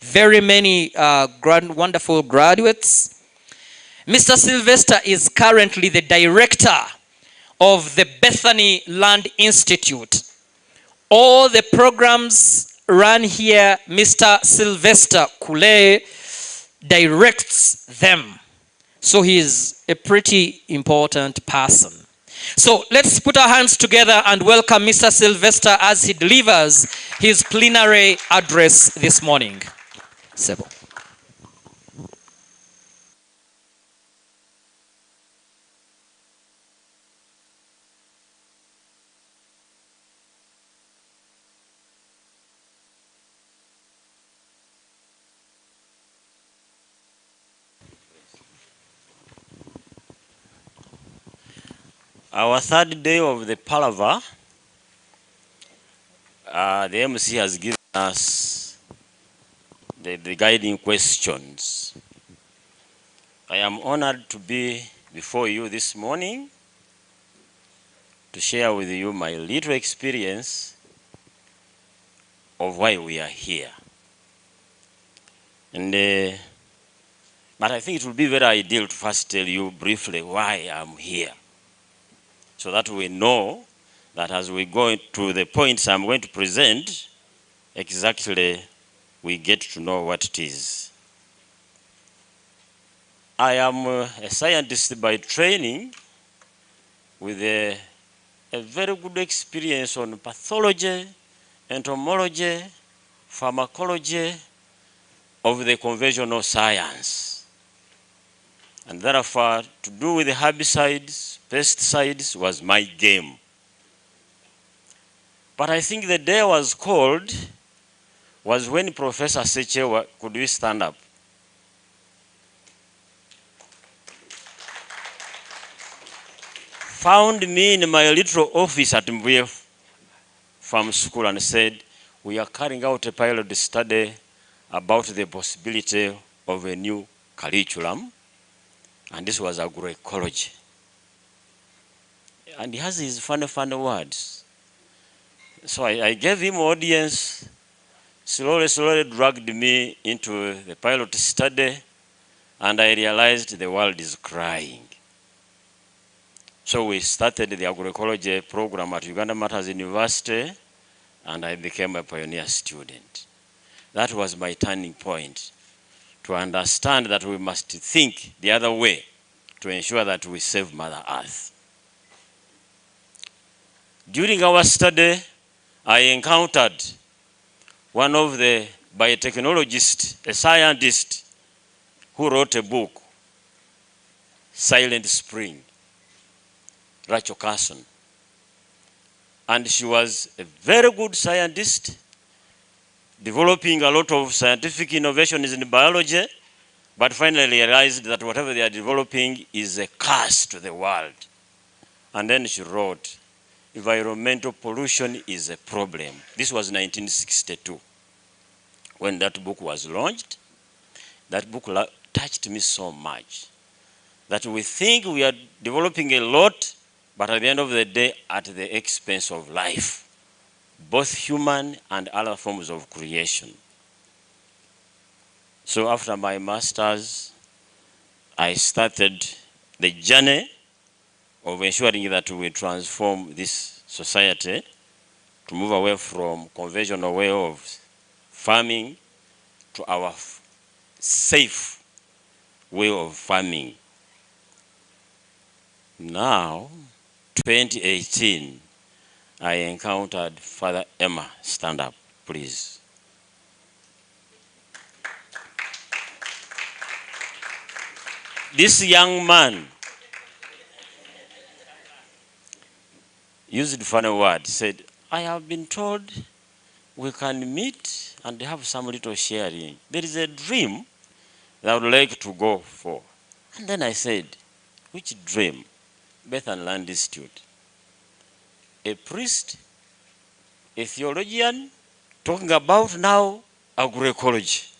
very many wonderful graduates. Mr. Sylvester is currently the director of the Bethany Land Institute. All the programs run here, Mr. Sylvester Kule directs them. So he is a pretty important person. So let's put our hands together and welcome Mr. Sylvester as he delivers his plenary address this morning. Sebo. Our third day of the Palava, the MC has given us the guiding questions. I am honored to be before you this morning to share with you my little experience of why we are here. And but I think it will be very ideal to first tell you briefly why I'm here, so that we know that as we go to the points I'm going to present, exactly we get to know what it is. I am a scientist by training with a very good experience on pathology, entomology, pharmacology of the conventional science. And therefore, to do with the herbicides, pesticides was my game. But I think the day was called was when Professor Seche, could we stand up? Found me in my little office at MVF Farm School and said, we are carrying out a pilot study about the possibility of a new curriculum. And this was agroecology. And he has his funny words. So I gave him audience, slowly dragged me into the pilot study, and I realized the world is crying. So we started the agroecology program at Uganda Matters University, and I became a pioneer student. That was my turning point, to understand that we must think the other way to ensure that we save Mother Earth. During our study, I encountered one of the biotechnologists, a scientist, who wrote a book, Silent Spring, Rachel Carson. And she was a very good scientist, developing a lot of scientific innovations in biology, but finally realized that whatever they are developing is a curse to the world. And then she wrote, environmental pollution is a problem. This was 1962. When that book was launched, that book touched me so much that we think we are developing a lot, but at the end of the day, at the expense of life, both human and other forms of creation. So after my master's, I started the journey of ensuring that we transform this society to move away from conventional way of farming to our safe way of farming. Now, 2018, I encountered Father Emma. Stand up, please. This young man used funny word, said, I have been told we can meet and have some little sharing. There is a dream that I would like to go for. And then I said, which dream? Bethany Land Institute. A priest, a theologian, talking about now agroecology.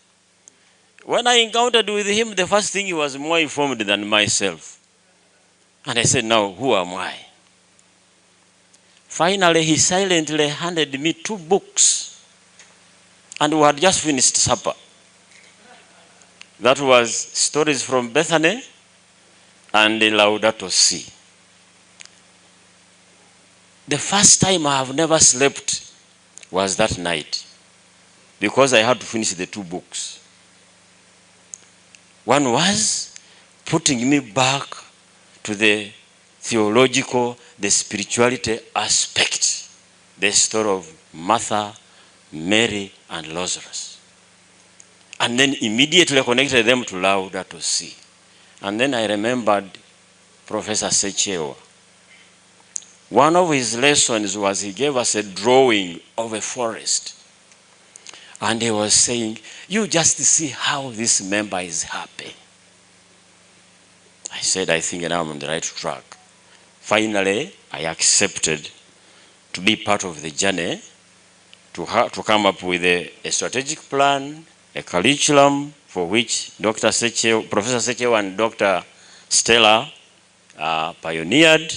When I encountered with him, the first thing, he was more informed than myself. And I said, now, who am I? Finally, he silently handed me 2 books. And we had just finished supper. That was stories from Bethany and the Laudato Si. The first time I have never slept was that night, because I had to finish the 2 books. One was putting me back to the theological, the spirituality aspect, the story of Martha, Mary, and Lazarus. And then immediately connected them to Laudato Si. And then I remembered Professor Sechewa. One of his lessons was he gave us a drawing of a forest. And he was saying, you just see how this member is happy. I said, I think now I'm on the right track. Finally, I accepted to be part of the journey, to come up with a strategic plan, a curriculum for which Professor Sechewa and Dr. Stella pioneered.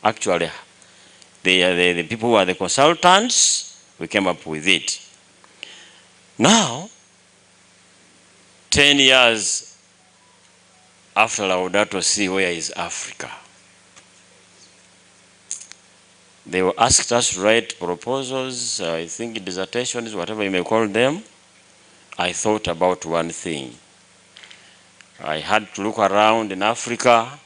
Actually, the people who are the consultants, we came up with it. Now, 10 years after Laudato Si, where is Africa? They were asked us to write proposals, I think dissertations, whatever you may call them. I thought about one thing. I had to look around in Africa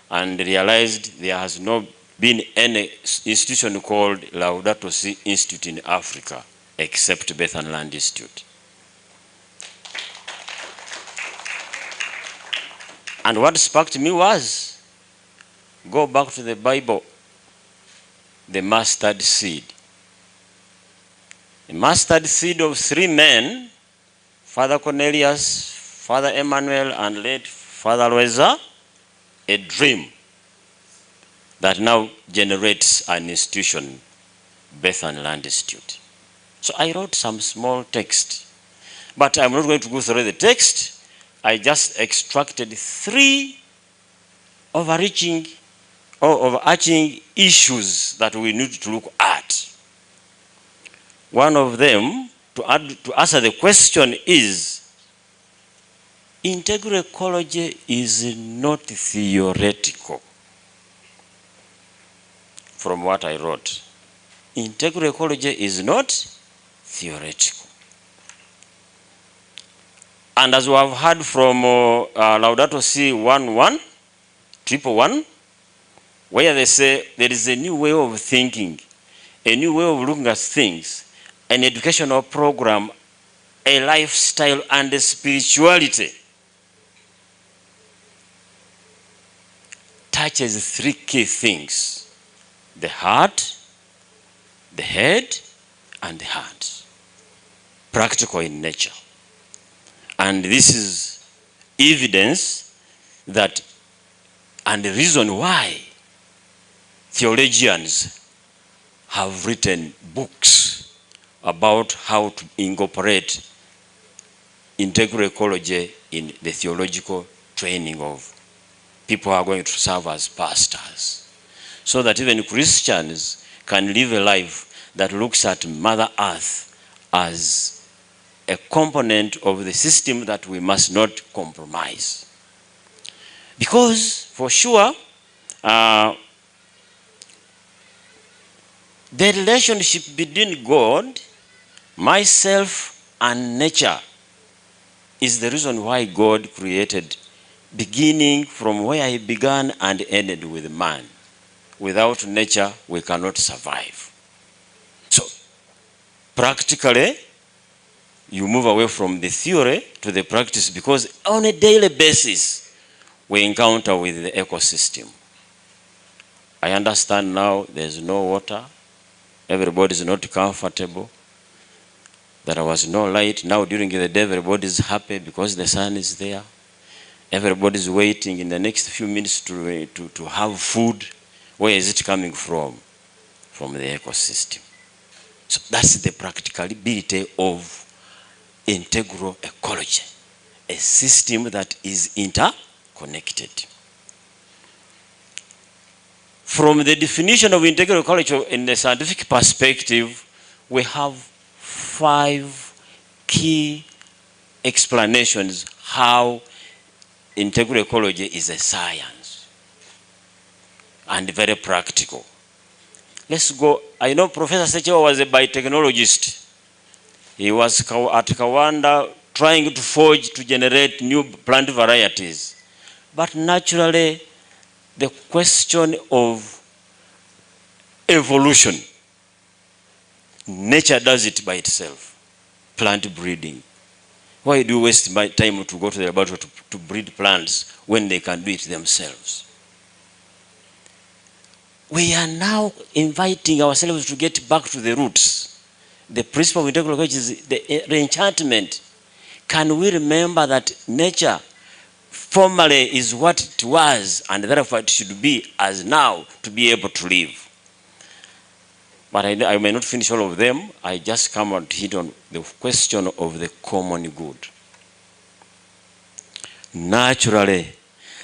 and realized there has not been any institution called Laudato Si Institute in Africa except Bethany Land Institute. And what sparked me was, go back to the Bible, the mustard seed. The mustard seed of 3 men, Father Cornelius, Father Emmanuel, and late Father Loeza, a dream that now generates an institution, Bethany Land Institute. So I wrote some small text, but I'm not going to go through the text. I just extracted 3 overarching issues that we need to look at. One of them, to answer the question, is integral ecology is not theoretical. From what I wrote, integral ecology is not theoretical. And as we have heard from Laudato Si 111, where they say there is a new way of thinking, a new way of looking at things, an educational program, a lifestyle, and a spirituality, touches 3 key things: the heart, the head, and the heart. Practical in nature. And this is evidence that, and the reason why theologians have written books about how to incorporate integral ecology in the theological training of people who are going to serve as pastors, so that even Christians can live a life that looks at Mother Earth as a component of the system that we must not compromise. Because for sure, the relationship between God, myself, and nature is the reason why God created, beginning from where He began and ended with man. Without nature, we cannot survive. So, practically, you move away from the theory to the practice, because on a daily basis, we encounter with the ecosystem. I understand now there's no water. Everybody is not comfortable. There was no light. Now during the day, everybody is happy because the sun is there. Everybody is waiting in the next few minutes to have food. Where is it coming from? From the ecosystem. So that's the practicability of integral ecology, a system that is interconnected. From the definition of integral ecology in the scientific perspective, we have 5 key explanations how integral ecology is a science and very practical. Let's go. I know Professor Sechewa was a biotechnologist. He was at Kawanda trying to forge to generate new plant varieties. But naturally, the question of evolution, nature does it by itself. Plant breeding. Why do you waste my time to go to the laboratory to breed plants when they can do it themselves? We are now inviting ourselves to get back to the roots. The principle of integral ecology is the enchantment. Can we remember that nature formerly is what it was, and therefore it should be as now to be able to live? But I may not finish all of them. I just come and hit on the question of the common good. Naturally,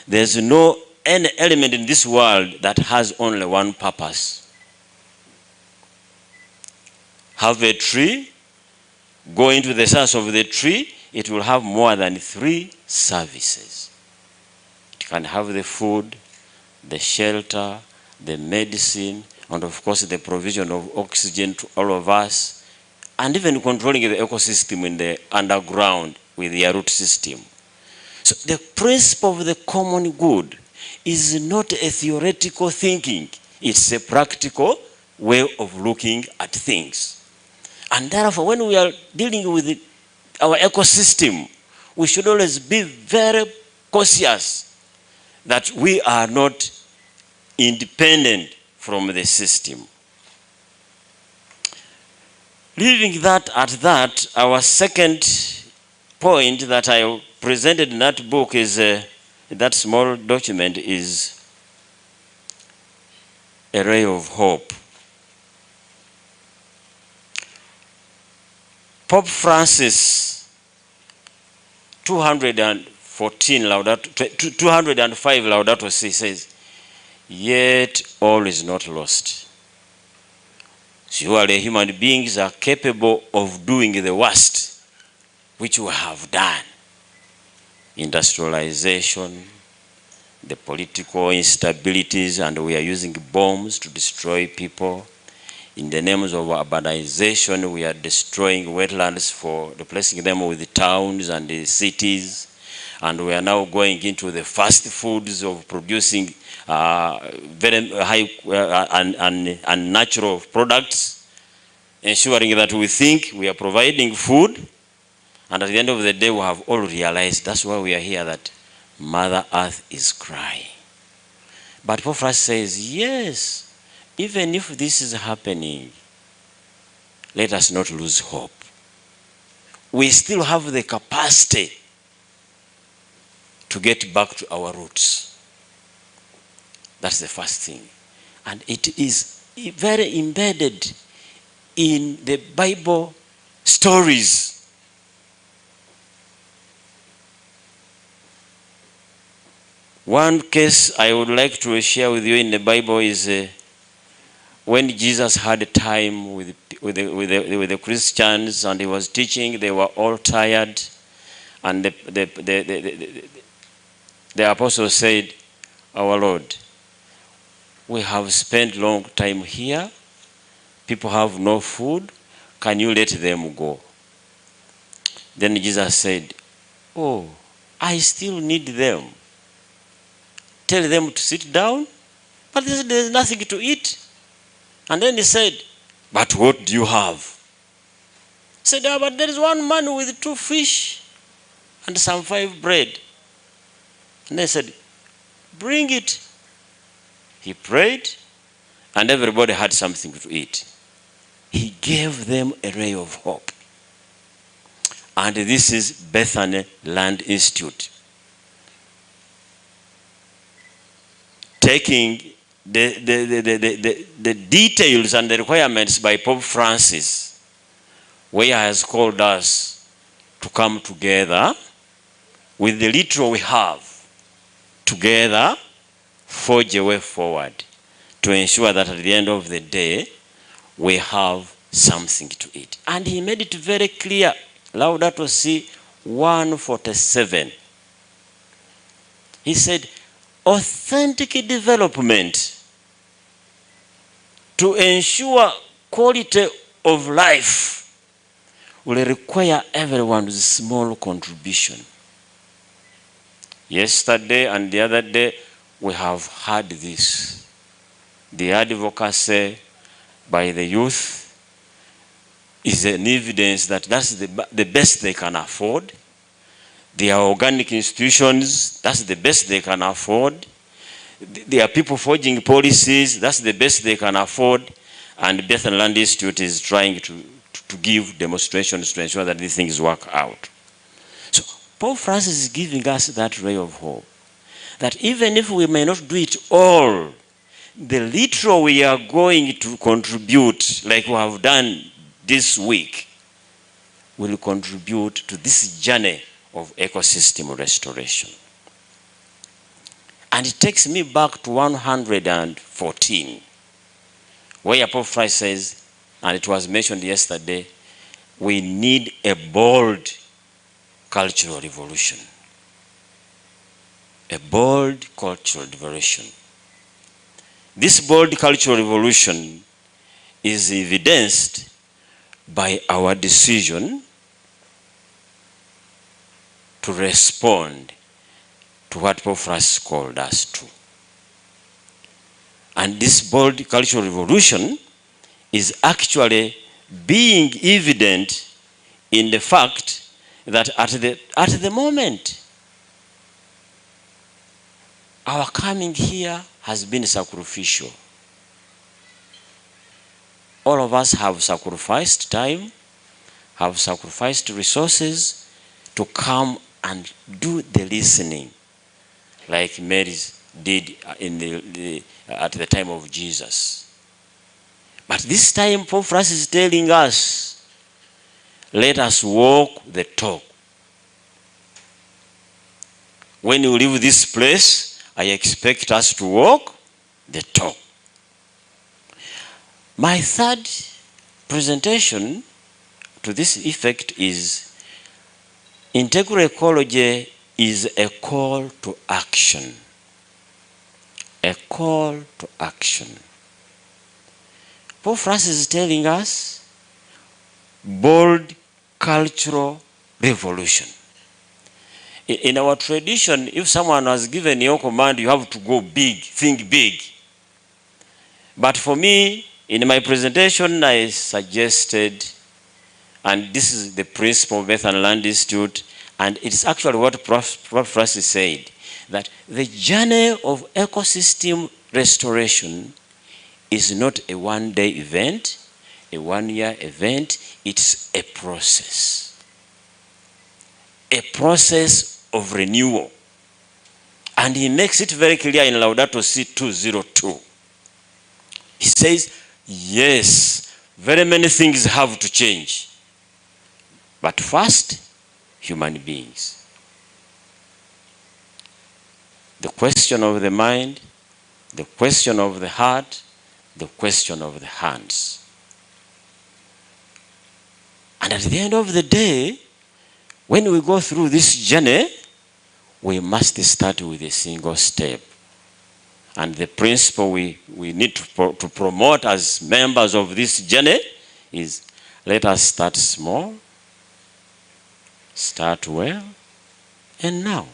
there's no any element in this world that has only one purpose. Have a tree, go into the source of the tree, it will have more than 3 services. It can have the food, the shelter, the medicine, and of course the provision of oxygen to all of us, and even controlling the ecosystem in the underground with the root system. So the principle of the common good is not a theoretical thinking. It's a practical way of looking at things. And therefore, when we are dealing with our ecosystem, we should always be very cautious that we are not independent from the system. Leaving that at that, our second point that I presented in that book is, that small document is a ray of hope. Pope Francis, 205 Laudato Si says, yet all is not lost. Surely human beings are capable of doing the worst, which we have done. Industrialization, the political instabilities, and we are using bombs to destroy people. In the names of urbanization, we are destroying wetlands for replacing them with the towns and the cities. And we are now going into the fast foods of producing very high and natural products, ensuring that we think we are providing food. And at the end of the day, we have all realized, that's why we are here, that Mother Earth is crying. But Pope Francis says, yes, even if this is happening, let us not lose hope. We still have the capacity to get back to our roots. That's the first thing. And it is very embedded in the Bible stories. One case I would like to share with you in the Bible is when Jesus had a time with the Christians and he was teaching. They were all tired, and the apostle said, our Lord, we have spent long time here. People have no food. Can you let them go? Then Jesus said, oh, I still need them. Tell them to sit down, but there's nothing to eat. And then he said, but what do you have? He said, but there is one man with 2 fish and some 5 bread. And they said, bring it. He prayed, and everybody had something to eat. He gave them a ray of hope. And this is Bethany Land Institute. Taking the details and the requirements by Pope Francis, where he has called us to come together with the little we have, together forge a way forward to ensure that at the end of the day we have something to eat. And he made it very clear, Laudato Si, 147. He said, authentic development to ensure quality of life will require everyone's small contribution. Yesterday and the other day, we have heard this. The advocacy by the youth is an evidence that that's the best they can afford. There are organic institutions, that's the best they can afford. There are people forging policies, that's the best they can afford. And Bethany Land Institute is trying to give demonstrations to ensure that these things work out. So Pope Francis is giving us that ray of hope, that even if we may not do it all, the little we are going to contribute, like we have done this week, will contribute to this journey of ecosystem restoration. And it takes me back to 114, where Pope Francis says, and it was mentioned yesterday, we need a bold cultural revolution. A bold cultural revolution. This bold cultural revolution is evidenced by our decision to respond to what Pope Francis called us to. And this bold cultural revolution is actually being evident in the fact that at the moment, our coming here has been sacrificial. All of us have sacrificed time, have sacrificed resources to come and do the listening, like Mary did at the time of Jesus. But this time, Pope Francis is telling us, let us walk the talk. When you leave this place, I expect us to walk the talk. My third presentation to this effect is integral ecology is a call to action. A call to action. Pope Francis is telling us bold cultural revolution. In our tradition, if someone has given your command, you have to go big, think big. But for me, in my presentation, I suggested, and this is the principle of Bethany Land Institute, and it's actually what Pope Francis said, that the journey of ecosystem restoration is not a one-day event, a one-year event, it's a process. A process of renewal. And he makes it very clear in Laudato Si 202. He says, yes, very many things have to change. But first, human beings. The question of the mind, the question of the heart, the question of the hands. And at the end of the day, when we go through this journey, we must start with a single step. And the principle we need to promote as members of this journey is, let us start small, start well, and now.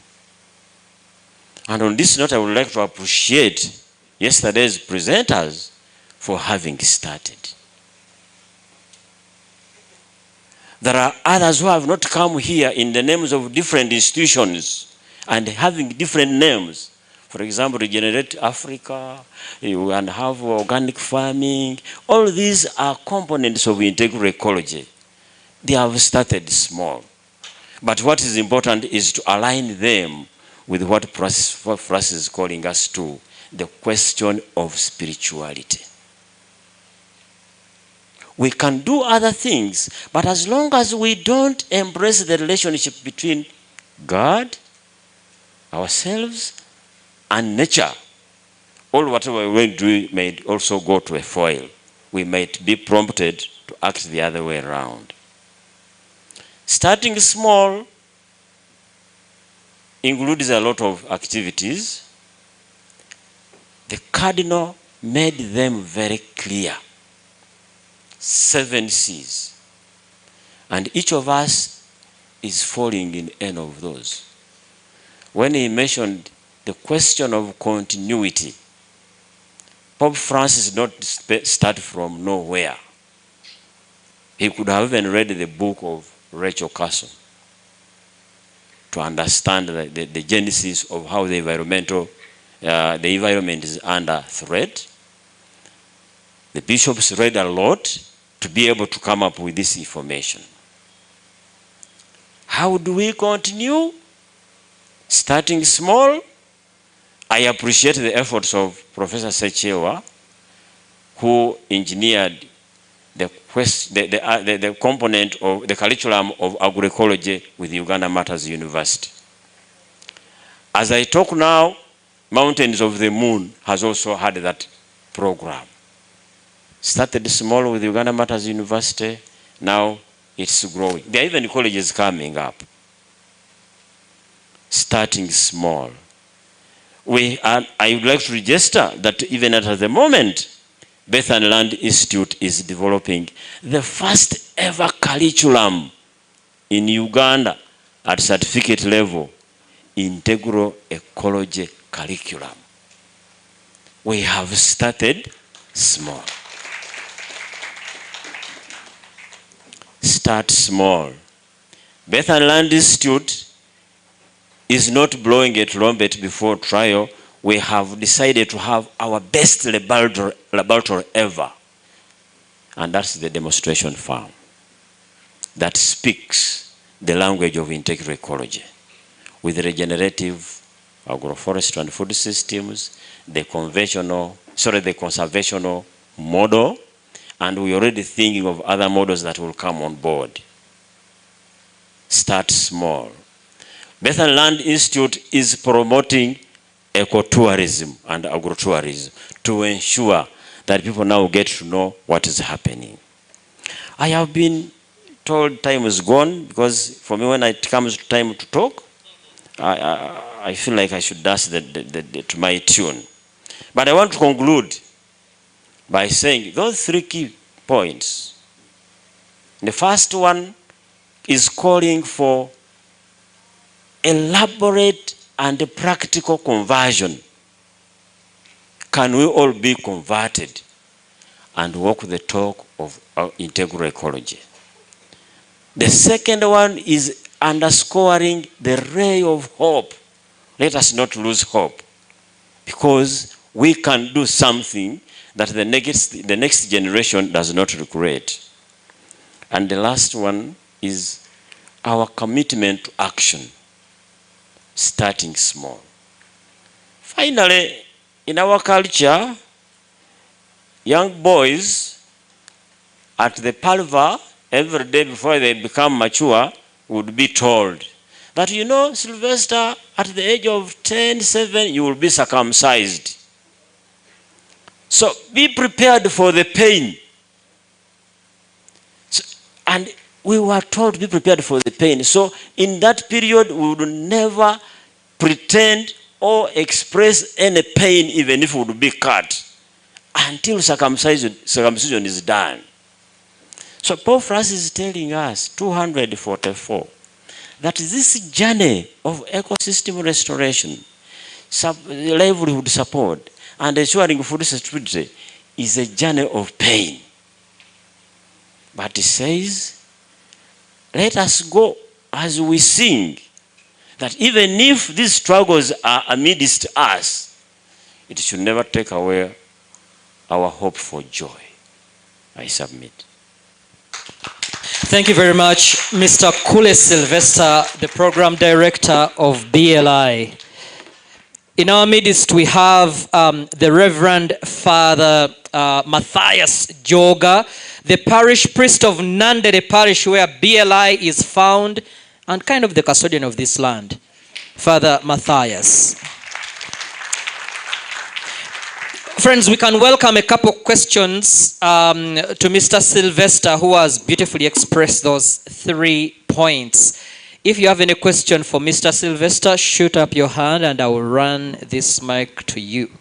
And on this note, I would like to appreciate yesterday's presenters for having started. There are others who have not come here in the names of different institutions and having different names. For example, Regenerate Africa, and have organic farming. All these are components of integral ecology. They have started small. But what is important is to align them with what Francis is calling us to, the question of spirituality. We can do other things, but as long as we don't embrace the relationship between God, ourselves, and nature, all whatever we do may also go to a foil. We might be prompted to act the other way around. Starting small includes a lot of activities. The Cardinal made them very clear. 7 C's. And each of us is falling in any of those. When he mentioned the question of continuity, Pope Francis did not start from nowhere. He could have even read the book of Rachel Carson to understand the genesis of how the environment is under threat. The bishops read a lot to be able to come up with this information. How do we continue? Starting small. I appreciate the efforts of Professor Sechewa, who engineered the component of the curriculum of agroecology with Uganda Matters University. As I talk now, Mountains of the Moon has also had that program. Started small with Uganda Matters University, now it's growing. There are even colleges coming up. Starting small. I would like to register that even at the moment, Bethany Land Institute is developing the first ever curriculum in Uganda at certificate level, integral ecology curriculum. We have started small. Start small. Bethany Land Institute is not blowing a trumpet before trial. We have decided to have our best laboratory ever. And that's the demonstration farm that speaks the language of integral ecology with regenerative agroforestry and food systems, the conservational model, and we're already thinking of other models that will come on board. Start small. Bethany Land Institute is promoting ecotourism and agrotourism to ensure that people now get to know what is happening. I have been told time is gone, because for me when it comes to time to talk, I feel like I should dance to my tune. But I want to conclude by saying those 3 key points. The first one is calling for elaborate and practical conversion. Can we all be converted and walk the talk of our integral ecology? The second one is underscoring the ray of hope. Let us not lose hope, because we can do something that the next generation does not regret. And the last one is our commitment to action, starting small. Finally, in our culture, young boys at the palva every day before they become mature would be told that, you know, Sylvester, at the age of 10, 7, you will be circumcised. So be prepared for the pain. And we were told to be prepared for the pain. So in that period, we would never pretend or express any pain, even if it would be cut, until circumcision is done. So Pope Francis is telling us, 244, that this journey of ecosystem restoration, livelihood support, and ensuring food security is a journey of pain. But he says, let us go as we sing, that even if these struggles are amidst us, it should never take away our hope for joy. I submit. Thank you very much, Mr. Kule Sylvester, the Program Director of BLI. In our midst, we have the Reverend Father Matthias Joga, the parish priest of Nandere Parish, where BLI is found, and kind of the custodian of this land. Father Matthias. Friends, we can welcome a couple questions to Mr. Sylvester, who has beautifully expressed those 3 points. If you have any question for Mr. Sylvester, shoot up your hand and I will run this mic to you.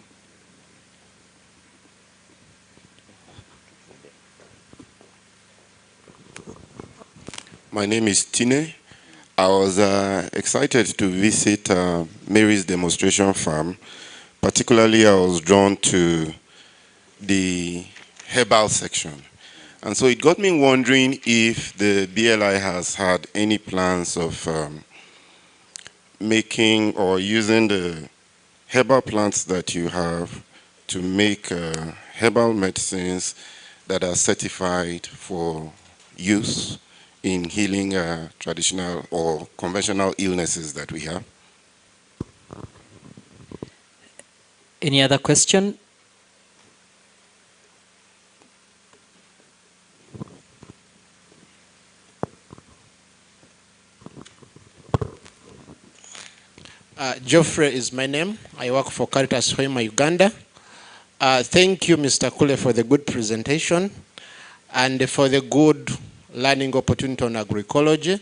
My name is Tine. I was excited to visit Mary's demonstration farm. Particularly, I was drawn to the herbal section. And so it got me wondering if the BLI has had any plans of making or using the herbal plants that you have to make herbal medicines that are certified for use in healing traditional or conventional illnesses that we have. Any other question? Geoffrey is my name. I work for Caritas Hoima, Uganda. Thank you, Mr. Kule, for the good presentation and for the good learning opportunity on agroecology,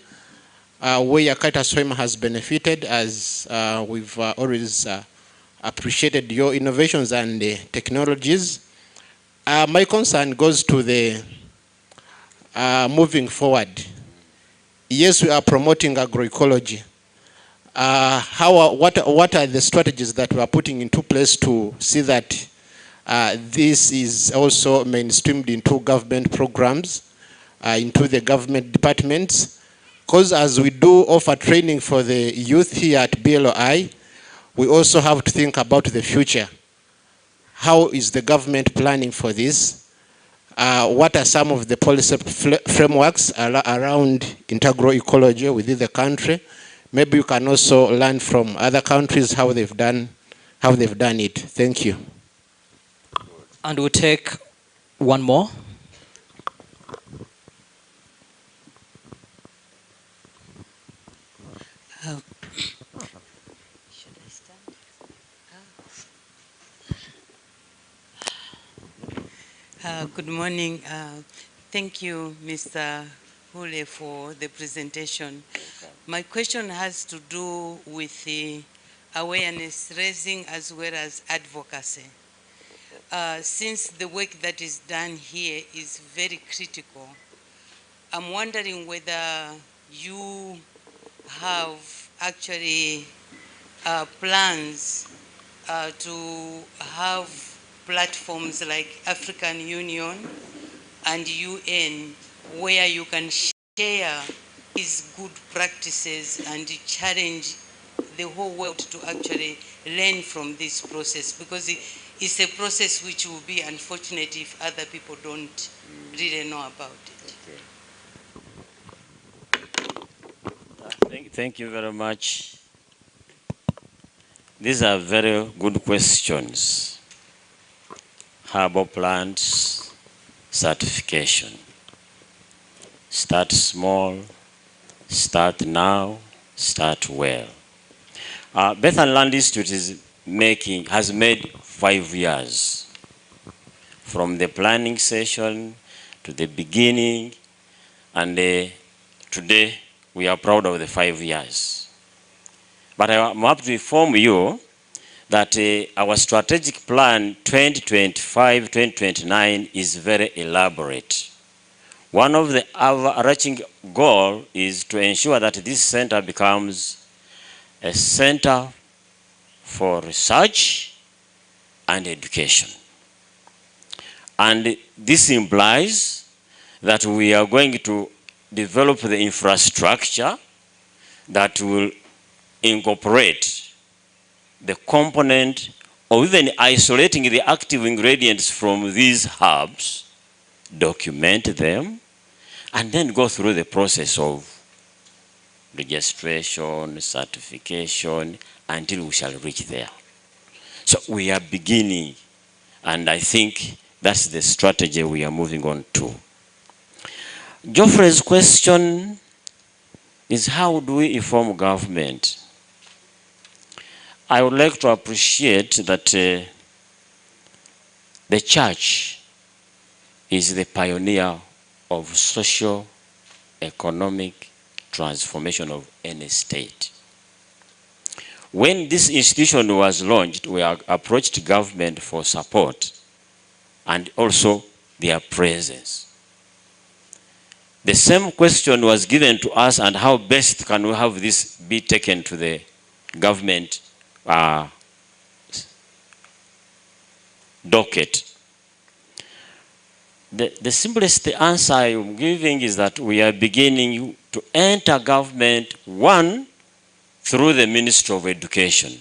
where Caritas Hoima has benefited, as we've always appreciated your innovations and technologies. My concern goes to the moving forward. Yes, we are promoting agroecology. What are the strategies that we are putting into place to see that this is also mainstreamed into government programs, into the government departments? Because as we do offer training for the youth here at BLI, we also have to think about the future. How is the government planning for this? What are some of the policy frameworks around integral ecology within the country? Maybe you can also learn from other countries how they've done it. Thank you. And we'll take one more. Should I stand? Good morning. Thank you, Mr. Hule, for the presentation. My question has to do with the awareness raising as well as advocacy. Since the work that is done here is very critical, I'm wondering whether you have actually plans to have platforms like African Union and UN where you can share these good practices and challenge the whole world to actually learn from this process, because it's a process which will be unfortunate if other people don't really know about it. Okay. Thank you very much. These are very good questions. Herbal plants certification. Start small, start now, start well. Bethany Land Institute has made 5 years from the planning session to the beginning, and today we are proud of the 5 years. But I'm happy to inform you that our strategic plan 2025-2029 is very elaborate. One of the overarching goals is to ensure that this center becomes a center for research and education. And this implies that we are going to develop the infrastructure that will incorporate the component of even isolating the active ingredients from these herbs, document them, and then go through the process of registration, certification, until we shall reach there. So we are beginning, and I think that's the strategy we are moving on to. Geoffrey's question is, how do we inform government? I would like to appreciate that the church is the pioneer of social, economic, transformation of any state. When this institution was launched, we approached government for support and also their presence. The same question was given to us, and how best can we have this be taken to the government docket. The simplest answer I'm giving is that we are beginning to enter government, one, through the Ministry of Education.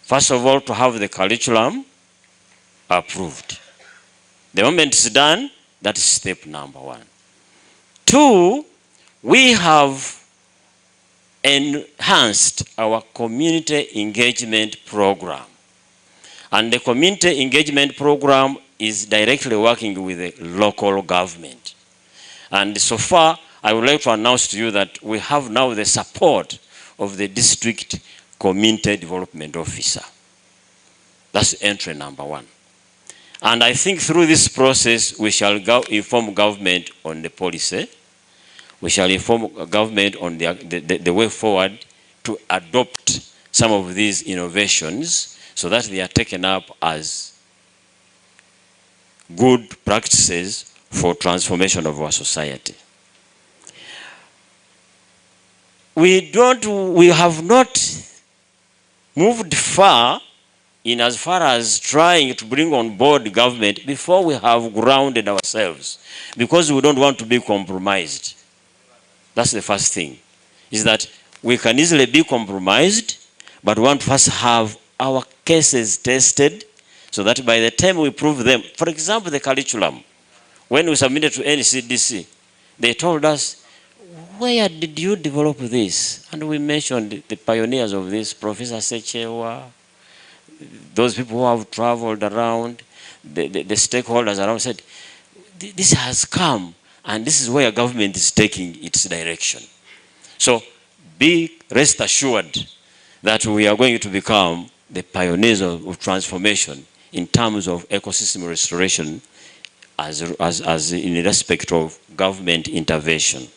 First of all, to have the curriculum approved. The moment it's done, that's step number one. Two, we have enhanced our community engagement program. And the community engagement program is directly working with the local government. And so far, I would like to announce to you that we have now the support of the district community development officer. That's entry number one. And I think through this process, we shall inform government on the policy. We shall inform government on the way forward to adopt some of these innovations so that they are taken up as good practices for transformation of our society. We have not moved far in as far as trying to bring on board government before we have grounded ourselves, because we don't want to be compromised. That's the first thing, is that we can easily be compromised, but we want to first have our cases tested so that by the time we prove them, for example, the curriculum, when we submitted to NCDC, they told us, where did you develop this? And we mentioned the pioneers of this, Professor Sechewa, those people who have traveled around, the stakeholders around said, this has come, and this is where government is taking its direction. So rest assured that we are going to become the pioneers of transformation in terms of ecosystem restoration as in respect of government intervention.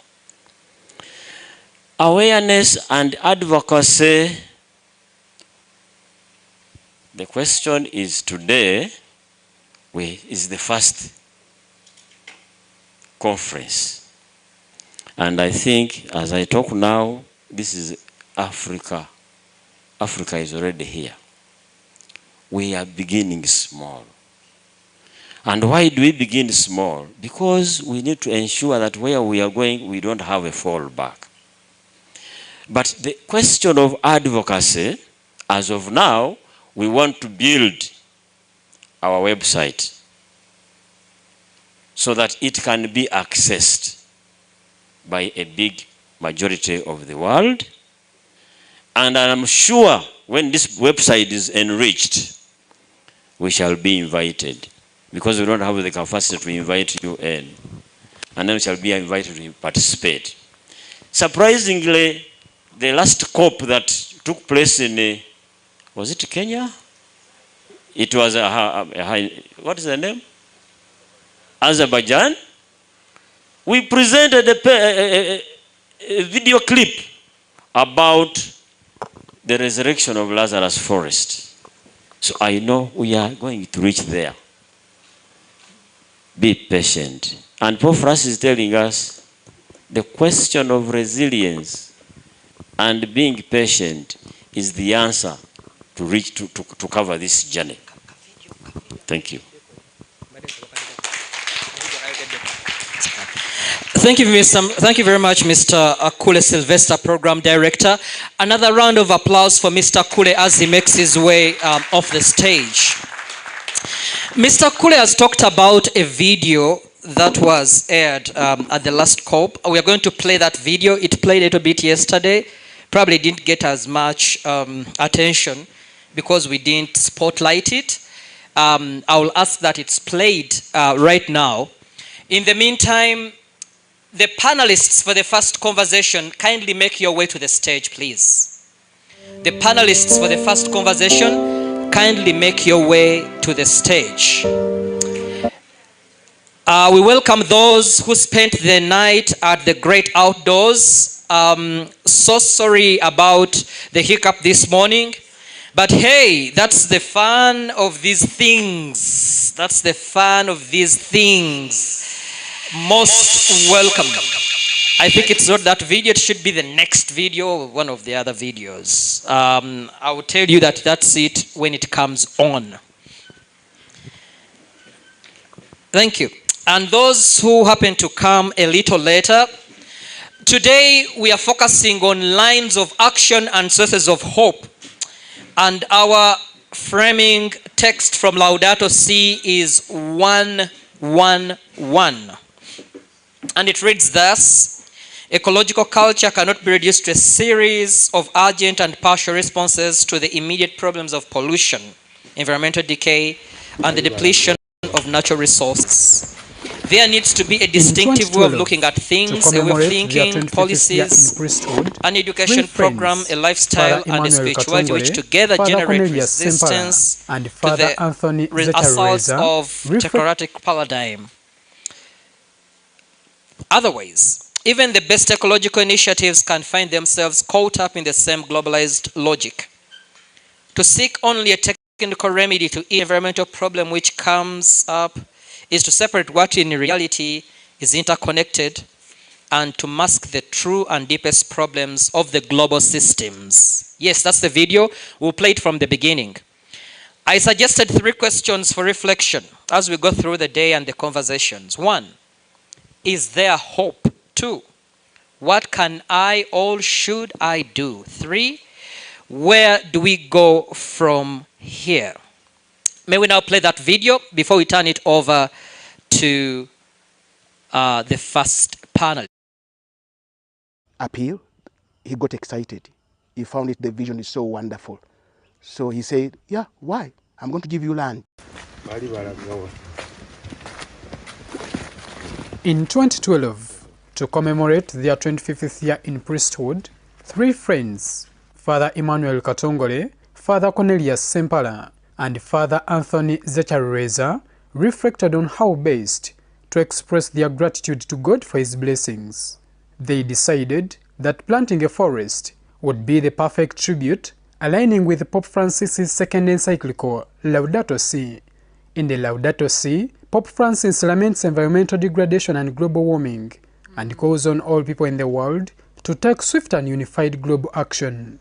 Awareness and advocacy. The question is today is the first conference. And I think as I talk now, this is Africa. Africa is already here. We are beginning small. And why do we begin small? Because we need to ensure that where we are going, we don't have a fallback. But the question of advocacy, as of now, we want to build our website so that it can be accessed by a big majority of the world. And I'm sure when this website is enriched, we shall be invited, because we don't have the capacity to invite you in. And then we shall be invited to participate. Surprisingly, the last COP that took place in, was it Kenya? It was, what is the name? Azerbaijan. We presented a video clip about the resurrection of Lazarus Forest. So I know we are going to reach there. Be patient. And Pope Francis is telling us the question of resilience and being patient is the answer to reach to cover this journey. Thank you. Thank you very much, Mr. Kule Sylvester, Program Director. Another round of applause for Mr. Kule as he makes his way off the stage. Mr. Kule has talked about a video that was aired at the last COP. We are going to play that video. It played a little bit yesterday. Probably didn't get as much attention because we didn't spotlight it. I will ask that it's played right now. In the meantime, the panelists for the first conversation, kindly make your way to the stage, please. The panelists for the first conversation, kindly make your way to the stage. We welcome those who spent the night at the great outdoors. So sorry about the hiccup this morning. But hey, that's the fun of these things. That's the fun of these things. Most welcome. I think it's not that video. It should be the next video or one of the other videos. I will tell you that that's it when it comes on. Thank you. And those who happen to come a little later, today we are focusing on lines of action and sources of hope. And our framing text from Laudato Si is 1:1:1. And it reads thus: ecological culture cannot be reduced to a series of urgent and partial responses to the immediate problems of pollution, environmental decay, and the depletion of natural resources. There needs to be a distinctive way of looking at things, a way of thinking, policies, an education program, a lifestyle, and a spirituality which together generate resistance to the assaults of technocratic paradigm. Otherwise, even the best ecological initiatives can find themselves caught up in the same globalized logic. To seek only a technical remedy to each environmental problem which comes up is to separate what in reality is interconnected and to mask the true and deepest problems of the global systems. Yes, that's the video. We'll play it from the beginning. I suggested 3 questions for reflection as we go through the day and the conversations. 1, is there hope? 2, what can I or should I do? 3, where do we go from here? May we now play that video before we turn it over to the first panel. Appeal, he got excited. He found the vision is so wonderful. So he said, yeah, why? I'm going to give you land. In 2012, to commemorate their 25th year in priesthood, 3 friends, Father Emmanuel Katongole, Father Cornelius Sempala, and Father Anthony Zecharureza, reflected on how best to express their gratitude to God for his blessings. They decided that planting a forest would be the perfect tribute, aligning with Pope Francis's second encyclical, Laudato Si. In the Laudato Si, Pope Francis laments environmental degradation and global warming, and calls on all people in the world to take swift and unified global action.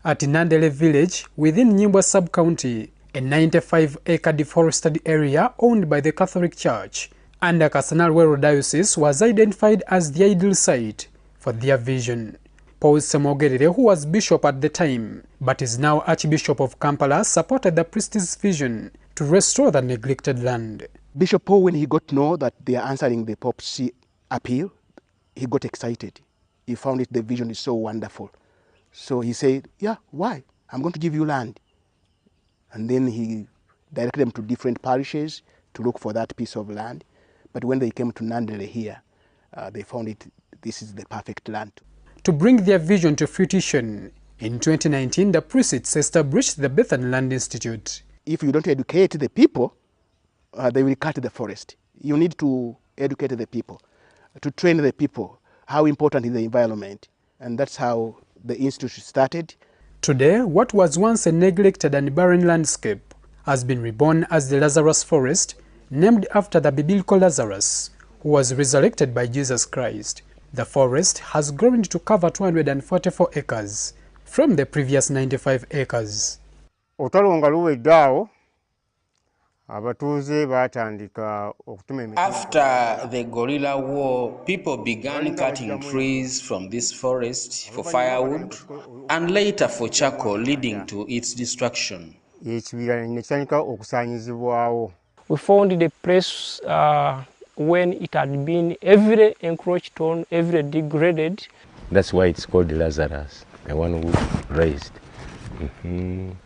At Nandele village, within Nyimbwa sub-county, a 95-acre deforested area owned by the Catholic Church under Kasanalwero Diocese was identified as the ideal site for their vision. Paul Semogerere, who was bishop at the time, but is now Archbishop of Kampala, supported the priest's vision to restore the neglected land. Bishop Paul, when he got to know that they are answering the Pope's appeal, he got excited. He found the vision is so wonderful. So he said, yeah, why? I'm going to give you land. And then he directed them to different parishes to look for that piece of land. But when they came to Nandele here, they found this is the perfect land. To bring their vision to fruition, in 2019, the priests established the Bethany Land Institute. If you don't educate the people, they will cut the forest. You need to educate the people, to train the people, how important is the environment. And that's how the institute started. Today, what was once a neglected and barren landscape has been reborn as the Lazarus Forest, named after the biblical Lazarus, who was resurrected by Jesus Christ. The forest has grown to cover 244 acres from the previous 95 acres. After the guerrilla war, people began cutting trees from this forest for firewood and later for charcoal, leading to its destruction. We found the place when it had been every encroached on, every degraded. That's why it's called Lazarus, the one who raised. It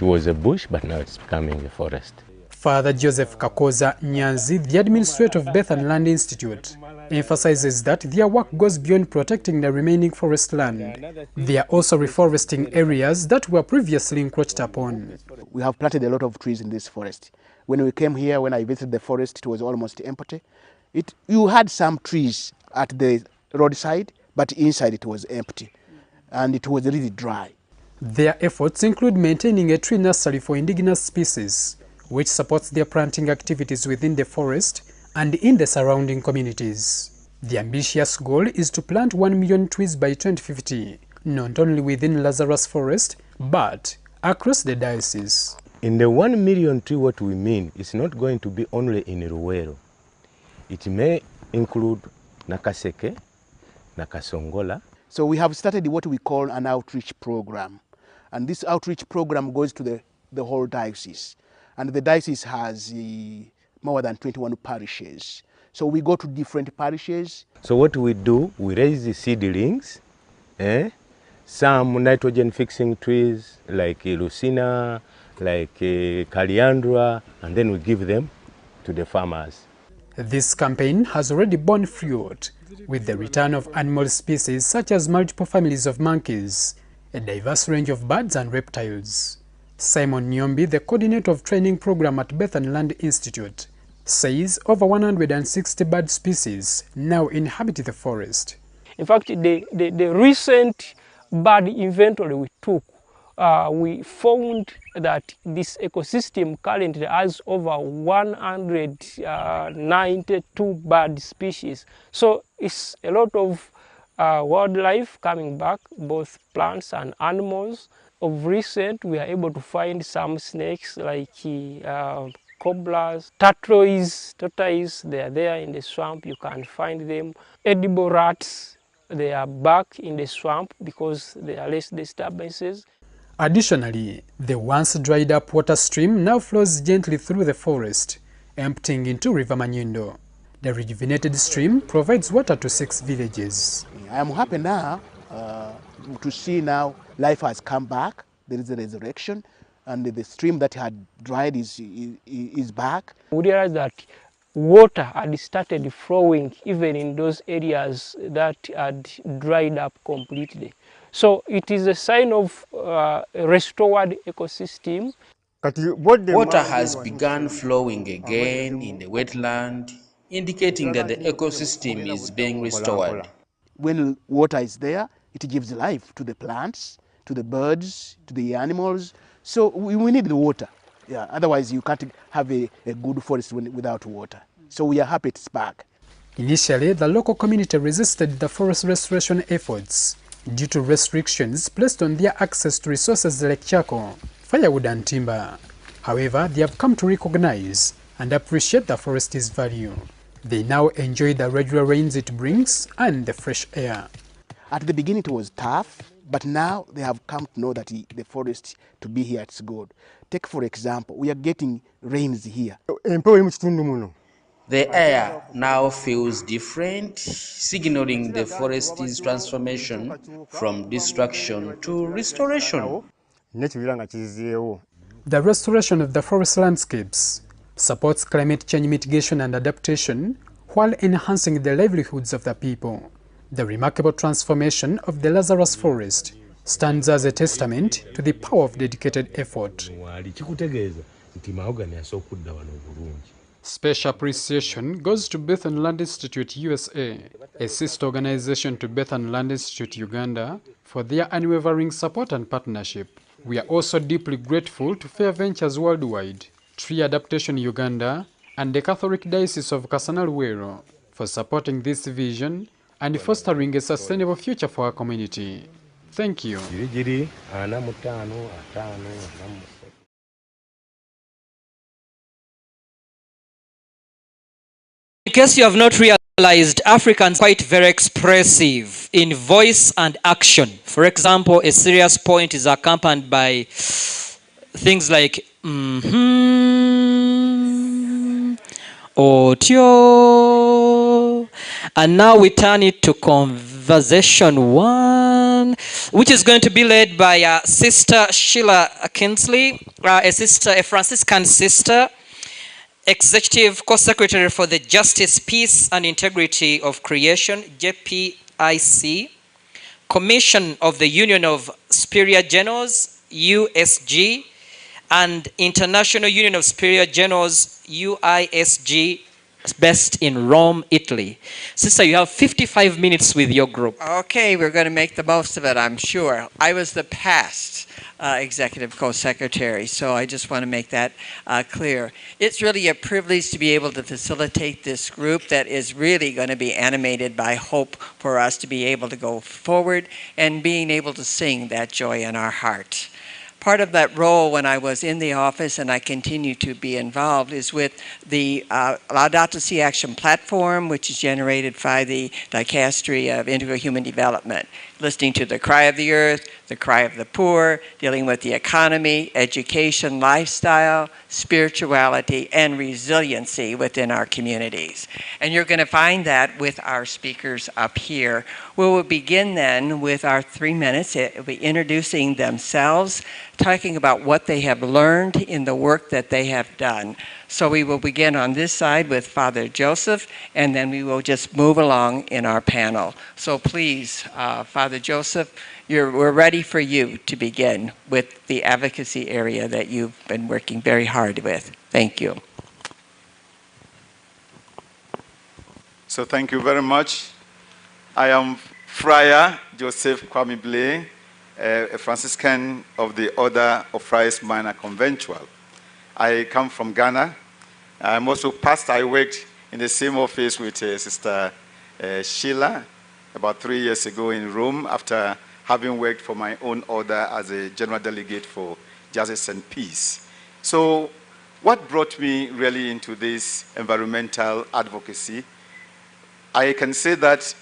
was a bush, but now it's becoming a forest. Father Joseph Kakoza Nyanzi, the administrator of Bethany Land Institute, emphasizes that their work goes beyond protecting the remaining forest land. They are also reforesting areas that were previously encroached upon. We have planted a lot of trees in this forest, When we came here, when I visited the forest, it was almost empty. You had some trees at the roadside, but inside it was empty, and it was really dry. Their efforts include maintaining a tree nursery for indigenous species, which supports their planting activities within the forest and in the surrounding communities. The ambitious goal is to plant 1 million trees by 2050, not only within Lazarus Forest, but across the diocese. In the 1 million tree, what we mean is not going to be only in Ruwero. It may include Nakaseke, Nakasongola. So we have started what we call an outreach program. And this outreach program goes to the whole diocese. And the diocese has more than 21 parishes. So we go to different parishes. So what we do, we raise the seedlings, some nitrogen fixing trees like Lucina, like Caliandra, and then we give them to the farmers. This campaign has already borne fruit, with the return of animal species such as multiple families of monkeys, a diverse range of birds and reptiles. Simon Nyombi, the coordinator of training program at Bethany Land Institute, says over 160 bird species now inhabit the forest. In fact, the recent bird inventory we took, we found that this ecosystem currently has over 192 bird species. So it's a lot of wildlife coming back, both plants and animals. Of recent, we are able to find some snakes like cobras, tortoise, they are there in the swamp, you can find them. Edible rats, they are back in the swamp because there are less disturbances. Additionally, the once dried up water stream now flows gently through the forest, emptying into River Manyundo. The rejuvenated stream provides water to 6 villages. I am happy now to see now life has come back. There is a resurrection, and the stream that had dried is back. We realized that water had started flowing even in those areas that had dried up completely. So it is a sign of a restored ecosystem. Water has begun flowing again in the wetland, indicating that the ecosystem is being restored. When water is there, it gives life to the plants, to the birds, to the animals. So we need the water. Yeah, otherwise you can't have a good forest without water. So we are happy it's back. Initially, the local community resisted the forest restoration efforts due to restrictions placed on their access to resources like charcoal, firewood and timber. However, they have come to recognize and appreciate the forest's value. They now enjoy the regular rains it brings and the fresh air. At the beginning it was tough, but now they have come to know that the forest, to be here, it's good. Take for example, we are getting rains here. The air now feels different, signaling the forest's transformation from destruction to restoration. The restoration of the forest landscapes supports climate change mitigation and adaptation while enhancing the livelihoods of the people. The remarkable transformation of the Lazarus Forest stands as a testament to the power of dedicated effort. Special appreciation goes to Bethany Land Institute USA, a sister organization to Bethany Land Institute Uganda, for their unwavering support and partnership. We are also deeply grateful to Fair Ventures Worldwide, Tree Adaptation Uganda, and the Catholic Diocese of Kasana-Luwero for supporting this vision and fostering a sustainable future for our community. Thank you. In case you have not realized, Africans are quite very expressive in voice and action. For example, a serious point is accompanied by things like otio. And now we turn it to conversation 1, which is going to be led by Sister Sheila Kinsley, a Franciscan sister, Executive Co-Secretary for the Justice, Peace and Integrity of Creation, JPIC, Commission of the Union of Superior Generals, USG, and International Union of Superior Generals, UISG, based in Rome, Italy. Sister, you have 55 minutes with your group. Okay, we're going to make the most of it, I'm sure. I was the past executive co-secretary, so I just want to make that clear. It's really a privilege to be able to facilitate this group that is really going to be animated by hope for us to be able to go forward and being able to sing that joy in our heart. Part of that role when I was in the office, and I continue to be involved, is with the Laudato Si Action Platform, which is generated by the Dicastery of Integral Human Development, listening to the cry of the earth, the cry of the poor, dealing with the economy, education, lifestyle, spirituality, and resiliency within our communities. And you're going to find that with our speakers up here. We will begin then with our 3 minutes. It will be introducing themselves, talking about what they have learned in the work that they have done. So we will begin on this side with Father Joseph, and then we will just move along in our panel. So please, Father Joseph, we're ready for you to begin with the advocacy area that you've been working very hard with. Thank you. So thank you very much. I am Friar Joseph Kwame Blay, a Franciscan of the Order of Friars Minor Conventual. I come from Ghana. I'm also pastor. I worked in the same office with Sister Sheila about 3 years ago in Rome, after having worked for my own order as a general delegate for Justice and Peace. So what brought me really into this environmental advocacy? I can say that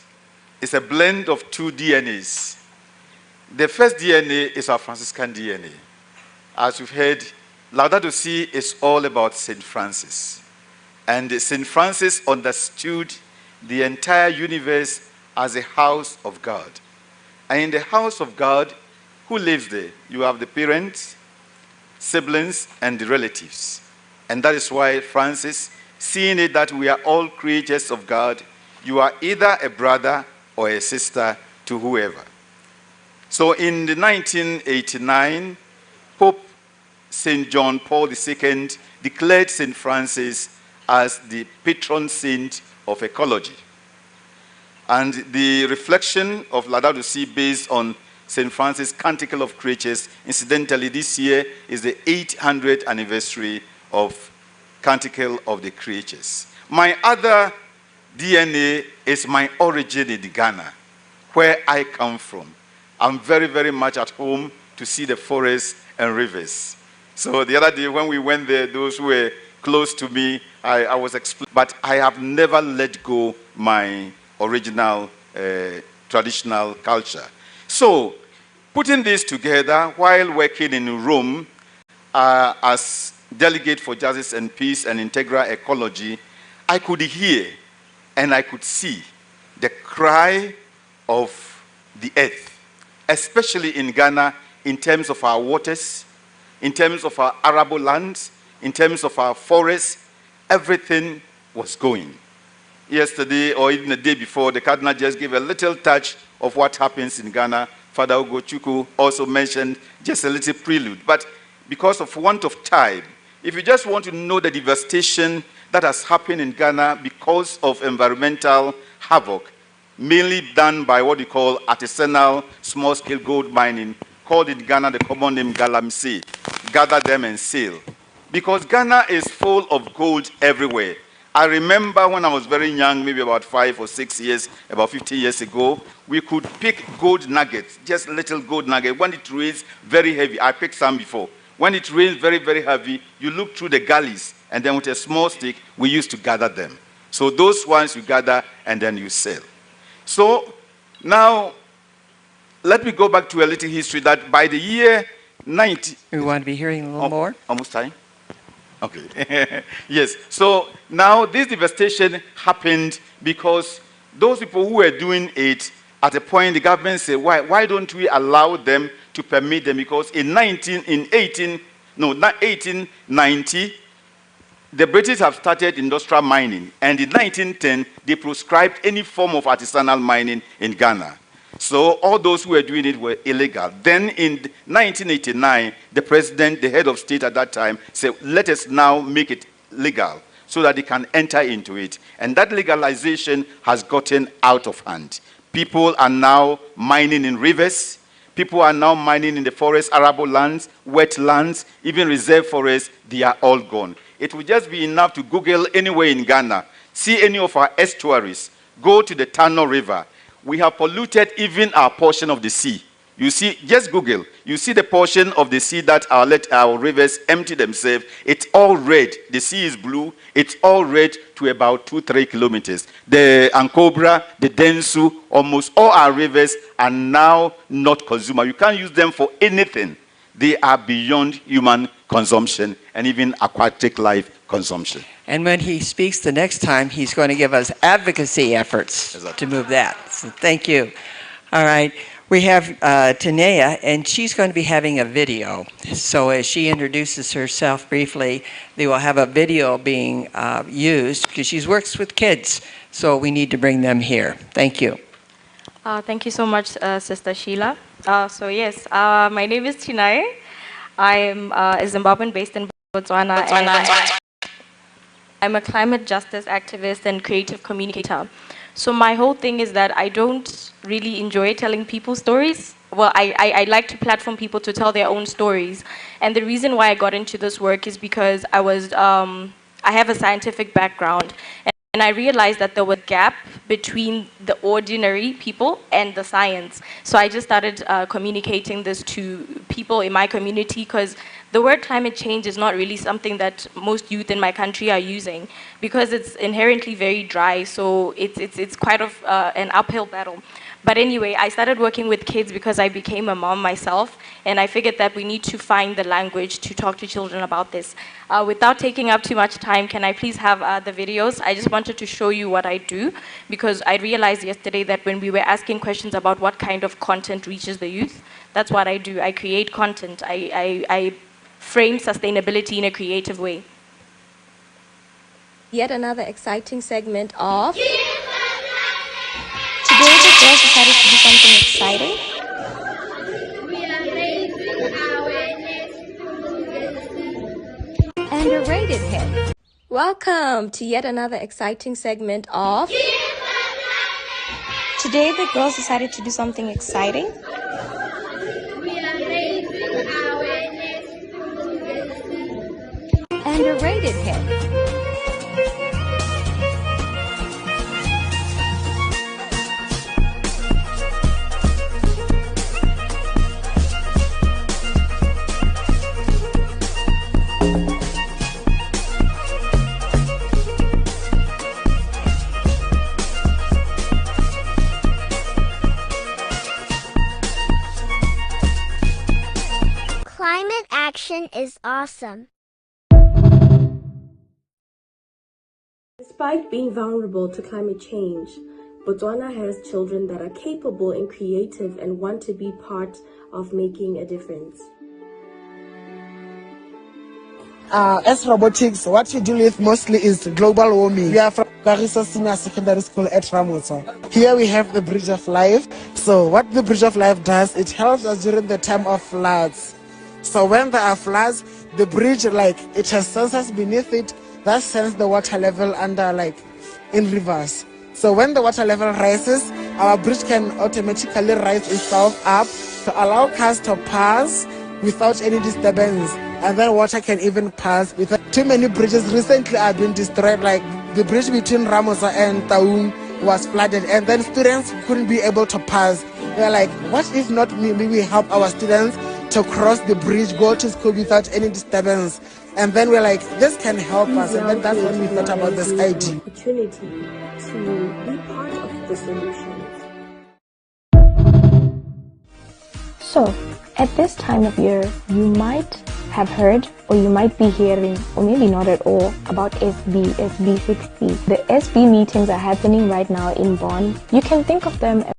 it's a blend of two DNAs. The first DNA is our Franciscan DNA. As we've heard, Laudato Si is all about St. Francis. And St. Francis understood the entire universe as a house of God. And in the house of God, who lives there? You have the parents, siblings, and the relatives. And that is why Francis, seeing it that we are all creatures of God, you are either a brother or a sister to whoever. So in the 1989, Pope St. John Paul II declared St. Francis as the patron saint of ecology. And the reflection of Laudato Si based on St. Francis' Canticle of Creatures, incidentally, this year is the 800th anniversary of Canticle of the Creatures. My other DNA is my origin in Ghana, where I come from. I'm very, very much at home to see the forests and rivers. So the other day when we went there, those who were close to me, I was explaining, but I have never let go my original traditional culture. So putting this together while working in Rome as delegate for Justice and Peace and Integral Ecology, I could hear and I could see the cry of the earth, especially in Ghana, in terms of our waters, in terms of our arable lands, in terms of our forests. Everything was going. Yesterday, or even the day before, the Cardinal just gave a little touch of what happens in Ghana. Father Ugochukwu also mentioned just a little prelude. But because of want of time, if you just want to know the devastation that has happened in Ghana because of environmental havoc, mainly done by what we call artisanal small-scale gold mining, called in Ghana the common name galamsey, gather them and sell. Because Ghana is full of gold everywhere. I remember when I was very young, maybe about 5 or 6 years, about 50 years ago, we could pick gold nuggets, just little gold nuggets. When it rains very heavy, I picked some before. When it rains very, very heavy, you look through the gullies, and then with a small stick, we used to gather them. So those ones you gather, and then you sell. So now, let me go back to a little history that by the year 90... We want to be hearing a little more? Almost time? Okay. Yes. So now this devastation happened because those people who were doing it, at a point the government said, why don't we allow them to permit them? Because in 1890, the British have started industrial mining. And in 1910, they proscribed any form of artisanal mining in Ghana. So all those who were doing it were illegal. Then in 1989, the president, the head of state at that time, said, let us now make it legal so that they can enter into it. And that legalization has gotten out of hand. People are now mining in rivers. People are now mining in the forest, arable lands, wetlands, even reserve forests. They are all gone. It will just be enough to Google anywhere in Ghana, see any of our estuaries, go to the Tano River. We have polluted even our portion of the sea. You see, just Google. You see the portion of the sea that our rivers empty themselves. It's all red. The sea is blue. It's all red to about 2-3 kilometers. The Ankobra, the Densu, almost all our rivers are now not consumable. You can't use them for anything. They are beyond human consumption and even aquatic life consumption. And when he speaks the next time, he's going to give us advocacy efforts to move that. So thank you. All right. We have Tanea, and she's going to be having a video. So as she introduces herself briefly, they will have a video being used because she works with kids. So we need to bring them here. Thank you. Thank you so much, Sister Sheila. So yes, my name is Tinai. I am a Zimbabwean based in Botswana. And I'm a climate justice activist and creative communicator. So my whole thing is that I don't really enjoy telling people stories. Well, I like to platform people to tell their own stories. And the reason why I got into this work is because I have a scientific background. And I realized that there was a gap between the ordinary people and the science. So I just started communicating this to people in my community because the word climate change is not really something that most youth in my country are using because it's inherently very dry. So it's quite of an uphill battle. But anyway, I started working with kids because I became a mom myself, and I figured that we need to find the language to talk to children about this. Without taking up too much time, can I please have the videos? I just wanted to show you what I do, because I realized yesterday that when we were asking questions about what kind of content reaches the youth, that's what I do. I create content. I frame sustainability in a creative way. Yet another exciting segment of... Today the girls decided to do something exciting. We are raising awareness and a rated hit. Welcome to yet another exciting segment of... Today the girls decided to do something exciting. We are raising awareness and a rated hit. Climate action is awesome. Despite being vulnerable to climate change, Botswana has children that are capable and creative and want to be part of making a difference. As robotics, what we deal with mostly is global warming. We are from Carson Senior Secondary School at Ramosa. Here we have the Bridge of Life. So what the Bridge of Life does, it helps us during the time of floods. So when there are floods, the bridge, it has sensors beneath it that sense the water level under, in rivers. So when the water level rises, our bridge can automatically rise itself up to allow cars to pass without any disturbance. And then water can even pass without too many bridges recently are being destroyed, like the bridge between Ramosa and Taung was flooded, and then students couldn't be able to pass. They're like, what if not maybe we help our students to cross the bridge, go to school without any disturbance? And then we're like, this can help us. And then that's when we thought about this idea. Opportunity to be part of the solution. So, at this time of year, you might have heard, or you might be hearing, or maybe not at all, about SB60. The SB meetings are happening right now in Bonn. You can think of them as...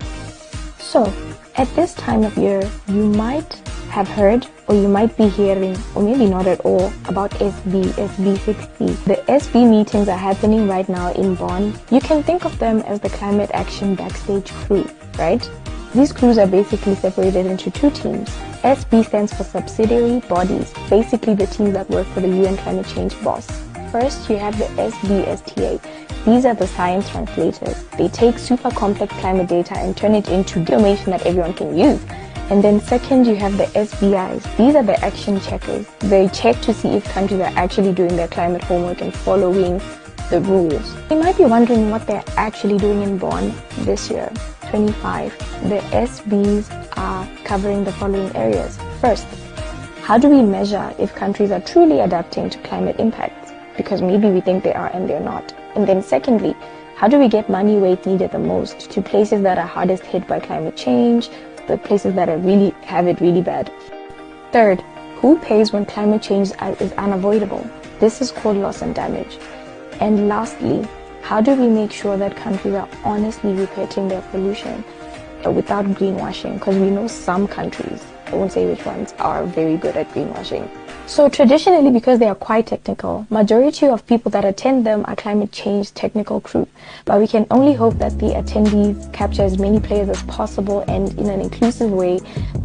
So, at this time of year, you might have heard, or you might be hearing, or maybe not at all, about SB60. The SB meetings are happening right now in Bonn. You can think of them as the climate action backstage crew, right? These crews are basically separated into two teams. SB stands for subsidiary bodies, basically the teams that work for the UN climate change boss. First, you have the SBSTA. These are the science translators. They take super complex climate data and turn it into information that everyone can use. And then second, you have the SBIs. These are the action checkers. They check to see if countries are actually doing their climate homework and following the rules. You might be wondering what they're actually doing in Bonn this year, 25. The SBs are covering the following areas. First, how do we measure if countries are truly adapting to climate impacts? Because maybe we think they are and they're not. And then secondly, how do we get money where it's needed the most to places that are hardest hit by climate change, the places that have it really bad? Third, who pays when climate change is unavoidable? This is called loss and damage. And lastly, how do we make sure that countries are honestly reporting their pollution without greenwashing? Because we know some countries, I won't say which ones, are very good at greenwashing. So traditionally, because they are quite technical, majority of people that attend them are climate change technical crew. But we can only hope that the attendees capture as many players as possible and in an inclusive way,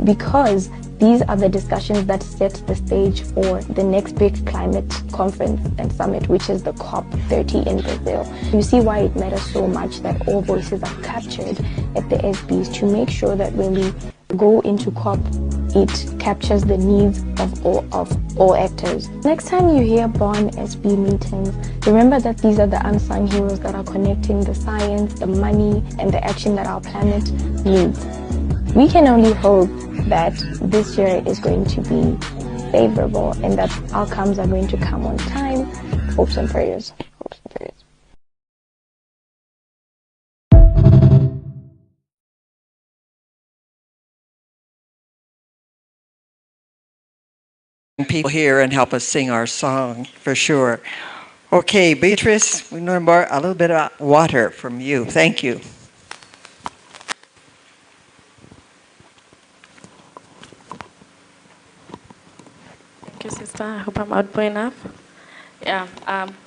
because these are the discussions that set the stage for the next big climate conference and summit, which is the COP30 in Brazil. You see why it matters so much that all voices are captured at the SBs to make sure that when we go into COP, it captures the needs of all actors. Next time you hear Bonn SB meetings, remember that these are the unsung heroes that are connecting the science, the money, and the action that our planet needs. We can only hope that this year is going to be favorable and that outcomes are going to come on time. Hopes and prayers. Hopes and prayers. People here and help us sing our song for sure. Okay, Beatrice, we know a little bit about water from you. Thank you. Thank you, sister. I hope I'm outgoing enough. Yeah.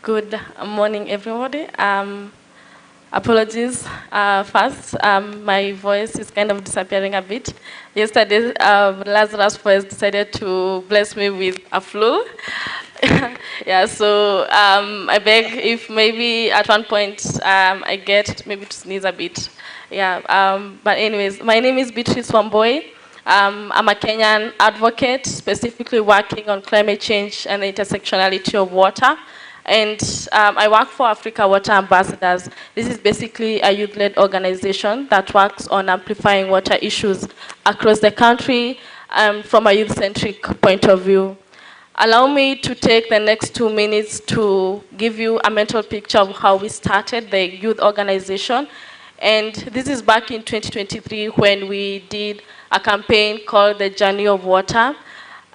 Good morning, everybody. Apologies first. My voice is kind of disappearing a bit. Yesterday, Lazarus first decided to bless me with a flu. Yeah, so I beg if maybe at one point I get maybe to sneeze a bit. Yeah. But anyways, my name is Beatrice Wamboi. I'm a Kenyan advocate, specifically working on climate change and the intersectionality of water. And I work for Africa Water Ambassadors. This is basically a youth-led organization that works on amplifying water issues across the country from a youth-centric point of view. Allow me to take the next 2 minutes to give you a mental picture of how we started the youth organization. And this is back in 2023 when we did a campaign called The Journey of Water.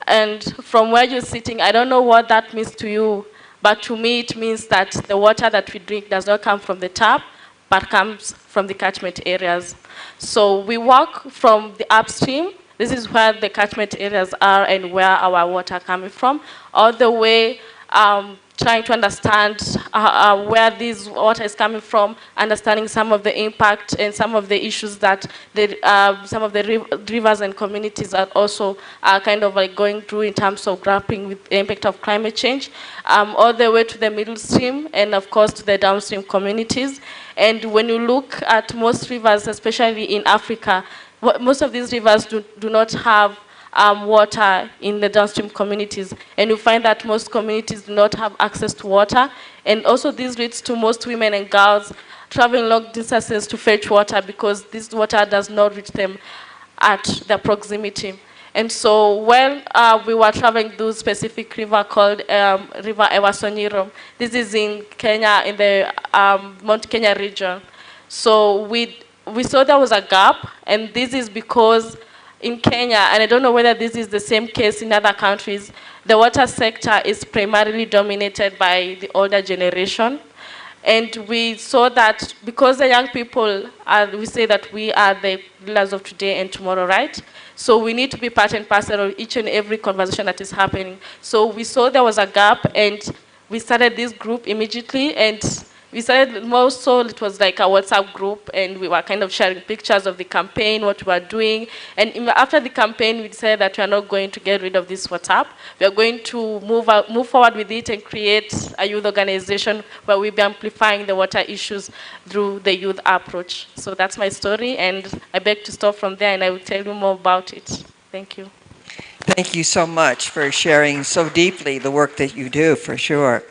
And from where you're sitting, I don't know what that means to you, but to me it means that the water that we drink does not come from the tap, but comes from the catchment areas. So we work from the upstream. This is where the catchment areas are and where our water coming from, all the way trying to understand where this water is coming from, understanding some of the impact and some of the issues that some of the rivers and communities are also kind of like going through in terms of grappling with the impact of climate change, all the way to the middle stream and of course to the downstream communities. And when you look at most rivers, especially in Africa, most of these rivers do not have water in the downstream communities. And you find that most communities do not have access to water. And also this leads to most women and girls traveling long distances to fetch water because this water does not reach them at their proximity. And so when we were traveling to a specific river called River Ewasonyiro, this is in Kenya, in the Mount Kenya region. So we saw there was a gap, and this is because in Kenya, and I don't know whether this is the same case in other countries, the water sector is primarily dominated by the older generation. And we saw that because the young people, we say that we are the leaders of today and tomorrow, right? So we need to be part and parcel of each and every conversation that is happening. So we saw there was a gap, and we started this group immediately, and We started more so, it was like a WhatsApp group, and we were kind of sharing pictures of the campaign, what we were doing. And after the campaign, we decided that we are not going to get rid of this WhatsApp. We are going to move forward with it and create a youth organization where we'll be amplifying the water issues through the youth approach. So that's my story, and I beg to stop from there, and I will tell you more about it. Thank you. Thank you so much for sharing so deeply the work that you do, for sure.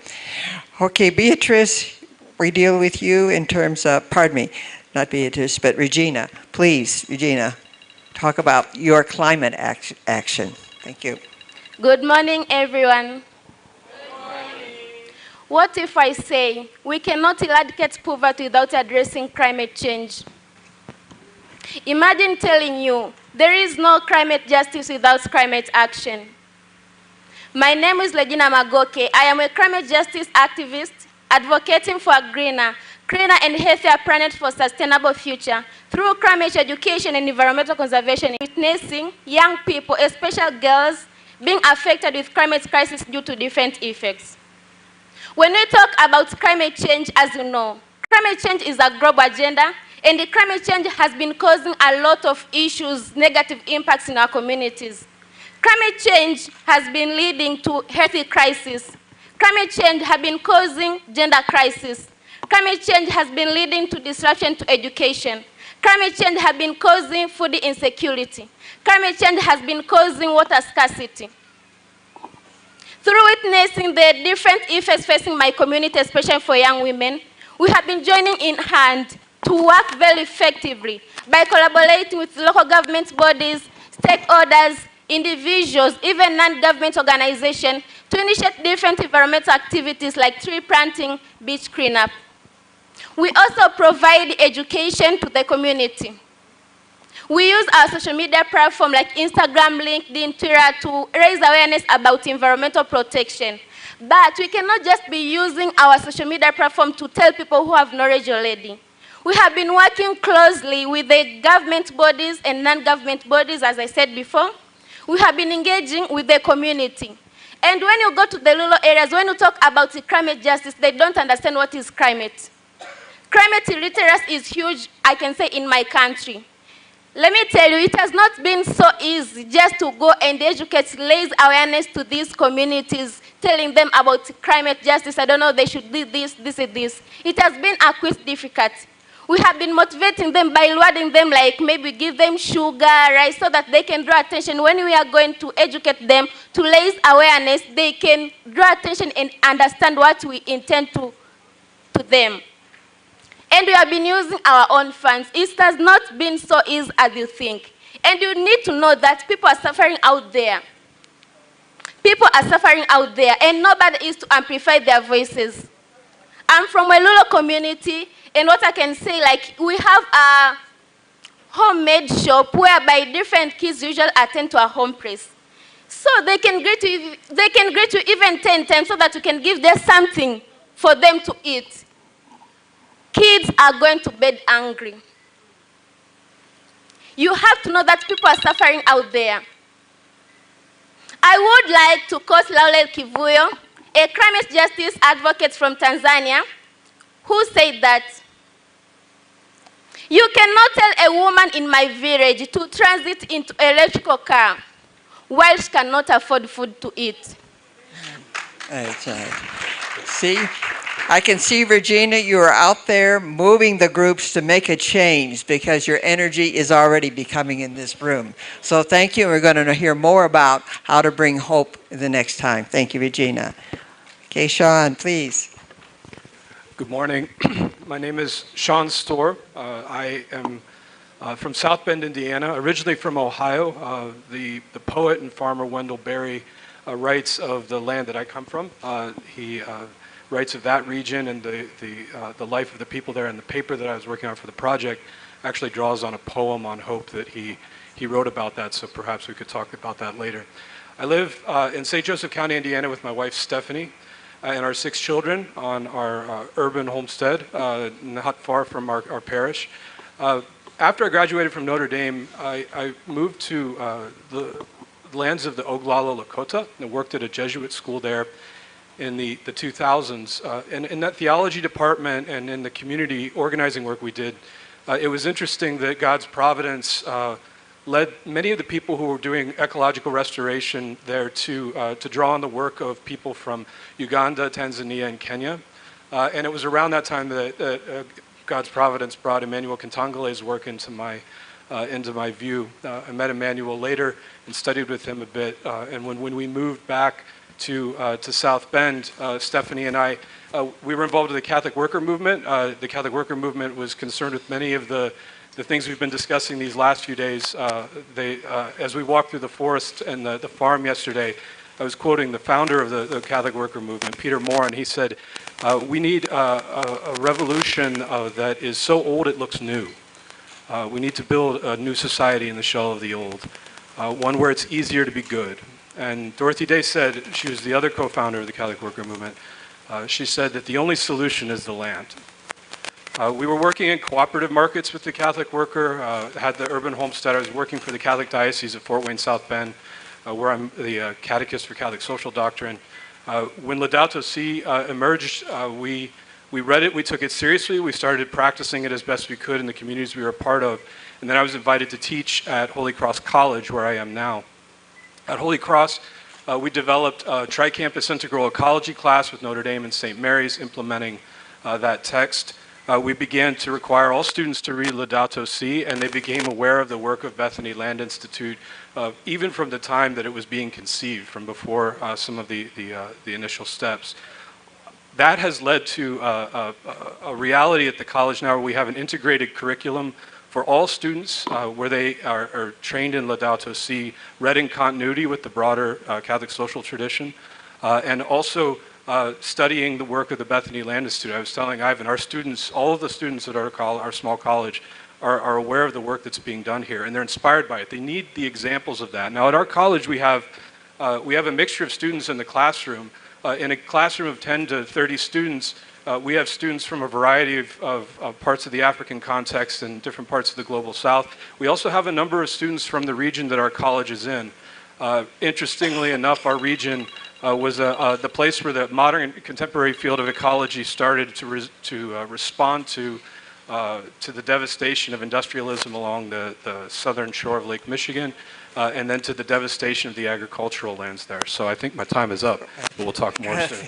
Okay, Beatrice, we deal with you in terms of, pardon me, not Beatrice, but Regina. Please, Regina, talk about your climate action. Thank you. Good morning, everyone. What if I say we cannot eradicate poverty without addressing climate change? Imagine telling you there is no climate justice without climate action. My name is Regina Magoke. I am a climate justice activist advocating for a greener, cleaner and healthier planet for sustainable future through climate education and environmental conservation, witnessing young people, especially girls, being affected with climate crisis due to different effects. When we talk about climate change, as you know, climate change is a global agenda, and the climate change has been causing a lot of issues, negative impacts in our communities. Climate change has been leading to health crisis. Climate change has been causing gender crisis. Climate change has been leading to disruption to education. Climate change has been causing food insecurity. Climate change has been causing water scarcity. Through witnessing the different effects facing my community, especially for young women, we have been joining in hand to work very effectively by collaborating with local government bodies, stakeholders, individuals, even non-government organizations, to initiate different environmental activities like tree planting, beach cleanup. We also provide education to the community. We use our social media platform like Instagram, LinkedIn, Twitter to raise awareness about environmental protection. But we cannot just be using our social media platform to tell people who have knowledge already. We have been working closely with the government bodies and non-government bodies, as I said before. We have been engaging with the community. And when you go to the rural areas, when you talk about the climate justice, they don't understand what is climate. Climate illiteracy is huge, I can say, in my country. Let me tell you, it has not been so easy just to go and educate, raise awareness to these communities, telling them about climate justice. I don't know, they should do this, this, and this. It has been a quite difficult. We have been motivating them by rewarding them, like maybe give them sugar, rice, so that they can draw attention. When we are going to educate them, to raise awareness, they can draw attention and understand what we intend to them. And we have been using our own funds. It has not been so easy as you think. And you need to know that people are suffering out there. People are suffering out there, and nobody is to amplify their voices. I'm from a rural community, and what I can say, like, we have a homemade shop whereby different kids usually attend to a home place. So they can greet you even 10 times so that you can give them something for them to eat. Kids are going to bed hungry. You have to know that people are suffering out there. I would like to quote Laurel Kivuyo, a climate justice advocate from Tanzania, who said that, "You cannot tell a woman in my village to transit into an electrical car while she cannot afford food to eat." See, I can see, Regina, you are out there moving the groups to make a change because your energy is already becoming in this room. So thank you. We're going to hear more about how to bring hope the next time. Thank you, Regina. Okay, Sean, please. Good morning. My name is Sean Storr. I am from South Bend, Indiana, originally from Ohio. The poet and farmer Wendell Berry writes of the land that I come from. He writes of that region and the life of the people there, and the paper that I was working on for the project actually draws on a poem on hope that he wrote about that, so perhaps we could talk about that later. I live in St. Joseph County, Indiana with my wife Stephanie and our 6 children on our urban homestead, not far from our parish. After I graduated from Notre Dame, I moved to the lands of the Oglala Lakota and worked at a Jesuit school there. in the 2000s. And in that theology department and in the community organizing work we did, it was interesting that God's providence led many of the people who were doing ecological restoration there to draw on the work of people from Uganda, Tanzania, and Kenya. And it was around that time that God's providence brought Emmanuel Kantangale's work into my view. I met Emmanuel later and studied with him a bit. And when we moved back to South Bend, Stephanie and I, we were involved in the Catholic Worker Movement. The Catholic Worker Movement was concerned with many of the things we've been discussing these last few days. As we walked through the forest and the farm yesterday, I was quoting the founder of the Catholic Worker Movement, Peter Moore, and he said, we need a revolution that is so old it looks new. We need to build a new society in the shell of the old, one where it's easier to be good. And Dorothy Day said, she was the other co-founder of the Catholic Worker Movement, she said that the only solution is the land. We were working in cooperative markets with the Catholic Worker, had the urban homestead. I was working for the Catholic Diocese of Fort Wayne, South Bend, where I'm the catechist for Catholic Social Doctrine. When Laudato Si emerged, we read it, we took it seriously, we started practicing it as best we could in the communities we were a part of, and then I was invited to teach at Holy Cross College, where I am now. At Holy Cross, we developed a tri-campus integral ecology class with Notre Dame and St. Mary's, implementing that text. We began to require all students to read Laudato Si, and they became aware of the work of Bethany Land Institute, even from the time that it was being conceived, from before some of the initial steps. That has led to a reality at the college now where we have an integrated curriculum for all students where they are trained in Laudato Si, read in continuity with the broader Catholic social tradition, and also studying the work of the Bethany Land Institute. I was telling Ivan, our students, all of the students at our small college are aware of the work that's being done here, and they're inspired by it. They need the examples of that. Now at our college we have a mixture of students in the classroom. In a classroom of 10 to 30 students, we have students from a variety of parts of the African context and different parts of the global south. We also have a number of students from the region that our college is in. Interestingly enough, our region was the place where the modern contemporary field of ecology started to respond to the devastation of industrialism along the southern shore of Lake Michigan, and then to the devastation of the agricultural lands there. So I think my time is up, but we'll talk more soon.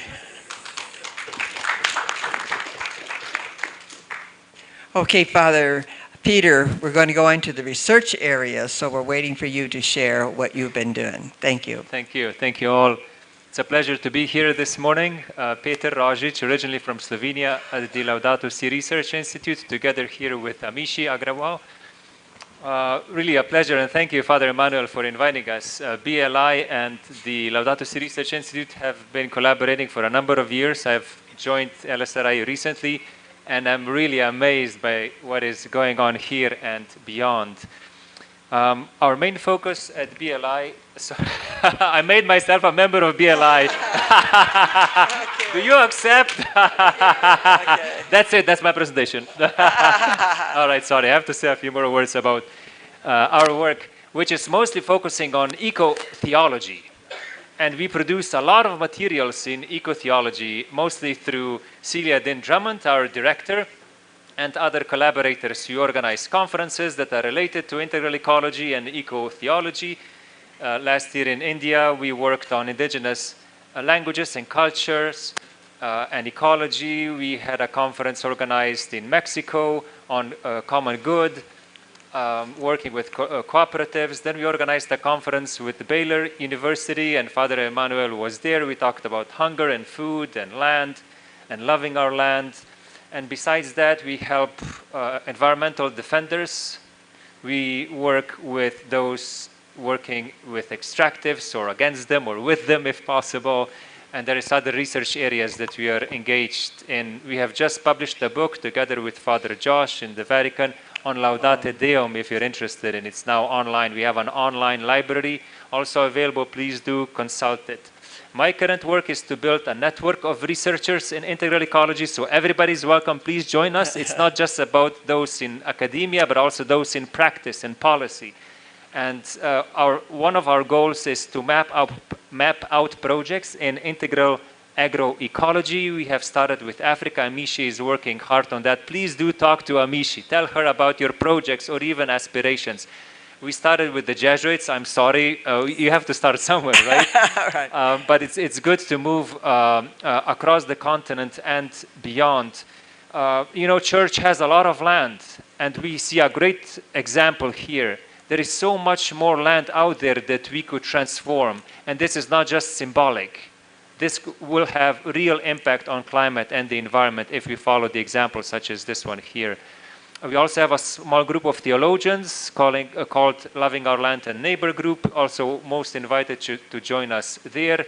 Okay, Father Peter, we're going to go into the research area, so we're waiting for you to share what you've been doing. Thank you. Thank you. Thank you all. It's a pleasure to be here this morning. Peter Rajic, originally from Slovenia, at the Laudato Si Research Institute, together here with Amishi Agrawal. Really a pleasure, and thank you, Father Emmanuel, for inviting us. BLI and the Laudato Si Research Institute have been collaborating for a number of years. I've joined LSRI recently, and I'm really amazed by what is going on here and beyond. Our main focus at BLI, so I made myself a member of BLI. Do you accept? That's it, that's my presentation. All right, sorry, I have to say a few more words about our work, which is mostly focusing on eco-theology. And we produce a lot of materials in eco-theology, mostly through Celia Din Drummond, our director, and other collaborators who organize conferences that are related to integral ecology and eco-theology. Last year in India, we worked on indigenous languages and cultures and ecology. We had a conference organized in Mexico on common good, working with cooperatives. Then we organized a conference with Baylor University, and Father Emmanuel was there. We talked about hunger and food and land and loving our land. And besides that, we help environmental defenders. We work with those working with extractives or against them or with them if possible. And there is other research areas that we are engaged in. We have just published a book together with Father Josh in the Vatican on Laudate Deum, if you're interested, and it's now online. We have an online library also available. Please do consult it. My current work is to build a network of researchers in integral ecology, so everybody's welcome. Please join us. It's not just about those in academia, but also those in practice and policy. And one of our goals is to map out projects in integral agroecology. We have started with Africa. Amishi is working hard on that. Please do talk to Amishi. Tell her about your projects or even aspirations. We started with the Jesuits. I'm sorry. You have to start somewhere, right? Right. But it's good to move across the continent and beyond. You know, church has a lot of land, and we see a great example here. There is so much more land out there that we could transform, and this is not just symbolic. This will have real impact on climate and the environment if we follow the example such as this one here. We also have a small group of theologians called Loving Our Land and Neighbor Group, also most invited to join us there.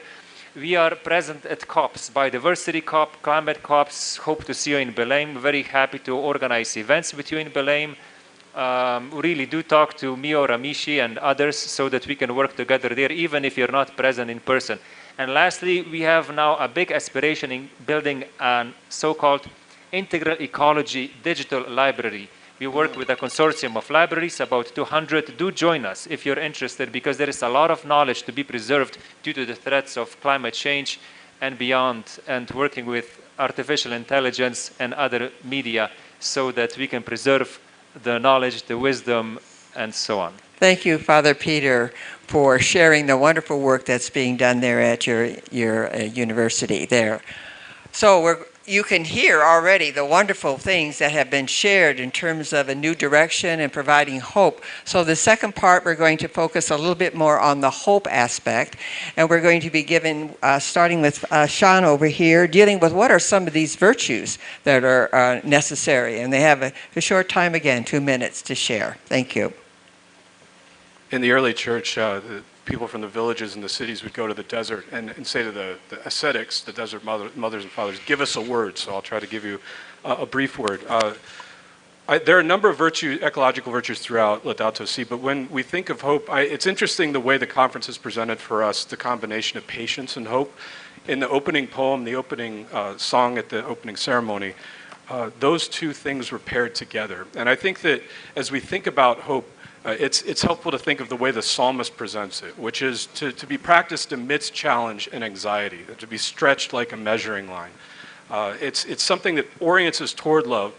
We are present at COPs, Biodiversity COP, Climate COPs, hope to see you in Belém. Very happy to organize events with you in Belém. Really do talk to me or Amishi and others so that we can work together there, even if you're not present in person. And lastly, we have now a big aspiration in building a so-called integral ecology digital library. We work with a consortium of libraries, about 200. Do join us if you're interested, because there is a lot of knowledge to be preserved due to the threats of climate change and beyond, and working with artificial intelligence and other media so that we can preserve the knowledge, the wisdom, and so on. Thank you, Father Peter, for sharing the wonderful work that's being done there at your university there. So you can hear already the wonderful things that have been shared in terms of a new direction and providing hope. So the second part, we're going to focus a little bit more on the hope aspect, and we're going to be given, starting with Sean over here, dealing with what are some of these virtues that are necessary. And they have a short time again, 2 minutes to share. Thank you. In the early church, the people from the villages and the cities would go to the desert and say to the ascetics, the desert mothers and fathers, give us a word. So I'll try to give you a brief word. There are a number of ecological virtues throughout Laudato Si, but when we think of hope, it's interesting the way the conference has presented for us the combination of patience and hope. In the opening poem, the opening song at the opening ceremony, those two things were paired together. And I think that as we think about hope, it's helpful to think of the way the psalmist presents it, which is to be practiced amidst challenge and anxiety, to be stretched like a measuring line. It's something that orients us toward love.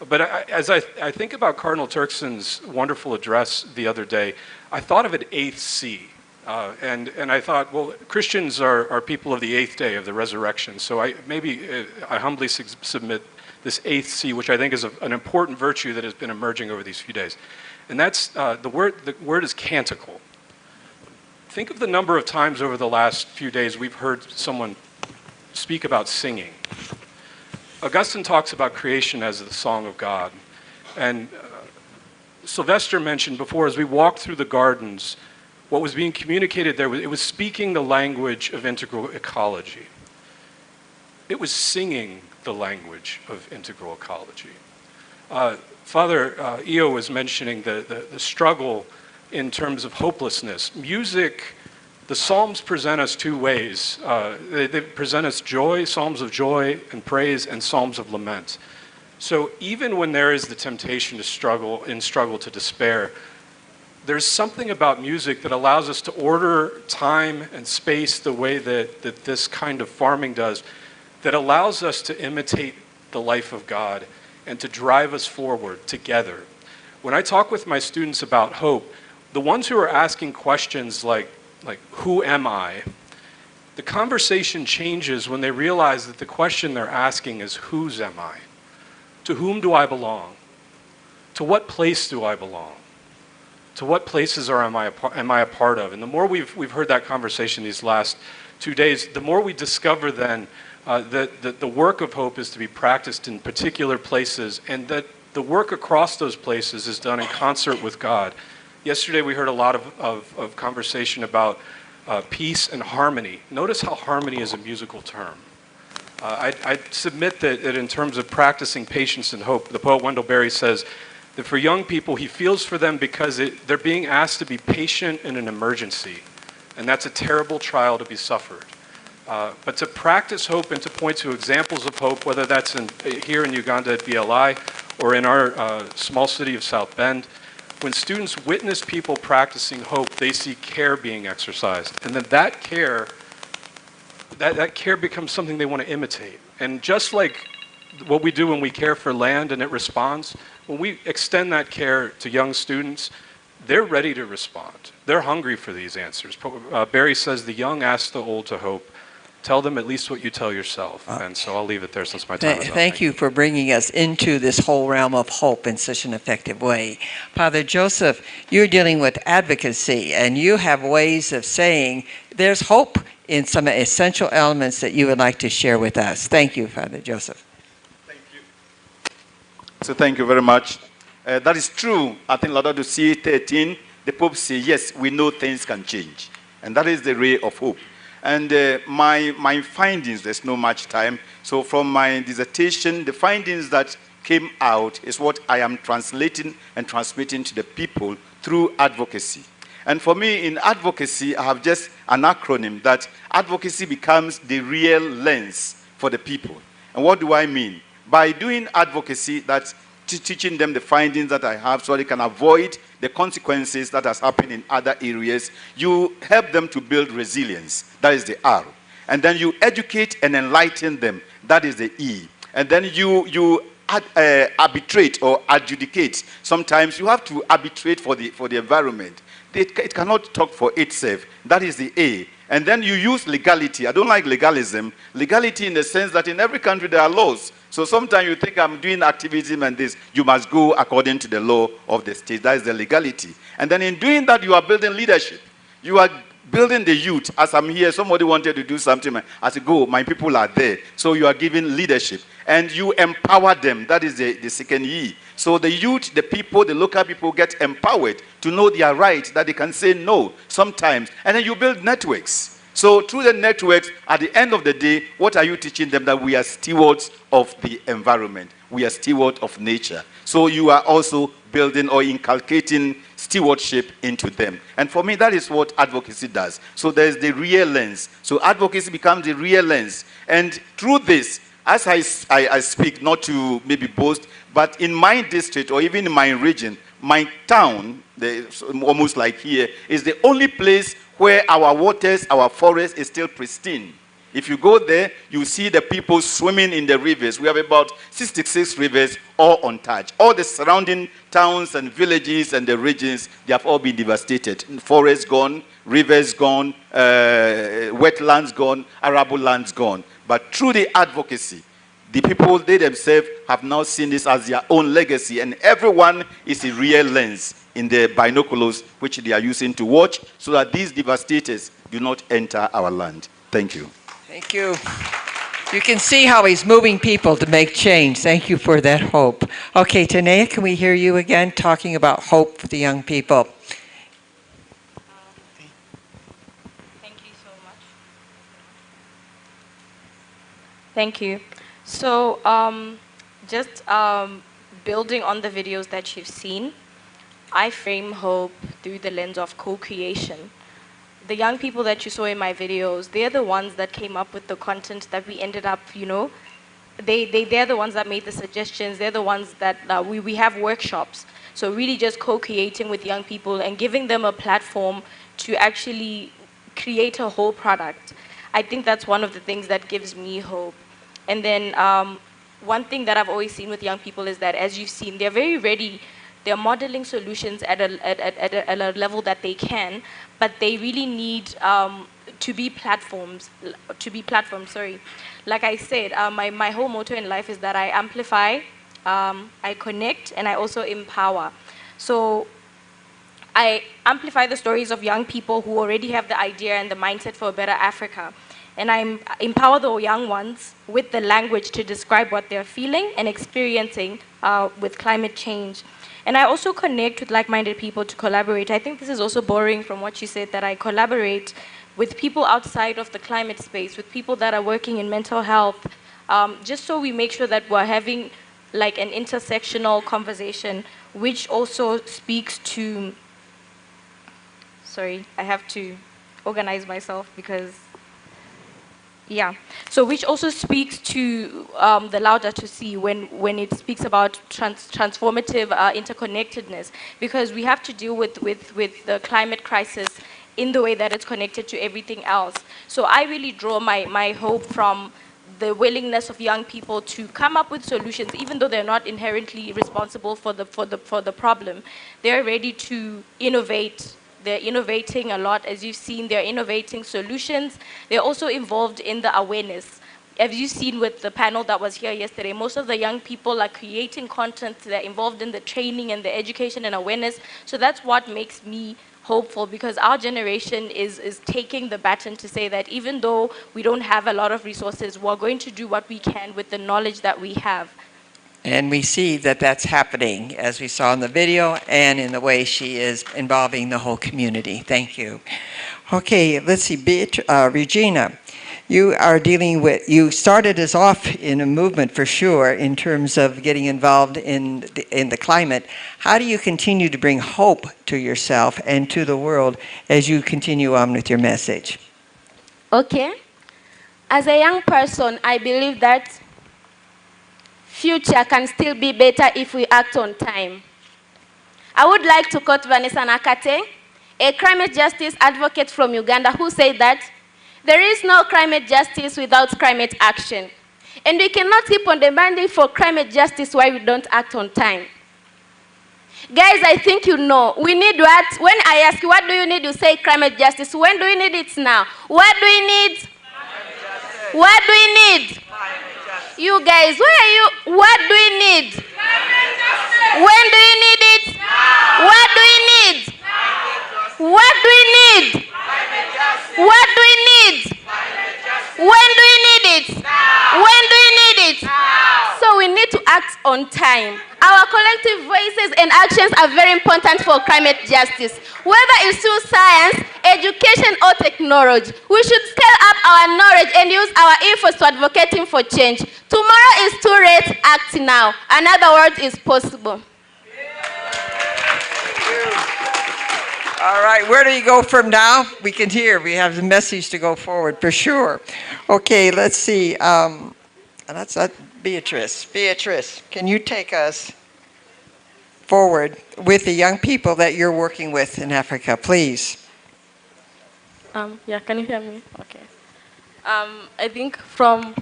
But as I think about Cardinal Turkson's wonderful address the other day, I thought of an eighth C. And I thought, well, Christians are people of the eighth day of the resurrection. So I humbly submit this eighth C, which I think is an important virtue that has been emerging over these few days. And that's, the word is canticle. Think of the number of times over the last few days we've heard someone speak about singing. Augustine talks about creation as the song of God. And Sylvester mentioned before, as we walked through the gardens, what was being communicated there, it was speaking the language of integral ecology. It was singing the language of integral ecology. Father Io was mentioning the struggle in terms of hopelessness. Music, the Psalms present us two ways. They present us joy, Psalms of joy and praise, and Psalms of lament. So even when there is the temptation to struggle to despair, there's something about music that allows us to order time and space the way that this kind of farming does, that allows us to imitate the life of God and to drive us forward together. When I talk with my students about hope, the ones who are asking questions like who am I? The conversation changes when they realize that the question they're asking is whose am I? To whom do I belong? To what place do I belong? To what places am I a part of? And the more we've heard that conversation these last 2 days, the more we discover then that the work of hope is to be practiced in particular places, and that the work across those places is done in concert with God. Yesterday we heard a lot of conversation about peace and harmony. Notice how harmony is a musical term. I submit that in terms of practicing patience and hope, the poet Wendell Berry says that for young people, he feels for them because they're being asked to be patient in an emergency, and that's a terrible trial to be suffered. But to practice hope and to point to examples of hope, whether that's here in Uganda at BLI or in our small city of South Bend, when students witness people practicing hope, they see care being exercised. And then that care that care becomes something they want to imitate. And just like what we do when we care for land and it responds, when we extend that care to young students, they're ready to respond. They're hungry for these answers. Barry says the young ask the old to hope. Tell them at least what you tell yourself. And so I'll leave it there since my time is up. Thank you for bringing us into this whole realm of hope in such an effective way. Father Joseph, you're dealing with advocacy, and you have ways of saying there's hope in some essential elements that you would like to share with us. Thank you, Father Joseph. So thank you very much. That is true. I think Laudato Si 13, the Pope says, yes, we know things can change. And that is the ray of hope. And my findings, there's no much time. So from my dissertation, the findings that came out is what I am translating and transmitting to the people through advocacy. And for me, in advocacy, I have just an acronym that advocacy becomes the real lens for the people. And what do I mean? By doing advocacy, that's teaching them the findings that I have so they can avoid the consequences that has happened in other areas. You help them to build resilience. That is the R. And then you educate and enlighten them. That is the E. And then you arbitrate or adjudicate. Sometimes you have to arbitrate for the environment. It cannot talk for itself. That is the A. And then you use legality. I don't like legalism. Legality in the sense that in every country there are laws. So sometimes you think I'm doing activism and this. You must go according to the law of the state. That is the legality. And then in doing that, you are building leadership. You are building the youth. As I'm here, somebody wanted to do something. I said, go, my people are there. So you are giving leadership. And you empower them. That is the second E. So the youth, the people, the local people get empowered to know their rights, that they can say no sometimes. And then you build networks. So through the networks, at the end of the day, what are you teaching them? That we are stewards of the environment. We are stewards of nature. So you are also building or inculcating stewardship into them. And for me, that is what advocacy does. So there's the real lens. So advocacy becomes the real lens. And through this, as I speak, not to maybe boast, but in my district or even in my region, my town, almost like here, is the only place where our waters, our forest is still pristine. If you go there, you see the people swimming in the rivers. We have about 66 rivers, all untouched. All the surrounding towns and villages and the regions, they have all been devastated. Forests gone, rivers gone, wetlands gone, arable lands gone. But through the advocacy, the people, they themselves have now seen this as their own legacy, and everyone is a real lens in the binoculars which they are using to watch so that these devastators do not enter our land. Thank you. Thank you. You can see how he's moving people to make change. Thank you for that hope. Okay, Tanea, can we hear you again talking about hope for the young people? Thank you so much. Thank you. So just building on the videos that you've seen, I frame hope through the lens of co-creation. The young people that you saw in my videos, they're the ones that came up with the content that we ended up, they're the ones that made the suggestions. They're the ones that we have workshops. So really just co-creating with young people and giving them a platform to actually create a whole product. I think that's one of the things that gives me hope. And then one thing that I've always seen with young people is that, as you've seen, they're very ready. They're modeling solutions at a level that they can, but they really need to be platforms. Like I said, my whole motto in life is that I amplify, I connect, and I also empower. So I amplify the stories of young people who already have the idea and the mindset for a better Africa. And I empower the young ones with the language to describe what they're feeling and experiencing with climate change. And I also connect with like-minded people to collaborate. I think this is also borrowing from what you said, that I collaborate with people outside of the climate space, with people that are working in mental health, just so we make sure that we're having like an intersectional conversation, which also speaks to, sorry, I have to organize myself because, yeah. So which also speaks to the Laudato Si when it speaks about transformative interconnectedness, because we have to deal with the climate crisis in the way that it's connected to everything else. So I really draw my hope from the willingness of young people to come up with solutions, even though they're not inherently responsible for the problem. They're ready to innovate. They're innovating a lot, as you've seen. They're innovating solutions. They're also involved in the awareness. As you've seen with the panel that was here yesterday, most of the young people are creating content. They're involved in the training and the education and awareness. So that's what makes me hopeful, because our generation is taking the baton to say that even though we don't have a lot of resources, we're going to do what we can with the knowledge that we have. And we see that that's happening, as we saw in the video, and in the way she is involving the whole community. Thank you. Okay, let's see, Regina, you are dealing with, you started us off in a movement for sure in terms of getting involved in the climate. How do you continue to bring hope to yourself and to the world as you continue on with your message? Okay. As a young person, I believe that future can still be better if we act on time. I would like to quote Vanessa Nakate, a climate justice advocate from Uganda, who said that there is no climate justice without climate action. And we cannot keep on demanding for climate justice while we don't act on time. Guys, I think you know, we need what? When I ask you, what do you need? You say climate justice. When do we need it now? What do we need? What do we need? You guys, where are you? What do we need? When do you need it? What do we need? What do we need? What do we need? When do we need it? When do we need it? So we need to act on time. Our collective voices and actions are very important for climate justice. Whether it's through science, education, or technology, we should scale up our knowledge and use our efforts to advocating for change. Tomorrow is too late, act now. In other words, it's possible. All right, where do you go from now? We can hear, we have the message to go forward for sure. Okay, let's see. That's Beatrice. Beatrice, can you take us forward with the young people that you're working with in Africa, please? Yeah, can you hear me? Okay. I think from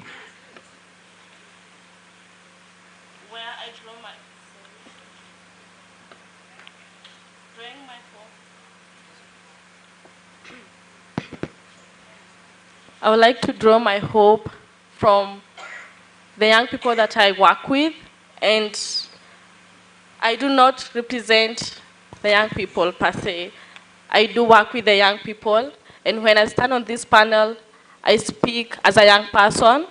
where I draw my, drawing my hope. I would like to draw my hope from the young people that I work with, and I do not represent the young people per se. I do work with the young people, and when I stand on this panel, I speak as a young person.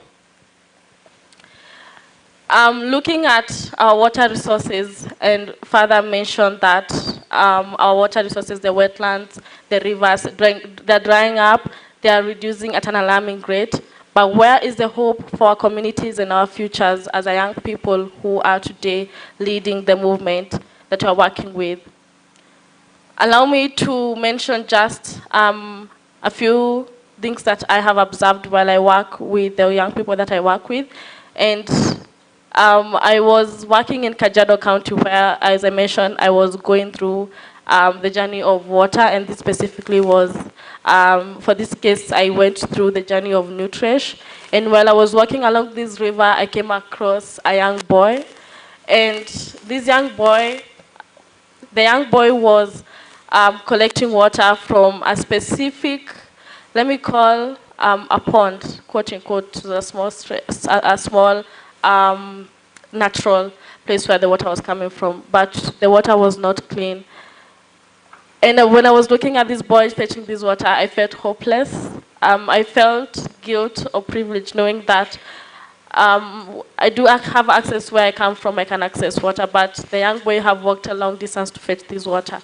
Looking at our water resources, and Father mentioned that our water resources, the wetlands, the rivers, they're drying up, they are reducing at an alarming rate. But where is the hope for our communities and our futures as a young people who are today leading the movement that we're working with? Allow me to mention just a few things that I have observed while I work with the young people that I work with. And I was working in Kajiado County where, as I mentioned, I was going through the journey of water, and this specifically was, for this case, I went through the journey of Nutresh. And while I was walking along this river, I came across a young boy. And this young boy, the young boy was collecting water from a specific, let me call a pond, quote unquote, a small natural place where the water was coming from, but the water was not clean. And when I was looking at this boy fetching this water, I felt hopeless. I felt guilt or privilege knowing that I do have access where I come from, I can access water, but the young boy have walked a long distance to fetch this water.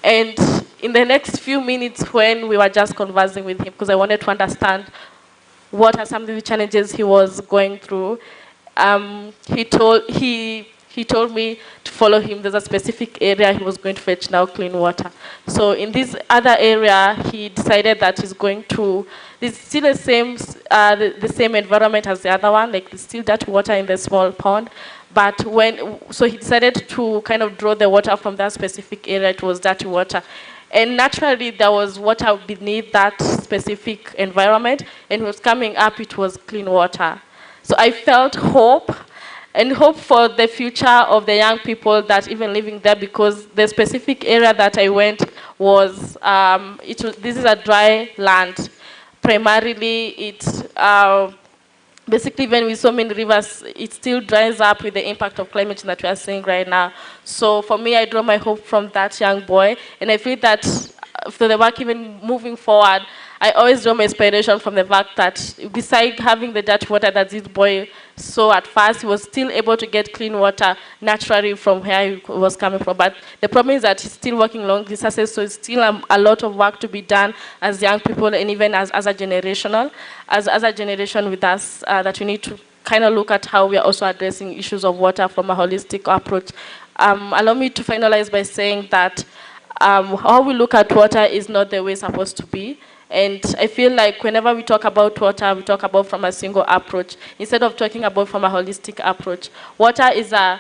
And in the next few minutes when we were just conversing with him, because I wanted to understand what are some of the challenges he was going through, he told me to follow him. There's a specific area he was going to fetch now clean water. So in this other area, he decided that he's going to, it's still the same environment as the other one, like there's still that water in the small pond. But so he decided to kind of draw the water from that specific area. It was dirty water. And naturally, there was water beneath that specific environment, and it was coming up, it was clean water. So I felt hope, and hope for the future of the young people that even living there, because the specific area that I went was, this is a dry land. Primarily, basically, when we so many rivers, it still dries up with the impact of climate change that we are seeing right now. So for me, I draw my hope from that young boy, and I feel that for the work even moving forward, I always draw my inspiration from the fact that besides having the dirty water that this boy saw at first, he was still able to get clean water naturally from where he was coming from. But the problem is that he's still working long distances, so it's still a lot of work to be done as young people, and even as a generational, as a generation with us, that we need to kind of look at how we are also addressing issues of water from a holistic approach. Allow me to finalize by saying that how we look at water is not the way it's supposed to be. And I feel like whenever we talk about water, we talk about from a single approach, instead of talking about from a holistic approach. Water is a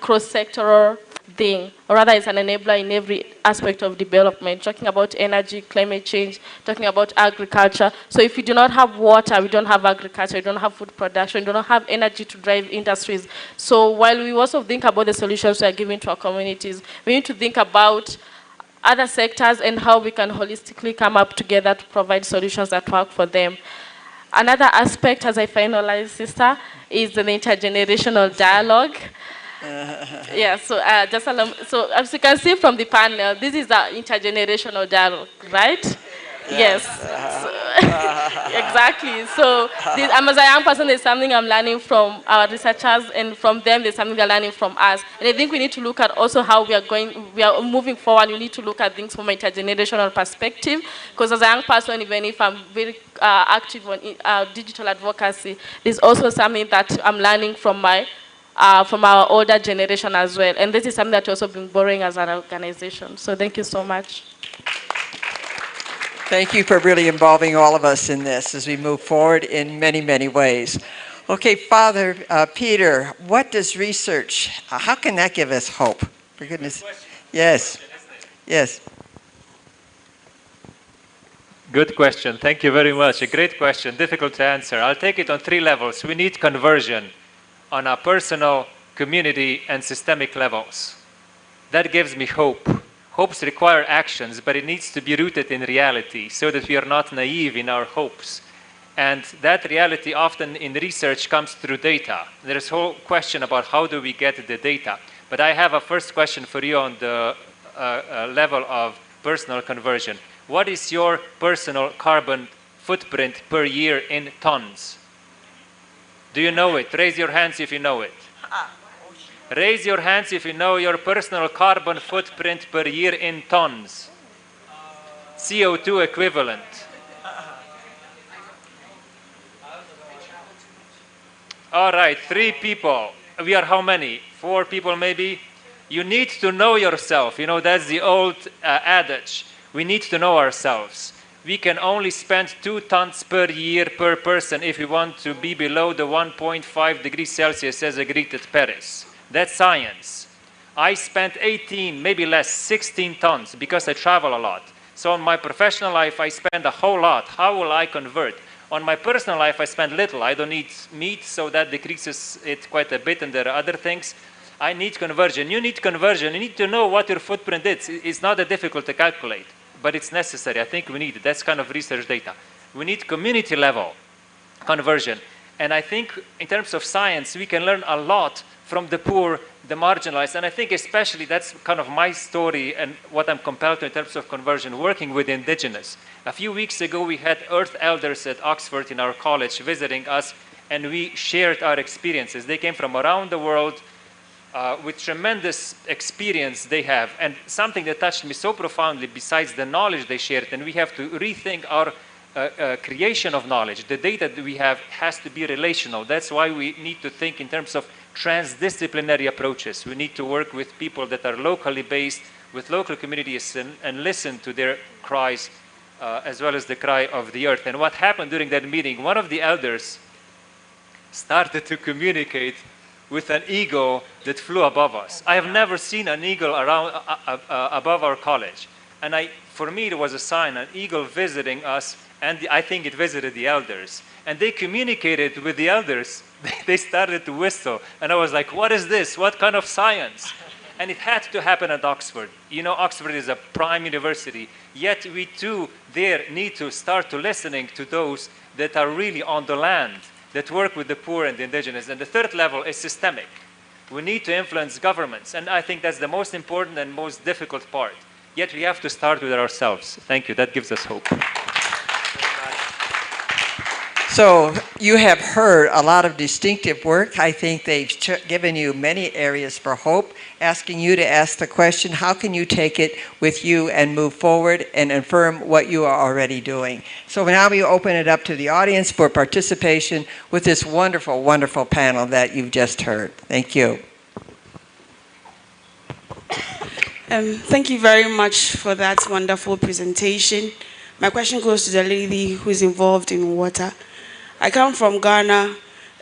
cross-sectoral thing, or rather it's an enabler in every aspect of development, talking about energy, climate change, talking about agriculture. So if we do not have water, we don't have agriculture, we don't have food production, we don't have energy to drive industries. So while we also think about the solutions we are giving to our communities, we need to think about other sectors and how we can holistically come up together to provide solutions that work for them. Another aspect, as I finalize, sister, is the intergenerational dialogue. Yeah, so so as you can see from the panel, this is the intergenerational dialogue, right? Yes. Exactly. So this, as a young person, there's something I'm learning from our researchers, and from them, there's something they're learning from us. And I think we need to look at also how we are moving forward. We need to look at things from an intergenerational perspective, because as a young person, even if I'm very active on digital advocacy, there's also something that I'm learning from our older generation as well. And this is something that we've also been borrowing as an organization. So thank you so much. Thank you for really involving all of us in this as we move forward in many, many ways. Okay, Father Peter, what does research, how can that give us hope? For goodness. Yes. Yes. Good question. Thank you very much. A great question. Difficult to answer. I'll take it on 3 levels. We need conversion on a personal, community, and systemic levels. That gives me hope. Hopes require actions, but it needs to be rooted in reality so that we are not naive in our hopes. And that reality often in research comes through data. There's a whole question about how do we get the data. But I have a first question for you on the level of personal conversion. What is your personal carbon footprint per year in tons? Do you know it? Raise your hands if you know it. Raise your hands if you know your personal carbon footprint per year in tons. CO2 equivalent. All right, 3 people. We are how many? 4 people maybe? You need to know yourself. You know, that's the old adage. We need to know ourselves. We can only spend 2 tons per year per person if we want to be below the 1.5 degrees Celsius as agreed at Paris. That's science. I spent 18, maybe less, 16 tons because I travel a lot. So in my professional life, I spend a whole lot. How will I convert? On my personal life, I spend little. I don't eat meat, so that decreases it quite a bit, and there are other things. I need conversion. You need conversion. You need to know what your footprint is. It's not that difficult to calculate, but it's necessary. I think we need it. That's kind of research data. We need community level conversion. And I think in terms of science, we can learn a lot from the poor, the marginalized. And I think especially that's kind of my story and what I'm compelled to in terms of conversion, working with indigenous. A few weeks ago, we had Earth Elders at Oxford in our college visiting us, and we shared our experiences. They came from around the world with tremendous experience they have. And something that touched me so profoundly, besides the knowledge they shared, and we have to rethink our creation of knowledge. The data that we have has to be relational. That's why we need to think in terms of transdisciplinary approaches. We need to work with people that are locally based, with local communities, and listen to their cries, as well as the cry of the earth. And what happened during that meeting, one of the elders started to communicate with an eagle that flew above us. I have never seen an eagle around above our college. And for me, it was a sign, an eagle visiting us, and I think it visited the elders. And they communicated with the elders. They started to whistle. And I was like, what is this? What kind of science? And it had to happen at Oxford. You know, Oxford is a prime university. Yet we too there need to start to listening to those that are really on the land, that work with the poor and the indigenous. And the third level is systemic. We need to influence governments. And I think that's the most important and most difficult part. Yet we have to start with ourselves. Thank you. That gives us hope. So you have heard a lot of distinctive work. I think they've given you many areas for hope, asking you to ask the question, how can you take it with you and move forward and affirm what you are already doing? So now we open it up to the audience for participation with this wonderful, wonderful panel that you've just heard. Thank you. Thank you very much for that wonderful presentation. My question goes to the lady who is involved in water. I come from Ghana,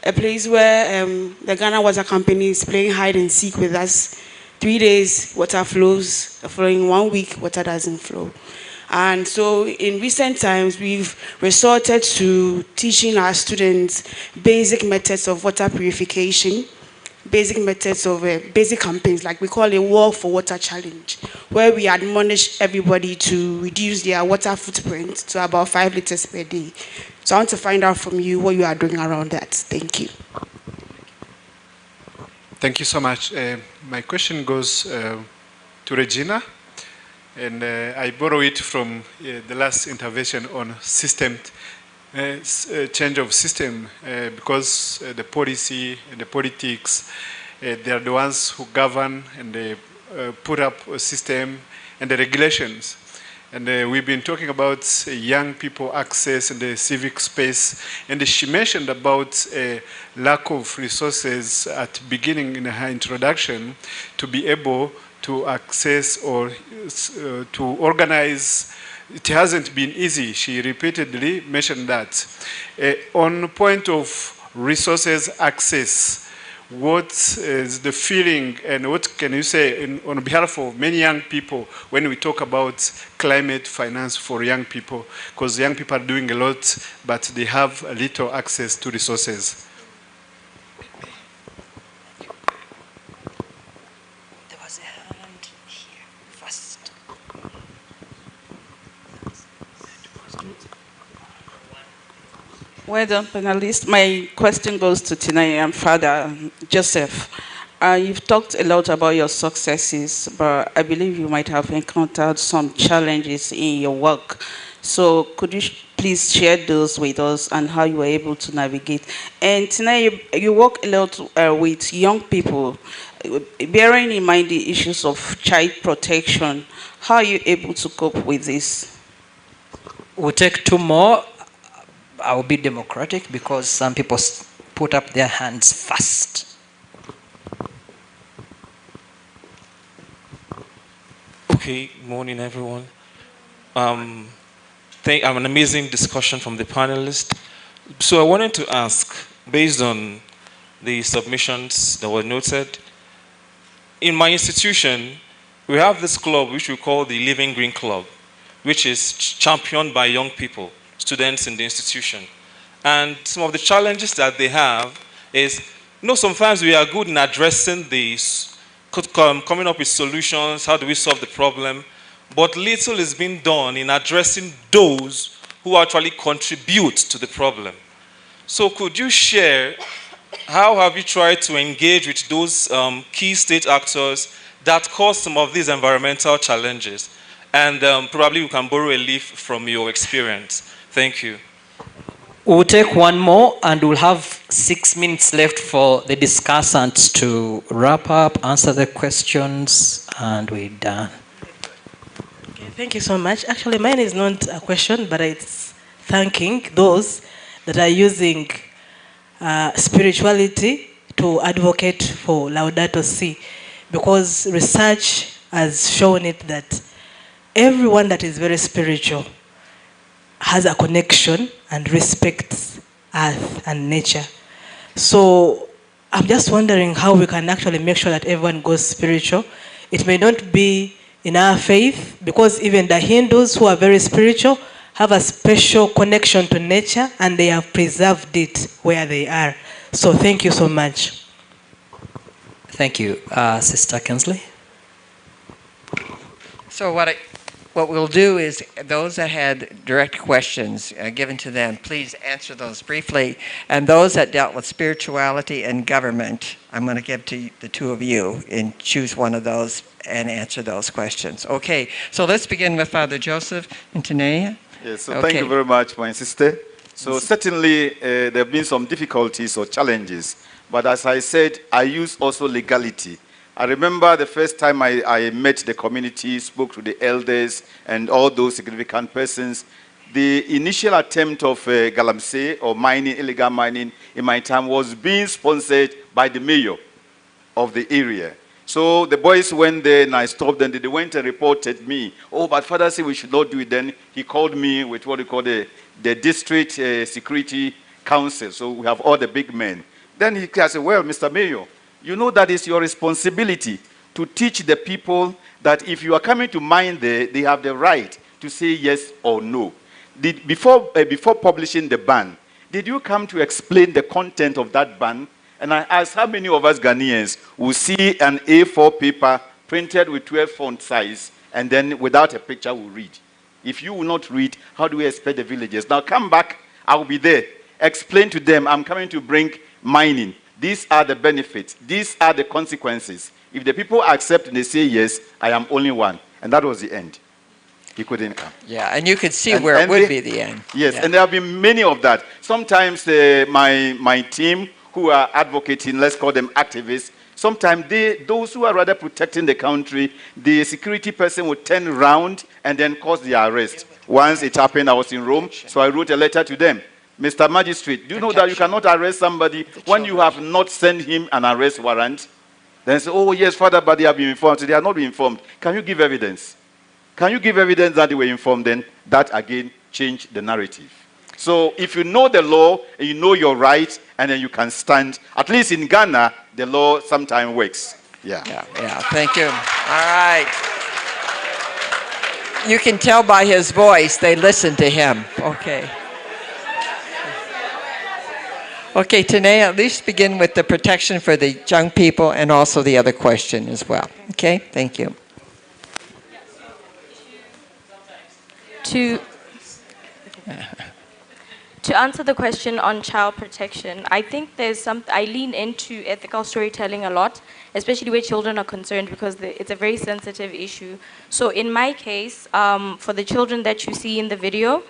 a place where the Ghana Water Company is playing hide and seek with us. 3 days, water flows. The following 1 week, water doesn't flow. And so in recent times, we've resorted to teaching our students basic methods of water purification, basic methods of basic campaigns, like we call a Walk for Water Challenge, where we admonish everybody to reduce their water footprint to about 5 liters per day. So I want to find out from you what you are doing around that. Thank you. Thank you so much. My question goes to Regina, and I borrow it from the last intervention on system, change of system, because the policy and the politics, they are the ones who govern and they put up a system and the regulations. And we've been talking about young people access in the civic space. And she mentioned about lack of resources at the beginning in her introduction to be able to access or to organize. It hasn't been easy. She repeatedly mentioned that. On the point of resources access, what is the feeling and what can you say on behalf of many young people when we talk about climate finance for young people? Because young people are doing a lot, but they have a little access to resources. There was a hand here first. Well done, panelists. My question goes to Tinai and Father Joseph. You've talked a lot about your successes, but I believe you might have encountered some challenges in your work. So could you please share those with us and how you were able to navigate? And Tinai, you work a lot with young people, bearing in mind the issues of child protection. How are you able to cope with this? We'll take 2 more. I'll be democratic because some people put up their hands first. Okay, morning everyone. An amazing discussion from the panelists. So I wanted to ask, based on the submissions that were noted, in my institution, we have this club which we call the Living Green Club, which is championed by young people, students in the institution. And some of the challenges that they have is, sometimes we are good in addressing these, coming up with solutions, how do we solve the problem, but little is being done in addressing those who actually contribute to the problem. So could you share, how have you tried to engage with those key state actors that cause some of these environmental challenges? And probably you can borrow a leaf from your experience. Thank you. We'll take 1 more and we'll have 6 minutes left for the discussants to wrap up, answer the questions, and we're done. Okay, thank you so much. Actually, mine is not a question, but it's thanking those that are using spirituality to advocate for Laudato Si, because research has shown it that everyone that is very spiritual has a connection and respects earth and nature. So I'm just wondering how we can actually make sure that everyone goes spiritual. It may not be in our faith, because even the Hindus who are very spiritual have a special connection to nature and they have preserved it where they are. So thank you so much. Thank you. Sister Kinsley? So what we'll do is those that had direct questions given to them, please answer those briefly. And those that dealt with spirituality and government, I'm going to give to the two of you and choose one of those and answer those questions. Okay, so let's begin with Father Joseph and Tanea. Yes, so thank you very much, my sister. So certainly there have been some difficulties or challenges, but as I said, I use also legality. I remember the first time I met the community, spoke to the elders and all those significant persons. The initial attempt of galamsey or mining, illegal mining in my time was being sponsored by the mayor of the area. So the boys went there and I stopped them. They went and reported me. Oh, but Father said we should not do it. Then he called me with what we call the district security council. So we have all the big men. Then he said, well, Mr. Mayor, you know that it's your responsibility to teach the people that if you are coming to mine there, they have the right to say yes or no. Before publishing the ban, did you come to explain the content of that ban? And I asked how many of us Ghanaians will see an A4 paper printed with 12 font size and then without a picture will read? If you will not read, how do we expect the villagers? Now come back, I will be there. Explain to them, I'm coming to bring mining. These are the benefits. These are the consequences. If the people accept and they say yes, I am only one. And that was the end. He couldn't come. Yeah, and you could see where it would be the end. Yes, yeah. And there have been many of that. Sometimes my team who are advocating, let's call them activists, sometimes those who are rather protecting the country, the security person would turn around and then cause the arrest. Once it happened, I was in Rome, so I wrote a letter to them. Mr. Magistrate, do you know that you cannot arrest somebody when you have not sent him an arrest warrant? Then say, oh yes, Father, but they have been informed. So they have not been informed. Can you give evidence? Can you give evidence that they were informed? Then that again changed the narrative. So if you know the law and you know your rights and then you can stand, at least in Ghana, the law sometimes works. Yeah. Yeah, thank you. All right. You can tell by his voice, they listen to him. Okay. Okay, Tanea, at least begin with the protection for the young people and also the other question as well. Okay, thank you. To answer the question on child protection, I think I lean into ethical storytelling a lot, especially where children are concerned because it's a very sensitive issue. So in my case, for the children that you see in the video,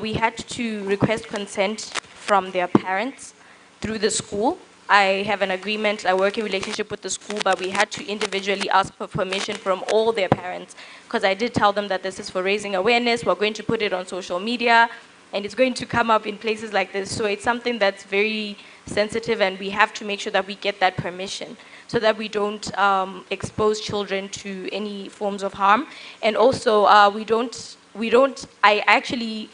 we had to request consent from their parents through the school. I have an agreement, a working relationship with the school, but we had to individually ask for permission from all their parents because I did tell them that this is for raising awareness, we're going to put it on social media, and it's going to come up in places like this. So it's something that's very sensitive and we have to make sure that we get that permission so that we don't expose children to any forms of harm. And also I actually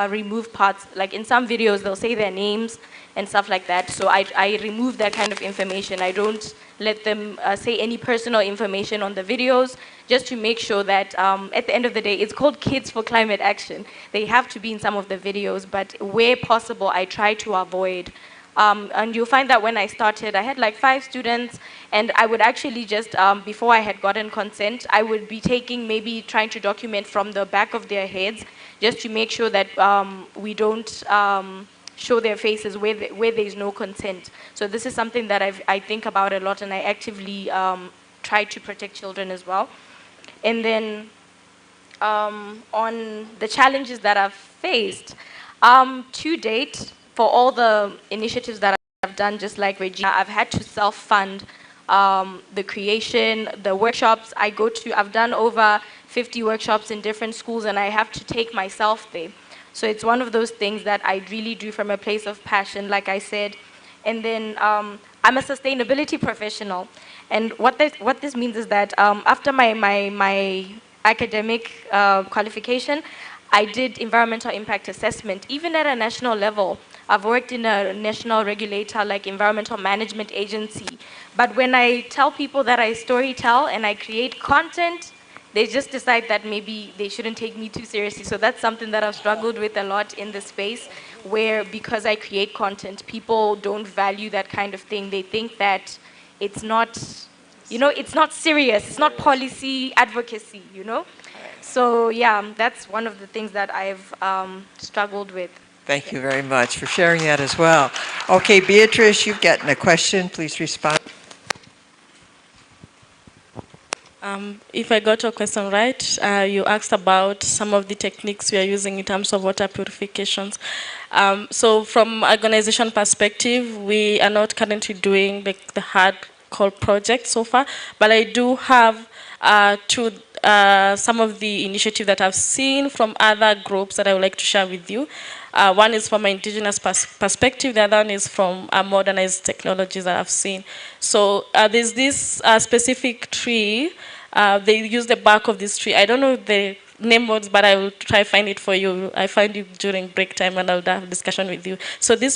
remove parts, like in some videos they'll say their names and stuff like that. So I remove that kind of information. I don't let them say any personal information on the videos, just to make sure that at the end of the day, it's called Kids for Climate Action. They have to be in some of the videos, but where possible, I try to avoid. And you'll find that when I started, I had like 5 students, and I would actually just, before I had gotten consent, I would be maybe trying to document from the back of their heads, just to make sure that we don't show their faces where there's no consent. So this is something that I think about a lot, and I actively try to protect children as well. And then on the challenges that I've faced, to date, for all the initiatives that I've done, just like Regina, I've had to self-fund the creation, the workshops I go to. I've done over 50 workshops in different schools, and I have to take myself there. So it's one of those things that I really do from a place of passion, like I said. And then I'm a sustainability professional. And what this means is that after my academic qualification, I did environmental impact assessment, even at a national level. I've worked in a national regulator like Environmental Management Agency. But when I tell people that I storytell and I create content, they just decide that maybe they shouldn't take me too seriously. So that's something that I've struggled with a lot in this space, where because I create content, people don't value that kind of thing. They think that it's not, it's not serious. It's not policy advocacy, So yeah, that's one of the things that I've struggled with. Thank you very much for sharing that as well. Okay, Beatrice, you've gotten a question. Please respond. If I got your question right, you asked about some of the techniques we are using in terms of water purifications. So from organization perspective, we are not currently doing the hardcore project so far, but I do have some of the initiatives that I've seen from other groups that I would like to share with you. One is from an indigenous perspective, the other one is from modernized technologies that I've seen. So there's this specific tree. They use the bark of this tree. I don't know the name words, but I will try to find it for you. I find it during break time and I'll have a discussion with you. So this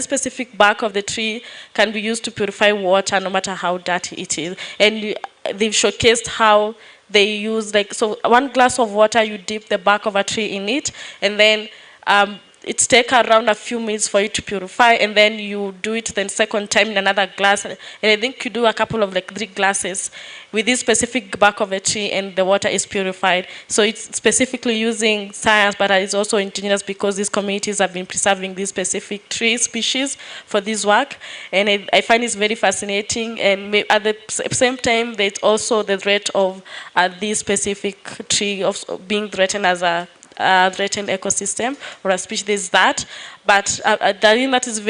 specific bark of the tree can be used to purify water no matter how dirty it is. And they've showcased how they use, so 1 glass of water, you dip the bark of a tree in it, and then it's take around a few minutes for it to purify, and then you do it then second time in another glass, and I think you do a couple of 3 glasses with this specific bark of a tree, and the water is purified. So it's specifically using science, but it's also indigenous because these communities have been preserving this specific tree species for this work, and I find it's very fascinating. And at the same time, there's also the threat of this specific tree of being threatened as a threatened ecosystem or a species. There's that, but I think that is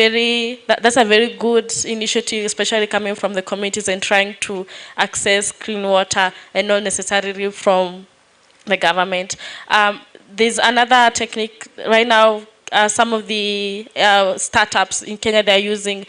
that's a very good initiative, especially coming from the communities and trying to access clean water and not necessarily from the government. There's another technique right now. Some of the startups in Kenya, they're using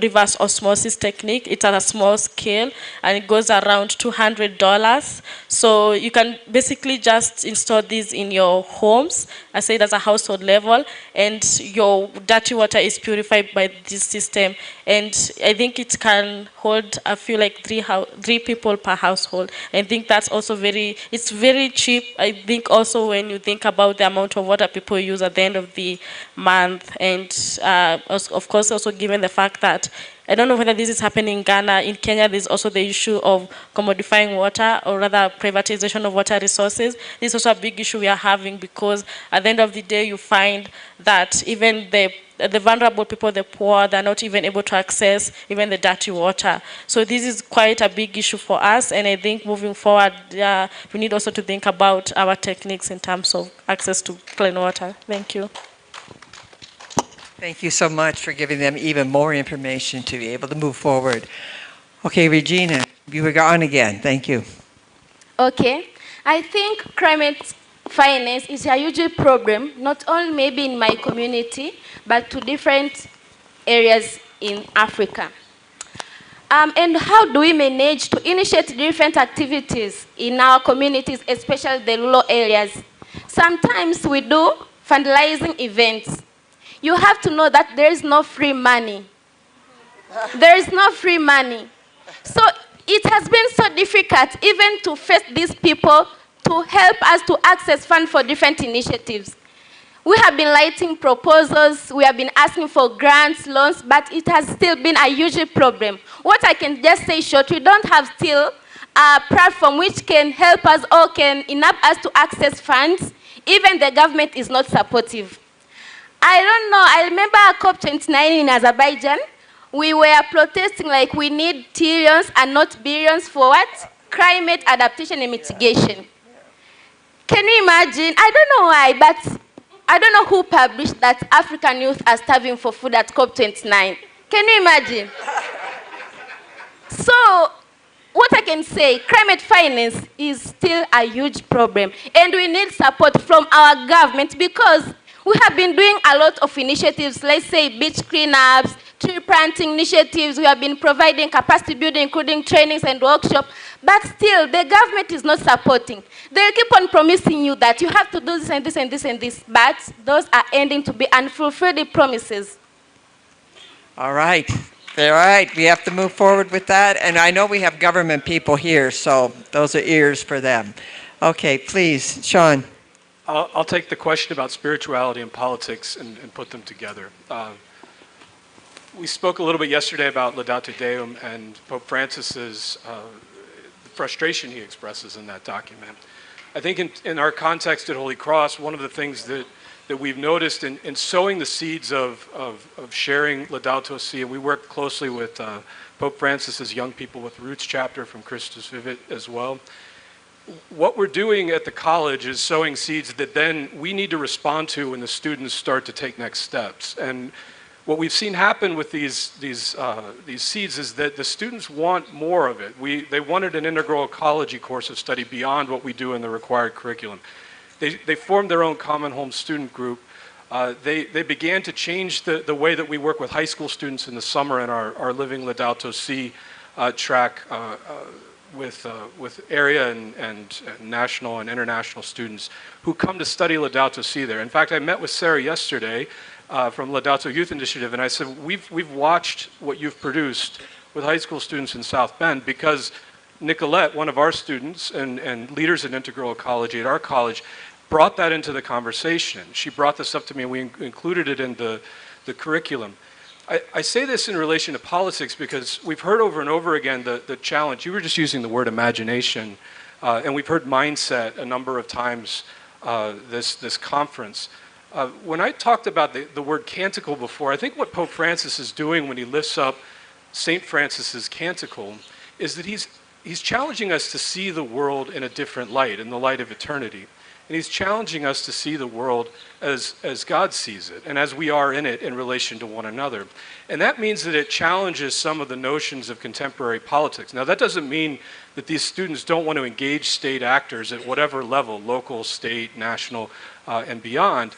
reverse osmosis technique. It's at a small scale and it goes around $200. So you can basically just install these in your homes, I say it as a household level, and your dirty water is purified by this system. And I think it can hold, I feel like 3 people per household. I think that's also it's very cheap. I think also when you think about the amount of water people use at the end of the month, and of course also given the fact that I don't know whether this is happening in Ghana. In Kenya, there's also the issue of commodifying water, or rather privatization of water resources. This is also a big issue we are having, because at the end of the day, you find that even the vulnerable people, the poor, they're not even able to access even the dirty water. So this is quite a big issue for us, and I think moving forward, we need also to think about our techniques in terms of access to clean water. Thank you. Thank you so much for giving them even more information to be able to move forward. Okay, Regina, you were on again. Thank you. Okay. I think climate finance is a huge problem, not only maybe in my community, but to different areas in Africa. And how do we manage to initiate different activities in our communities, especially the rural areas? Sometimes we do fundraising events. You have to know that there is no free money. There is no free money. So it has been so difficult even to face these people to help us to access funds for different initiatives. We have been writing proposals, we have been asking for grants, loans, but it has still been a huge problem. What I can just say short, we don't have still a platform which can help us or can enable us to access funds. Even the government is not supportive. I don't know, I remember COP29 in Azerbaijan, we were protesting like we need trillions and not billions for what? Climate adaptation and mitigation. Can you imagine? I don't know why, but I don't know who published that African youth are starving for food at COP29. Can you imagine? So, what I can say, climate finance is still a huge problem, and we need support from our government, because we have been doing a lot of initiatives, let's say beach cleanups, tree planting initiatives. We have been providing capacity building, including trainings and workshops, but still the government is not supporting. They keep on promising you that you have to do this and this and this and this, but those are ending to be unfulfilled promises. All right. All right, we have to move forward with that. And I know we have government people here, so those are ears for them. Okay, please, Sean. I'll take the question about spirituality and politics and put them together. We spoke a little bit yesterday about Laudato Deum and Pope Francis's frustration he expresses in that document. I think in our context at Holy Cross, one of the things that we've noticed in sowing the seeds of sharing Laudato Si, and we work closely with Pope Francis's Young People with Roots chapter from Christus Vivit as well. What we're doing at the college is sowing seeds that then we need to respond to when the students start to take next steps. And what we've seen happen with these seeds is that the students want more of it. They wanted an integral ecology course of study beyond what we do in the required curriculum. They formed their own Common Home student group. They began to change the way that we work with high school students in the summer in our Living Laudato Si track with area and national and international students who come to study Laudato Si there. In fact, I met with Sarah yesterday from Laudato Youth Initiative, and I said, we've watched what you've produced with high school students in South Bend because Nicolette, one of our students and leaders in integral ecology at our college, brought that into the conversation. She brought this up to me and we included it in the curriculum. I say this in relation to politics because we've heard over and over again the challenge. You were just using the word imagination, and we've heard mindset a number of times this conference. When I talked about the word canticle before, I think what Pope Francis is doing when he lifts up St. Francis's canticle is that he's challenging us to see the world in a different light, in the light of eternity. And he's challenging us to see the world as God sees it and as we are in it in relation to one another. And that means that it challenges some of the notions of contemporary politics. Now, that doesn't mean that these students don't want to engage state actors at whatever level, local, state, national, and beyond.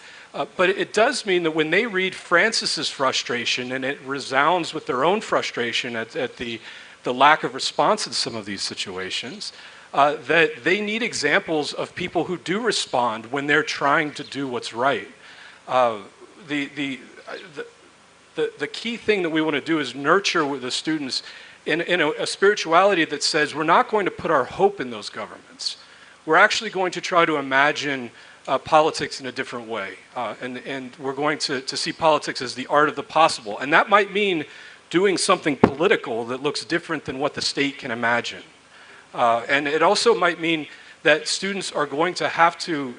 But it does mean that when they read Francis's frustration, and it resounds with their own frustration at the lack of response in some of these situations, that they need examples of people who do respond when they're trying to do what's right. The key thing that we want to do is nurture with the students in a spirituality that says we're not going to put our hope in those governments. We're actually going to try to imagine politics in a different way. And we're going to see politics as the art of the possible. And that might mean doing something political that looks different than what the state can imagine. And it also might mean that students are going to have to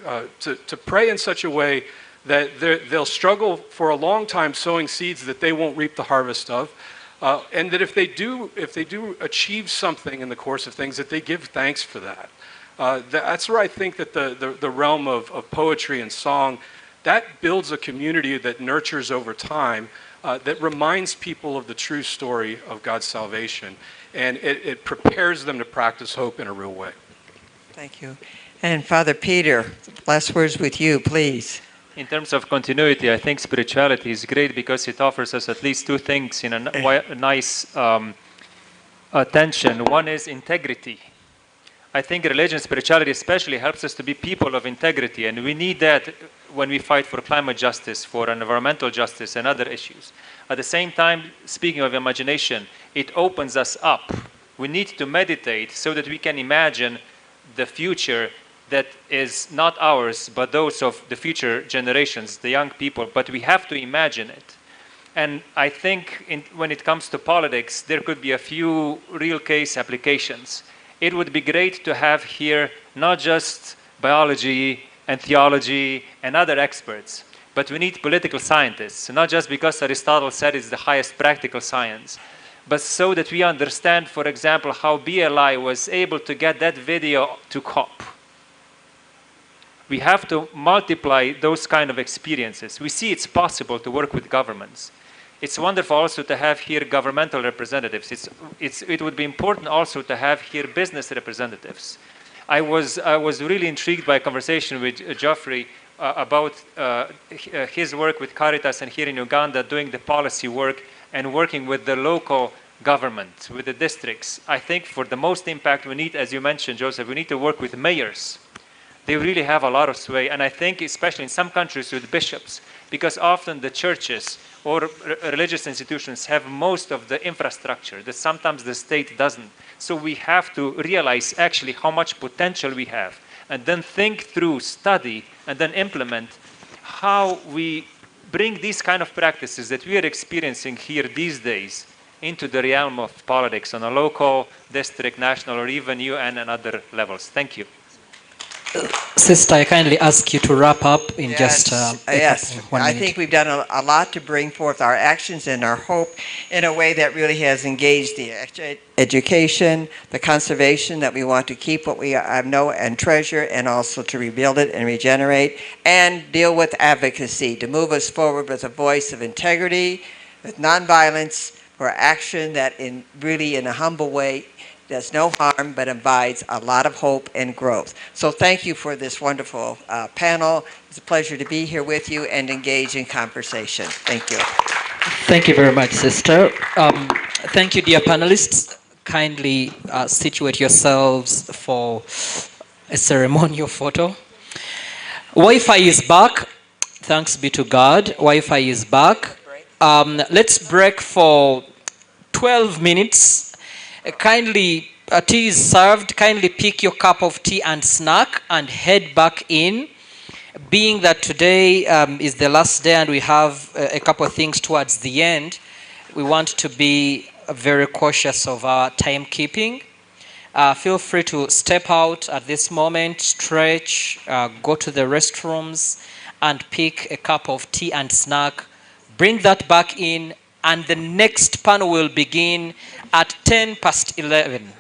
pray in such a way that they'll struggle for a long time sowing seeds that they won't reap the harvest of. And that if they do achieve something in the course of things, that they give thanks for that. That's where I think that the realm of poetry and song, that builds a community that nurtures over time, that reminds people of the true story of God's salvation. And it prepares them to practice hope in a real way. Thank you. And Father Peter, last words with you, please. In terms of continuity, I think spirituality is great because it offers us at least two things in a nice tension. One is integrity. I think religion, spirituality especially, helps us to be people of integrity, and we need that when we fight for climate justice, for environmental justice, and other issues. At the same time, speaking of imagination, it opens us up. We need to meditate so that we can imagine the future that is not ours, but those of the future generations, the young people, but we have to imagine it. And I think when it comes to politics, there could be a few real case applications. It would be great to have here not just biology and theology and other experts, but we need political scientists, not just because Aristotle said it's the highest practical science, but so that we understand, for example, how BLI was able to get that video to COP. We have to multiply those kind of experiences. We see it's possible to work with governments. It's wonderful also to have here governmental representatives. It would be important also to have here business representatives. I was really intrigued by a conversation with Geoffrey about his work with Caritas and here in Uganda, doing the policy work and working with the local government, with the districts. I think for the most impact we need, as you mentioned, Joseph, we need to work with mayors. They really have a lot of sway, and I think especially in some countries with bishops, because often the churches or religious institutions have most of the infrastructure that sometimes the state doesn't. So we have to realize actually how much potential we have, and then think through, study, and then implement how we bring these kind of practices that we are experiencing here these days into the realm of politics on a local, district, national, or even UN and other levels. Thank you. Sister, I kindly ask you to wrap up in just yes. 1 minute. I think we've done a lot to bring forth our actions and our hope in a way that really has engaged the education, the conservation that we want to keep what we know and treasure, and also to rebuild it and regenerate, and deal with advocacy to move us forward with a voice of integrity, with nonviolence, for action that really in a humble way does no harm, but provides a lot of hope and growth. So thank you for this wonderful panel. It's a pleasure to be here with you and engage in conversation. Thank you. Thank you very much, sister. Thank you, dear panelists. Kindly situate yourselves for a ceremonial photo. Wi-Fi is back. Thanks be to God. Wi-Fi is back. Let's break for 12 minutes. Kindly, tea is served. Kindly pick your cup of tea and snack and head back in. Being that today is the last day and we have a couple of things towards the end, we want to be very cautious of our timekeeping. Feel free to step out at this moment, stretch, go to the restrooms, and pick a cup of tea and snack. Bring that back in, and the next panel will begin at 10 past 11.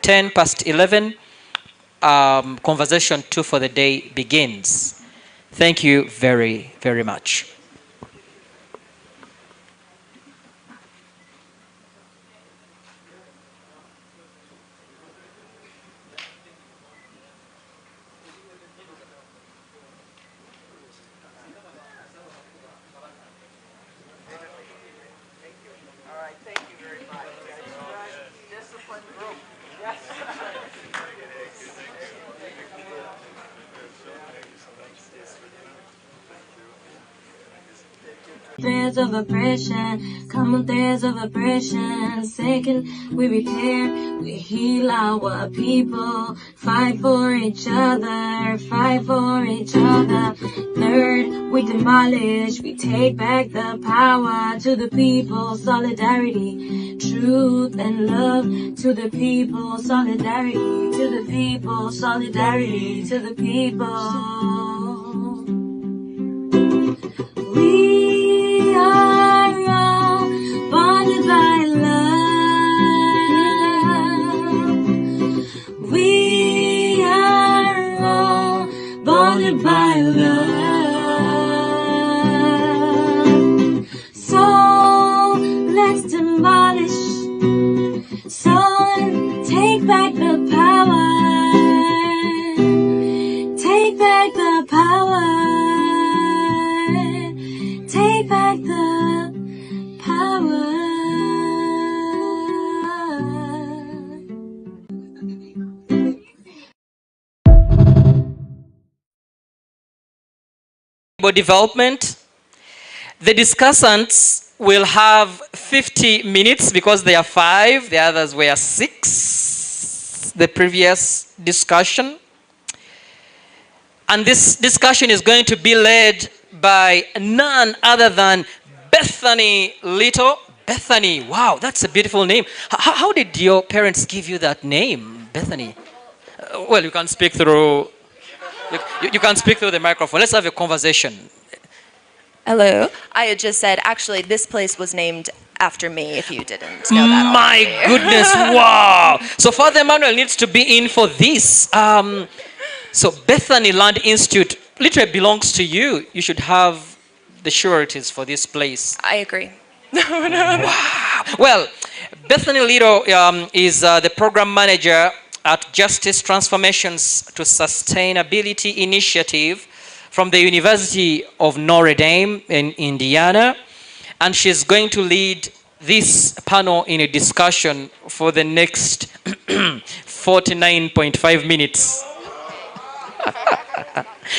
10 past 11, conversation 2 for the day begins. Thank you very, very much. Threads of oppression, common threads of oppression. Second, we repair, we heal our people. Fight for each other, fight for each other. Third, we demolish, we take back the power to the people. Solidarity, truth and love to the people. Solidarity to the people, solidarity to the people. We are all bonded by love. We are all bonded by love. So let's demolish. So take back the power. Take back the power. Take back the power. Development. The discussants will have 50 minutes because they are 5, the others were 6, the previous discussion. And this discussion is going to be led by none other than Bethany Little. Bethany, wow, that's a beautiful name. How did your parents give you that name, Bethany? Well, you can speak through, you can speak through the microphone. Let's have a conversation. Hello. I had just said, actually, this place was named after me, if you didn't know that already. My goodness, wow. So Father Emmanuel needs to be in for this. So Bethany Land Institute literally belongs to you. You should have the sureties for this place. I agree. Wow. Well, Bethany Little is the program manager at Justice Transformations to Sustainability Initiative from the University of Notre Dame in Indiana. And she's going to lead this panel in a discussion for the next 49.5 minutes.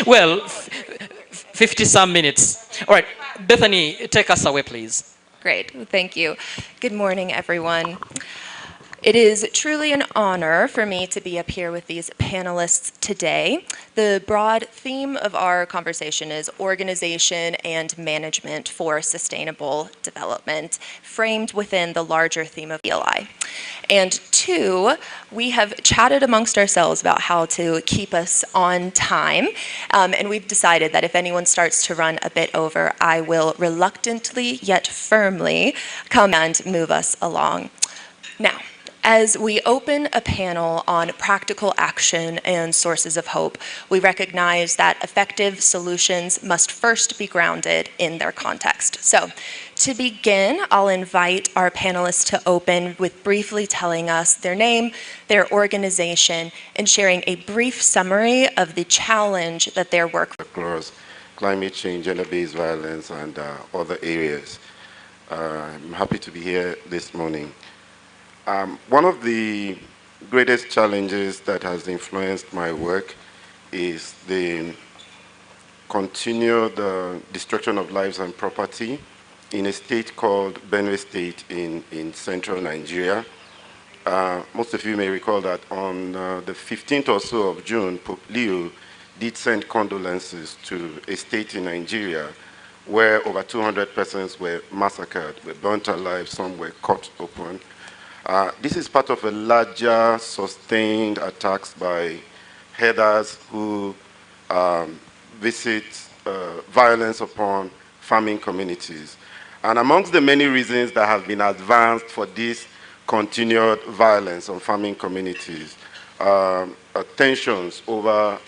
Well, 50 some minutes. All right. Bethany, take us away, please. Great, thank you. Good morning, everyone. It is truly an honor for me to be up here with these panelists today. The broad theme of our conversation is organization and management for sustainable development, framed within the larger theme of ELI. And two, we have chatted amongst ourselves about how to keep us on time, and we've decided that if anyone starts to run a bit over, I will reluctantly yet firmly come and move us along. Now, as we open a panel on practical action and sources of hope, we recognize that effective solutions must first be grounded in their context. So, to begin, I'll invite our panelists to open with briefly telling us their name, their organization, and sharing a brief summary of the challenge that their work across climate change, gender-based violence, and other areas. I'm happy to be here this morning. One of the greatest challenges that has influenced my work is the continued destruction of lives and property in a state called Benue State in central Nigeria. Most of you may recall that on the 15th or so of June, Pope Leo did send condolences to a state in Nigeria where over 200 persons were massacred, were burnt alive, some were cut open. This is part of a larger sustained attacks by herders who visit violence upon farming communities. And amongst the many reasons that have been advanced for this continued violence on farming communities, tensions over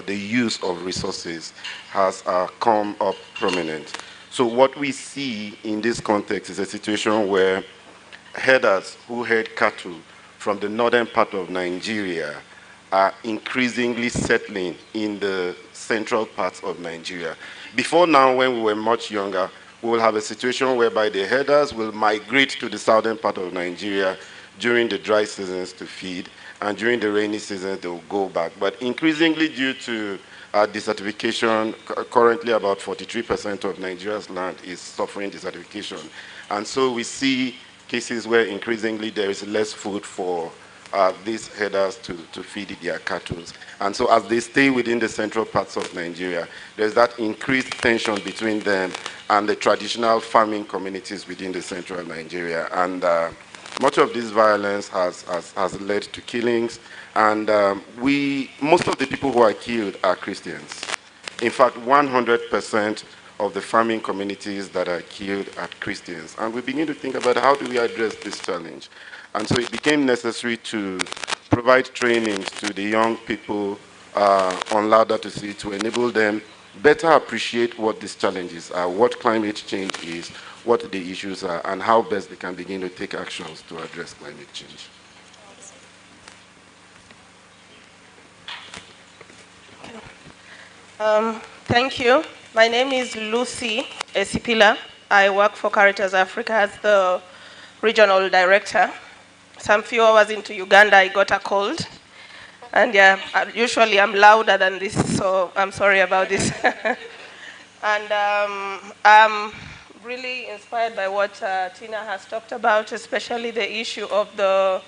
the use of resources has come up prominent. So what we see in this context is a situation where herders who herd cattle from the northern part of Nigeria are increasingly settling in the central parts of Nigeria. Before now, when we were much younger, we will have a situation whereby the herders will migrate to the southern part of Nigeria during the dry seasons to feed, and during the rainy seasons they will go back. But increasingly due to desertification, currently about 43% of Nigeria's land is suffering desertification. And so we see cases where increasingly there is less food for these herders to feed their cattle. And so as they stay within the central parts of Nigeria, there's that increased tension between them and the traditional farming communities within the central Nigeria. And much of this violence has led to killings. And most of the people who are killed are Christians. In fact, 100% of the farming communities that are killed are Christians. And we begin to think about how do we address this challenge. And so it became necessary to provide trainings to the young people on Laudato to enable them better appreciate what these challenges are, what climate change is, what the issues are, and how best they can begin to take actions to address climate change. Thank you. My name is Lucy Esipila. I work for Caritas Africa as the regional director. Some few hours into Uganda, I got a cold. And yeah, usually I'm louder than this, so I'm sorry about this. And I'm really inspired by what Tina has talked about, especially the issue of the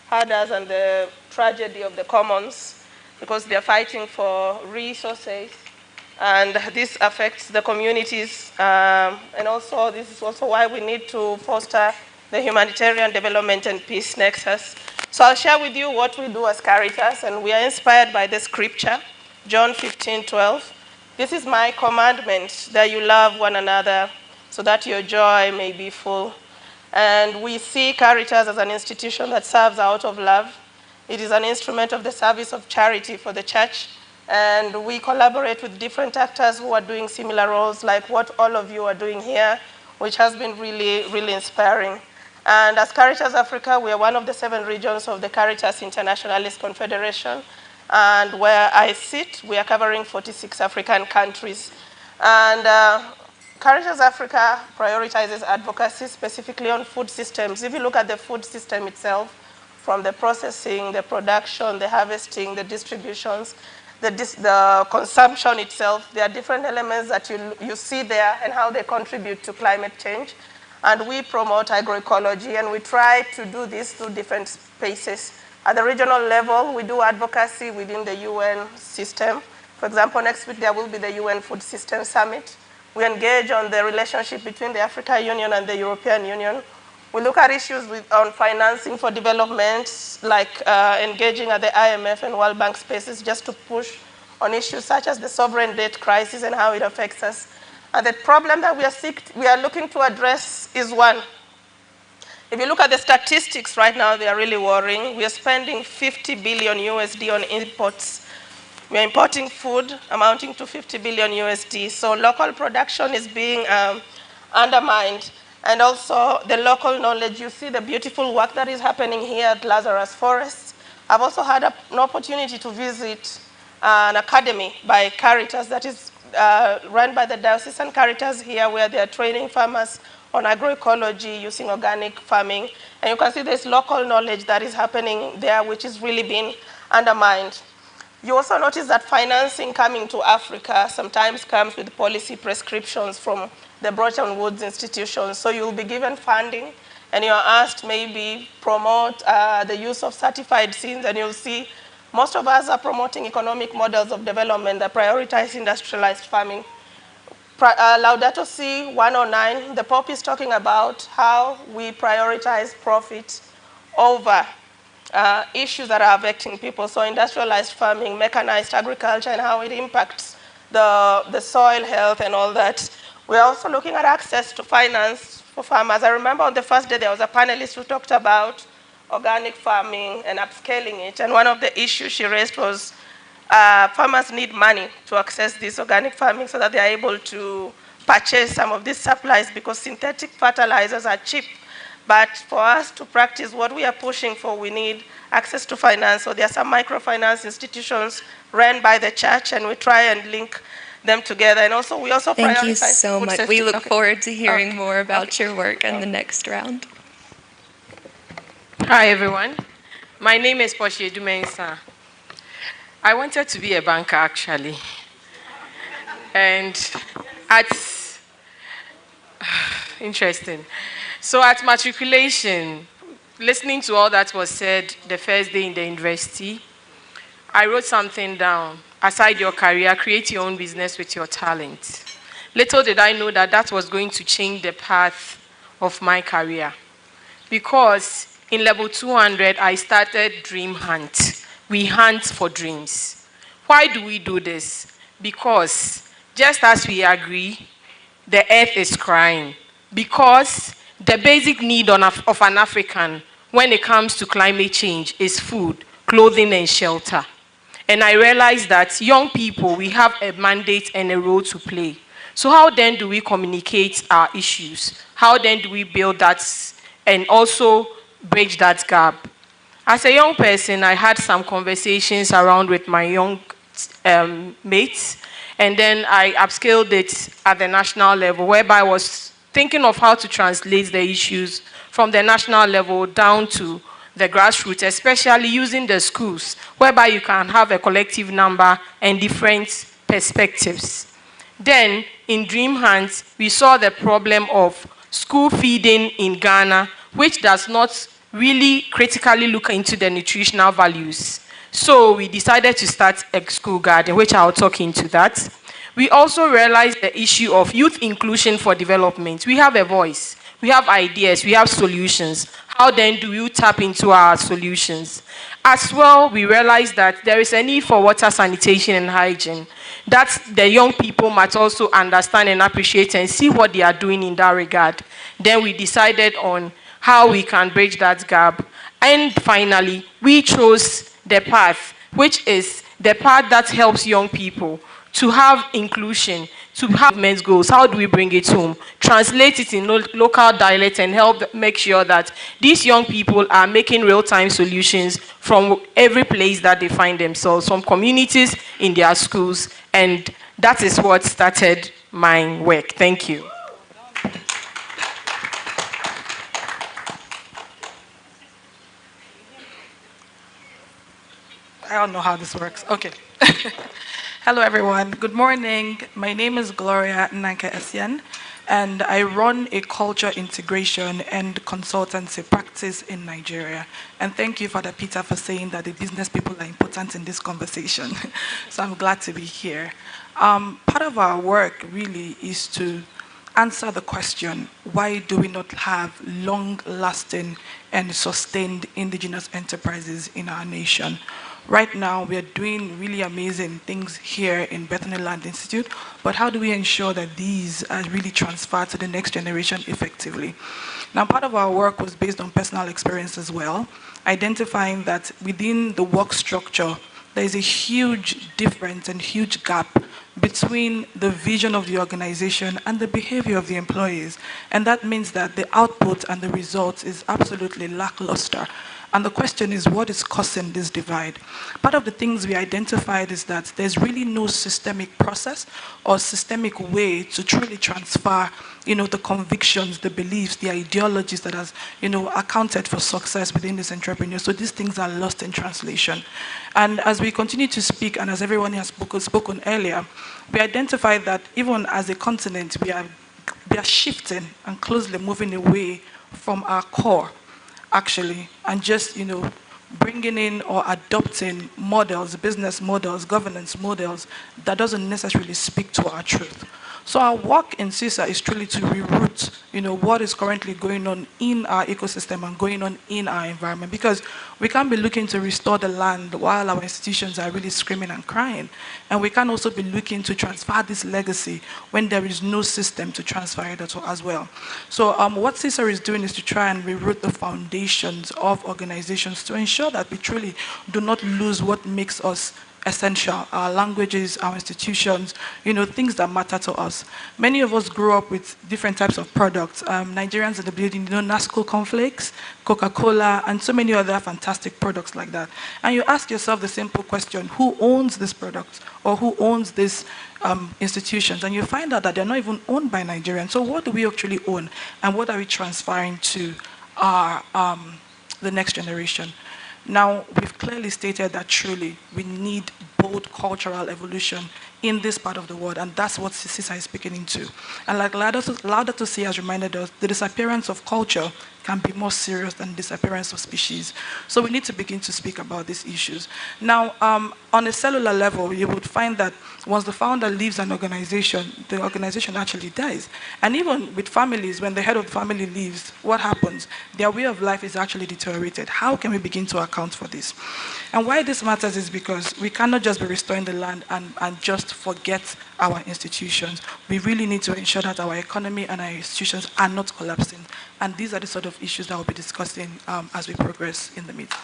herders and the tragedy of the commons, because they're fighting for resources. And this affects the communities, and also this is also why we need to foster the humanitarian development and peace nexus. So I'll share with you what we do as Caritas, and we are inspired by the scripture, John 15:12. This is my commandment, that you love one another, so that your joy may be full. And we see Caritas as an institution that serves out of love. It is an instrument of the service of charity for the church. And we collaborate with different actors who are doing similar roles, like what all of you are doing here, which has been really, really inspiring. And as Caritas Africa, we are one of the 7 regions of the Caritas Internationalist Confederation. And where I sit, we are covering 46 African countries. And Caritas Africa prioritizes advocacy specifically on food systems. If you look at the food system itself, from the processing, the production, the harvesting, the distributions, the consumption itself. There are different elements that you see there and how they contribute to climate change. And we promote agroecology, and we try to do this through different spaces. At the regional level, we do advocacy within the UN system. For example, next week there will be the UN Food System Summit. We engage on the relationship between the African Union and the European Union. We look at issues on financing for development, like engaging at the IMF and World Bank spaces just to push on issues such as the sovereign debt crisis and how it affects us. And the problem that we are looking to address is one. If you look at the statistics right now, they are really worrying. We are spending 50 billion USD on imports. We are importing food amounting to 50 billion USD. So local production is being undermined. And also the local knowledge. You see the beautiful work that is happening here at Lazarus Forest. I've also had an opportunity to visit an academy by Caritas that is run by the Diocesan Caritas here, where they are training farmers on agroecology using organic farming. And you can see there's local knowledge that is happening there, which is really being undermined. You also notice that financing coming to Africa sometimes comes with policy prescriptions from the Bretton Woods institutions. So you'll be given funding, and you're asked maybe promote the use of certified seeds, and you'll see most of us are promoting economic models of development that prioritize industrialized farming. Laudato Si 109, the Pope is talking about how we prioritize profit over issues that are affecting people. So industrialized farming, mechanized agriculture, and how it impacts the soil health and all that. We're also looking at access to finance for farmers. I remember on the first day there was a panelist who talked about organic farming and upscaling it. And one of the issues she raised was farmers need money to access this organic farming so that they are able to purchase some of these supplies, because synthetic fertilizers are cheap. But for us to practice what we are pushing for, we need access to finance. So there are some microfinance institutions run by the church, and we try and link them together. And also, we also Thank prioritize you so food much. safety. We look forward to hearing more about your work in the next round. Hi, everyone. My name is Portia Dumensa. I wanted to be a banker, actually. And interesting. So at matriculation, listening to all that was said the first day in the university, I wrote something down. Aside your career, create your own business with your talent. Little did I know that that was going to change the path of my career. Because in level 200, I started Dream Hunt. We hunt for dreams. Why do we do this? Because just as we agree, the earth is crying. Because the basic need of an African when it comes to climate change is food, clothing, and shelter. And I realized that young people, we have a mandate and a role to play. So how then do we communicate our issues? How then do we build that and also bridge that gap? As a young person, I had some conversations around with my young mates, and then I upscaled it at the national level, whereby I was thinking of how to translate the issues from the national level down to the grassroots, especially using the schools, whereby you can have a collective number and different perspectives. Then, in Dream Hunt, we saw the problem of school feeding in Ghana, which does not really critically look into the nutritional values. So we decided to start a school garden, which I'll talk into that. We also realized the issue of youth inclusion for development. We have a voice, we have ideas, we have solutions. How then do you tap into our solutions? As well, we realized that there is a need for water, sanitation, and hygiene. That the young people must also understand and appreciate and see what they are doing in that regard. Then we decided on how we can bridge that gap. And finally, we chose the path, which is the path that helps young people to have inclusion, to have men's goals. How do we bring it home? Translate it in local dialect and help make sure that these young people are making real-time solutions from every place that they find themselves, from communities, in their schools. And that is what started my work. Thank you. I don't know how this works. Okay. Hello, everyone. Good morning. My name is Gloria Nanka Essien, and I run a culture integration and consultancy practice in Nigeria. And thank you, Father Peter, for saying that the business people are important in this conversation. So I'm glad to be here. Part of our work really is to answer the question, why do we not have long-lasting and sustained indigenous enterprises in our nation? Right now, we are doing really amazing things here in Bethany Land Institute, but how do we ensure that these are really transferred to the next generation effectively? Now, part of our work was based on personal experience as well, identifying that within the work structure, there is a huge difference and huge gap between the vision of the organization and the behavior of the employees. And that means that the output and the results is absolutely lackluster. And the question is, what is causing this divide? Part of the things we identified is that there's really no systemic process or systemic way to truly transfer, the convictions, the beliefs, the ideologies that has, accounted for success within this entrepreneur. So these things are lost in translation. And as we continue to speak, and as everyone has spoken earlier, we identified that even as a continent, we are shifting and closely moving away from our core, actually, and just, bringing in or adopting models, business models, governance models that doesn't necessarily speak to our truth. So our work in CISA is truly to reroute, what is currently going on in our ecosystem and going on in our environment, because we can't be looking to restore the land while our institutions are really screaming and crying. And we can also be looking to transfer this legacy when there is no system to transfer it as well. So what CISA is doing is to try and reroute the foundations of organizations to ensure that we truly do not lose what makes us essential, our languages, our institutions, things that matter to us. Many of us grew up with different types of products. Nigerians in the building, Nasco cornflakes, Coca-Cola, and so many other fantastic products like that. And you ask yourself the simple question, who owns this product or who owns these institutions? And you find out that they're not even owned by Nigerians. So what do we actually own and what are we transferring to our, the next generation? Now, we've clearly stated that truly we need bold cultural evolution in this part of the world, and that's what CISA is speaking into. And like Laudato Si has reminded us, the disappearance of culture can be more serious than the disappearance of species. So we need to begin to speak about these issues. Now, on a cellular level, you would find that once the founder leaves an organization, the organization actually dies. And even with families, when the head of the family leaves, what happens? Their way of life is actually deteriorated. How can we begin to account for this? And why this matters is because we cannot just be restoring the land and just forget our institutions. We really need to ensure that our economy and our institutions are not collapsing. And these are the sort of issues that we'll be discussing as we progress in the meeting.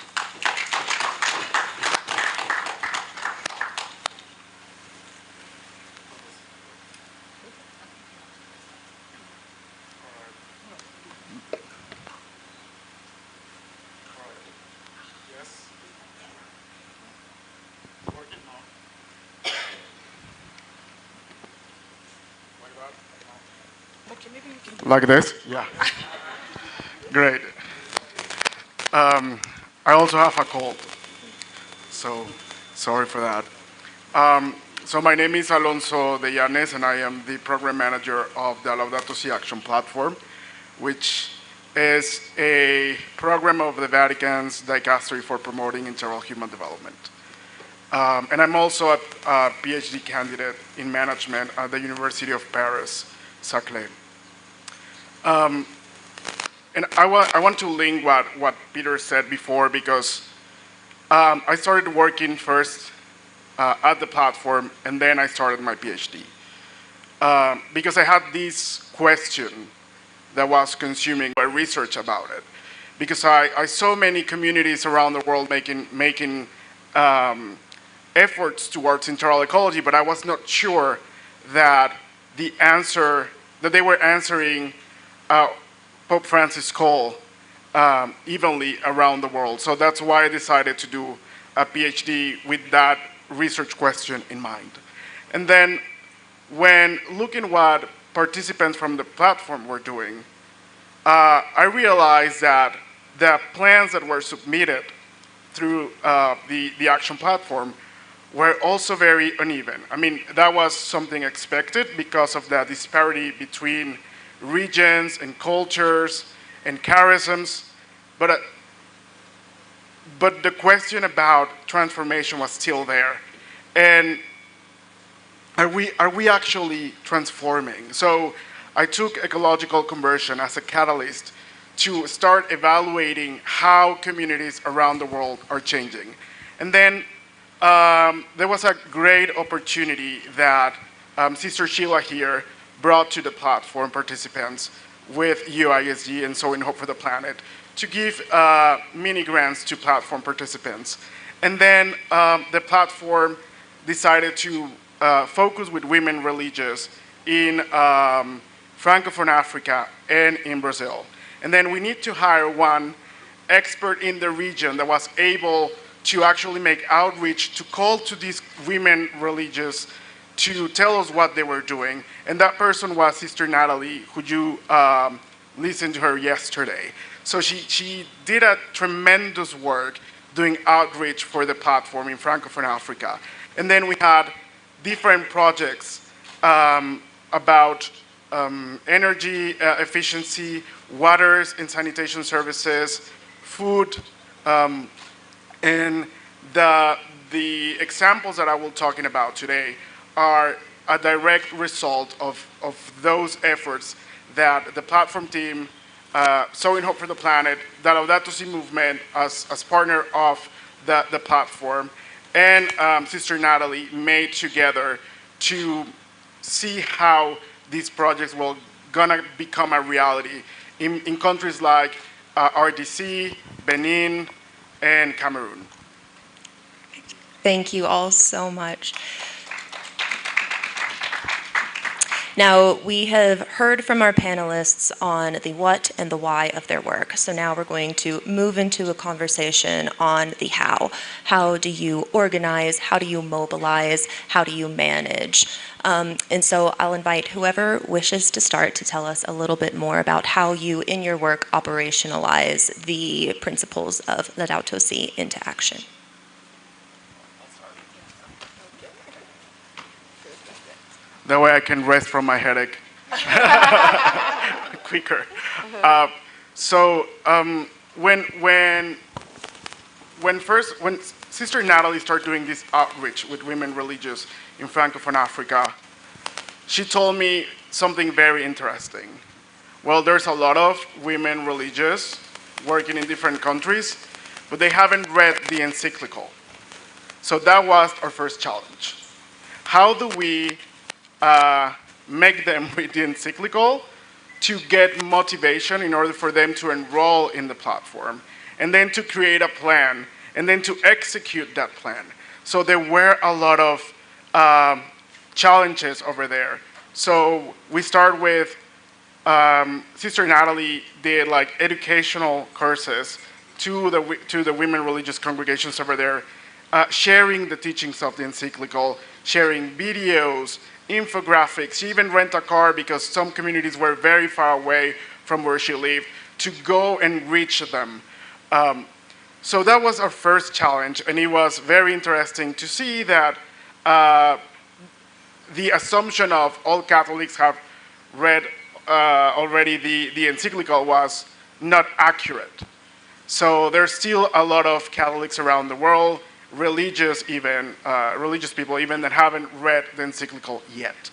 Like this? Yeah. Great. I also have a cold, so sorry for that. So my name is Alonso de Llanes, and I am the program manager of the Laudato Si Action Platform, which is a program of the Vatican's dicastery for promoting integral human development. And I'm also a PhD candidate in management at the University of Paris, Saclay. And I want to link what Peter said before, because I started working first at the platform, and then I started my PhD. Because I had this question that was consuming my research about it. Because I saw many communities around the world making efforts towards integral ecology, but I was not sure that the answer, that they were answering Pope Francis' call evenly around the world. So that's why I decided to do a PhD with that research question in mind. And then when looking what participants from the platform were doing, I realized that the plans that were submitted through the action platform were also very uneven. I mean, that was something expected because of the disparity between regions and cultures and charisms, but the question about transformation was still there. And are we actually transforming? So I took ecological conversion as a catalyst to start evaluating how communities around the world are changing. And then there was a great opportunity that Sister Sheila here brought to the platform participants with UISG and Sowing Hope for the Planet to give mini grants to platform participants. And then the platform decided to focus with women religious in Francophone Africa and in Brazil. And then we need to hire one expert in the region that was able to actually make outreach to call to these women religious to tell us what they were doing. And that person was Sister Natalie, who you listened to her yesterday. So she did a tremendous work doing outreach for the platform in Francophone Africa. And then we had different projects about energy efficiency, waters and sanitation services, food, and the examples that I will be talking about today are a direct result of those efforts that the platform team, Sowing Hope for the Planet, the Laudato Si movement as partner of the platform, and Sister Natalie made together to see how these projects will gonna become a reality in countries like RDC, Benin, and Cameroon. Thank you all so much. Now, we have heard from our panelists on the what and the why of their work. So now we're going to move into a conversation on the how. How do you organize? How do you mobilize? How do you manage? And so I'll invite whoever wishes to start to tell us a little bit more about how you, in your work, operationalize the principles of Laudato Si into action. That way I can rest from my headache quicker. When Sister Natalie started doing this outreach with women religious in Francophone Africa, she told me something very interesting. Well, there's a lot of women religious working in different countries, but they haven't read the encyclical. So that was our first challenge. How do we make them read the encyclical to get motivation in order for them to enroll in the platform, and then to create a plan, and then to execute that plan. So there were a lot of challenges over there. So we start with Sister Natalie did like educational courses to the women religious congregations over there, sharing the teachings of the encyclical, sharing videos, infographics. She even rented a car because some communities were very far away from where she lived to go and reach them. So that was our first challenge, and it was very interesting to see that the assumption of all Catholics have read already the encyclical was not accurate. So there's still a lot of Catholics around the world, religious people even, that haven't read the encyclical yet.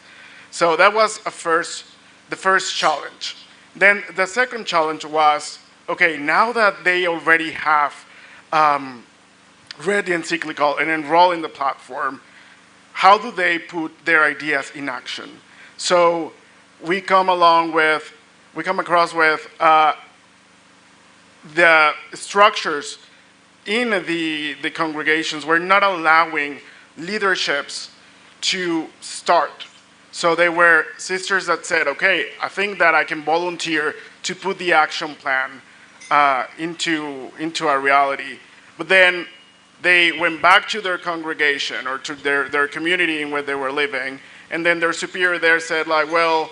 So that was the first challenge. Then the second challenge was, okay, now that they already have read the encyclical and enroll in the platform, how do they put their ideas in action? So we come across with the structures in the congregations were not allowing leaderships to start. So they were sisters that said, okay, I think that I can volunteer to put the action plan into a reality. But then they went back to their congregation or to their community in where they were living, and then their superior there said like, well,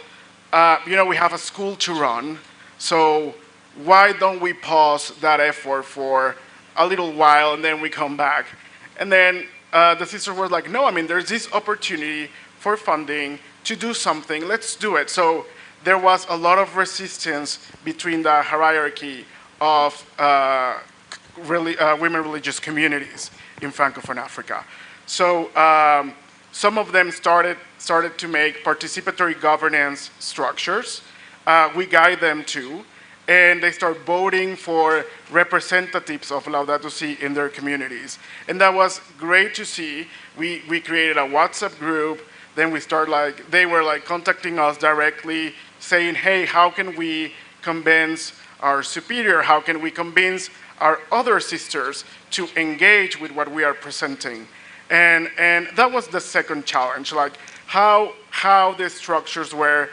we have a school to run, so why don't we pause that effort for a little while and then we come back? And then the sisters were like, no, I mean, there's this opportunity for funding to do something, let's do it. So there was a lot of resistance between the hierarchy of women religious communities in Francophone Africa. So some of them started to make participatory governance structures. We guide them too, and they start voting for representatives of Laudato Si in their communities. And that was great to see. We created a WhatsApp group. Then we start they were contacting us directly, saying, hey, how can we convince our superior? How can we convince our other sisters to engage with what we are presenting? And that was the second challenge, how the structures were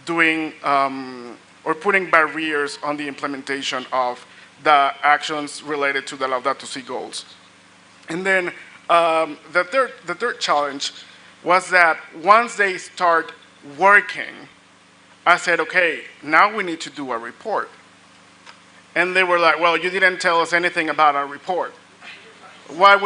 doing or putting barriers on the implementation of the actions related to the Laudato Si goals. And then the third challenge was that once they start working, I said, okay, now we need to do a report. And they were like, well, you didn't tell us anything about our report. What do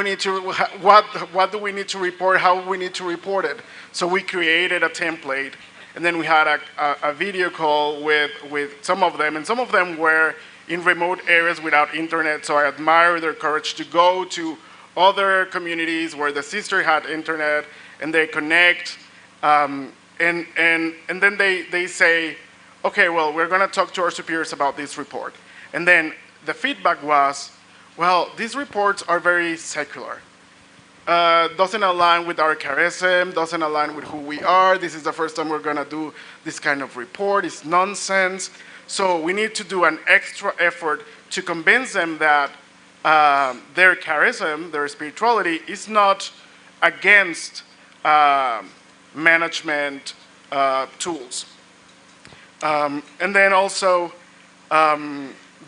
we need to report? How we need to report it? So we created a template, and then we had a video call with some of them, and some of them were in remote areas without internet, so I admire their courage to go to other communities where the sister had internet, and they connect, and then they say, okay, well, we're gonna talk to our superiors about this report. And then the feedback was, well, these reports are very secular. Doesn't align with our charism, doesn't align with who we are. This is the first time we're gonna do this kind of report. It's nonsense. So we need to do an extra effort to convince them that their charism, their spirituality, is not against management tools. And then also,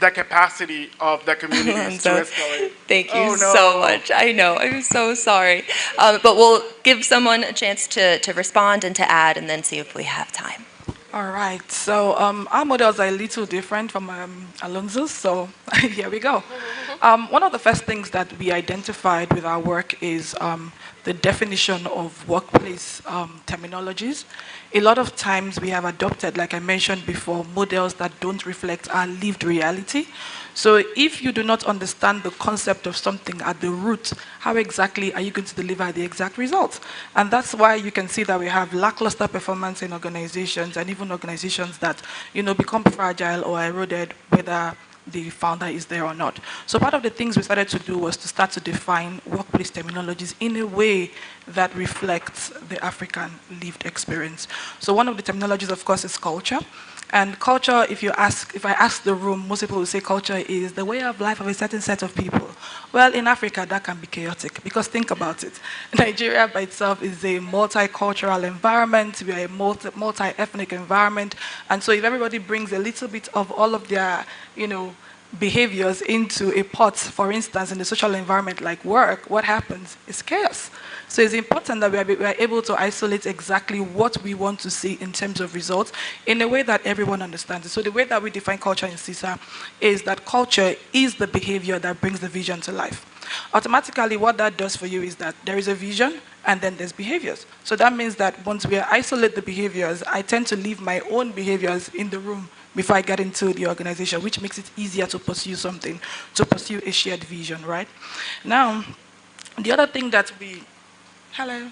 the capacity of the communities to escalate. Thank you so much. I know, I'm so sorry. But we'll give someone a chance to respond and to add, and then see if we have time. All right, so our models are a little different from Alonso's, so here we go. One of the first things that we identified with our work is the definition of workplace terminologies. A lot of times we have adopted, like I mentioned before, models that don't reflect our lived reality. So if you do not understand the concept of something at the root, how exactly are you going to deliver the exact result? And that's why you can see that we have lackluster performance in organizations, and even organizations that, become fragile or eroded, whether the founder is there or not. So part of the things we started to do was to start to define workplace terminologies in a way that reflects the African lived experience. So one of the terminologies, of course, is culture. And culture, if I ask the room, most people will say culture is the way of life of a certain set of people. Well, in Africa, that can be chaotic, because think about it. Nigeria by itself is a multicultural environment. We are a multi-ethnic environment. And so if everybody brings a little bit of all of their, behaviors into a pot, for instance, in the social environment like work, what happens is chaos. So it's important that we are able to isolate exactly what we want to see in terms of results in a way that everyone understands it. So the way that we define culture in CISA is that culture is the behavior that brings the vision to life. Automatically, what that does for you is that there is a vision and then there's behaviors. So that means that once we isolate the behaviors, I tend to leave my own behaviors in the room before I get into the organization, which makes it easier to pursue something, to pursue a shared vision, right? Now, the other thing that hello.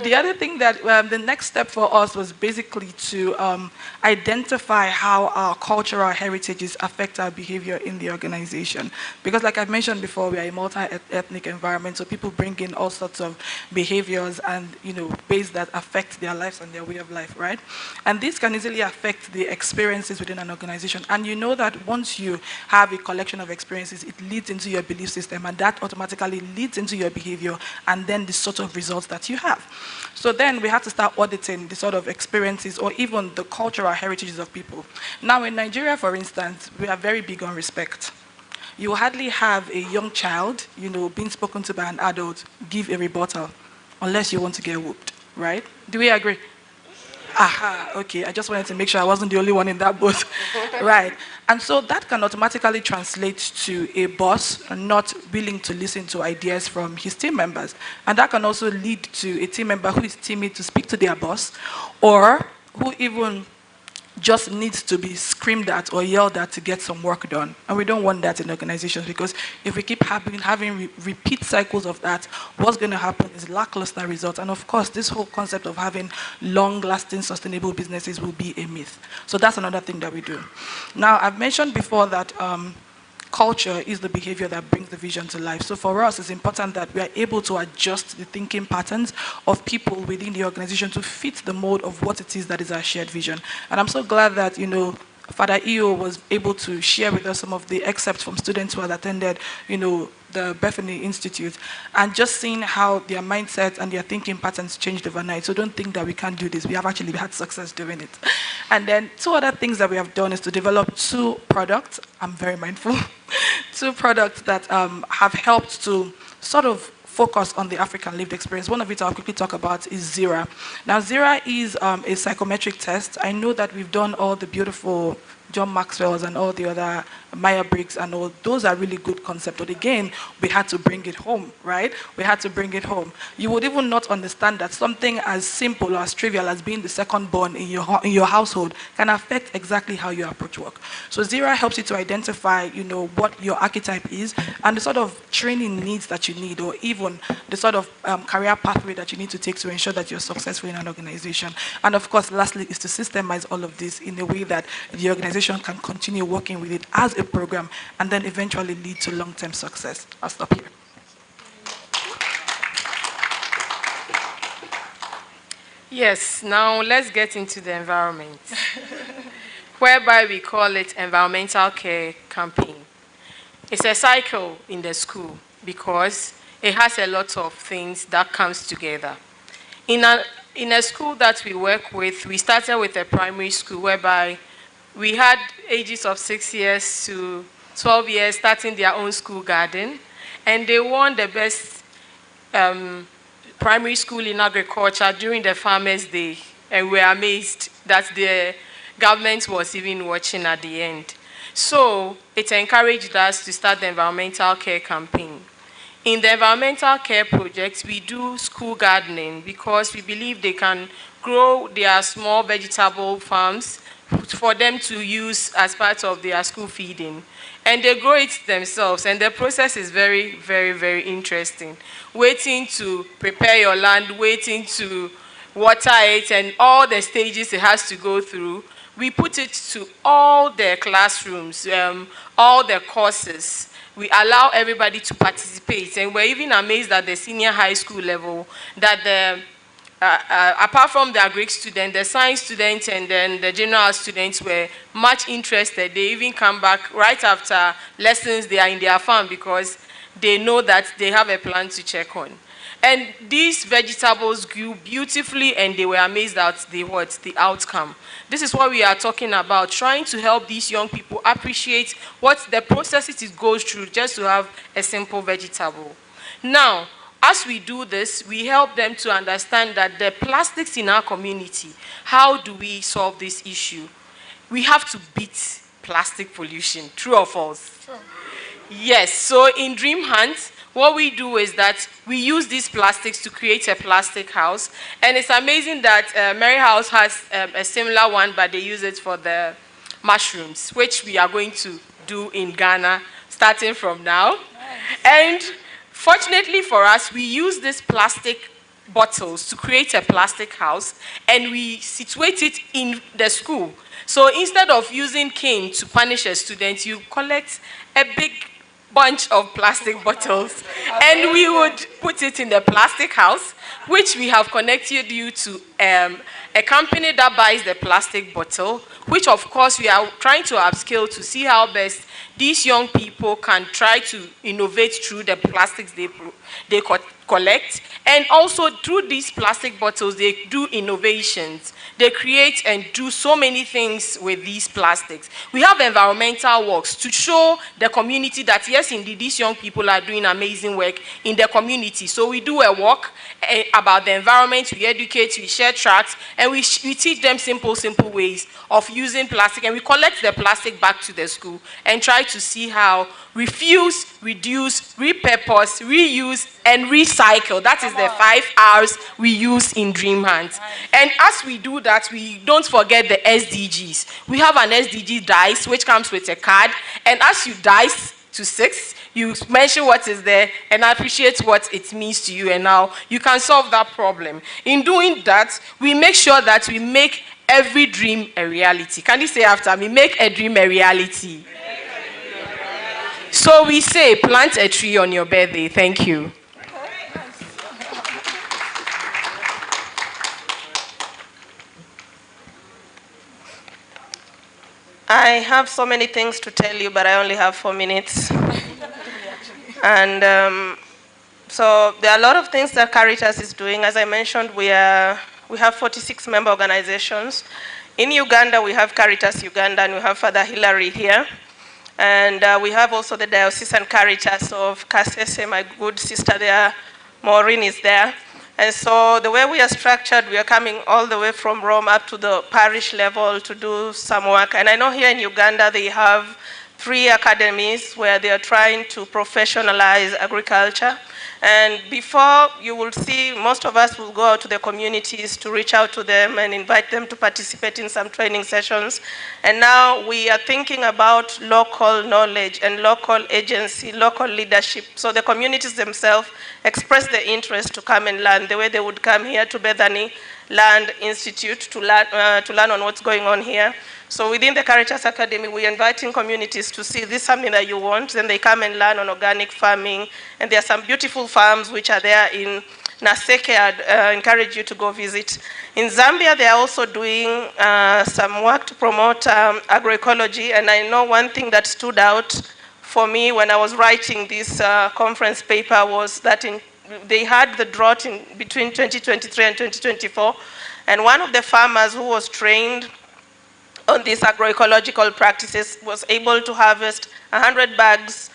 The other thing that the next step for us was basically to identify how our cultural heritages affect our behavior in the organization. Because like I've mentioned before, we are a multi-ethnic environment, so people bring in all sorts of behaviors and ways that affect their lives and their way of life, right? And this can easily affect the experiences within an organization. And you know that once you have a collection of experiences, it leads into your belief system, and that automatically leads into your behavior and then the sort of results that you have. So then we have to start auditing the sort of experiences or even the cultural heritages of people. Now in Nigeria, for instance, we are very big on respect. You hardly have a young child, being spoken to by an adult, give a rebuttal, unless you want to get whooped, right? Do we agree? Aha, okay. I just wanted to make sure I wasn't the only one in that boat. Right. And so that can automatically translate to a boss not willing to listen to ideas from his team members. And that can also lead to a team member who is timid to speak to their boss, or who even just needs to be screamed at or yelled at to get some work done. And we don't want that in organizations, because if we keep having repeat cycles of that, what's going to happen is lackluster results. And of course, this whole concept of having long-lasting, sustainable businesses will be a myth. So that's another thing that we do. Now, I've mentioned before that culture is the behavior that brings the vision to life. So for us, it's important that we are able to adjust the thinking patterns of people within the organization to fit the mold of what it is that is our shared vision. And I'm so glad that, Father Eo was able to share with us some of the excerpts from students who had attended, the Bethany Institute, and just seeing how their mindset and their thinking patterns changed overnight. So don't think that we can't do this. We have actually had success doing it. And then 2 other things that we have done is to develop 2 products. I'm very mindful. 2 products that have helped to sort of focus on the African lived experience. One of it I'll quickly talk about is Zira. Now, Zira is a psychometric test. I know that we've done all the beautiful John Maxwell's and all the other Myers-Briggs and all, those are really good concepts. But again, we had to bring it home, right? We had to bring it home. You would even not understand that something as simple or as trivial as being the second born in your household can affect exactly how you approach work. So Zira helps you to identify, what your archetype is and the sort of training needs that you need, or even the sort of career pathway that you need to take to ensure that you're successful in an organization. And of course, lastly, is to systemize all of this in a way that the organization can continue working with it as a program and then eventually lead to long-term success. I'll stop here. Yes, now let's get into the environment, whereby we call it environmental care campaign. It's a cycle in the school because it has a lot of things that comes together. In a school that we work with, we started with a primary school whereby we had ages of 6 years to 12 years starting their own school garden, and they won the best primary school in agriculture during the Farmers' Day, and we were amazed that the government was even watching at the end. So it encouraged us to start the environmental care campaign. In the environmental care project, we do school gardening because we believe they can grow their small vegetable farms for them to use as part of their school feeding. And they grow it themselves, and the process is very, very, very interesting. Waiting to prepare your land, waiting to water it, and all the stages it has to go through. We put it to all the classrooms, all the courses. We allow everybody to participate, and we're even amazed at the senior high school level that the apart from the Greek student, the science students and then the general students were much interested. They even come back right after lessons. They are in their farm because they know that they have a plan to check on. And these vegetables grew beautifully, and they were amazed at the outcome. This is what we are talking about, trying to help these young people appreciate what the processes it goes through just to have a simple vegetable. Now, as we do this, we help them to understand that the plastics in our community, how do we solve this issue? We have to beat plastic pollution, true or false? Sure. Yes, so in Dream Hunt, what we do is that we use these plastics to create a plastic house. And it's amazing that Mary House has a similar one, but they use it for the mushrooms, which we are going to do in Ghana, starting from now. Nice. And fortunately for us, we use these plastic bottles to create a plastic house, and we situate it in the school. So instead of using cane to punish a student, you collect a big bunch of plastic bottles, and we would put it in the plastic house, which we have connected you to a company that buys the plastic bottle, which of course we are trying to upscale to see how best these young people can try to innovate through the plastics they collect. And also through these plastic bottles, they do innovations. They create and do so many things with these plastics. We have environmental works to show the community that yes, indeed, these young people are doing amazing work in the community. So we do a walk about the environment, we educate, we share tracts, and we teach them simple ways of using plastic, and we collect the plastic back to the school and try to see how refuse, reduce, repurpose, reuse, and recycle. That is the 5 R's we use in Dream Hunt. And as we do that, we don't forget the SDGs. We have an SDG dice, which comes with a card, and as you dice to 6, you mention what is there and appreciate what it means to you, and now you can solve that problem. In doing that, we make sure that we make every dream a reality. Can you say after me? Make a dream a reality. So we say, plant a tree on your birthday. Thank you. I have so many things to tell you, but I only have 4 minutes. And so there are a lot of things that Caritas is doing. As I mentioned, we have 46 member organizations. In Uganda, we have Caritas Uganda, and we have Father Hilary here. And we have also the Diocesan Caritas of Kasese, my good sister there, Maureen is there. And so the way we are structured, we are coming all the way from Rome up to the parish level to do some work. And I know here in Uganda, they have 3 academies where they are trying to professionalize agriculture. And before, you will see most of us will go out to the communities to reach out to them and invite them to participate in some training sessions. And now we are thinking about local knowledge and local agency, local leadership. So the communities themselves express the interest to come and learn the way they would come here to Bethany Land Institute to learn on what's going on here. So within the Caritas Academy, we're inviting communities to see this is something that you want, then they come and learn on organic farming. And there are some beautiful farms which are there in Naseke. I'd encourage you to go visit. In Zambia, they are also doing some work to promote agroecology. And I know one thing that stood out for me when I was writing this conference paper was that they had the drought in between 2023 and 2024. And one of the farmers who was trained on these agroecological practices was able to harvest 100 bags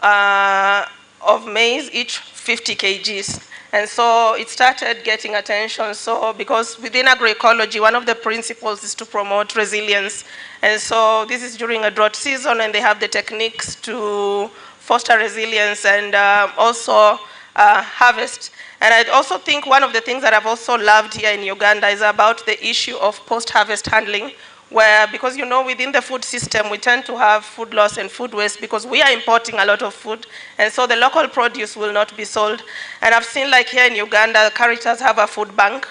of maize, each 50 kgs. And so it started getting attention. So because within agroecology, one of the principles is to promote resilience. And so this is during a drought season, and they have the techniques to foster resilience and also harvest. And I also think one of the things that I've also loved here in Uganda is about the issue of post-harvest handling, where, because you know, within the food system, we tend to have food loss and food waste because we are importing a lot of food, and so the local produce will not be sold. And I've seen, like here in Uganda, Caritas have a food bank,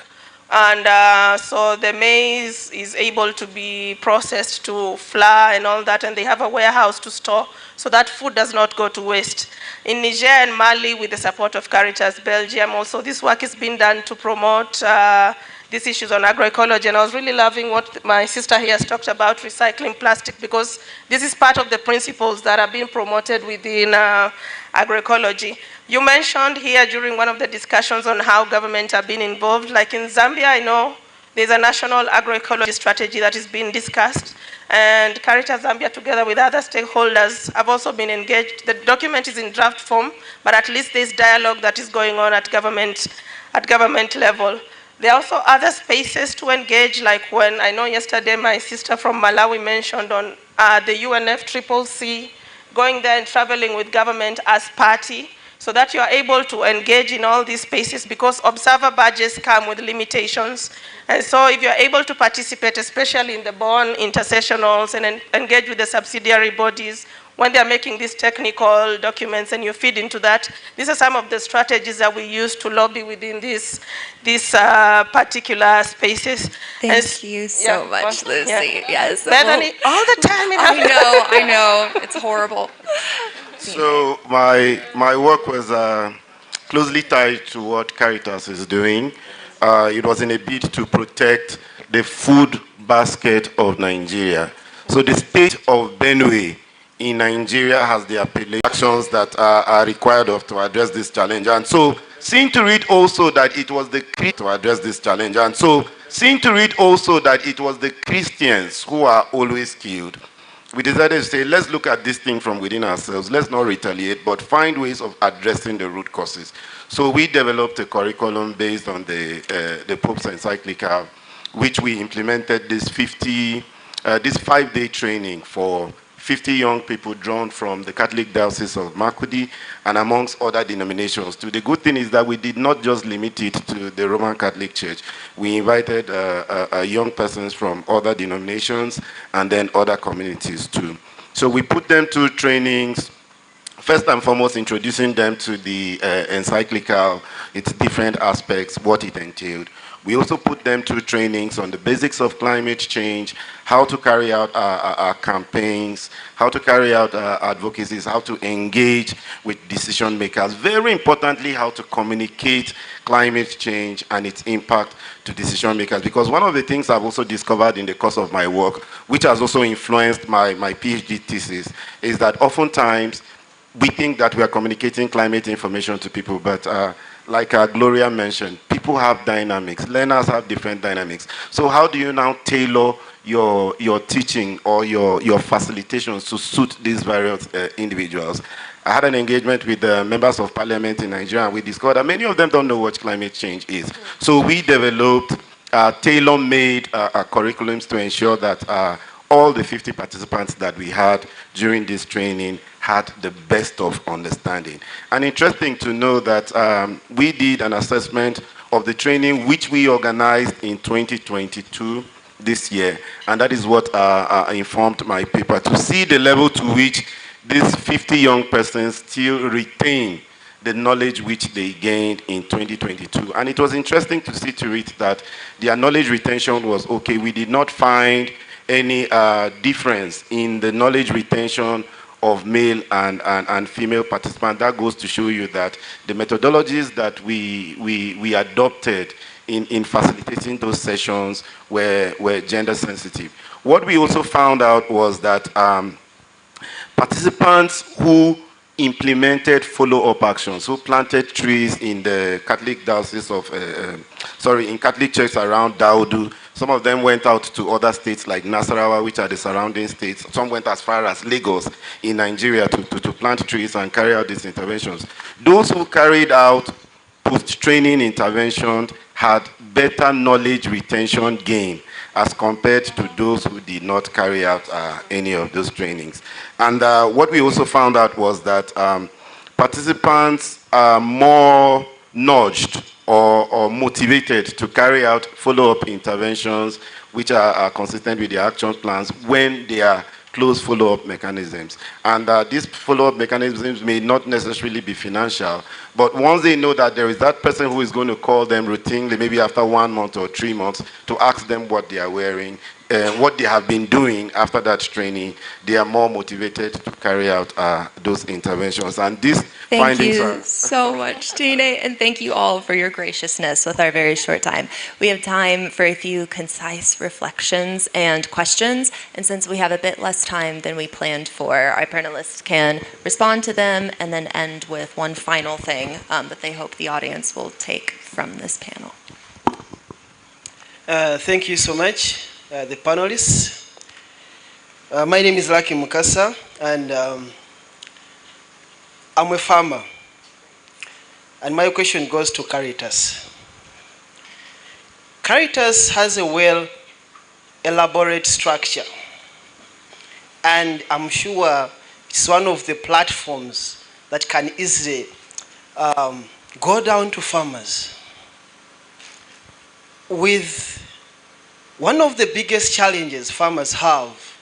and so the maize is able to be processed to flour and all that, and they have a warehouse to store, so that food does not go to waste. In Niger and Mali, with the support of Caritas Belgium, also this work is being done to promote these issues on agroecology. And I was really loving what my sister here has talked about, recycling plastic, because this is part of the principles that are being promoted within agroecology. You mentioned here during one of the discussions on how government have been involved. Like in Zambia, I know there's a national agroecology strategy that is being discussed, and Caritas Zambia, together with other stakeholders, have also been engaged. The document is in draft form, but at least there's dialogue that is going on at government level. There are also other spaces to engage, like when I know yesterday my sister from Malawi mentioned on the UNFCCC, going there and traveling with government as party, so that you are able to engage in all these spaces, because observer badges come with limitations. And so if you're able to participate, especially in the Bonn intersessionals, and engage with the subsidiary bodies, when they're making these technical documents and you feed into that, these are some of the strategies that we use to lobby within these particular spaces. Thank you so much, Lucy. Yeah. Yes. Bethany, all the time. I know. It's horrible. So my work was closely tied to what Caritas is doing. It was in a bid to protect the food basket of Nigeria. So the state of Benue in Nigeria has the actions that are required to address this challenge. And so seeing to it also that it was the to address this challenge. And so, seeing to it also that it was the Christians who are always killed, we decided to say, let's look at this thing from within ourselves. Let's not retaliate, but find ways of addressing the root causes. So we developed a curriculum based on the Pope's encyclical, which we implemented this 5-day training for 50 young people drawn from the Catholic Diocese of Makurdi and amongst other denominations. The good thing is that we did not just limit it to the Roman Catholic Church. We invited young persons from other denominations and then other communities too. So we put them through trainings, first and foremost introducing them to the encyclical, its different aspects, what it entailed. We also put them through trainings on the basics of climate change, how to carry out our campaigns, how to carry out advocacies, how to engage with decision makers. Very importantly, how to communicate climate change and its impact to decision makers. Because one of the things I've also discovered in the course of my work, which has also influenced my PhD thesis, is that oftentimes we think that we are communicating climate information to people, but like Gloria mentioned, people have dynamics. Learners have different dynamics. So how do you now tailor your teaching or your facilitations to suit these various individuals? I had an engagement with the members of parliament in Nigeria, and we discovered that many of them don't know what climate change is. So we developed tailor-made curriculums to ensure that all the 50 participants that we had during this training had the best of understanding. And interesting to know that we did an assessment of the training which we organized in 2022 this year, and that is what informed my paper, to see the level to which these 50 young persons still retain the knowledge which they gained in 2022. And it was interesting to see to it that their knowledge retention was okay. We did not find any difference in the knowledge retention of male and female participants. That goes to show you that the methodologies that we adopted in facilitating those sessions were gender sensitive. What we also found out was that participants who implemented follow-up actions, who planted trees in the Catholic diocese of, in Catholic churches around Daudu. Some of them went out to other states like Nasarawa, which are the surrounding states. Some went as far as Lagos in Nigeria to plant trees and carry out these interventions. Those who carried out post-training interventions had better knowledge retention gain as compared to those who did not carry out any of those trainings. And what we also found out was that participants are more nudged or motivated to carry out follow-up interventions which are consistent with their action plans when they are close follow-up mechanisms. And these follow-up mechanisms may not necessarily be financial, but once they know that there is that person who is going to call them routinely, maybe after 1 month or 3 months, to ask them what they are wearing, what they have been doing after that training, they are more motivated to carry out those interventions. And these findings are... Thank you so much, Tina, and thank you all for your graciousness with our very short time. We have time for a few concise reflections and questions, and since we have a bit less time than we planned for, our panelists can respond to them and then end with one final thing that they hope the audience will take from this panel. Thank you so much, the panelists. My name is Lucky Mukasa, and I'm a farmer. And my question goes to Caritas. Caritas has a well-elaborate structure, and I'm sure it's one of the platforms that can easily go down to farmers. With one of the biggest challenges farmers have,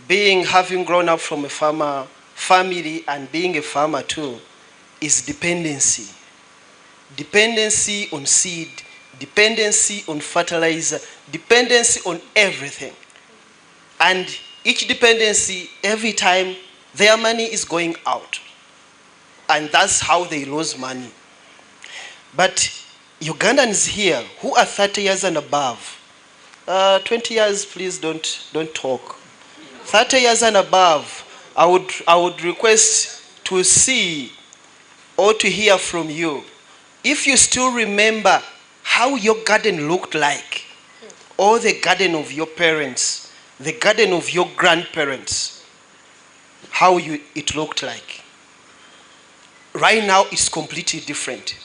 having grown up from a farmer family and being a farmer too, is dependency. Dependency on seed, dependency on fertilizer, dependency on everything. And each dependency, every time their money is going out. And that's how they lose money. But Ugandans here who are 30 years and above, 20 years, please don't talk. 30 years and above, I would request to see or to hear from you if you still remember how your garden looked like, or the garden of your parents, the garden of your grandparents, how it looked like. Right now, it's completely different.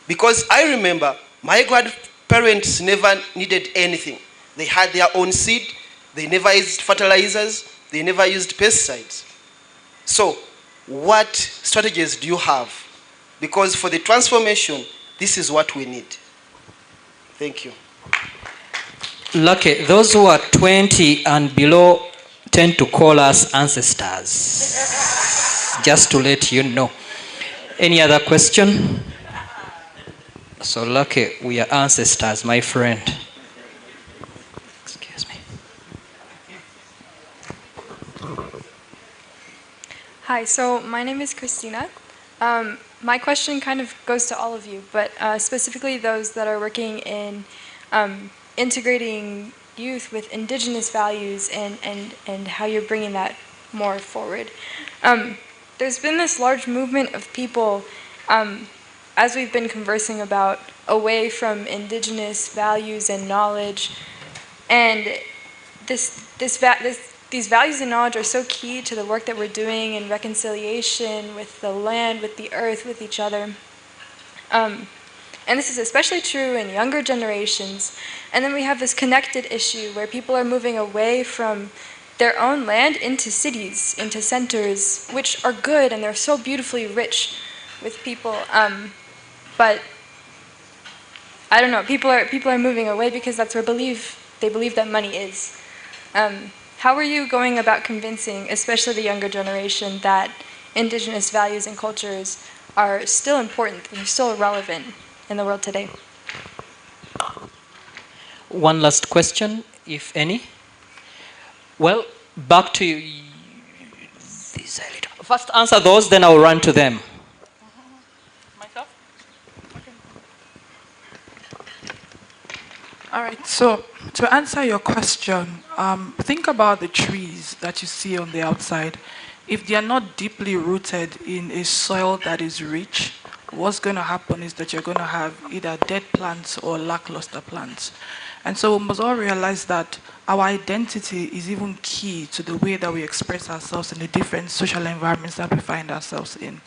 Because I remember my grandparents never needed anything. They had their own seed, they never used fertilizers, they never used pesticides. So, what strategies do you have? Because for the transformation, this is what we need. Thank you. Lucky, those who are 20 and below tend to call us ancestors. Just to let you know. Any other question? So Lucky, we are ancestors, my friend. Excuse me. Hi, so my name is Christina. My question kind of goes to all of you, but specifically those that are working in integrating youth with indigenous values and how you're bringing that more forward. There's been this large movement of people, as we've been conversing about, away from indigenous values and knowledge, and these values and knowledge are so key to the work that we're doing in reconciliation with the land, with the earth, with each other. And this is especially true in younger generations. And then we have this connected issue where people are moving away from their own land into cities, into centers, which are good and they're so beautifully rich with people. But I don't know, people are moving away because that's where they believe that money is. How are you going about convincing, especially the younger generation, that indigenous values and cultures are still important, they're still relevant in the world today? One last question, if any. Well, back to you. First answer those, then I'll run to them. Myself? Okay. All right, so to answer your question, think about the trees that you see on the outside. If they are not deeply rooted in a soil that is rich, what's going to happen is that you're going to have either dead plants or lackluster plants. And so we must all realize that our identity is even key to the way that we express ourselves in the different social environments that we find ourselves in.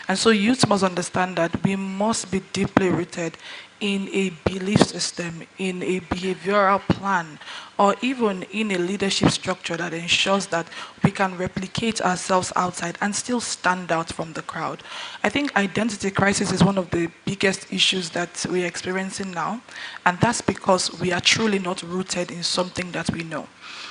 And so youth must understand that we must be deeply rooted in a belief system, in a behavioral plan, or even in a leadership structure that ensures that we can replicate ourselves outside and still stand out from the crowd. I think identity crisis is one of the biggest issues that we're experiencing now, and that's because we are truly not rooted in something that we know.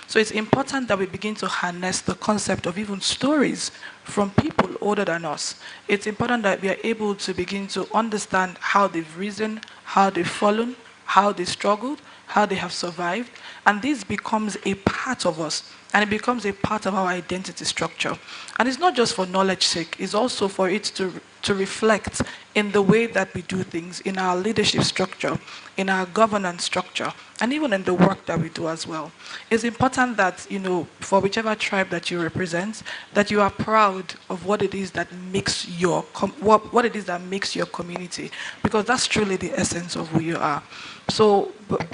So it's important that we begin to harness the concept of even stories from people older than us. It's important that we are able to begin to understand how they've risen, how they've fallen, how they struggled, how they have survived, and this becomes a part of us, and it becomes a part of our identity structure. And it's not just for knowledge's sake, it's also for it to reflect in the way that we do things, in our leadership structure, in our governance structure, and even in the work that we do as well. It's important that, you know, for whichever tribe that you represent, that you are proud of what it is that makes your what it is that makes your community, because that's truly the essence of who you are. So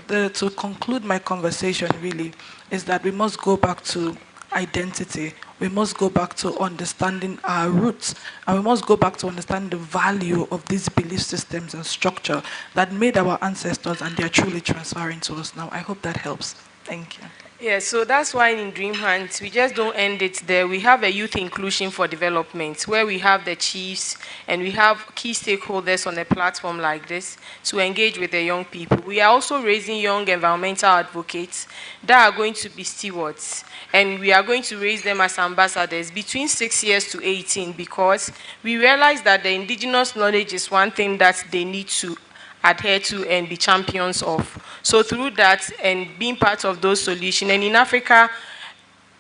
to conclude my conversation really is that we must go back to identity. We must go back to understanding our roots, and we must go back to understand the value of these belief systems and structure that made our ancestors, and they're truly transferring to us now. I hope that helps. Thank you. Yeah, so that's why in Dream Hunt, we just don't end it there. We have a youth inclusion for development, where we have the chiefs and we have key stakeholders on a platform like this to engage with the young people. We are also raising young environmental advocates that are going to be stewards, and we are going to raise them as ambassadors between 6 years to 18, because we realize that the indigenous knowledge is one thing that they need to adhere to and be champions of. So through that and being part of those solutions, and in Africa,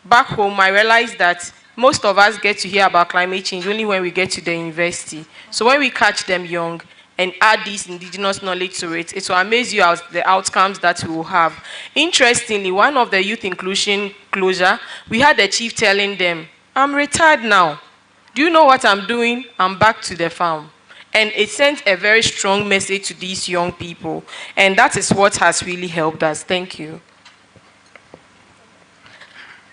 back home, I realized that most of us get to hear about climate change only when we get to the university. So when we catch them young and add this indigenous knowledge to it, it will amaze you at the outcomes that we will have. Interestingly, one of the youth inclusion closure, we had the chief telling them, "I'm retired now. Do you know what I'm doing? I'm back to the farm." And it sent a very strong message to these young people. And that is what has really helped us. Thank you.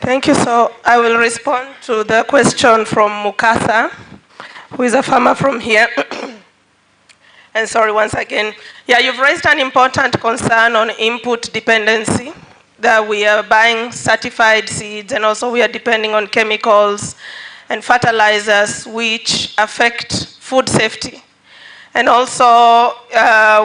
Thank you. So I will respond to the question from Mukasa, who is a farmer from here. And sorry, once again. Yeah, you've raised an important concern on input dependency, that we are buying certified seeds and also we are depending on chemicals and fertilizers which affect food safety. And also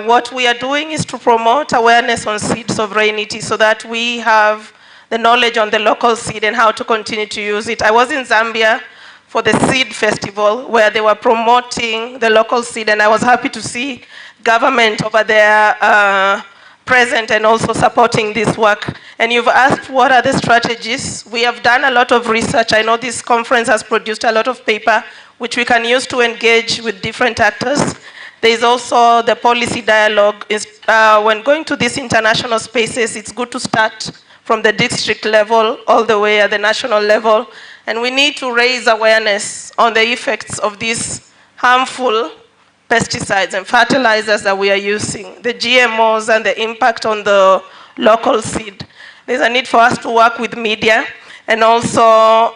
what we are doing is to promote awareness on seed sovereignty so that we have the knowledge on the local seed and how to continue to use it. I was in Zambia for the seed festival where they were promoting the local seed, and I was happy to see government over there present and also supporting this work. And you've asked what are the strategies. We have done a lot of research. I know this conference has produced a lot of paper which we can use to engage with different actors. There is also the policy dialogue. When going to these international spaces, it's good to start from the district level all the way at the national level. And we need to raise awareness on the effects of these harmful pesticides and fertilizers that we are using, the GMOs and the impact on the local seed. There's a need for us to work with media and also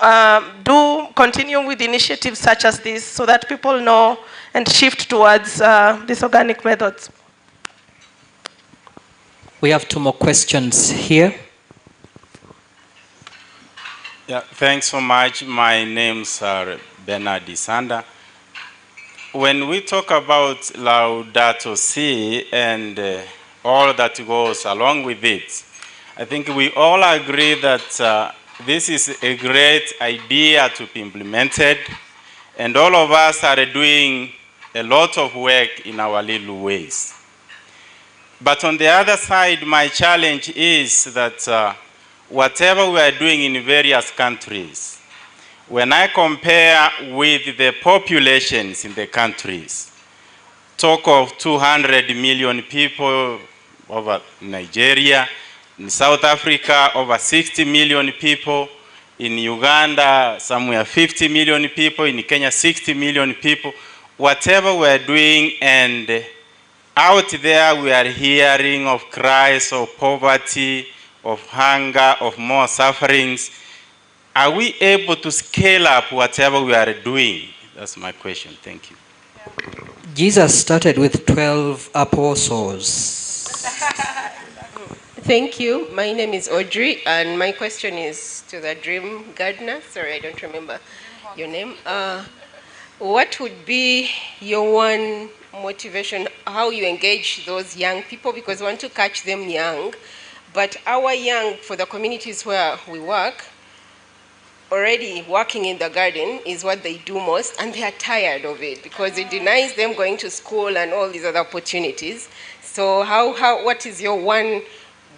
continue with initiatives such as this so that people know and shift towards these organic methods. We have 2 more questions here. Yeah, thanks so much. My name's Bernard Sanda. When we talk about Laudato Si and all that goes along with it, I think we all agree that this is a great idea to be implemented, and all of us are doing a lot of work in our little ways. But on the other side, my challenge is that whatever we are doing in various countries, when I compare with the populations in the countries, talk of 200 million people over Nigeria, in South Africa over 60 million people, in Uganda somewhere 50 million people, in Kenya 60 million people, whatever we are doing, and out there we are hearing of cries of poverty, of hunger, of more sufferings. Are we able to scale up whatever we are doing? That's my question. Thank you. Jesus started with 12 apostles. Thank you. My name is Audrey, and my question is to the Dream Gardener. Sorry, I don't remember your name. What would be your one motivation, how you engage those young people? Because we want to catch them young, but our young, for the communities where we work, already working in the garden is what they do most, and they are tired of it because it denies them going to school and all these other opportunities. So what is your one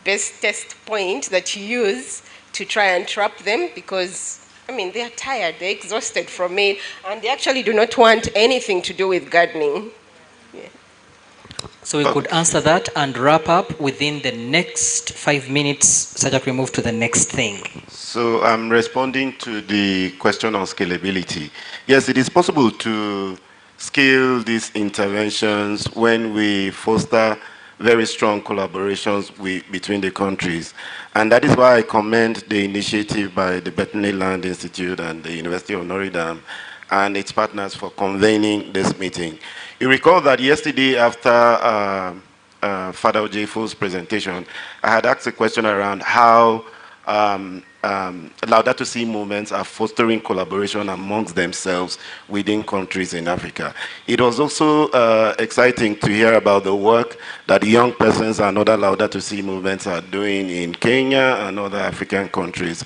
best test point that you use to try and trap them? Because, I mean, they are tired, they're exhausted from it, and they actually do not want anything to do with gardening. Yeah. So we could answer that and wrap up within the next 5 minutes so that we move to the next thing. So I'm responding to the question on scalability. Yes, it is possible to scale these interventions when we foster very strong collaborations between the countries. And that is why I commend the initiative by the Bethany Land Institute and the University of Notre Dame and its partners for convening this meeting. You recall that yesterday after Father Ojefo's presentation, I had asked a question around how Laudato Si movements are fostering collaboration amongst themselves within countries in Africa. It was also exciting to hear about the work that young persons and other Laudato Si movements are doing in Kenya and other African countries.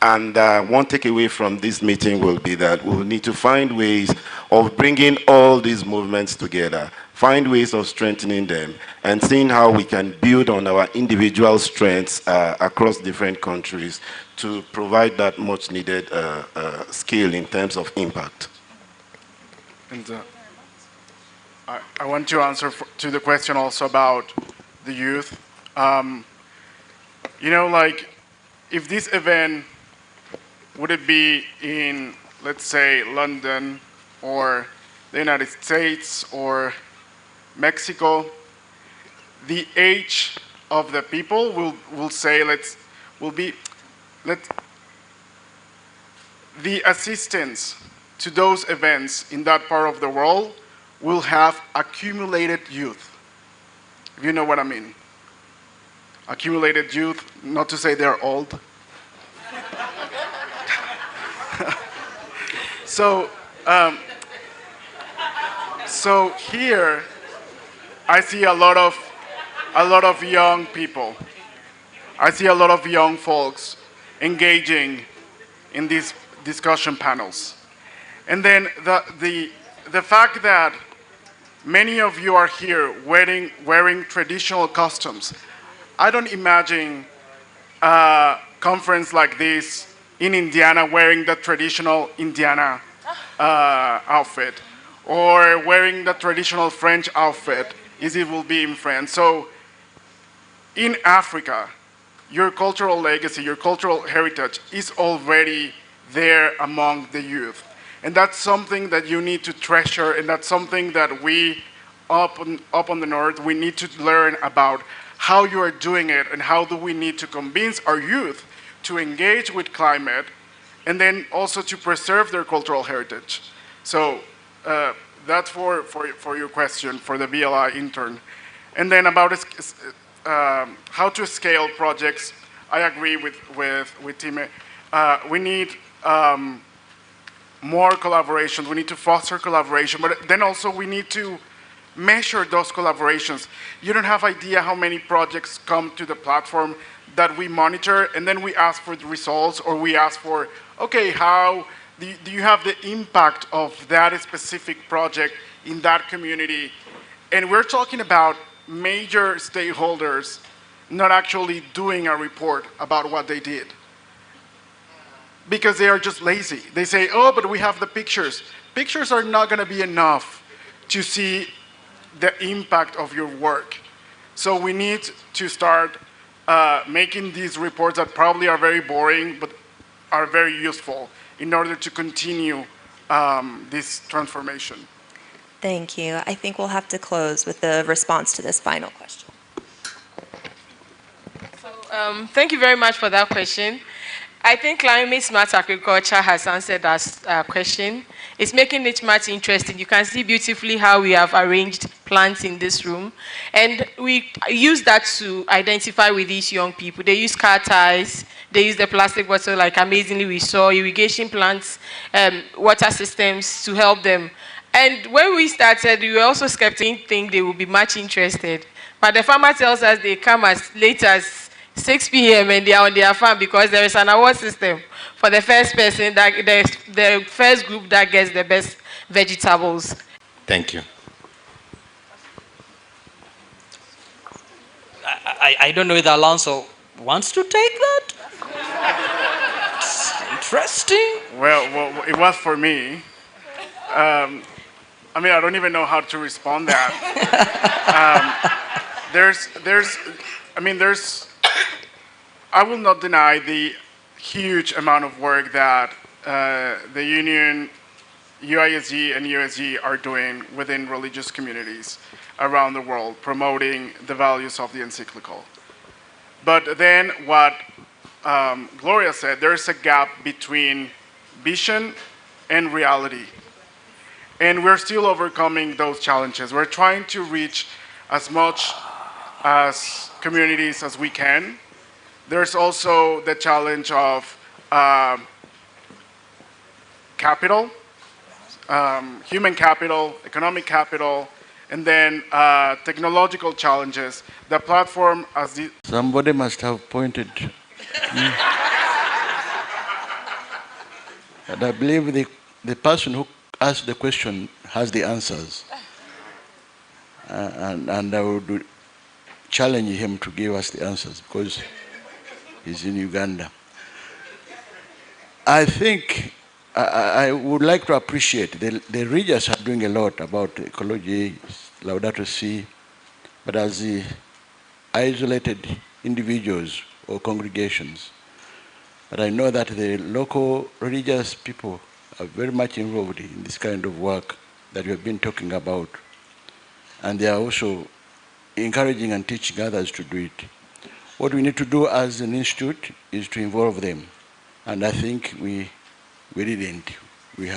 And one takeaway from this meeting will be that we'll need to find ways of bringing all these movements together, find ways of strengthening them, and seeing how we can build on our individual strengths across different countries to provide that much needed skill in terms of impact. And I want to answer to the question also about the youth. You know, like, if this event, would it be in, let's say, London or the United States or Mexico, the age of the people will say the assistance to those events in that part of the world will have accumulated youth. If you know what I mean. Accumulated youth, not to say they're old. So here I see a lot of young people. I see a lot of young folks engaging in these discussion panels. And then the fact that many of you are here wearing traditional costumes. I don't imagine a conference like this in Indiana wearing the traditional Indiana outfit, or wearing the traditional French outfit, as it will be in France. So in Africa, your cultural legacy, your cultural heritage is already there among the youth. And that's something that you need to treasure, and that's something that we up on the north, we need to learn about how you are doing it and how do we need to convince our youth to engage with climate and then also to preserve their cultural heritage. So that's for your question, for the VLI intern. And then about how to scale projects, I agree with Time. We need more collaboration. We need to foster collaboration, but then also we need to measure those collaborations. You don't have idea how many projects come to the platform that we monitor, and then we ask for the results, or we ask for, okay, how do you have the impact of that specific project in that community? And we're talking about major stakeholders not actually doing a report about what they did, because they are just lazy. They say, oh, but we have the pictures. Pictures are not going to be enough to see the impact of your work. So we need to start making these reports that probably are very boring, but are very useful in order to continue this transformation. Thank you. I think we'll have to close with the response to this final question. So, thank you very much for that question. I think climate smart agriculture has answered that question. It's making it much interesting. You can see beautifully how we have arranged plants in this room. And we use that to identify with these young people. They use car ties, they use the plastic bottle, like amazingly we saw, irrigation plants, water systems to help them. And when we started, we were also skeptical, think they would be much interested. But the farmer tells us they come as late as 6 p.m. and they are on their farm because there is an award system for the first person, the first group that gets the best vegetables. Thank you. I don't know if Alonso wants to take that. It's interesting. Well, it was for me. I mean, I don't even know how to respond that. I will not deny the huge amount of work that the union, UISG and USG are doing within religious communities around the world, promoting the values of the encyclical. But then what Gloria said, there's a gap between vision and reality. And we're still overcoming those challenges. We're trying to reach as much as communities as we can. There's also the challenge of capital, human capital, economic capital, and then technological challenges. The platform as the... Somebody must have pointed. And I believe the person who asked the question has the answers. And I would challenge him to give us the answers because he's in Uganda. I think I would like to appreciate the regions are doing a lot about ecology, Laudato Si, but as the isolated individuals or congregations. But I know that the local religious people are very much involved in this kind of work. that we have been talking about. And they are also encouraging and teaching others to do it. What we need to do as an institute is to involve them. And I think we didn't. We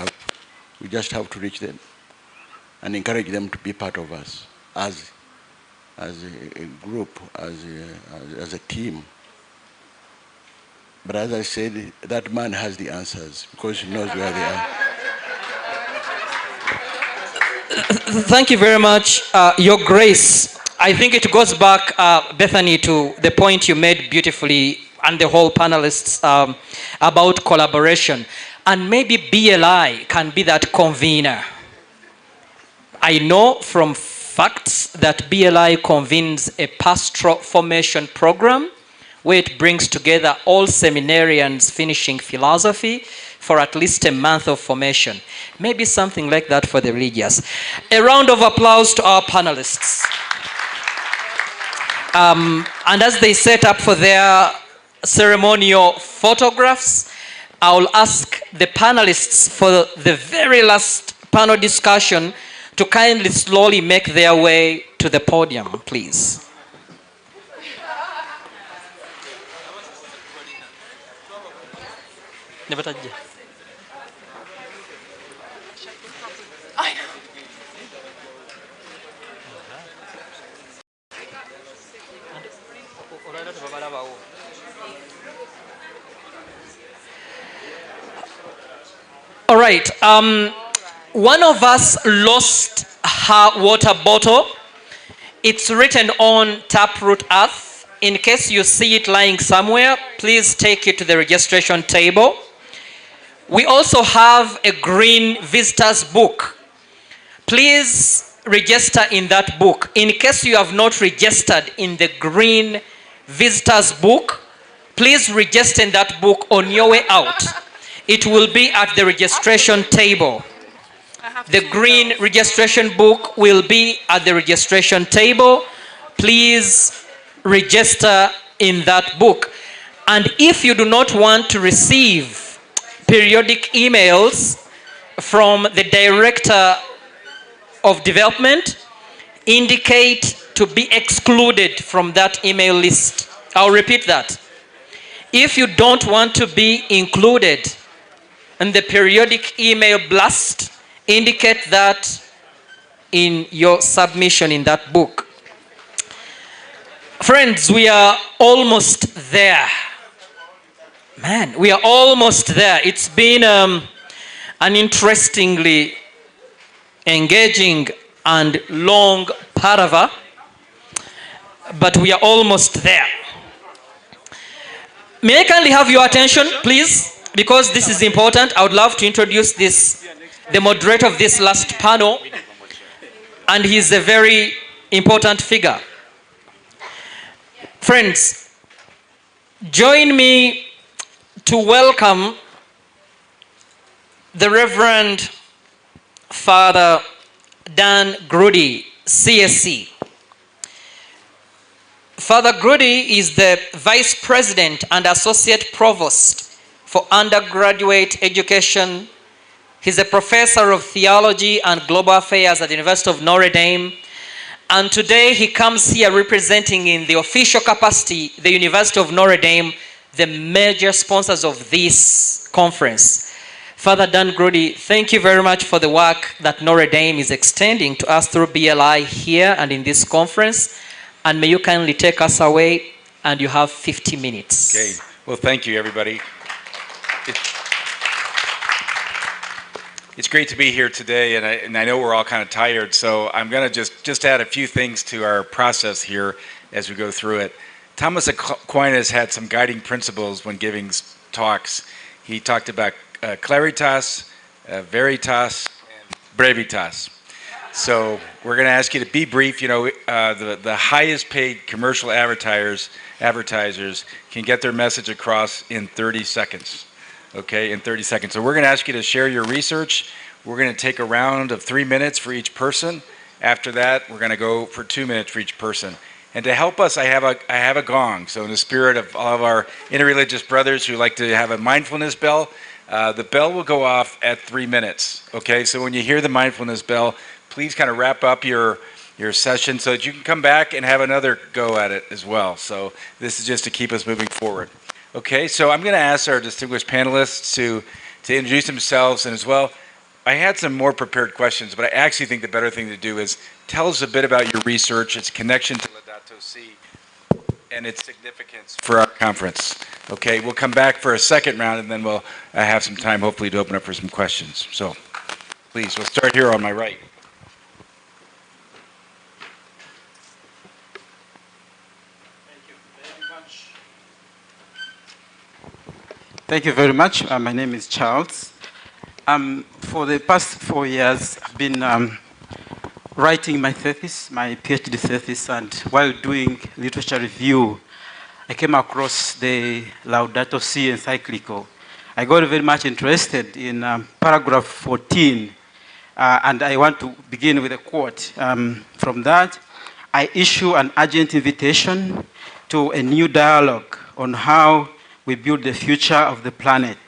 just have to reach them and encourage them to be part of us as a group, as a team. But as I said, that man has the answers because he knows where they are. Thank you very much, Your Grace. I think it goes back, Bethany, to the point you made beautifully, and the whole panelists, about collaboration. And maybe BLI can be that convener. I know from facts that BLI convenes a pastoral formation program where it brings together all seminarians finishing philosophy for at least a month of formation. Maybe something like that for the religious. A round of applause to our panelists. And as they set up for their ceremonial photographs, I will ask the panelists for the very last panel discussion to kindly slowly make their way to the podium, please. All right. One of us lost her water bottle. It's written on Taproot Earth. In case you see it lying somewhere, please take it to the registration table. We also have a green visitors book. Please register in that book. In case you have not registered in the green visitors book, please register in that book on your way out. It will be at the registration table. The green registration book will be at the registration table. Please register in that book. And if you do not want to receive periodic emails from the Director of Development, indicate to be excluded from that email list. I'll repeat that. If you don't want to be included in the periodic email blast, indicate that in your submission in that book. Friends, we are almost there. Man, we are almost there. It's been an interestingly engaging and long parava, but we are almost there. May I kindly have your attention, please? Because this is important. I would love to introduce the moderator of this last panel, and he's a very important figure. Friends, join me to welcome the Reverend Father Dan Grudy, CSC. Father Grudy is the Vice President and Associate Provost for Undergraduate Education. He's a Professor of Theology and Global Affairs at the University of Notre Dame. And today he comes here representing in the official capacity the University of Notre Dame, the major sponsors of this conference. Father Dan Grudy, thank you very much for the work that Notre Dame is extending to us through BLI here and in this conference. And may you kindly take us away, and you have 50 minutes. Okay. Well, thank you, everybody. It's great to be here today, and I know we're all kind of tired, so I'm going to just add a few things to our process here as we go through it. Thomas Aquinas had some guiding principles when giving talks. He talked about claritas, veritas, and brevitas. So we're going to ask you to be brief. You know, the highest paid commercial advertisers can get their message across in 30 seconds. Okay, in 30 seconds. So we're going to ask you to share your research. We're going to take a round of 3 minutes for each person. After that, we're going to go for 2 minutes for each person. And to help us, I have a gong. So in the spirit of all of our interreligious brothers who like to have a mindfulness bell, The bell will go off at 3 minutes, okay? So when you hear the mindfulness bell, please kind of wrap up your session so that you can come back and have another go at it as well. So this is just to keep us moving forward. Okay, so I'm going to ask our distinguished panelists to introduce themselves, and as well, I had some more prepared questions, but I actually think the better thing to do is tell us a bit about your research, its connection to Laudato Si, and its significance for our conference. Okay, we'll come back for a second round, and then we'll have some time, hopefully, to open up for some questions. So, please, we'll start here on my right. Thank you very much. My name is Charles. For the past 4 years, I've been writing my thesis, my PhD thesis, and while doing literature review, I came across the Laudato Si encyclical. I got very much interested in paragraph 14, and I want to begin with a quote. From that, I issue an urgent invitation to a new dialogue on how we build the future of the planet.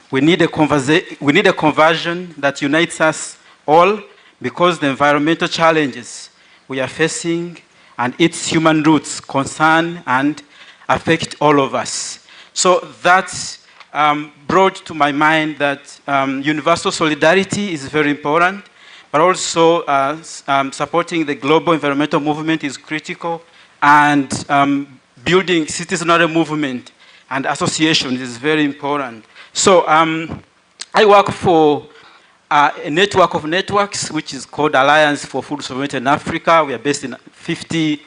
We need a conversion that unites us all, because the environmental challenges we are facing and its human roots concern and affect all of us. So that brought to my mind that universal solidarity is very important, but also supporting the global environmental movement is critical, and building citizenry movement and associations is very important. So I work for a network of networks, which is called Alliance for Food Sovereignty in Africa. We are based in 50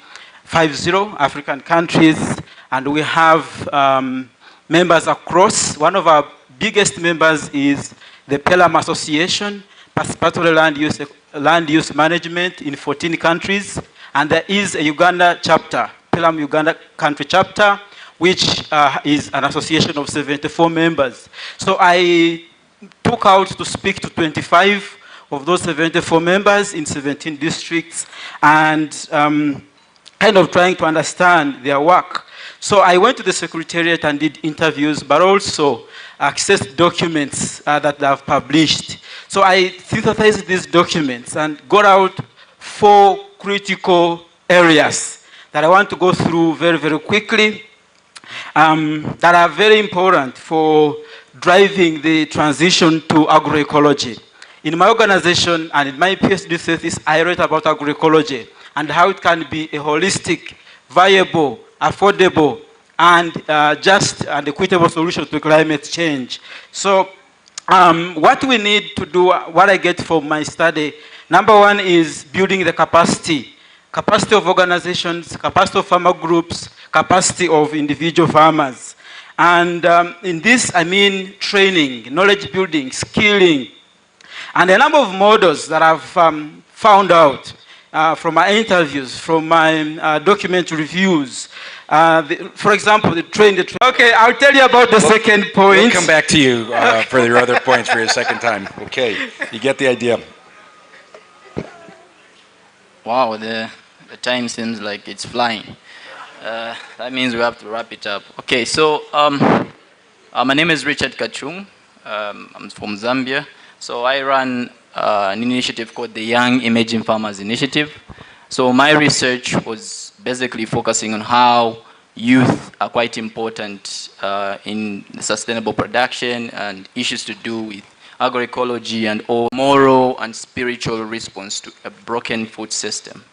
African countries, and we have members across. One of our biggest members is the Pelham Association, Participatory Land Use Management in 14 countries, and there is a Uganda chapter, Pelham Uganda country chapter, which is an association of 74 members. So I took out to speak to 25 of those 74 members in 17 districts, and kind of trying to understand their work. So I went to the Secretariat and did interviews, but also accessed documents that I've published. So I synthesized these documents and got out 4 critical areas that I want to go through very, very quickly, that are very important for driving the transition to agroecology. In my organization and in my PhD thesis, I wrote about agroecology and how it can be a holistic, viable, affordable, and just and equitable solution to climate change. So what we need to do, what I get from my study, number one is building the capacity of organizations, capacity of farmer groups, capacity of individual farmers. And in this, I mean training, knowledge building, skilling, and a number of models that I've found out from my interviews, from my document reviews. For example, Okay, I'll tell you about the second point. We'll come back to you for your other points for your second time. Okay, you get the idea. Wow, the time seems like it's flying. That means we have to wrap it up. Okay, so my name is Richard Kachung. I'm from Zambia. So I run an initiative called the Young Emerging Farmers Initiative. So my research was basically focusing on how youth are quite important in sustainable production and issues to do with agroecology and all moral and spiritual response to a broken food system.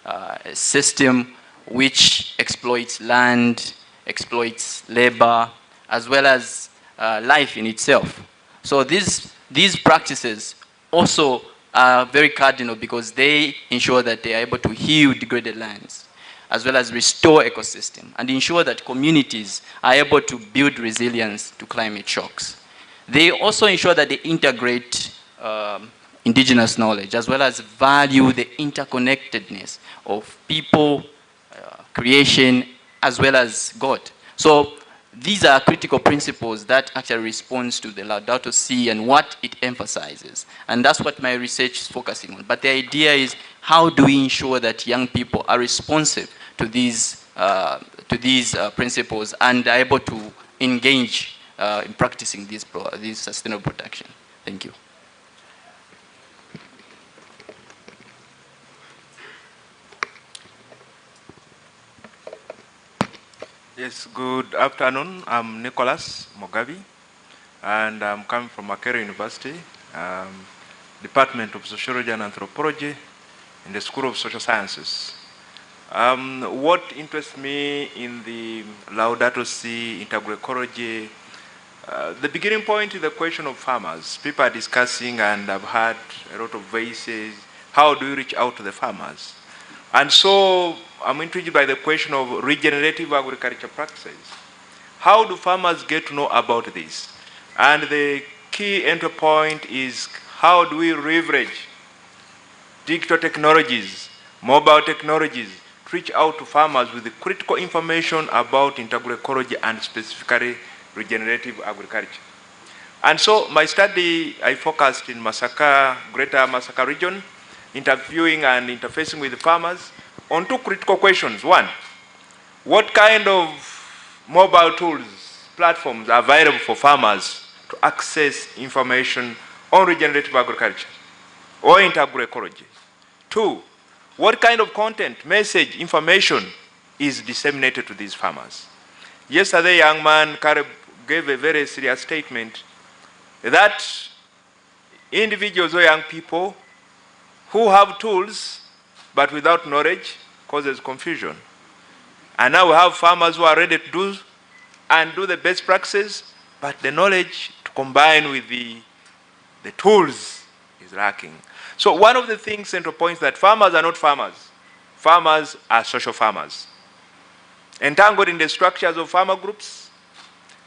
A system which exploits land, exploits labor, as well as life in itself. So these practices also are very cardinal because they ensure that they are able to heal degraded lands, as well as restore ecosystem, and ensure that communities are able to build resilience to climate shocks. They also ensure that they integrate indigenous knowledge, as well as value the interconnectedness of people, creation, as well as God. So these are critical principles that actually responds to the Laudato Si and what it emphasizes. And that's what my research is focusing on. But the idea is, how do we ensure that young people are responsive to these principles and are able to engage in practicing this sustainable production. Thank you. Yes, good afternoon. I'm Nicholas Mogabi, and I'm coming from Makerere University, Department of Sociology and Anthropology in the School of Social Sciences. What interests me in the Laudato Si, integraecology, the beginning point is the question of farmers. People are discussing, and I've heard a lot of voices, how do you reach out to the farmers? And so I'm intrigued by the question of regenerative agriculture practices. How do farmers get to know about this? And the key entry point is how do we leverage digital technologies, mobile technologies, to reach out to farmers with the critical information about integraecology and specifically regenerative agriculture. And so my study, I focused in Masaka, greater Masaka region, interviewing and interfacing with the farmers on two critical questions. One, what kind of mobile tools, platforms are available for farmers to access information on regenerative agriculture or integraecology? Two, what kind of content, message, information is disseminated to these farmers? Yesterday, a young man gave a very serious statement that individuals or young people who have tools but without knowledge causes confusion. And now we have farmers who are ready to do the best practices, but the knowledge to combine with the tools is lacking. So one of the things, central points, that farmers are not farmers. Farmers are social farmers. Entangled in the structures of farmer groups,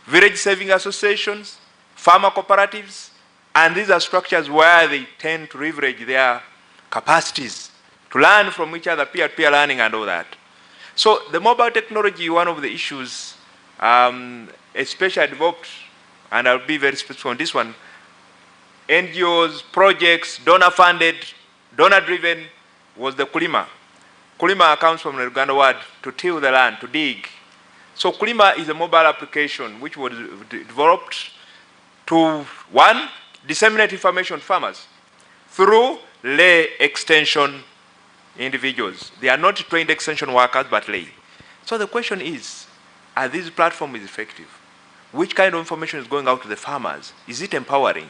village saving associations, farmer cooperatives, and these are structures where they tend to leverage their capacities to learn from each other, peer-to-peer learning and all that. So the mobile technology, one of the issues, especially developed, and I'll be very specific on this one, NGOs, projects, donor-funded, donor-driven, was the Kulima. Kulima comes from the Uganda word to till the land, to dig. So Kulima is a mobile application which was developed to, one, disseminate information to farmers through lay extension individuals. They are not trained extension workers, but lay. So the question is, are these platforms effective? Which kind of information is going out to the farmers? Is it empowering?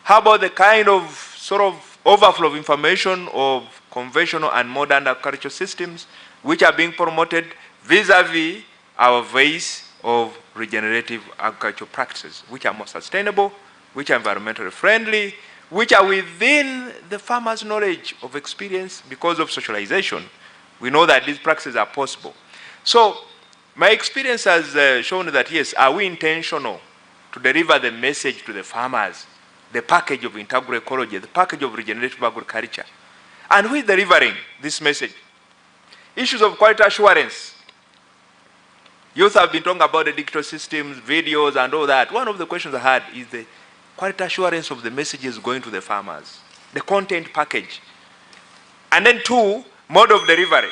How about the kind of sort of overflow of information of conventional and modern agricultural systems which are being promoted vis-a-vis our ways of regenerative agricultural practices, which are more sustainable, which are environmentally friendly, which are within the farmer's knowledge of experience because of socialization. We know that these practices are possible. So my experience has shown that, yes, are we intentional to deliver the message to the farmers, the package of integraecology, the package of regenerative agriculture? And who is delivering this message? Issues of quality assurance. Youth have been talking about the digital systems, videos, and all that. One of the questions I had is the quality assurance of the messages going to the farmers, the content package. And then two, mode of delivery.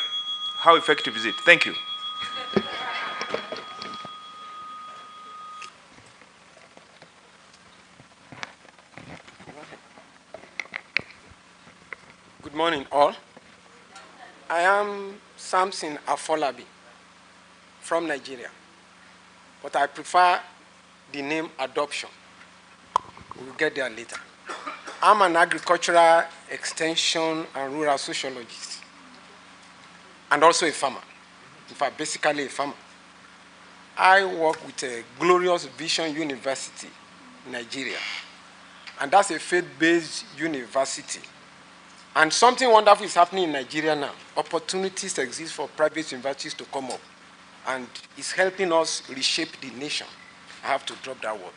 How effective is it? Thank you. Good morning, all. I am Samson Afolabi from Nigeria, but I prefer the name adoption. We'll get there later. I'm an agricultural extension and rural sociologist, and also a farmer. In fact, basically a farmer. I work with a Glorious Vision University in Nigeria, and that's a faith-based university. And something wonderful is happening in Nigeria now. Opportunities exist for private universities to come up, and it's helping us reshape the nation. I have to drop that word.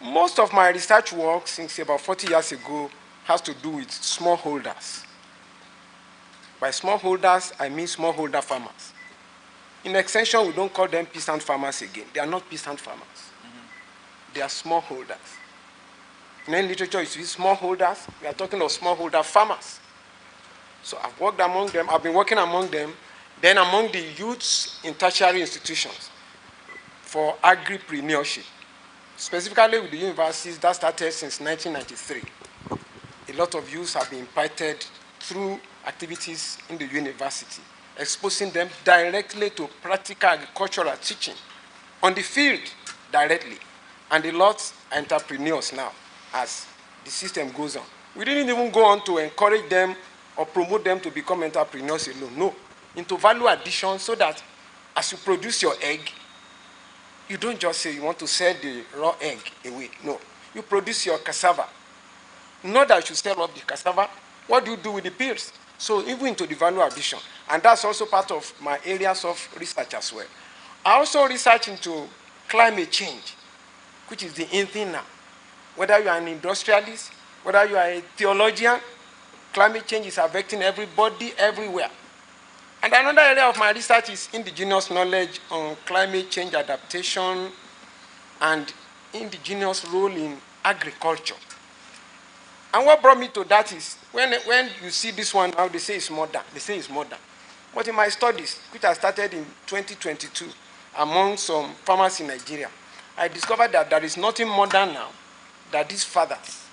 Most of my research work since about 40 years ago has to do with smallholders. By smallholders, I mean smallholder farmers. In extension, we don't call them peasant farmers again. They are not peasant farmers. They are smallholders. In any literature, you see smallholders. We are talking of smallholder farmers. So I've worked among them. I've been working among them. Then among the youths in tertiary institutions for agripreneurship. specifically with the universities that started since 1993. A lot of youths have been impacted through activities in the university, exposing them directly to practical agricultural teaching on the field directly. And a lot are entrepreneurs now as the system goes on. We didn't even go on to encourage them or promote them to become entrepreneurs alone. No, into value addition so that as you produce your egg, you don't just say you want to sell the raw egg away. No, you produce your cassava. Not that you sell off the cassava. What do you do with the peels? So even into the value addition. And that's also part of my areas of research as well. I also research into climate change, which is the in thing now. Whether you are an industrialist, whether you are a theologian, climate change is affecting everybody everywhere. And another area of my research is indigenous knowledge on climate change adaptation and indigenous role in agriculture. And what brought me to that is, when you see this one now, they say it's modern. They say it's modern. But in my studies, which I started in 2022, among some farmers in Nigeria, I discovered that there is nothing modern now that these fathers,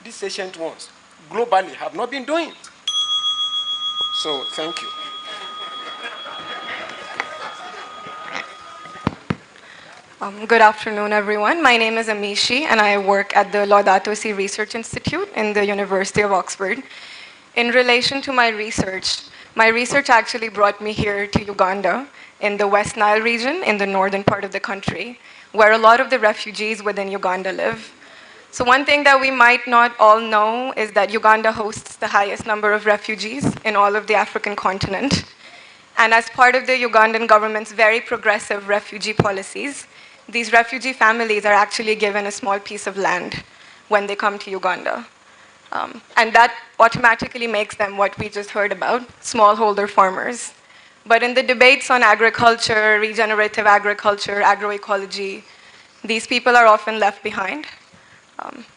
these ancient ones, globally have not been doing. So, thank you. Good afternoon, everyone. My name is Amishi, and I work at the Laudato Research Institute in the University of Oxford. In relation to my research actually brought me here to Uganda, in the West Nile region, in the northern part of the country, where a lot of the refugees within Uganda live. So one thing that we might not all know is that Uganda hosts the highest number of refugees in all of the African continent. And as part of the Ugandan government's very progressive refugee policies, these refugee families are actually given a small piece of land when they come to Uganda. And that automatically makes them what we just heard about, smallholder farmers. But in the debates on agriculture, regenerative agriculture, agroecology, these people are often left behind.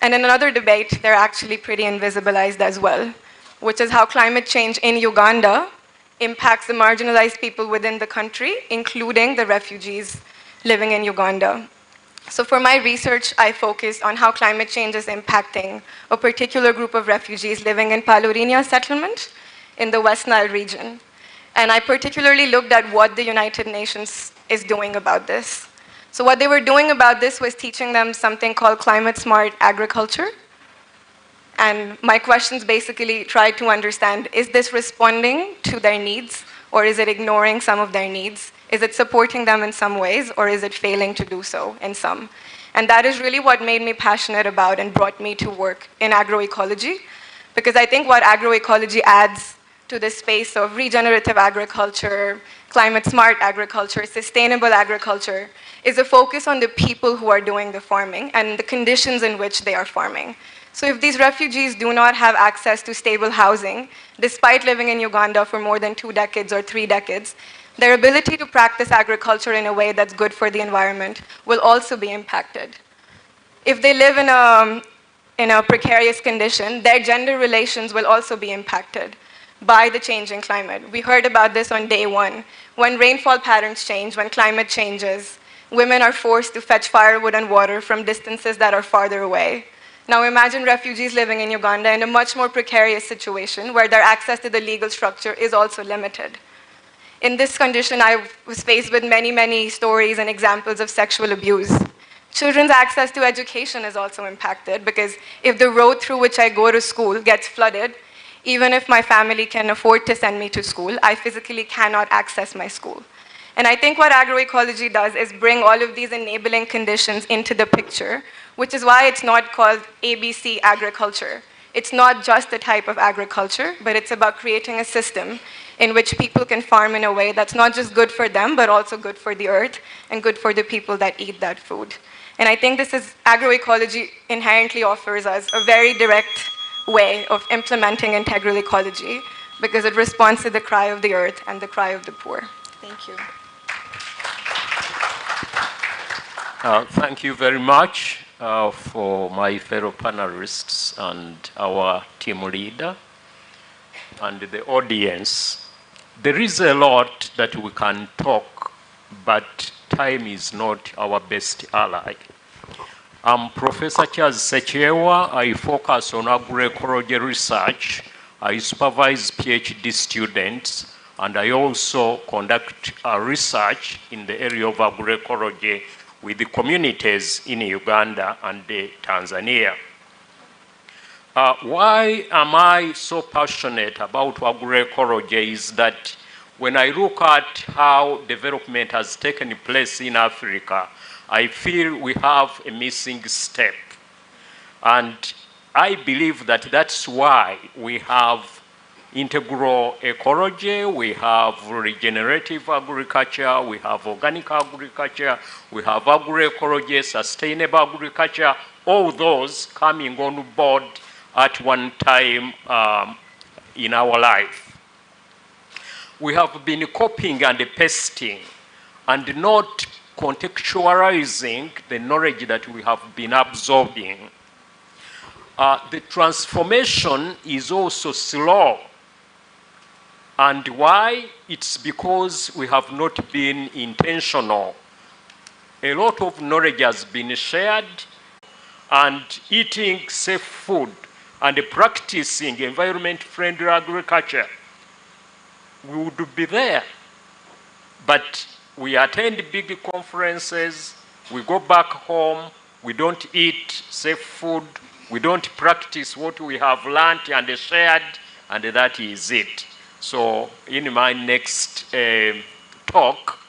And in another debate, they're actually pretty invisibilized as well, which is how climate change in Uganda impacts the marginalized people within the country, including the refugees living in Uganda. So for my research, I focused on how climate change is impacting a particular group of refugees living in Palurinia settlement in the West Nile region. And I particularly looked at what the United Nations is doing about this. So what they were doing about this was teaching them something called climate smart agriculture. And my questions basically tried to understand, is this responding to their needs, or is it ignoring some of their needs? Is it supporting them in some ways, or is it failing to do so in some? And that is really what made me passionate about and brought me to work in agroecology, because I think what agroecology adds to the space of regenerative agriculture, climate smart agriculture, sustainable agriculture, is a focus on the people who are doing the farming and the conditions in which they are farming. So if these refugees do not have access to stable housing, despite living in Uganda for more than 2 decades or 3 decades, their ability to practice agriculture in a way that's good for the environment will also be impacted. If they live in a precarious condition, their gender relations will also be impacted by the changing climate. We heard about this on day one. When rainfall patterns change, when climate changes, women are forced to fetch firewood and water from distances that are farther away. Now imagine refugees living in Uganda in a much more precarious situation where their access to the legal structure is also limited. In this condition, I was faced with many, many stories and examples of sexual abuse. Children's access to education is also impacted because if the road through which I go to school gets flooded, even if my family can afford to send me to school, I physically cannot access my school. And I think what agroecology does is bring all of these enabling conditions into the picture, which is why it's not called ABC agriculture. It's not just a type of agriculture, but it's about creating a system in which people can farm in a way that's not just good for them, but also good for the earth and good for the people that eat that food. And I think agroecology inherently offers us a very direct way of implementing integral ecology because it responds to the cry of the earth and the cry of the poor. Thank you. Thank you very much for my fellow panelists and our team leader and the audience. There is a lot that we can talk, but time is not our best ally. I'm Professor Charles Sechewa. I focus on agroecology research. I supervise PhD students, and I also conduct research in the area of agroecology with the communities in Uganda and Tanzania. Why am I so passionate about agroecology is that when I look at how development has taken place in Africa, I feel we have a missing step. And I believe that that's why we have integral ecology, we have regenerative agriculture, we have organic agriculture, we have agroecology, sustainable agriculture, all those coming on board at one time in our life. We have been copying and pasting and not contextualizing the knowledge that we have been absorbing. The transformation is also slow. And why? It's because we have not been intentional. A lot of knowledge has been shared, and eating safe food and practicing environment-friendly agriculture, we would be there. But we attend big conferences, we go back home, we don't eat safe food, we don't practice what we have learned and shared, and that is it. So in my next talk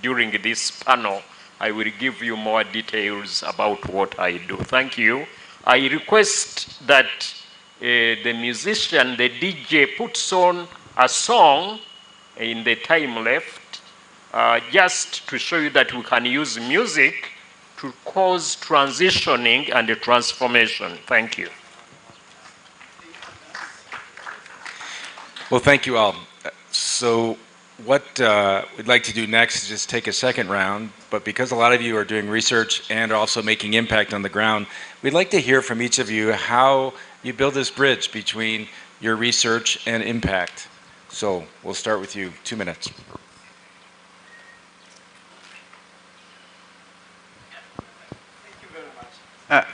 during this panel, I will give you more details about what I do. Thank you. I request that the musician, the DJ, puts on a song in the time left, just to show you that we can use music to cause transitioning and transformation. Thank you. Well, thank you all. So what we'd like to do next is just take a second round, but because a lot of you are doing research and are also making impact on the ground, we'd like to hear from each of you how you build this bridge between your research and impact. So we'll start with you, 2 minutes.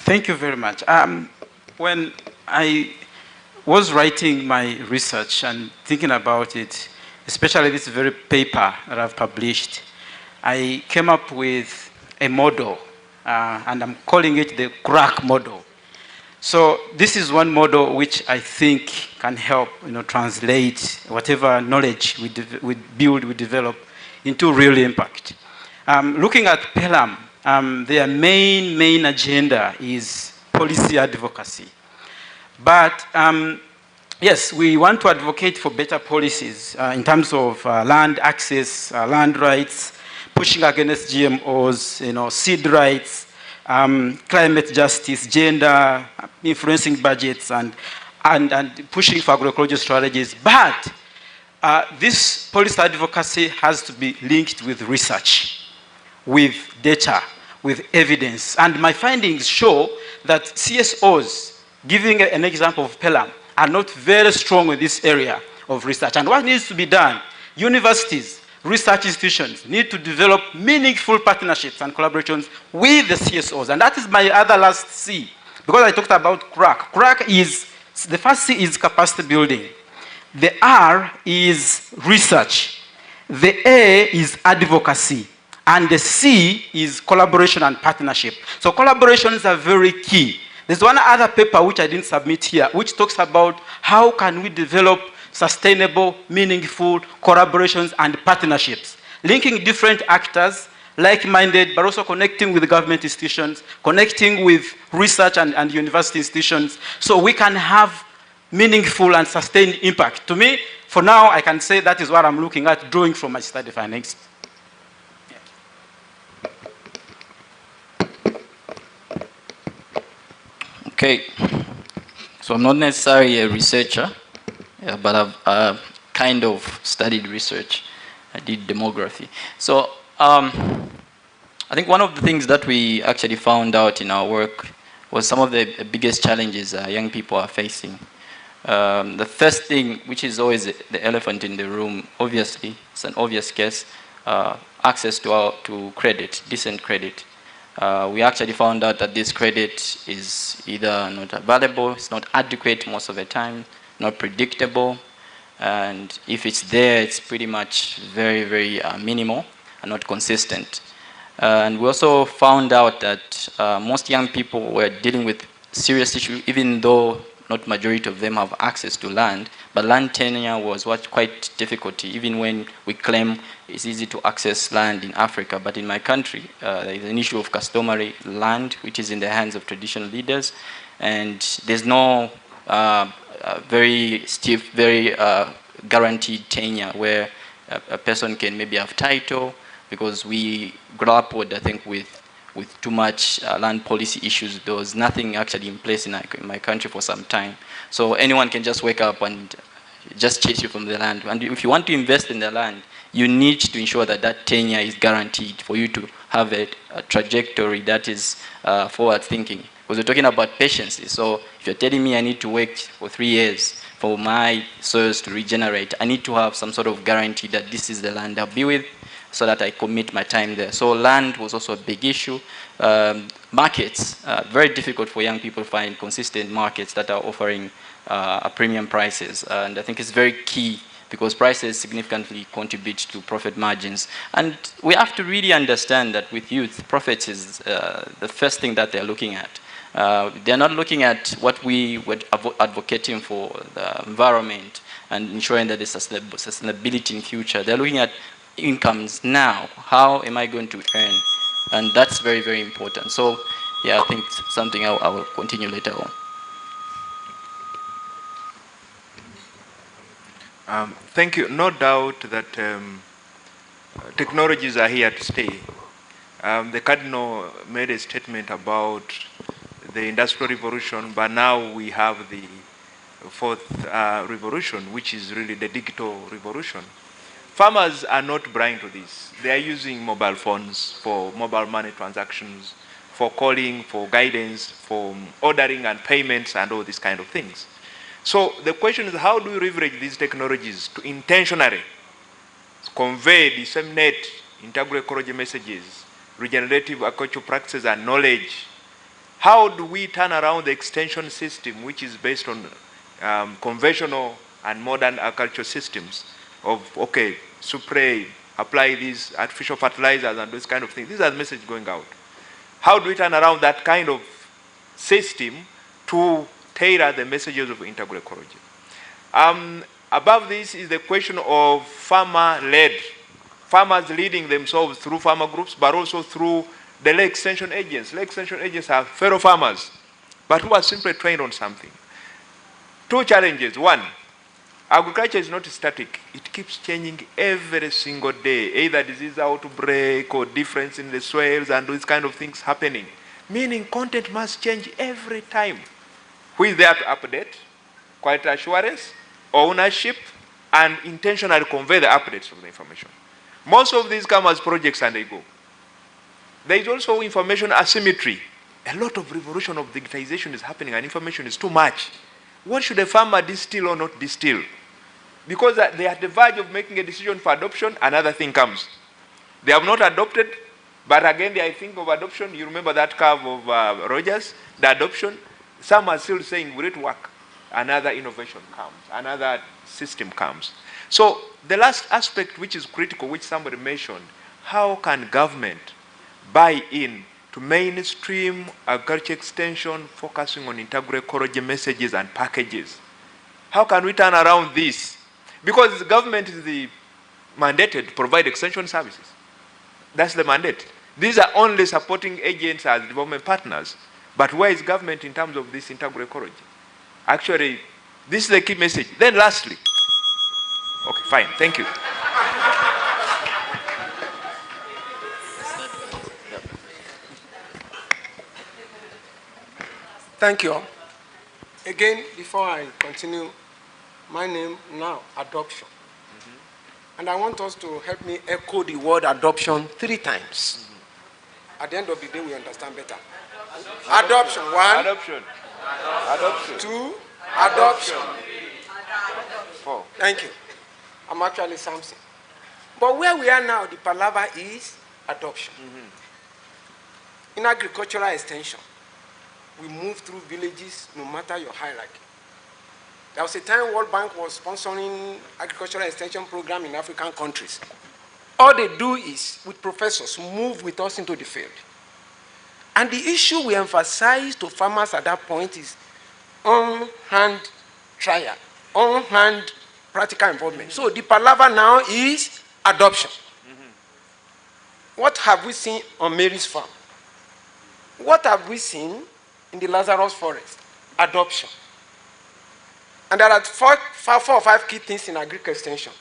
Thank you very much. When I was writing my research and thinking about it, especially this very paper that I've published, I came up with a model, and I'm calling it the crack model. So this is one model which I think can help, translate whatever knowledge we build, we develop into real impact. Looking at PELAM, their main agenda is policy advocacy. But yes, we want to advocate for better policies in terms of land access, land rights, pushing against GMOs, seed rights, climate justice, gender, influencing budgets, and pushing for agroecology strategies. But this policy advocacy has to be linked with research, with data, with evidence. And my findings show that CSOs, giving an example of PELAM, are not very strong in this area of research. And what needs to be done? Universities, research institutions need to develop meaningful partnerships and collaborations with the CSOs. And that is my other last C, because I talked about crack. Crack is, the first C is capacity building. The R is research. The A is advocacy. And the C is collaboration and partnership. So collaborations are very key. There's one other paper which I didn't submit here, which talks about how can we develop sustainable, meaningful collaborations and partnerships, linking different actors, like-minded, but also connecting with government institutions, connecting with research and university institutions, so we can have meaningful and sustained impact. To me, for now, I can say that is what I'm looking at, drawing from my study findings. Okay, so I'm not necessarily a researcher, but I've kind of studied research. I did demography. So I think one of the things that we actually found out in our work was some of the biggest challenges young people are facing. The first thing, which is always the elephant in the room, obviously, it's an obvious case, access to credit, decent credit. We actually found out that this credit is either not available, it's not adequate most of the time, not predictable, and if it's there, it's pretty much very, very minimal and not consistent. And we also found out that most young people were dealing with serious issues, even though not majority of them have access to land, but land tenure was quite difficult, even when we claim it's easy to access land in Africa. But in my country, there is an issue of customary land, which is in the hands of traditional leaders, and there's no very stiff, very guaranteed tenure where a person can maybe have title, because we grappled, I think, with too much land policy issues. There was nothing actually in place in my country for some time. So anyone can just wake up and just chase you from the land. And if you want to invest in the land, you need to ensure that that tenure is guaranteed for you to have a trajectory that is forward thinking. Because we're talking about patience. So if you're telling me I need to wait for 3 years for my soils to regenerate, I need to have some sort of guarantee that this is the land I'll be with, so that I commit my time there. So land was also a big issue. Markets, very difficult for young people to find consistent markets that are offering premium prices. And I think it's very key, because prices significantly contribute to profit margins. And we have to really understand that with youth, profits is the first thing that they're looking at. They're not looking at what we were advocating for, the environment and ensuring that there's sustainability in future. They're looking at incomes now. How am I going to earn? And that's very, very important. So yeah, I think it's something I will continue later on. Thank you. No doubt that technologies are here to stay. The Cardinal made a statement about the Industrial Revolution, but now we have the fourth revolution, which is really the digital revolution. Farmers are not blind to this. They are using mobile phones for mobile money transactions, for calling, for guidance, for ordering and payments and all these kind of things. So the question is, how do we leverage these technologies to intentionally convey, disseminate integral ecology messages, regenerative agricultural practices and knowledge? How do we turn around the extension system, which is based on conventional and modern agricultural systems of, okay, spray, apply these artificial fertilizers and those kind of things? These are the messages going out. How do we turn around that kind of system to tailor the messages of integral ecology? Above this is the question of farmer-led. Farmers leading themselves through farmer groups, but also through the lay extension agents. Lay extension agents are fellow farmers, but who are simply trained on something. Two challenges. One, agriculture is not static. It keeps changing every single day, either disease outbreak or difference in the soils and those kind of things happening. Meaning content must change every time. Who is there to update, quality assurance, ownership, and intentionally convey the updates of the information? Most of these come as projects and they go. There is also information asymmetry. A lot of revolution of digitization is happening and information is too much. What should a farmer distill or not distill? Because they are at the verge of making a decision for adoption, another thing comes. They have not adopted, but again, they think of adoption. You remember that curve of Rogers, the adoption. Some are still saying, will it work? Another innovation comes, another system comes. So the last aspect, which is critical, which somebody mentioned, how can government buy in to mainstream agriculture extension, focusing on integral ecology messages and packages? How can we turn around this? Because the government is the mandated to provide extension services. That's the mandate. These are only supporting agents as development partners. But where is government in terms of this integral ecology? Actually, this is the key message. Then lastly, okay, fine, thank you. Thank you. Again, before I continue, my name now, adoption. And I want us to help me echo the word adoption 3 times. At the end of the day, we understand better. Adoption. 1. Adoption. Adoption. 2. Adoption. 4. Thank you. I'm actually Samson. But where we are now, the palaver is adoption. In agricultural extension, we move through villages no matter your hierarchy. There was a time World Bank was sponsoring agricultural extension program in African countries. All they do is, with professors, move with us into the field. And the issue we emphasize to farmers at that point is on-hand trial, on-hand practical involvement. So the palaver now is adoption. What have we seen on Mary's farm? What have we seen in the Lazarus forest? Adoption. And there are four or five key things in agricultural extension.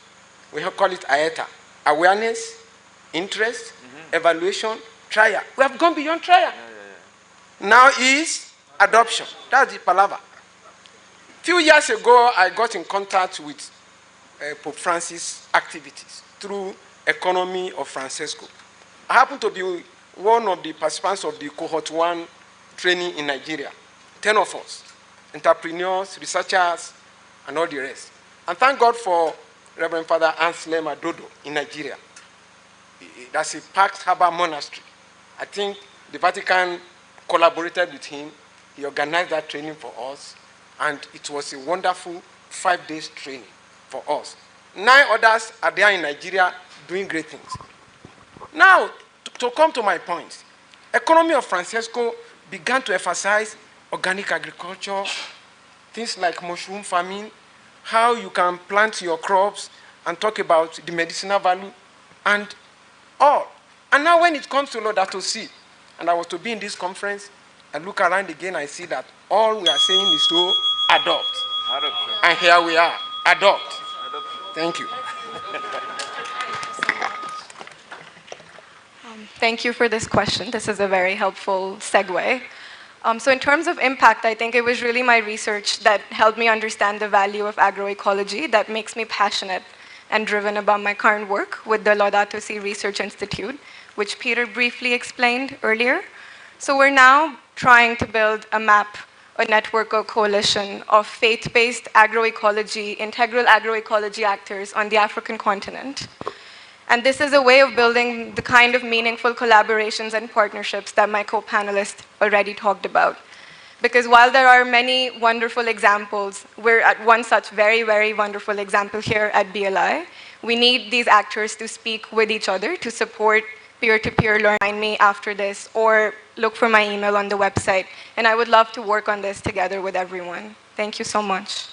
We call it AETA: awareness, interest, evaluation, trial. We have gone beyond trial. Now is adoption. That's the palaver. A few years ago, I got in contact with Pope Francis' activities through Economy of Francesco. I happen to be one of the participants of the Cohort 1 training in Nigeria. 10 of us, entrepreneurs, researchers, and all the rest. And thank God for Reverend Father Anselm Adodo in Nigeria. That's a Pax Harbor monastery. I think the Vatican collaborated with him. He organized that training for us, and it was a wonderful 5 days training for us. 9 others are there in Nigeria doing great things. Now, to come to my point, Economy of Francesco began to emphasize organic agriculture, things like mushroom farming, how you can plant your crops and talk about the medicinal value and all. And now when it comes to Laudato Si, and I was to be in this conference, I look around again, I see that all we are saying is to adopt. Adoption. And here we are, adopt. Thank you. Thank you for this question. This is a very helpful segue. So in terms of impact, I think it was really my research that helped me understand the value of agroecology that makes me passionate and driven about my current work with the Laudato Si Research Institute, which Peter briefly explained earlier. So we're now trying to build a map, a network or coalition of faith-based agroecology, integral agroecology actors on the African continent. And this is a way of building the kind of meaningful collaborations and partnerships that my co-panelists already talked about. Because while there are many wonderful examples, we're at one such very, very wonderful example here at BLI. We need these actors to speak with each other, to support peer-to-peer learning. Find me after this, or look for my email on the website. And I would love to work on this together with everyone. Thank you so much.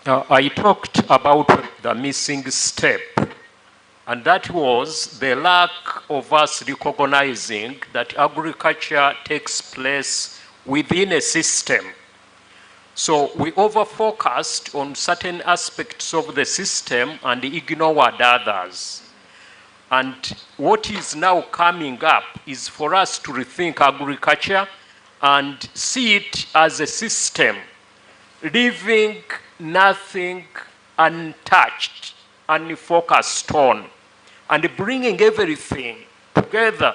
I talked about the missing step, and that was the lack of us recognizing that agriculture takes place within a system. So we over-focused on certain aspects of the system and ignored others. And what is now coming up is for us to rethink agriculture and see it as a system, leaving nothing untouched, unfocused on, and bringing everything together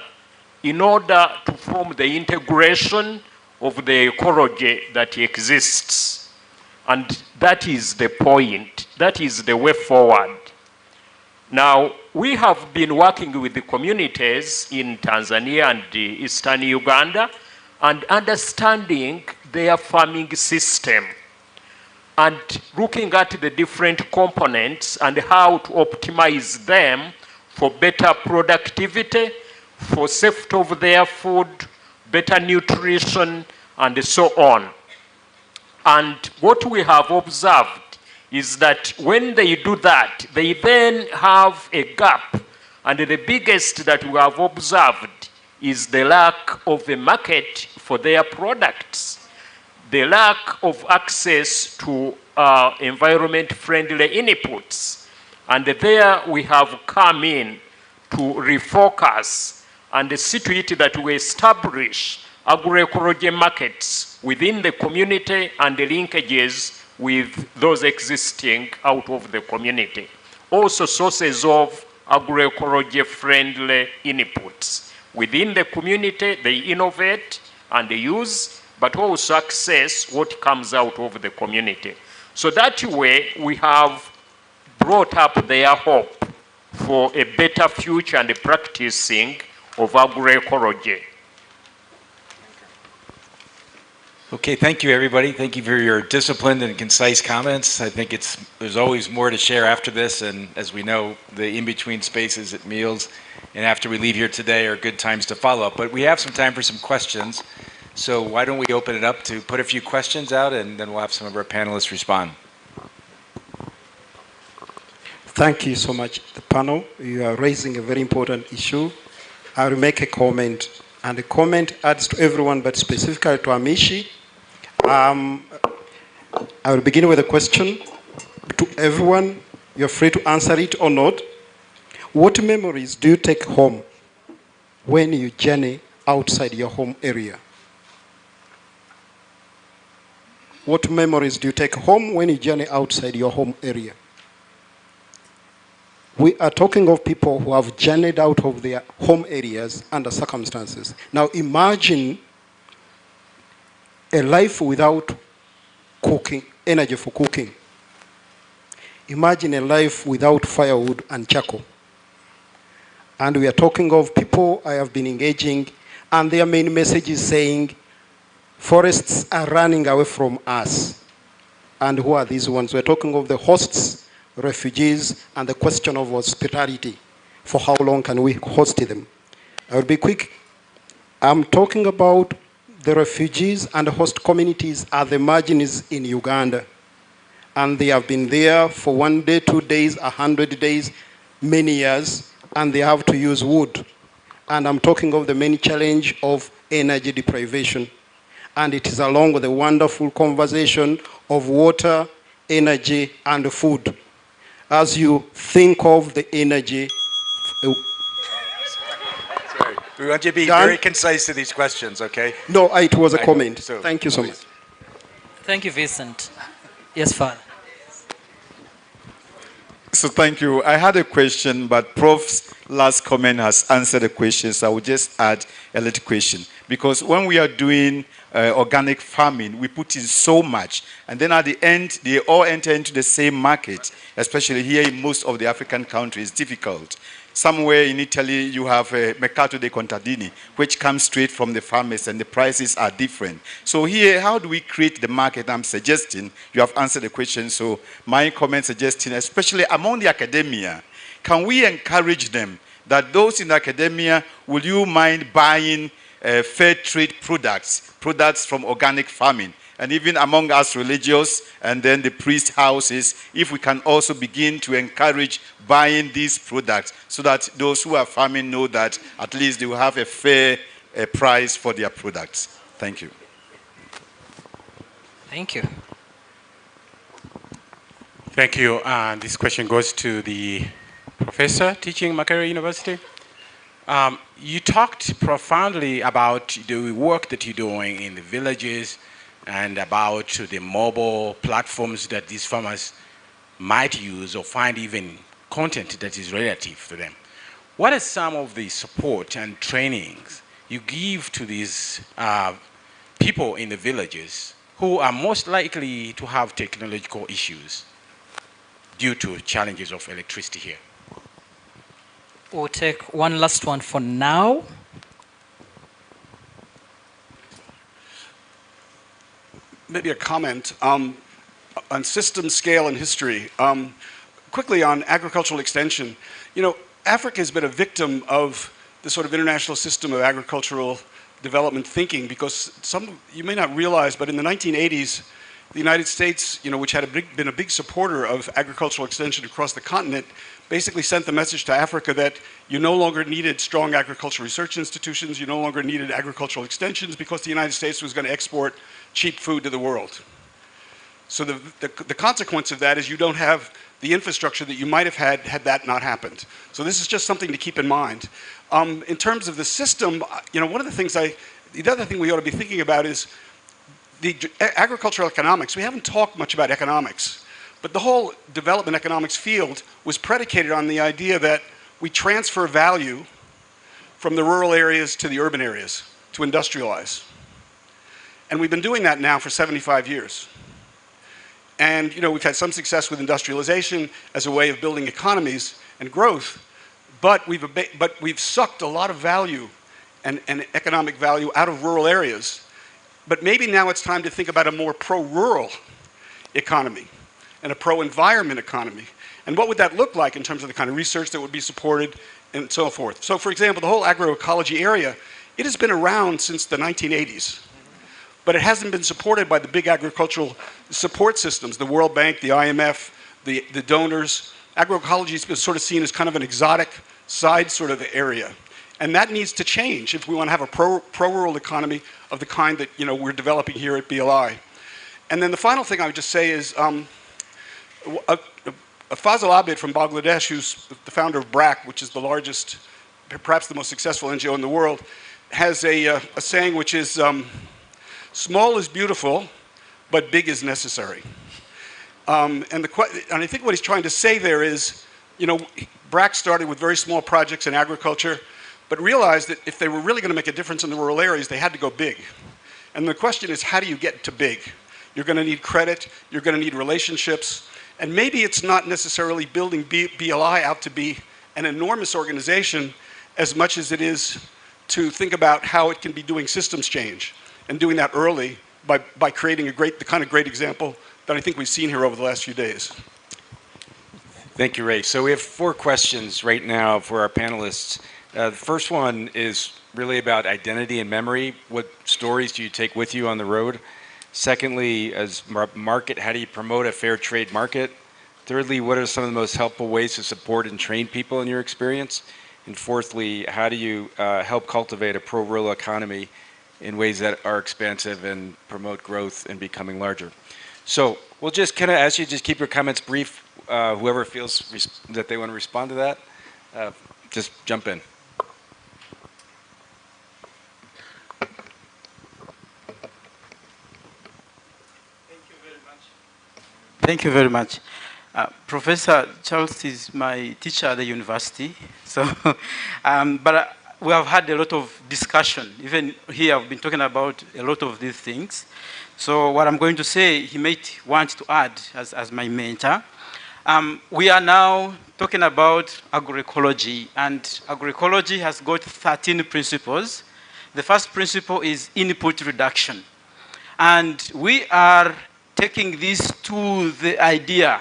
in order to form the integration of the ecology that exists. And that is the point. That is the way forward. Now, we have been working with the communities in Tanzania and Eastern Uganda and understanding their farming system, and looking at the different components and how to optimize them for better productivity, for safety of their food, better nutrition, and so on. And what we have observed is that when they do that, they then have a gap. And the biggest that we have observed is the lack of a market for their products, the lack of access to environment-friendly inputs. And there we have come in to refocus and see to it that we establish agroecology markets within the community and the linkages with those existing out of the community. Also sources of agroecology-friendly inputs. Within the community, they innovate and they use, but also access what comes out of the community. So that way, we have brought up their hope for a better future and the practicing of agroecology. Okay, thank you, everybody. Thank you for your disciplined and concise comments. I think there's always more to share after this, and as we know, the in-between spaces at meals and after we leave here today are good times to follow up. But we have some time for some questions, so why don't we open it up to put a few questions out, and then we'll have some of our panelists respond. Thank you so much, the panel. You are raising a very important issue. I will make a comment, and the comment adds to everyone, but specifically to Amishi. I will begin with a question to everyone. You're free to answer it or not. What memories do you take home when you journey outside your home area? What memories do you take home when you journey outside your home area? We are talking of people who have journeyed out of their home areas under circumstances. Now imagine a life without cooking, energy for cooking. Imagine a life without firewood and charcoal. And we are talking of people I have been engaging, and their main message is saying, forests are running away from us. And who are these ones? We're talking of the hosts, refugees, and the question of hospitality. For how long can we host them? I will be quick. I'm talking about the refugees and host communities are the margins in Uganda. And they have been there for 1 day, 2 days, 100 days, many years, and they have to use wood. And I'm talking of the main challenge of energy deprivation. And it is along with the wonderful conversation of water, energy, and food. As you think of the energy, Sorry. We want you to be very concise to these questions, okay? No, it was a comment. Thank you so much. Thank you, Vincent. Yes, Father. So thank you. I had a question, but Prof's last comment has answered the question, so I will just add a little question. Because when we are doing organic farming, we put in so much, and then at the end, they all enter into the same market, especially here in most of the African countries. It's difficult. Somewhere in Italy, you have Mercato dei Contadini, which comes straight from the farmers, and the prices are different. So here, how do we create the market? I'm suggesting, you have answered the question, so my comment suggesting, especially among the academia, can we encourage them that those in academia, will you mind buying fair trade products from organic farming? And even among us religious and then the priest houses, if we can also begin to encourage buying these products so that those who are farming know that at least they will have a fair price for their products. Thank you. Thank you. Thank you. This question goes to the professor teaching Makerere University. You talked profoundly about the work that you're doing in the villages and about the mobile platforms that these farmers might use or find even content that is relative to them. What are some of the support and trainings you give to these people in the villages who are most likely to have technological issues due to challenges of electricity here? We'll take one last one for now. Maybe a comment on system, scale, and history. Quickly on agricultural extension. You know, Africa has been a victim of the sort of international system of agricultural development thinking because you may not realize, but in the 1980s, the United States, you know, which had been a big supporter of agricultural extension across the continent, basically sent the message to Africa that you no longer needed strong agricultural research institutions, you no longer needed agricultural extensions because the United States was going to export cheap food to the world. So the consequence of that is you don't have the infrastructure that you might have had that not happened. So this is just something to keep in mind. In terms of the system, you know, the other thing we ought to be thinking about is the agricultural economics. We haven't talked much about economics, but the whole development economics field was predicated on the idea that we transfer value from the rural areas to the urban areas to industrialize. And we've been doing that now for 75 years. And you know, we've had some success with industrialization as a way of building economies. and growth, but we've sucked a lot of value and economic value out of rural areas. But maybe now it's time to think about a more pro-rural economy and a pro-environment economy. And what would that look like in terms of the kind of research that would be supported and so forth? So for example, the whole agroecology area, it has been around since the 1980s, but it hasn't been supported by the big agricultural support systems, the World Bank, the IMF, the donors. Agroecology has been sort of seen as kind of an exotic side sort of area. And that needs to change if we want to have a pro-rural economy of the kind that we're developing here at BLI. And then the final thing I would just say is Fazal Abid from Bangladesh, who's the founder of BRAC, which is the largest, perhaps the most successful NGO in the world, has a saying which is, small is beautiful, but big is necessary. And I think what he's trying to say there is, BRAC started with very small projects in agriculture, but realized that if they were really going to make a difference in the rural areas, they had to go big. And the question is, how do you get to big? You're going to need credit, you're going to need relationships, and maybe it's not necessarily building BLI out to be an enormous organization as much as it is to think about how it can be doing systems change and doing that early by creating the kind of great example that I think we've seen here over the last few days. Thank you, Ray. So we have 4 questions right now for our panelists. The first one is really about identity and memory. What stories do you take with you on the road? Secondly, as market, how do you promote a fair trade market? Thirdly, what are some of the most helpful ways to support and train people in your experience? And fourthly, how do you help cultivate a pro-rural economy in ways that are expansive and promote growth and becoming larger? So we'll just kind of ask you to just keep your comments brief. Whoever feels that they want to respond to that, just jump in. Thank you very much. Professor Charles is my teacher at the university. So, but we have had a lot of discussion. Even here, I've been talking about a lot of these things. So what I'm going to say, he might want to add as my mentor. We are now talking about agroecology, and agroecology has got 13 principles. The first principle is input reduction. And we are taking this to the idea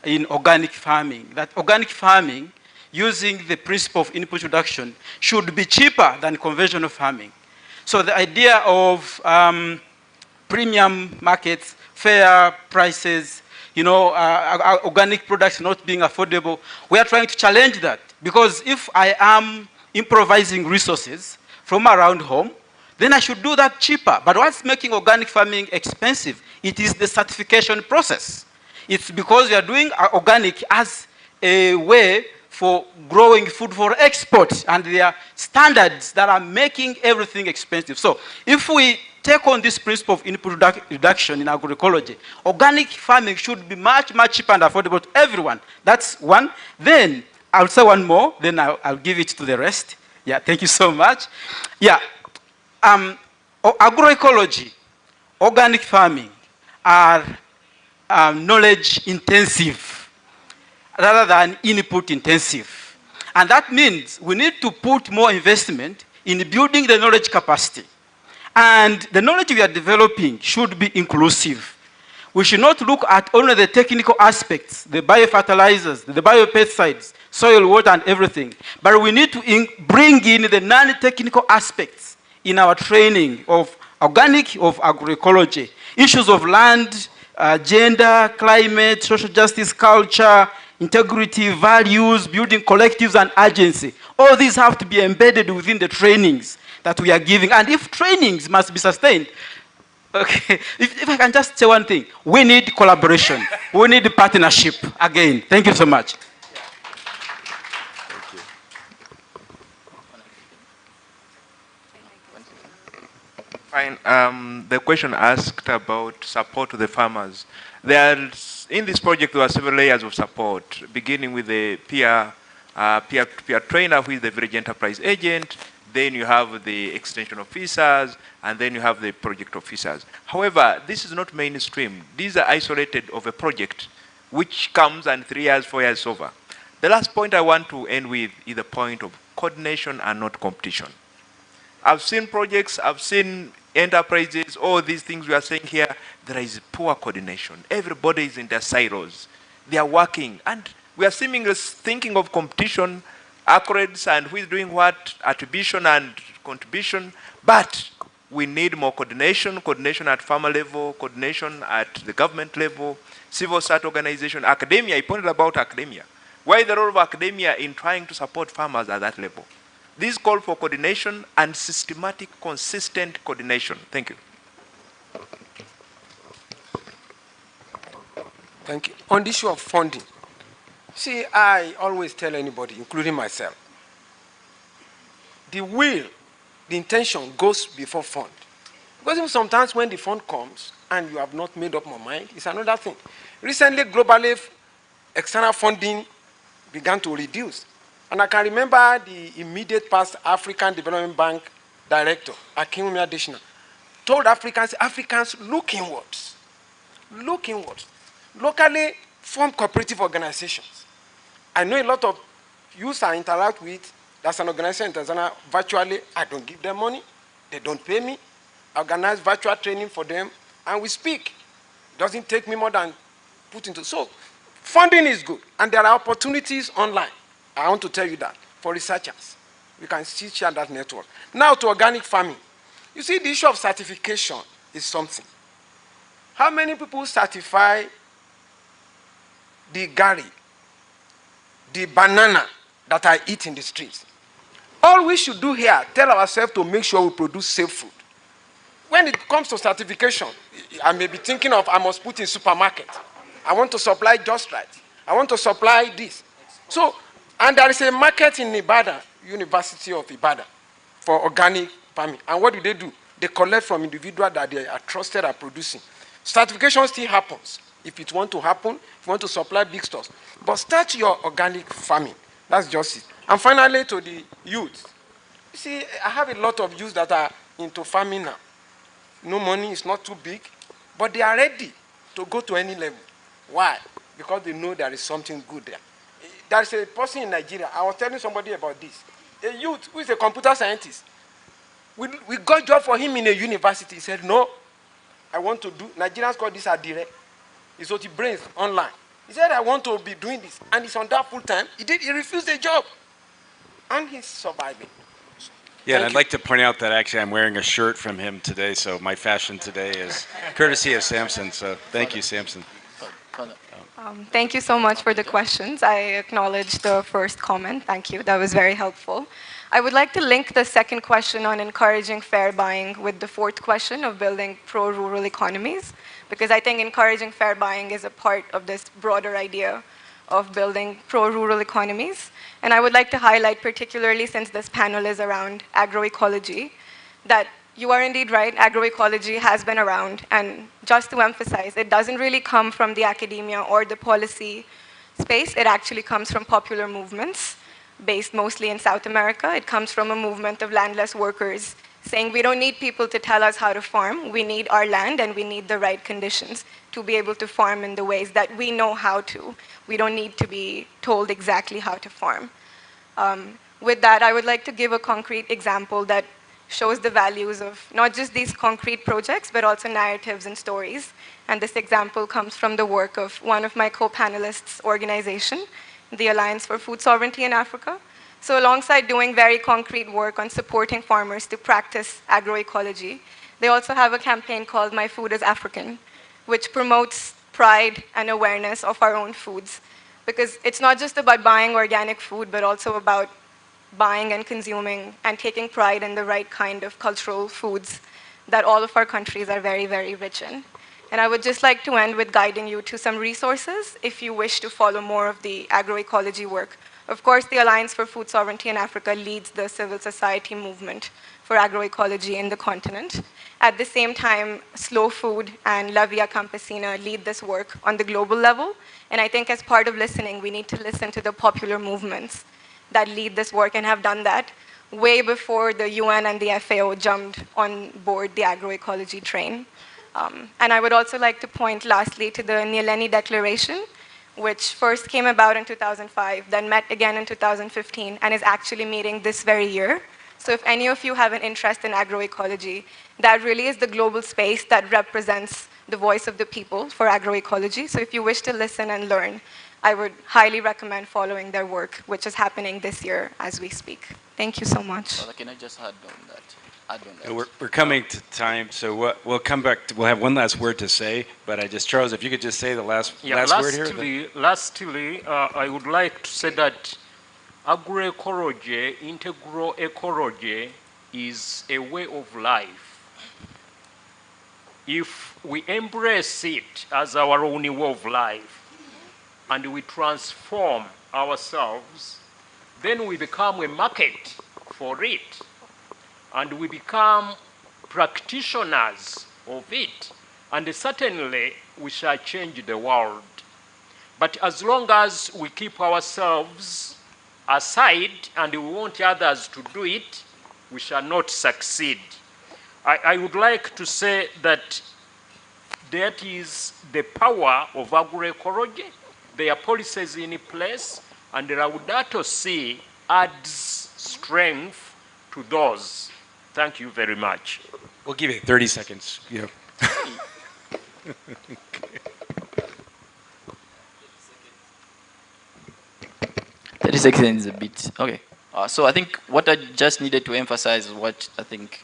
in organic farming, that organic farming, using the principle of input reduction, should be cheaper than conventional farming. So the idea of premium markets, fair prices, organic products not being affordable, we are trying to challenge that. Because if I am improvising resources from around home, then I should do that cheaper. But what's making organic farming expensive? It is the certification process. It's because we are doing organic as a way for growing food for export, and there are standards that are making everything expensive. So if we take on this principle of input reduction in agroecology, organic farming should be much, much cheaper and affordable to everyone. That's one. Then I'll say one more, then I'll give it to the rest. Yeah, thank you so much. Yeah. Agroecology, organic farming are knowledge intensive rather than input intensive. And that means we need to put more investment in building the knowledge capacity. And the knowledge we are developing should be inclusive. We should not look at only the technical aspects, the biofertilizers, the biopesticides, soil, water, and everything. But we need to bring in the non-technical aspects in our training of organic, of agroecology. Issues of land, gender, climate, social justice, culture, integrity, values, building collectives and agency. All these have to be embedded within the trainings that we are giving. And if trainings must be sustained, okay, if I can just say one thing, we need collaboration. We need partnership. Again, thank you so much. Fine. The question asked about support to the farmers. In this project, there are several layers of support, beginning with the peer trainer, who is the village enterprise agent. Then you have the extension officers, and then you have the project officers. However, this is not mainstream. These are isolated of a project which comes and 3 years, 4 years over. The last point I want to end with is the point of coordination and not competition. I've seen projects, I've seen enterprises, all these things we are saying here, there is poor coordination. Everybody is in their silos. They are working, and we are seemingly thinking of competition, accolades, and who is doing what, attribution and contribution, but we need more coordination, coordination at farmer level, coordination at the government level, civil society organization, academia. I pointed about academia. Why is the role of academia in trying to support farmers at that level? This call for coordination and systematic, consistent coordination. Thank you. Thank you. On the issue of funding, see, I always tell anybody, including myself, the will, the intention goes before fund. Because even sometimes when the fund comes and you have not made up your mind, it's another thing. Recently, globally, external funding began to reduce. And I can remember the immediate past African Development Bank director, Akinwumi Adesina, told Africans, look inwards. Look inwards. Locally form cooperative organizations. I know a lot of youth I interact with, that's an organization in Tanzania, virtually, I don't give them money, they don't pay me, I organize virtual training for them, and we speak. It doesn't take me more than put into. So funding is good, and there are opportunities online. I want to tell you that for researchers. We can still share that network. Now to organic farming. You see, the issue of certification is something. How many people certify the gari, the banana that I eat in the streets? All we should do here, tell ourselves to make sure we produce safe food. When it comes to certification, I may be thinking of I must put in supermarket. I want to supply just right. I want to supply this. So, and there is a market in Ibadan, University of Ibadan, for organic farming. And what do? They collect from individuals that they are trusted at producing. Certification still happens if it want to happen, if you want to supply big stores. But start your organic farming. That's just it. And finally, to the youth. You see, I have a lot of youth that are into farming now. No money, it's not too big, but they are ready to go to any level. Why? Because they know there is something good there. There is a person in Nigeria, I was telling somebody about this, a youth who is a computer scientist. We got a job for him in a university. He said, no, I want to do, Nigerians call this adire. It's what he brains online. He said, I want to be doing this. And he's on that full time. He refused the job. And he's surviving. Yeah, and I'd like to point out that actually I'm wearing a shirt from him today, so my fashion today is courtesy of Samson. So thank you, Samson. Thank you so much for the questions. I acknowledge the first comment. Thank you. That was very helpful. I would like to link the second question on encouraging fair buying with the fourth question of building pro-rural economies, because I think encouraging fair buying is a part of this broader idea of building pro-rural economies. And I would like to highlight, particularly since this panel is around agroecology, that you are indeed right, agroecology has been around. And just to emphasize, it doesn't really come from the academia or the policy space. It actually comes from popular movements based mostly in South America. It comes from a movement of landless workers saying we don't need people to tell us how to farm. We need our land and we need the right conditions to be able to farm in the ways that we know how to. We don't need to be told exactly how to farm. With that, I would like to give a concrete example that shows the values of not just these concrete projects, but also narratives and stories. And this example comes from the work of one of my co-panelists' organization, the Alliance for Food Sovereignty in Africa. So alongside doing very concrete work on supporting farmers to practice agroecology, they also have a campaign called My Food is African, which promotes pride and awareness of our own foods. Because it's not just about buying organic food, but also about buying and consuming and taking pride in the right kind of cultural foods that all of our countries are very, very rich in. And I would just like to end with guiding you to some resources if you wish to follow more of the agroecology work. Of course, the Alliance for Food Sovereignty in Africa leads the civil society movement for agroecology in the continent. At the same time, Slow Food and La Via Campesina lead this work on the global level. And I think as part of listening, we need to listen to the popular movements that lead this work and have done that way before the UN and the FAO jumped on board the agroecology train. And I would also like to point lastly to the Nyeleni Declaration, which first came about in 2005, then met again in 2015, and is actually meeting this very year. So if any of you have an interest in agroecology, that really is the global space that represents the voice of the people for agroecology. So if you wish to listen and learn, I would highly recommend following their work, which is happening this year as we speak. Thank you so much. Can I just add on that? We're coming to time, so we'll come back. We'll have one last word to say, but Charles, if you could just say the last word here. Lastly, I would like to say that agroecology, integral ecology, is a way of life. If we embrace it as our only way of life, and we transform ourselves, then we become a market for it, and we become practitioners of it, and certainly we shall change the world. But as long as we keep ourselves aside and we want others to do it, we shall not succeed. I would like to say that that is the power of agroecology. There are policies in place, and Laudato Si adds strength to those. Thank you very much. We'll give you 30 seconds. Yeah. 30 seconds is a bit, okay. So I think what I just needed to emphasize is what I think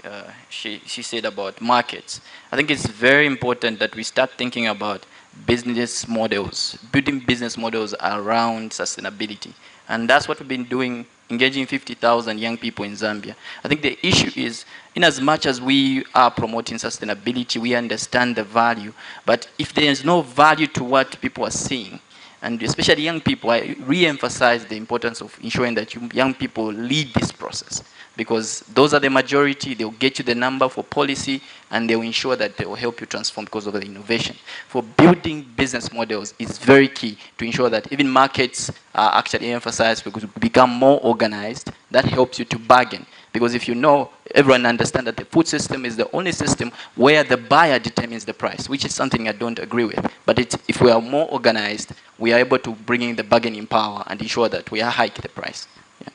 she said about markets. I think it's very important that we start thinking about business models, building business models around sustainability. And that's what we've been doing, engaging 50,000 young people in Zambia. I think the issue is, in as much as we are promoting sustainability, we understand the value, but if there is no value to what people are seeing, and especially young people, I re-emphasize the importance of ensuring that young people lead this process, because those are the majority. They'll get you the number for policy, and they will ensure that they will help you transform because of the innovation. For building business models is very key to ensure that even markets are actually emphasized, because we become more organized. That helps you to bargain. Because if you know, everyone understands that the food system is the only system where the buyer determines the price, which is something I don't agree with. But if we are more organized, we are able to bring in the bargaining power and ensure that we are hike the price. Yeah.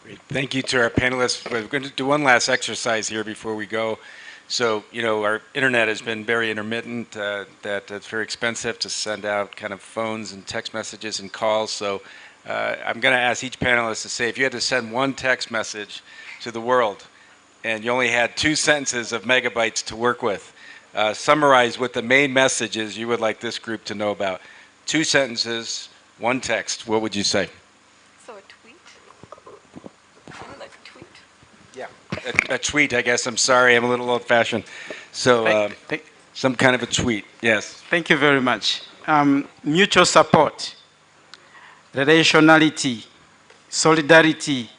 Great. Thank you to our panelists. We're going to do one last exercise here before we go. So, our internet has been very intermittent, that it's very expensive to send out kind of phones and text messages and calls. So I'm going to ask each panelist to say, if you had to send one text message to the world, and you only had 2 sentences of megabytes to work with, summarize what the main messages you would like this group to know about. 2 sentences, 1 text. What would you say? So a tweet? Like a tweet? Yeah. A tweet, I guess. I'm sorry, I'm a little old-fashioned. So some kind of a tweet. Yes. Thank you very much. Mutual support, relationality, solidarity,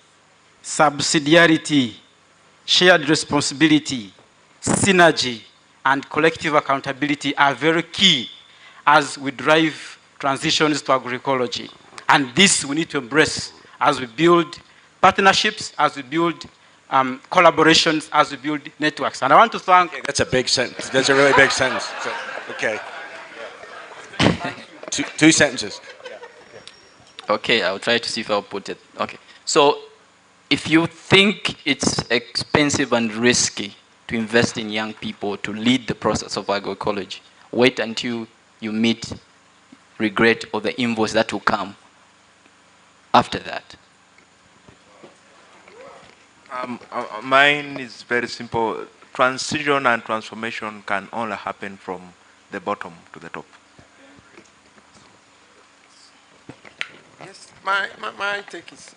subsidiarity, shared responsibility, synergy, and collective accountability are very key as we drive transitions to agroecology. And this we need to embrace as we build partnerships, as we build collaborations, as we build networks. And I want to thank... Okay, that's a big sentence. That's a really big sentence. So, okay. 2 sentences. Okay, I'll try to see if I'll put it. Okay. So if you think it's expensive and risky to invest in young people to lead the process of agroecology, wait until you meet regret or the invoice that will come after that. Mine is very simple. Transition and transformation can only happen from the bottom to the top. Yes, my take is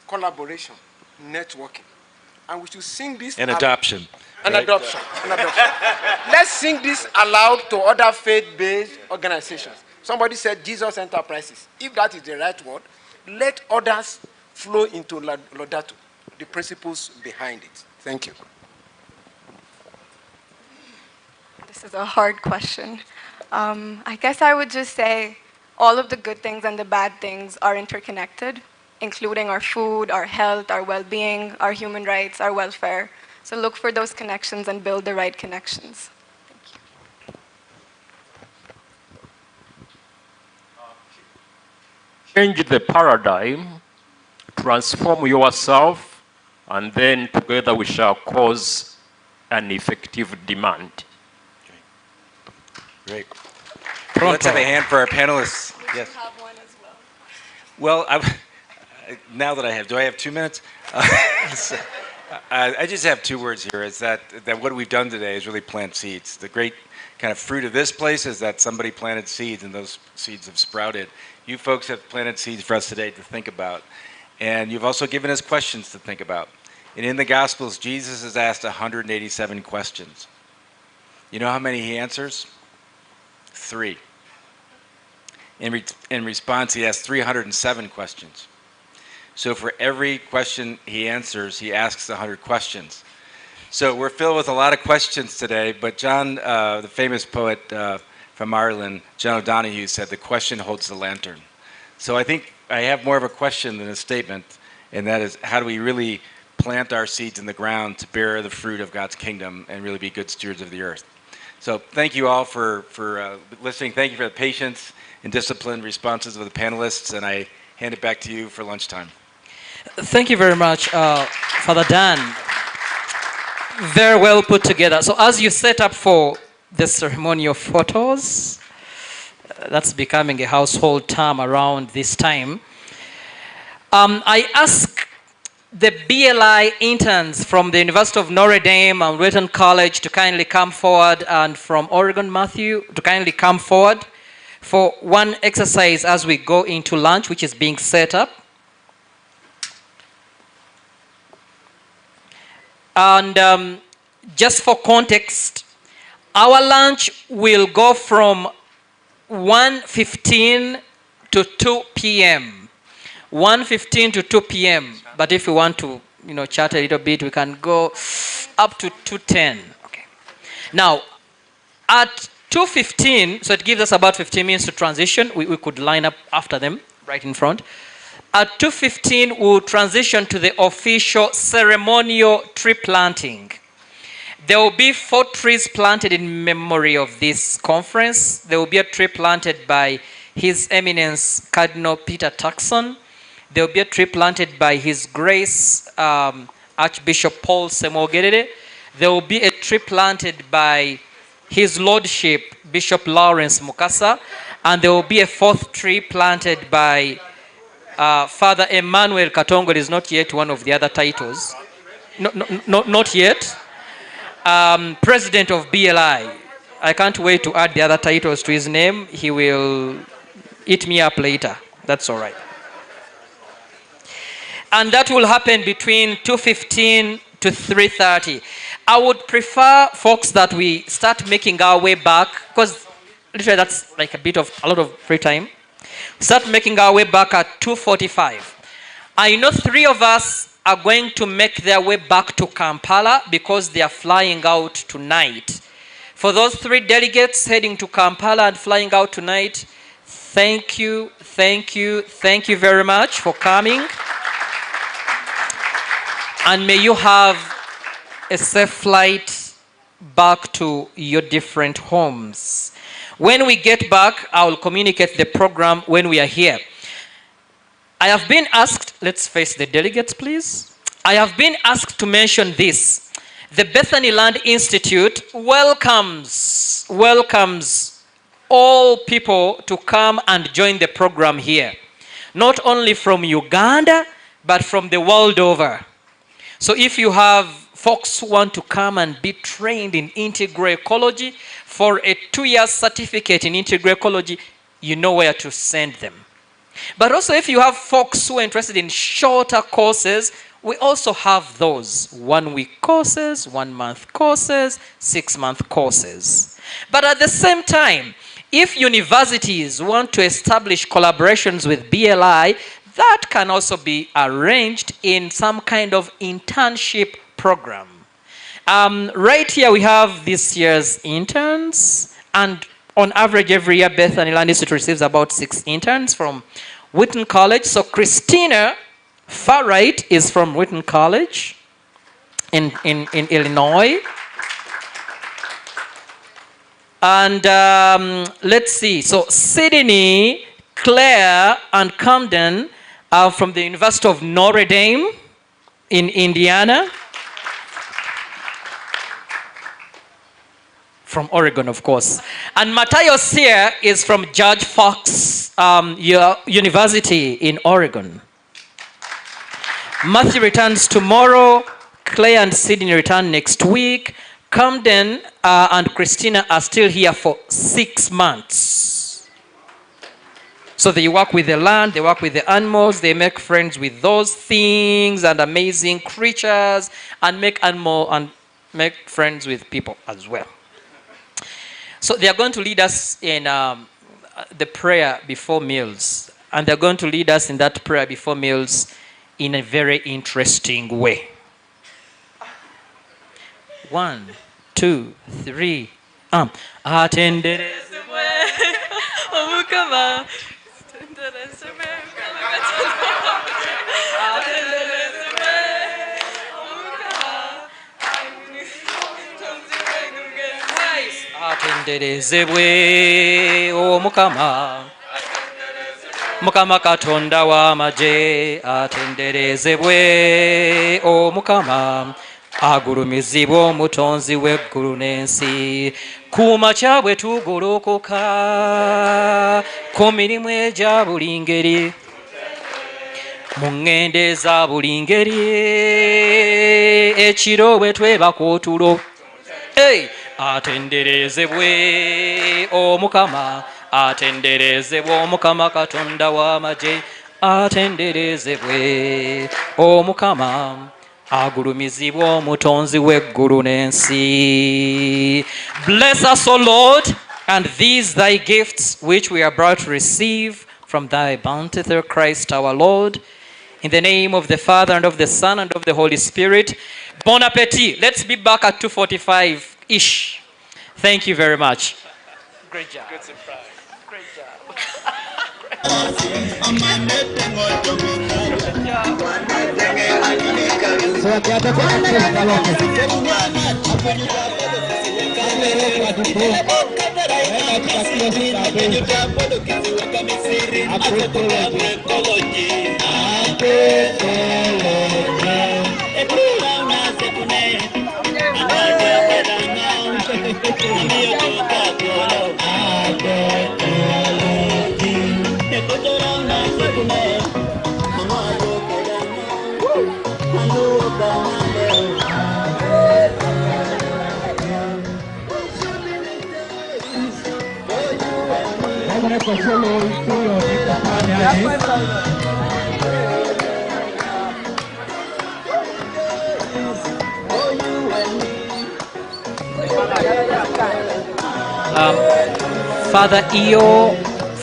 collaboration, networking. And we should sing this. And adoption. And right? adoption. And adoption. Let's sing this aloud to other faith-based organizations. Somebody said Jesus Enterprises. If that is the right word, let others flow into Laudato, the principles behind it. Thank you. This is a hard question. I guess I would just say all of the good things and the bad things are interconnected, including our food, our health, our well-being, our human rights, our welfare. So look for those connections and build the right connections. Thank you. change the paradigm, transform yourself, and then together we shall cause an effective demand. Great. Well, let's have a hand for our panelists. Yes. Well, now that I have, do I have 2 minutes? I just have 2 words here. Is that what we've done today is really plant seeds. The great kind of fruit of this place is that somebody planted seeds, and those seeds have sprouted. You folks have planted seeds for us today to think about, and you've also given us questions to think about. And in the Gospels, Jesus is asked 187 questions. You know how many he answers? 3. In response, he asks 307 questions. So for every question he answers, he asks 100 questions. So we're filled with a lot of questions today, but John, the famous poet from Ireland, John O'Donohue, said the question holds the lantern. So I think I have more of a question than a statement, and that is, how do we really plant our seeds in the ground to bear the fruit of God's kingdom and really be good stewards of the earth? So thank you all for listening. Thank you for the patience and disciplined responses of the panelists, and I hand it back to you for lunchtime. Thank you very much, Father Dan. Very well put together. So as you set up for the ceremonial photos, that's becoming a household term around this time, I ask the BLI interns from the University of Notre Dame and Wheaton College to kindly come forward, and from Oregon, Matthew, to kindly come forward for one exercise as we go into lunch, which is being set up. And just for context, our lunch will go from 1:15 to 2 p.m. 1:15 to 2 p.m. But if we want to, chat a little bit, we can go up to 2:10. Okay. Now, at 2:15, so it gives us about 15 minutes to transition. We could line up after them, right in front. At 2:15, we'll transition to the official ceremonial tree planting. There will be 4 trees planted in memory of this conference. There will be a tree planted by His Eminence Cardinal Peter Turkson. There will be a tree planted by His Grace Archbishop Paul Semogerere. There will be a tree planted by His Lordship Bishop Lawrence Mukasa. And there will be a 4th tree planted by Father Emmanuel Katongo. Is not yet one of the other titles. Not yet. President of BLI. I can't wait to add the other titles to his name. He will eat me up later. That's all right. And that will happen between 2:15 to 3:30. I would prefer, folks, that we start making our way back, because literally that's like a lot of free time. Start making our way back at 2:45. I know 3 of us are going to make their way back to Kampala because they are flying out tonight. For those 3 delegates heading to Kampala and flying out tonight, thank you very much for coming. And may you have a safe flight back to your different homes. When we get back, I will communicate the program when we are here. I have been asked, let's face the delegates, please. I have been asked to mention this. The Bethany Land Institute welcomes all people to come and join the program here. Not only from Uganda, but from the world over. So if you have folks who want to come and be trained in integral ecology for a 2-year certificate in integral ecology, you know where to send them. But also if you have folks who are interested in shorter courses, we also have those 1-week courses, 1-month courses, 6-month courses. But at the same time, if universities want to establish collaborations with BLI, that can also be arranged in some kind of internship program. Right here we have this year's interns, and on average every year Bethany Land Institute receives about 6 interns from Wheaton College. So Christina, far right, is from Wheaton College in Illinois. And let's see, so Sydney Claire and Camden are from the University of Notre Dame in Indiana. From Oregon, of course. And Matayo Sear is from Judge Fox University in Oregon. Matthew returns tomorrow. Clay and Sydney return next week. Camden and Christina are still here for 6 months. So they work with the land, they work with the animals, they make friends with those things and amazing creatures, and make friends with people as well. So they are going to lead us in the prayer before meals. And they're going to lead us in that prayer before meals in a very interesting way. 1, 2, 3. Atenderezebwe omukama mukama katonda w'amagye atenderezebwe omukama agulumizibwe omutonzi w'eggulu n'ensi ku makya bwe tugolokoka ku mirimu egya buli ngeri mu ŋŋendo eza buli ngeri ekiro bwe twebaka otulo atenderezebwe omukama atenderezebwe omukama katonda w'amagye atenderezebwe omukama agulumizibwe omutonzi w'eggulu n'ensi. Bless us, O Lord, and these thy gifts which we are about to receive from thy bounty through Christ our Lord. In the name of the Father, and of the Son, and of the Holy Spirit. Bon appetit. Let's be back at 2:45-ish. Thank you very much. Great job. Good surprise. Great job.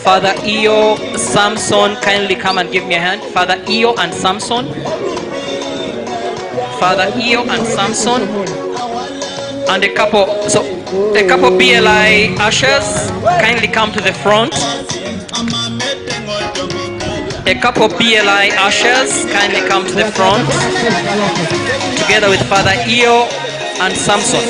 Father Eo, Samson, kindly come and give me a hand. Father Eo and Samson. Father Eo and Samson. And a couple BLI ushers, kindly come to the front. A couple BLI ushers, kindly come to the front. Together with Father Eo and Samson.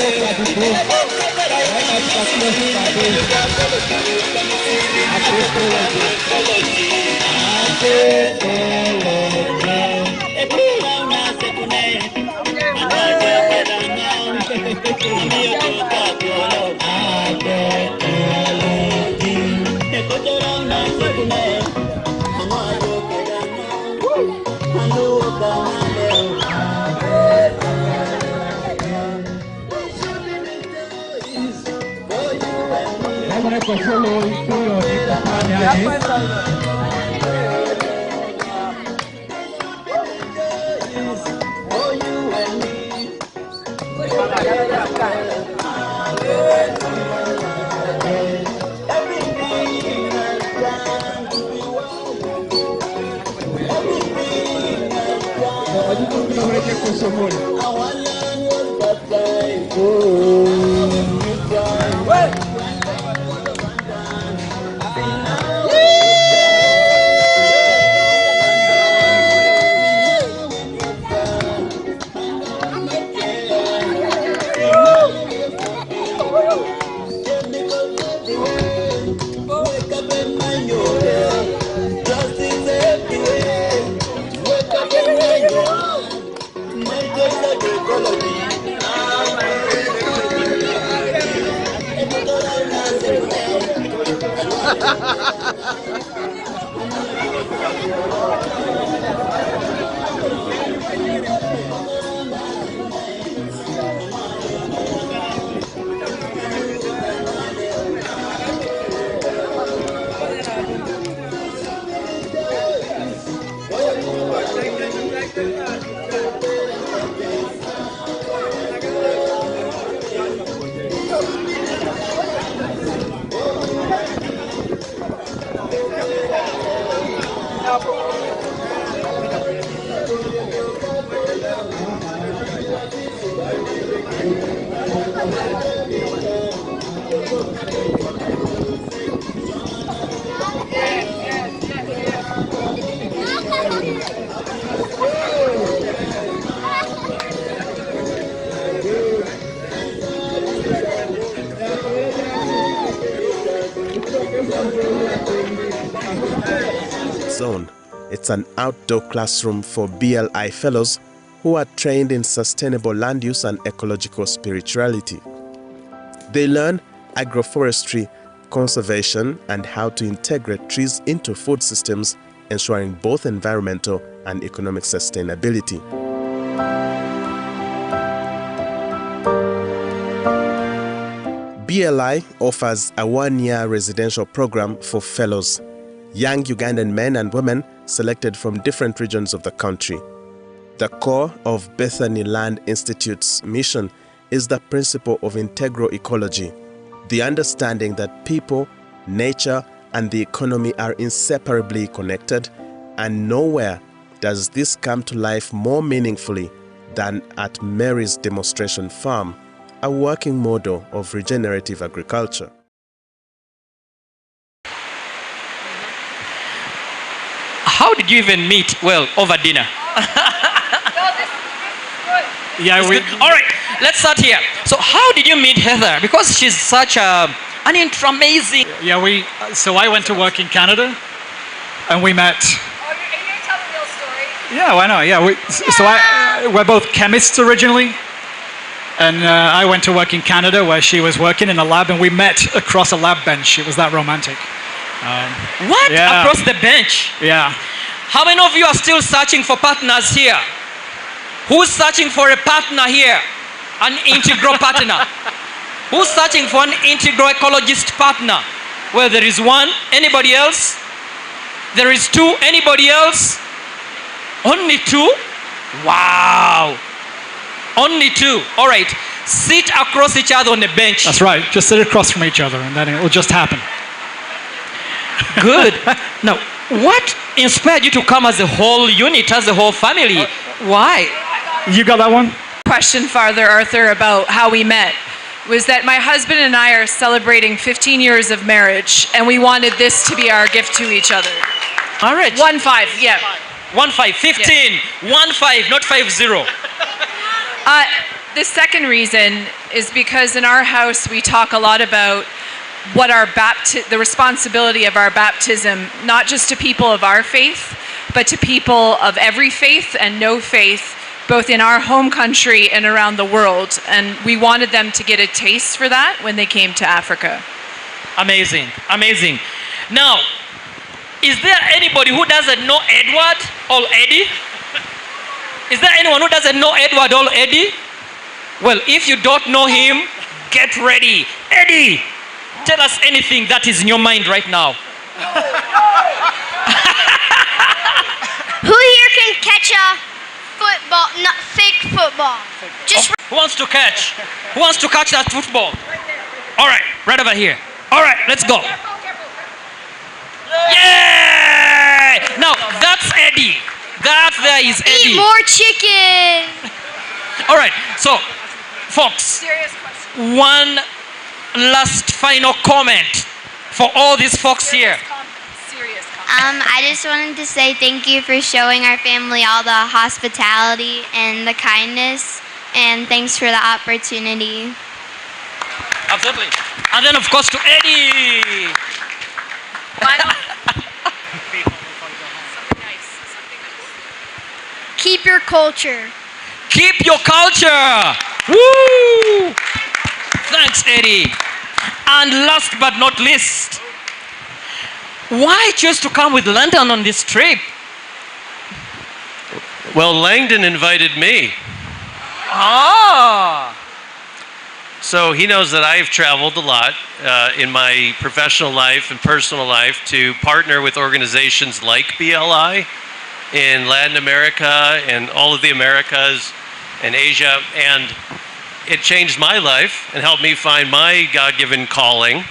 Zone. It's an outdoor classroom for BLI fellows who are trained in sustainable land use and ecological spirituality. They learn agroforestry, conservation, and how to integrate trees into food systems, ensuring both environmental and economic sustainability. BLI offers a one-year residential program for fellows, young Ugandan men and women selected from different regions of the country. The core of Bethany Land Institute's mission is the principle of integral ecology, the understanding that people, nature, and the economy are inseparably connected, and nowhere does this come to life more meaningfully than at Mary's demonstration farm, a working model of regenerative agriculture. How did you even meet? Well, over dinner. Yeah, all right, let's start here. So how did you meet Heather? Because she's such an amazing... Yeah, so I went to work in Canada, and we met. Oh, are you going to tell the real story? Yeah, why not? Yeah, we're both chemists originally, and I went to work in Canada where she was working in a lab, and we met across a lab bench. It was that romantic. What? Yeah. Across the bench? Yeah. How many of you are still searching for partners here? Who's searching for a partner here? An integral partner? Who's searching for an integral ecologist partner? Well, there is one. Anybody else? There is two. Anybody else? Only two? Wow. Only two. All right. Sit across each other on the bench. That's right. Just sit across from each other, and then it will just happen. Good. Now, what inspired you to come as a whole unit, as a whole family? Why? You got that one? Question, Father Arthur, about how we met was that my husband and I are celebrating 15 years of marriage, and we wanted this to be our gift to each other. All right. 1-5, yeah. 1-5, 15. Yeah. 1-5, not 5-0. The second reason is because in our house we talk a lot about what our the responsibility of our baptism, not just to people of our faith, but to people of every faith and no faith, both in our home country and around the world. And we wanted them to get a taste for that when they came to Africa. Amazing, amazing. Now, is there anybody who doesn't know Edward or Eddie? Is there anyone who doesn't know Edward or Eddie? Well, if you don't know him, get ready. Eddie, tell us anything that is in your mind right now. Who here can catch a football, not fake football? Just who wants to catch? Who wants to catch that football? All right, right over here. All right, let's go. Yay! Now, that's Eddie. That there is Eddie. eat more chicken. All right, so, folks, one last final comment for all these folks here. I just wanted to say thank you for showing our family all the hospitality and the kindness, and thanks for the opportunity. Absolutely. And then, of course, to Eddie. Keep your culture. Keep your culture. Woo! Thanks, Eddie. And last but not least, why choose to come with London on this trip? Well, Langdon invited me. Ah. So he knows that I've traveled a lot in my professional life and personal life to partner with organizations like BLI in Latin America and all of the Americas and Asia, and it changed my life and helped me find my God-given calling,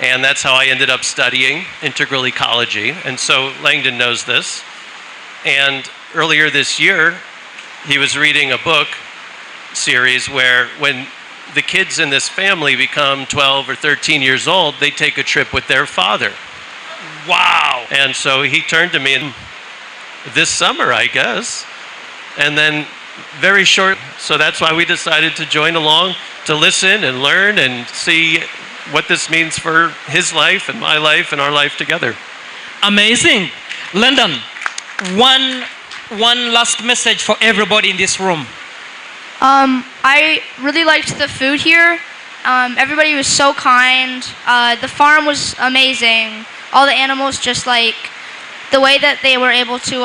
and that's how I ended up studying integral ecology. And so Langdon knows this, and earlier this year he was reading a book series where when the kids in this family become 12 or 13 years old, they take a trip with their father. Wow. And so he turned to me this summer, I guess, and then very short. So that's why we decided to join along to listen and learn and see what this means for his life and my life and our life together. Amazing. Lyndon, one last message for everybody in this room. I really liked the food here. Everybody was so kind. The farm was amazing. All the animals, just like the way that they were able to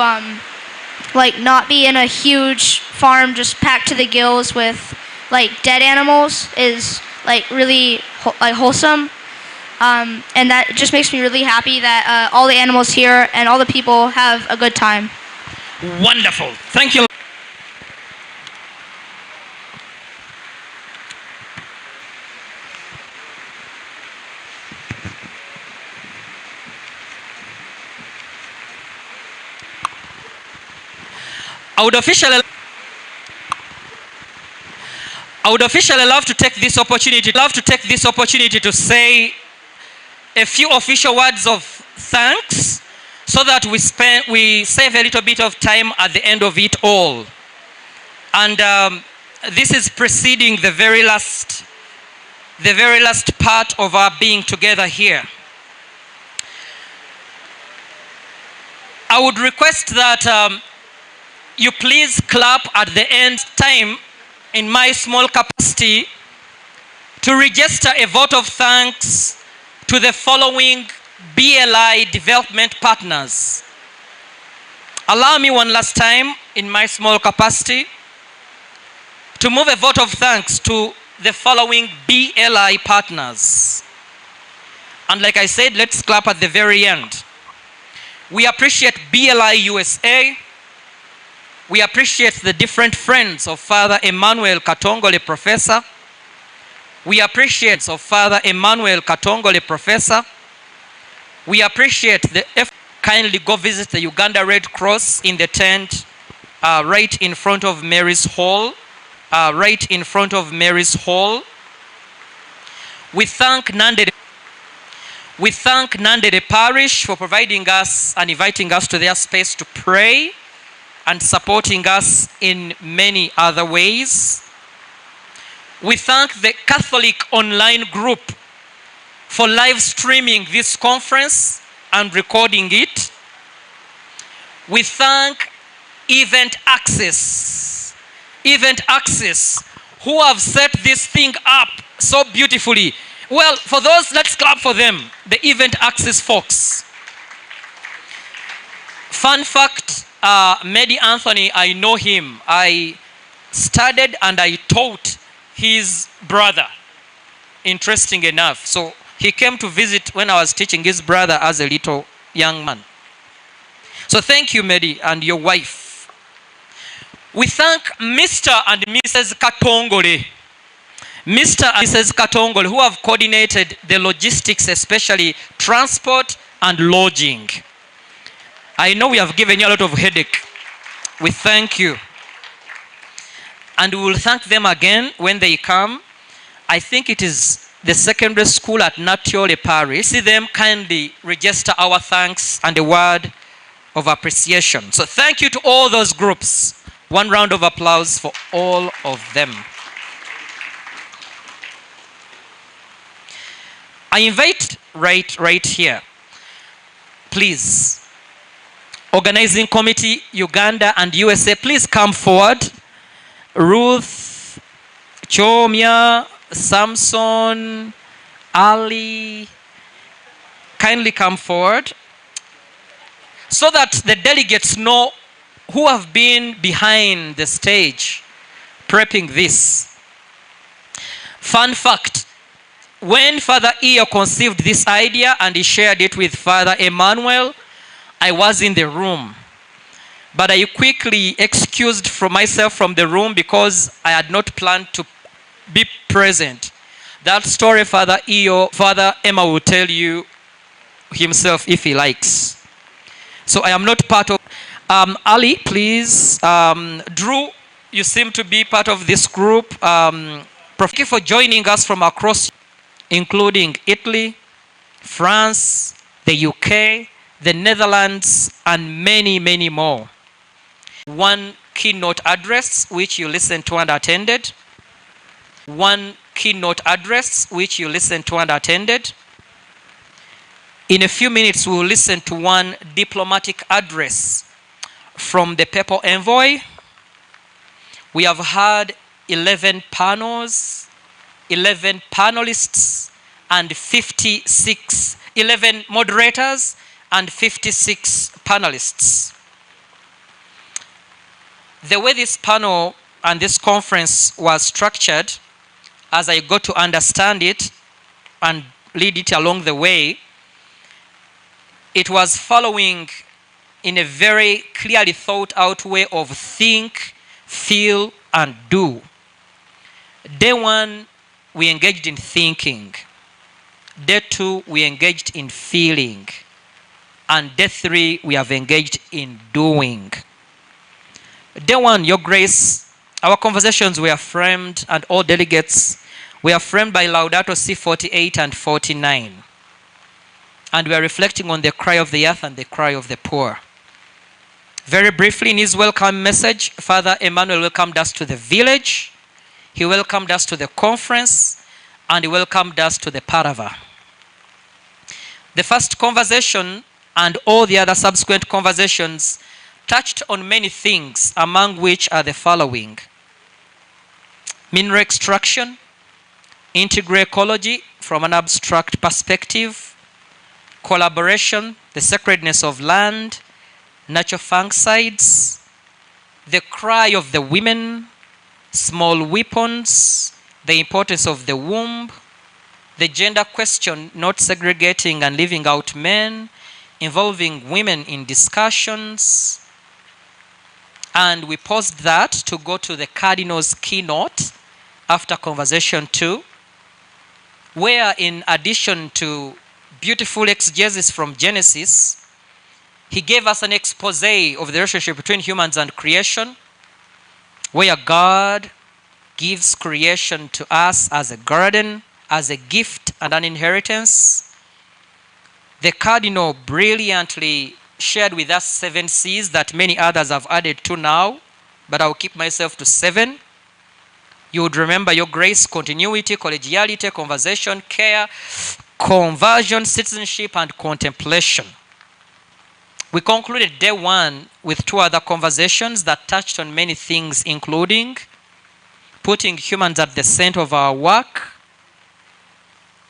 like not be in a huge farm just packed to the gills with like dead animals is like really wholesome. And that just makes me really happy that all the animals here and all the people have a good time. Wonderful. Thank you. I would officially love to take this opportunity to say a few official words of thanks so that we save a little bit of time at the end of it all. And this is preceding the very last part of our being together here. I would request that you please clap at the end time in my small capacity to register a vote of thanks to the following BLI development partners. Allow me one last time in my small capacity to move a vote of thanks to the following BLI partners. And like I said, let's clap at the very end. We appreciate BLI USA. We appreciate the different friends of Father Emmanuel Katongole, Professor. We appreciate Father Emmanuel Katongole, Professor. We appreciate the effort. Kindly go visit the Uganda Red Cross in the tent right in front of Mary's Hall. We thank Nandere Parish for providing us and inviting us to their space to pray and supporting us in many other ways. We thank the Catholic online group for live streaming this conference and recording it. We thank Event Access, who have set this thing up so beautifully. Well, for those, let's clap for them, the Event Access folks. Fun fact, Medi Anthony, I know him. I studied and I taught his brother, interesting enough. So he came to visit when I was teaching his brother as a little young man. So thank you, Medi, and your wife. We thank Mr. and Mrs. Katongole. Mr. and Mrs. Katongole, who have coordinated the logistics, especially transport and lodging. I know we have given you a lot of headache. We thank you. And we will thank them again when they come. I think it is the secondary school at Natiole Parish. See them kindly register our thanks and a word of appreciation. So thank you to all those groups. One round of applause for all of them. I invite right here, please. Organizing Committee, Uganda and USA, please come forward. Ruth, Chomia, Samson, Ali, kindly come forward so that the delegates know who have been behind the stage prepping this. Fun fact, when Father Eo conceived this idea and he shared it with Father Emmanuel, I was in the room, but I quickly excused myself from the room because I had not planned to be present. That story Father Emma will tell you himself if he likes. So I am not part of... Ali, please. Drew, you seem to be part of this group. Thank you for joining us from across, including Italy, France, the UK, the Netherlands, and many, many more. One keynote address, which you listened to and attended. One keynote address, which you listened to and attended. In a few minutes, we'll listen to one diplomatic address from the Papal Envoy. We have had 11 panels, 11 panelists, and 11 moderators, and 56 panelists. The way this panel and this conference was structured, as I got to understand it and lead it along the way, it was following in a very clearly thought out way of think, feel, and do. Day one, we engaged in thinking. Day two, we engaged in feeling. And day three, we have engaged in doing. Day one, Your Grace, our conversations were framed, and all delegates were framed by Laudato Si 48 and 49. And we are reflecting on the cry of the earth and the cry of the poor. Very briefly, in his welcome message, Father Emmanuel welcomed us to the village, he welcomed us to the conference, and he welcomed us to the Parava. The first conversation and all the other subsequent conversations touched on many things, among which are the following: mineral extraction, integral ecology from an abstract perspective, collaboration, the sacredness of land, natural fungicides, the cry of the women, small weapons, the importance of the womb, the gender question, not segregating and leaving out men, involving women in discussions. And we paused that to go to the Cardinal's keynote after conversation 2, where in addition to beautiful exegesis from Genesis, he gave us an expose of the relationship between humans and creation, where God gives creation to us as a garden, as a gift and an inheritance. The Cardinal brilliantly shared with us 7 C's that many others have added to now, but I'll keep myself to 7. You would remember, Your Grace: continuity, collegiality, conversation, care, conversion, citizenship, and contemplation. We concluded day one with 2 other conversations that touched on many things, including putting humans at the center of our work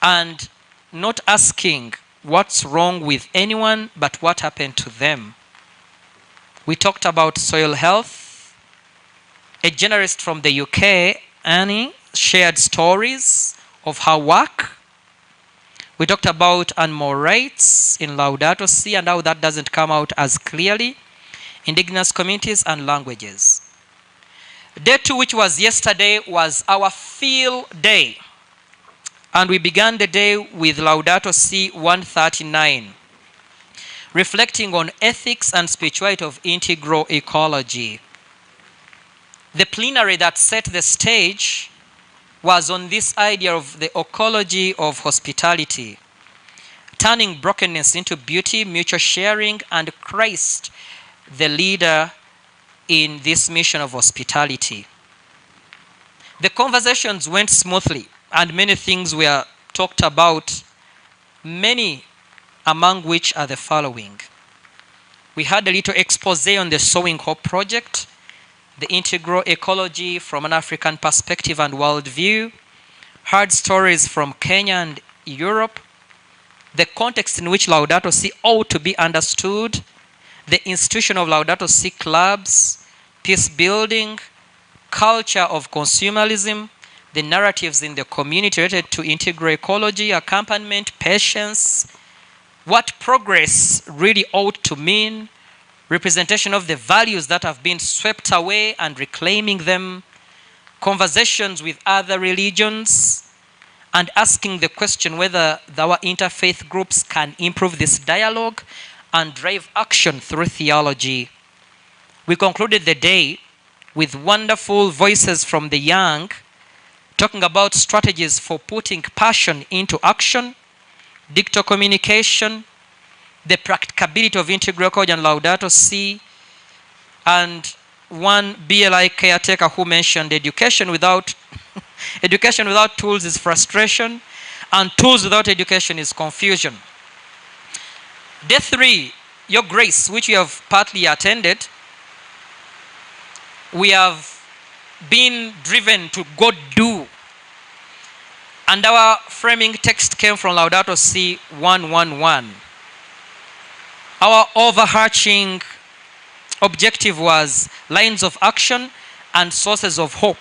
and not asking what's wrong with anyone, but what happened to them. We talked about soil health. A journalist from the UK, Annie, shared stories of her work. We talked about animal rights in Laudato Si and how that doesn't come out as clearly, indigenous communities and languages. Day 2, which was yesterday, was our feel day. And we began the day with Laudato Si 139, reflecting on ethics and spirituality of integral ecology. The plenary that set the stage was on this idea of the ecology of hospitality, turning brokenness into beauty, mutual sharing, and Christ, the leader in this mission of hospitality. The conversations went smoothly, and many things were talked about, many among which are the following. We had a little expose on the Sowing Hope project, the integral ecology from an African perspective and worldview, heard stories from Kenya and Europe, the context in which Laudato Si ought to be understood, the institution of Laudato Si clubs, peace building, culture of consumerism, the narratives in the community related to integral ecology, accompaniment, patience, what progress really ought to mean, representation of the values that have been swept away and reclaiming them, conversations with other religions, and asking the question whether our interfaith groups can improve this dialogue and drive action through theology. We concluded the day with wonderful voices from the young, talking about strategies for putting passion into action, digital communication, the practicability of integral ecology and Laudato Si, and one BLI caretaker who mentioned education without education without tools is frustration, and tools without education is confusion. Day 3, Your Grace, which we have partly attended, we have been driven to go do. And our framing text came from Laudato Si 111. Our overarching objective was lines of action and sources of hope.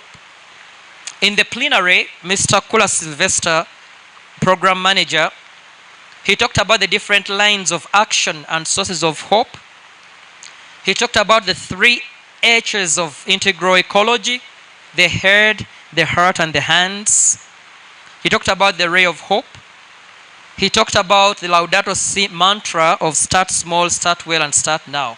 In the plenary, Mr. Kula Sylvester, program manager, he talked about the different lines of action and sources of hope. He talked about the 3 H's of integral ecology: the head, the heart, and the hands. He talked about the ray of hope. He talked about the Laudato Si mantra of start small, start well, and start now.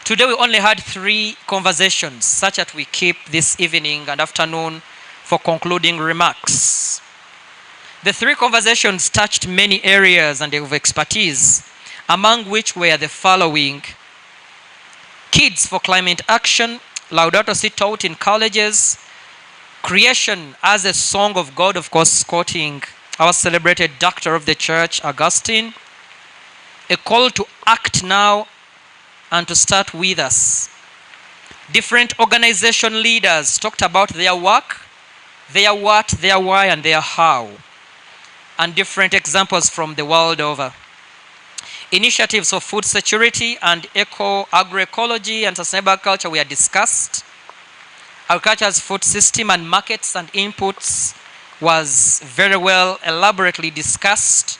Today we only had 3 conversations, such that we keep this evening and afternoon for concluding remarks. The 3 conversations touched many areas and of expertise, among which were the following: Kids for Climate Action, Laudato Si taught in colleges, creation as a song of God, of course, quoting our celebrated doctor of the church, Augustine, a call to act now and to start with us. Different organization leaders talked about their work, their what, their why, and their how, and different examples from the world over. Initiatives for food security and agroecology and sustainable agriculture were discussed. Agriculture's food system and markets and inputs was very well elaborately discussed.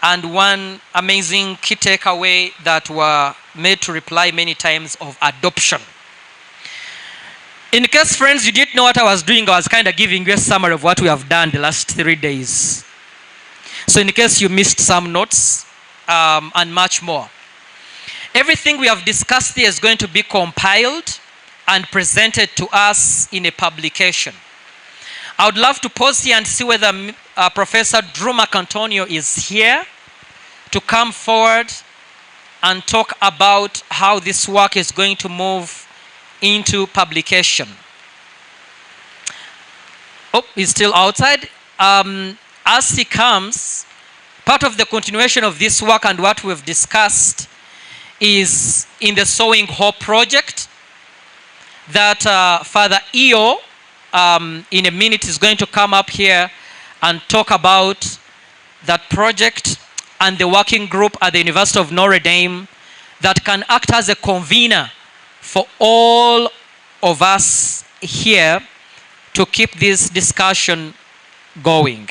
And one amazing key takeaway that were made to reply many times of adoption. In case, friends, you didn't know what I was doing, I was kind of giving you a summary of what we have done the last 3 days. So in case you missed some notes and much more. Everything we have discussed here is going to be compiled and presented to us in a publication. I would love to pause here and see whether Professor Drew McAntonio is here to come forward and talk about how this work is going to move into publication. Oh, he's still outside. As he comes, part of the continuation of this work and what we've discussed is in the Sowing Hope project that Father Eo in a minute is going to come up here and talk about that project and the working group at the University of Notre Dame that can act as a convener for all of us here to keep this discussion going.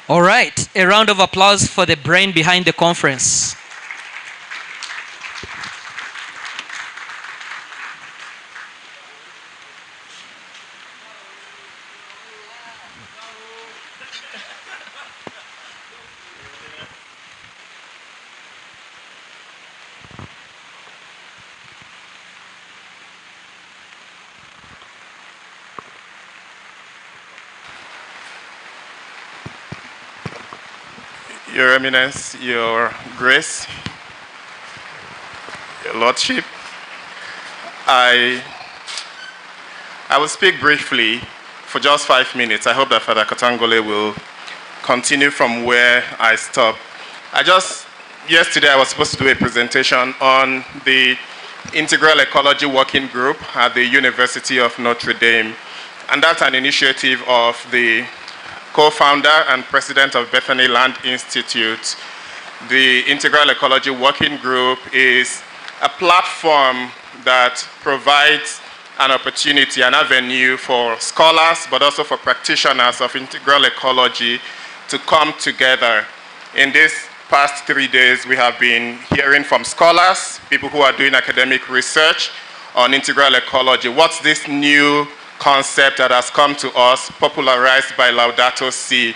All right, a round of applause for the brain behind the conference. Your Eminence, Your Grace, Your Lordship, I will speak briefly for just 5 minutes. I hope that Father Katangole will continue from where I stopped. Yesterday I was supposed to do a presentation on the Integral Ecology Working Group at the University of Notre Dame, and that's an initiative of the co-founder and president of Bethany Land Institute. The Integral Ecology Working Group is a platform that provides an opportunity, an avenue for scholars, but also for practitioners of integral ecology to come together. In these past 3 days, we have been hearing from scholars, people who are doing academic research on integral ecology. What's this new concept that has come to us, popularized by Laudato Si?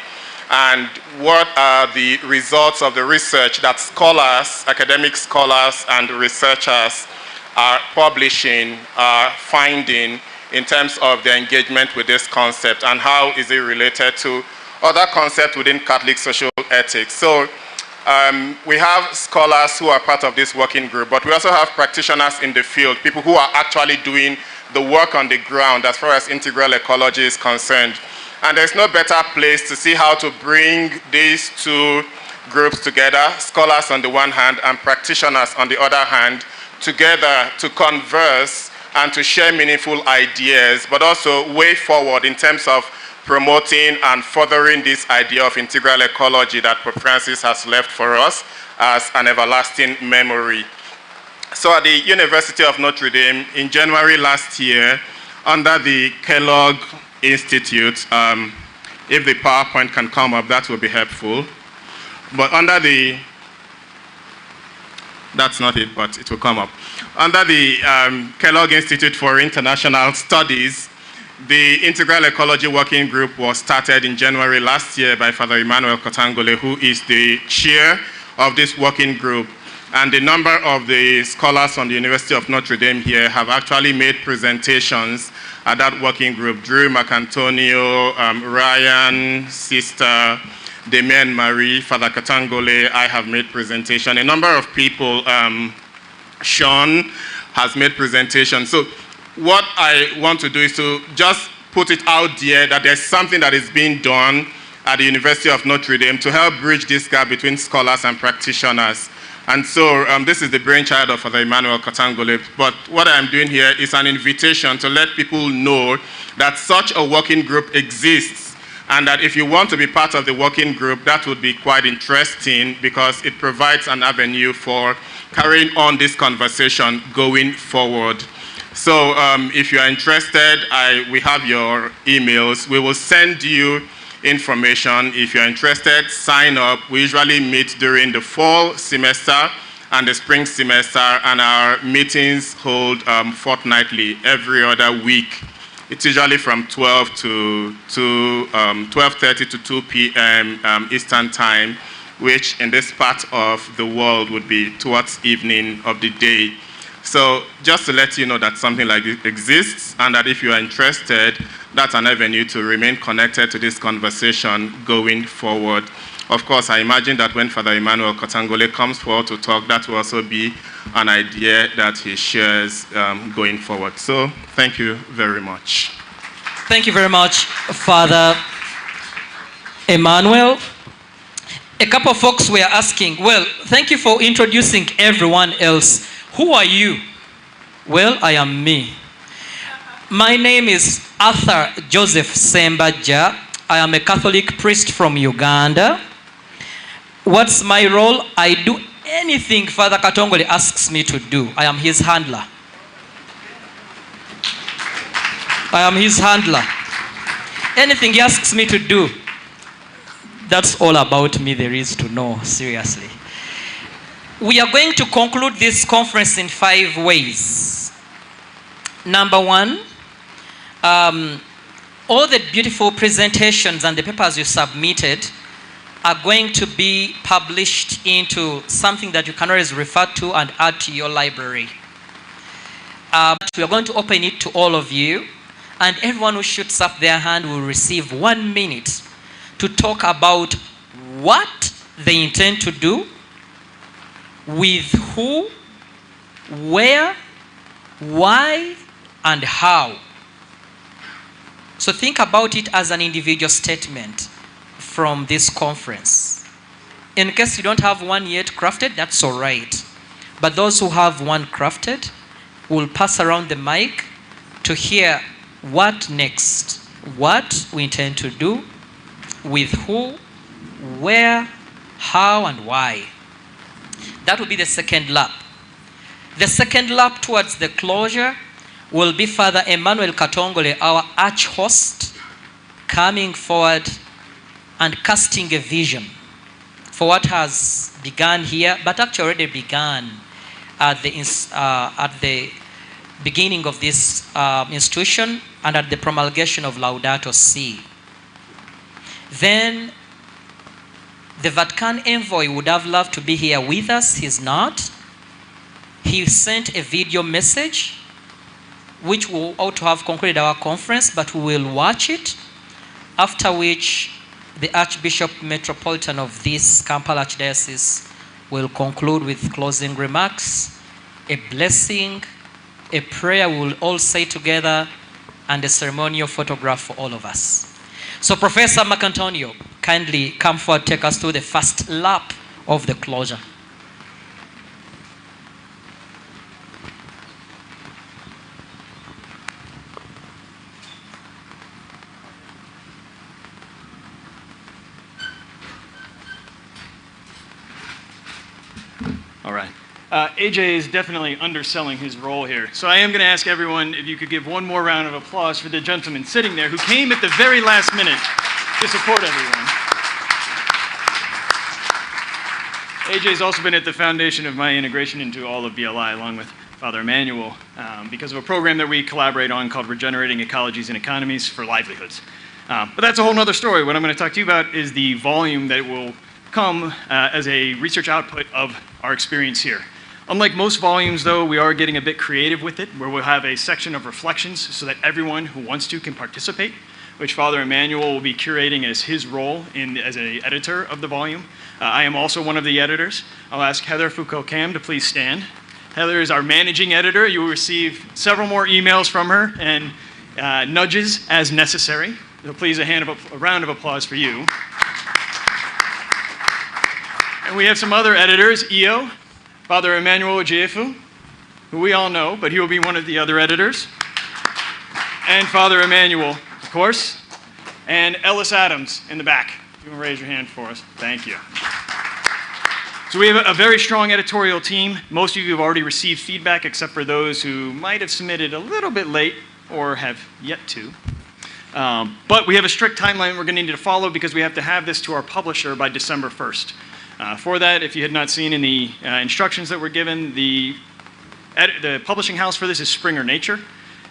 And what are the results of the research that scholars, academic scholars and researchers are publishing, are finding in terms of their engagement with this concept, and how is it related to other concepts within Catholic social ethics? So we have scholars who are part of this working group, but we also have practitioners in the field, people who are actually doing the work on the ground as far as integral ecology is concerned. And there's no better place to see how to bring these two groups together, scholars on the one hand and practitioners on the other hand, together to converse and to share meaningful ideas, but also way forward in terms of promoting and furthering this idea of integral ecology that Pope Francis has left for us as an everlasting memory. So at the University of Notre Dame, in January last year, under the Kellogg Institute, if the PowerPoint can come up, that will be helpful. But under the, that's not it, but it will come up. Under the Kellogg Institute for International Studies, the Integral Ecology Working Group was started in January last year by Father Emmanuel Katangole, who is the chair of this working group. And a number of the scholars on the University of Notre Dame here have actually made presentations at that working group. Drew McAntonio, Ryan, Sister Damien Marie, Father Katangole, I have made presentation. A number of people, Sean has made presentation. So what I want to do is to just put it out there that there's something that is being done at the University of Notre Dame to help bridge this gap between scholars and practitioners. And so this is the brainchild of Father Emmanuel Katangole. But what I'm doing here is an invitation to let people know that such a working group exists, and that if you want to be part of the working group, that would be quite interesting because it provides an avenue for carrying on this conversation going forward. So if you are interested, we have your emails. We will send you information. If you're interested, sign up. We usually meet during the fall semester and the spring semester, and our meetings hold fortnightly, every other week. It's usually from 12 to 12:30 to 2 p.m. Eastern time, which in this part of the world would be towards evening of the day. So just to let you know that something like this exists, and that if you are interested, that's an avenue to remain connected to this conversation going forward. Of course, I imagine that when Father Emmanuel Katangole comes forward to talk, that will also be an idea that he shares going forward. So thank you very much. Thank you very much, Father Emmanuel. A couple of folks were asking, well, thank you for introducing everyone else. Who are you? Well, I am me. My name is Arthur Joseph Sembaja. I am a Catholic priest from Uganda. What's my role? I do anything Father Katongole asks me to do. I am his handler. I am his handler. Anything he asks me to do, that's all about me there is to know, seriously. We are going to conclude this conference in 5 ways. Number 1, all the beautiful presentations and the papers you submitted are going to be published into something that you can always refer to and add to your library. We are going to open it to all of you, and everyone who shoots up their hand will receive 1 minute to talk about what they intend to do, with who, where, why, and how. So think about it as an individual statement from this conference. In case you don't have one yet crafted, that's all right. But those who have one crafted will pass around the mic to hear what next, what we intend to do, with who, where, how, and why. That will be the second lap. The second lap towards the closure will be Father Emmanuel Katongole, our arch host, coming forward and casting a vision for what has begun here, but actually already began at the beginning of this institution and at the promulgation of Laudato Si. Then the Vatican envoy would have loved to be here with us. He's not. He sent a video message which we ought to have concluded our conference, but we will watch it, after which the Archbishop Metropolitan of this Kampala Archdiocese will conclude with closing remarks, a blessing, a prayer we will all say together, and a ceremonial photograph for all of us. So Professor Marcantonio, kindly come forward, take us through the first lap of the closure. All right. AJ is definitely underselling his role here. So I am going to ask everyone if you could give one more round of applause for the gentleman sitting there who came at the very last minute to support everyone. AJ's also been at the foundation of my integration into all of BLI, along with Father Emmanuel, because of a program that we collaborate on called Regenerating Ecologies and Economies for Livelihoods. But that's a whole other story. What I'm going to talk to you about is the volume that will come as a research output of our experience here. Unlike most volumes, though, we are getting a bit creative with it, where we'll have a section of reflections so that everyone who wants to can participate, which Father Emmanuel will be curating as his role as an editor of the volume. I am also one of the editors. I'll ask Heather Foucault-Cam to please stand. Heather is our managing editor. You will receive several more emails from her and nudges as necessary. So please, a round of applause for you. And we have some other editors, EO, Father Emmanuel Ojiefu, who we all know, but he will be one of the other editors. And Father Emmanuel, of course, and Ellis Adams in the back. If you want to raise your hand for us, thank you. So we have a very strong editorial team. Most of you have already received feedback, except for those who might have submitted a little bit late or have yet to. But we have a strict timeline we're going to need to follow because we have to have this to our publisher by December 1st. For that, if you had not seen in the instructions that were given, the publishing house for this is Springer Nature.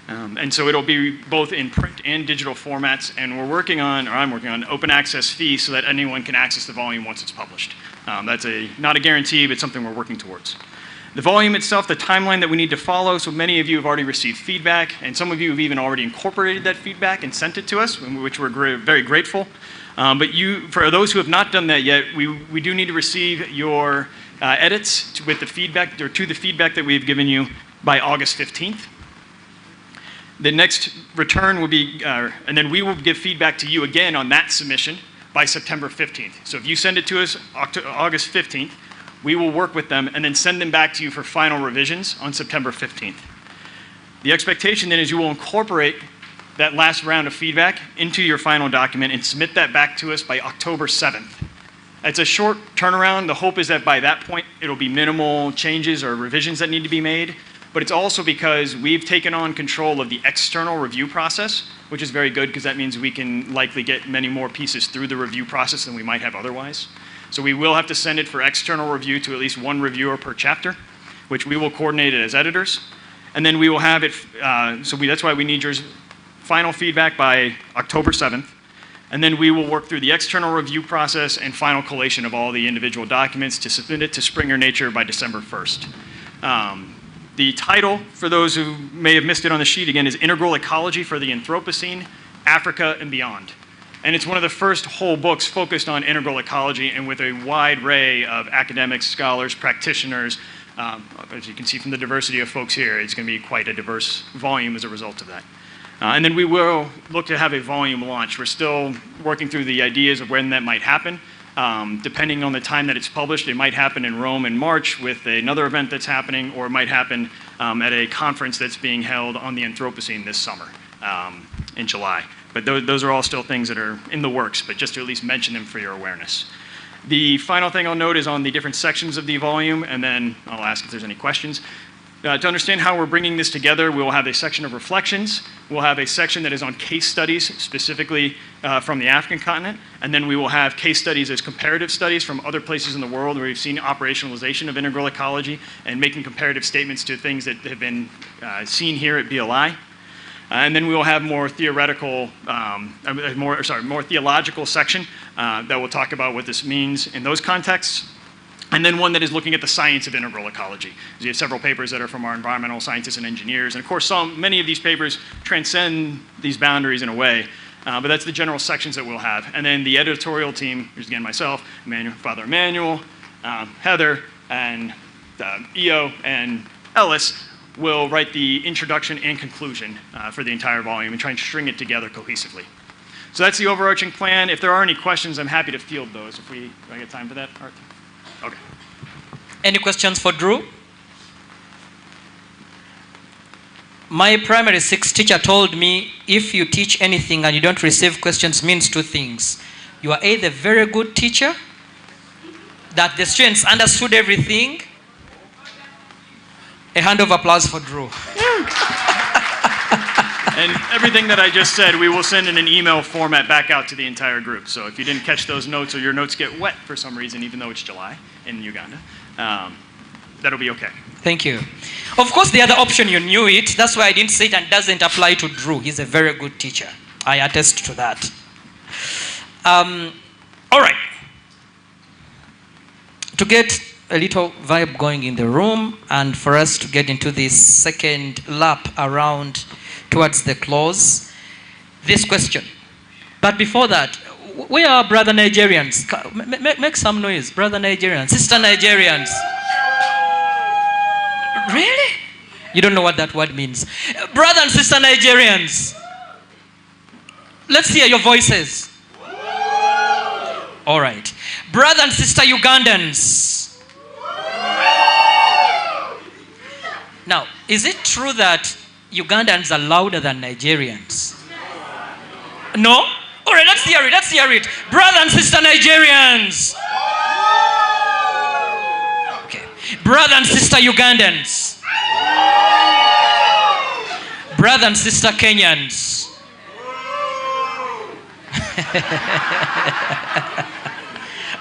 And so it'll be both in print and digital formats, and I'm working on open access fee so that anyone can access the volume once it's published. That's not a guarantee, but something we're working towards. The volume itself, the timeline that we need to follow, so many of you have already received feedback, and some of you have even already incorporated that feedback and sent it to us, which we're very grateful. But for those who have not done that yet, we do need to receive your edits to the feedback that we've given you by August 15th. The next return will be, and then we will give feedback to you again on that submission by September 15th. So if you send it to us August 15th, we will work with them and then send them back to you for final revisions on September 15th. The expectation then is you will incorporate that last round of feedback into your final document and submit that back to us by October 7th. It's a short turnaround. The hope is that by that point, it'll be minimal changes or revisions that need to be made, but it's also because we've taken on control of the external review process, which is very good because that means we can likely get many more pieces through the review process than we might have otherwise. So we will have to send it for external review to at least one reviewer per chapter, which we will coordinate it as editors. And then we will have it, that's why we need your final feedback by October 7th. And then we will work through the external review process and final collation of all the individual documents to submit it to Springer Nature by December 1st. The title, for those who may have missed it on the sheet again, is Integral Ecology for the Anthropocene, Africa and Beyond. And it's one of the first whole books focused on integral ecology and with a wide array of academics, scholars, practitioners. As you can see from the diversity of folks here, it's going to be quite a diverse volume as a result of that. And then we will look to have a volume launch. We're still working through the ideas of when that might happen. Depending on the time that it's published, it might happen in Rome in March with another event that's happening, or it might happen at a conference that's being held on the Anthropocene this summer in July. But those are all still things that are in the works, but just to at least mention them for your awareness. The final thing I'll note is on the different sections of the volume, and then I'll ask if there's any questions. To understand how we're bringing this together, we will have a section of reflections. We'll have a section that is on case studies, specifically from the African continent. And then we will have case studies as comparative studies from other places in the world where we've seen operationalization of integral ecology and making comparative statements to things that have been seen here at BLI. And then we will have more theoretical, more theological section that will talk about what this means in those contexts. And then one that is looking at the science of integral ecology. So you have several papers that are from our environmental scientists and engineers. And of course, many of these papers transcend these boundaries in a way. But that's the general sections that we'll have. And then the editorial team, here's again myself, Father Emmanuel, Heather, and EO, and Ellis will write the introduction and conclusion for the entire volume and try and string it together cohesively. So that's the overarching plan. If there are any questions, I'm happy to field those. Do I get time for that, Arthur? Okay. Any questions for Drew? My primary 6 teacher told me if you teach anything and you don't receive questions means 2 things. You are either a very good teacher, that the students understood everything. A hand of applause for Drew. And everything that I just said, we will send in an email format back out to the entire group. So if you didn't catch those notes or your notes get wet for some reason, even though it's July in Uganda, that'll be okay. Thank you. Of course, the other option, you knew it. That's why I didn't say it and doesn't apply to Drew. He's a very good teacher. I attest to that. All right. To get a little vibe going in the room and for us to get into this second lap around towards the close, this question. But before that, where are brother Nigerians? Make some noise, brother Nigerians, sister Nigerians. Really? You don't know what that word means. Brother and sister Nigerians. Let's hear your voices. All right. Brother and sister Ugandans. Now, is it true that Ugandans are louder than Nigerians? No? All right, let's hear it, let's hear it. Brother and sister Nigerians. Okay. Brother and sister Ugandans. Brother and sister Kenyans.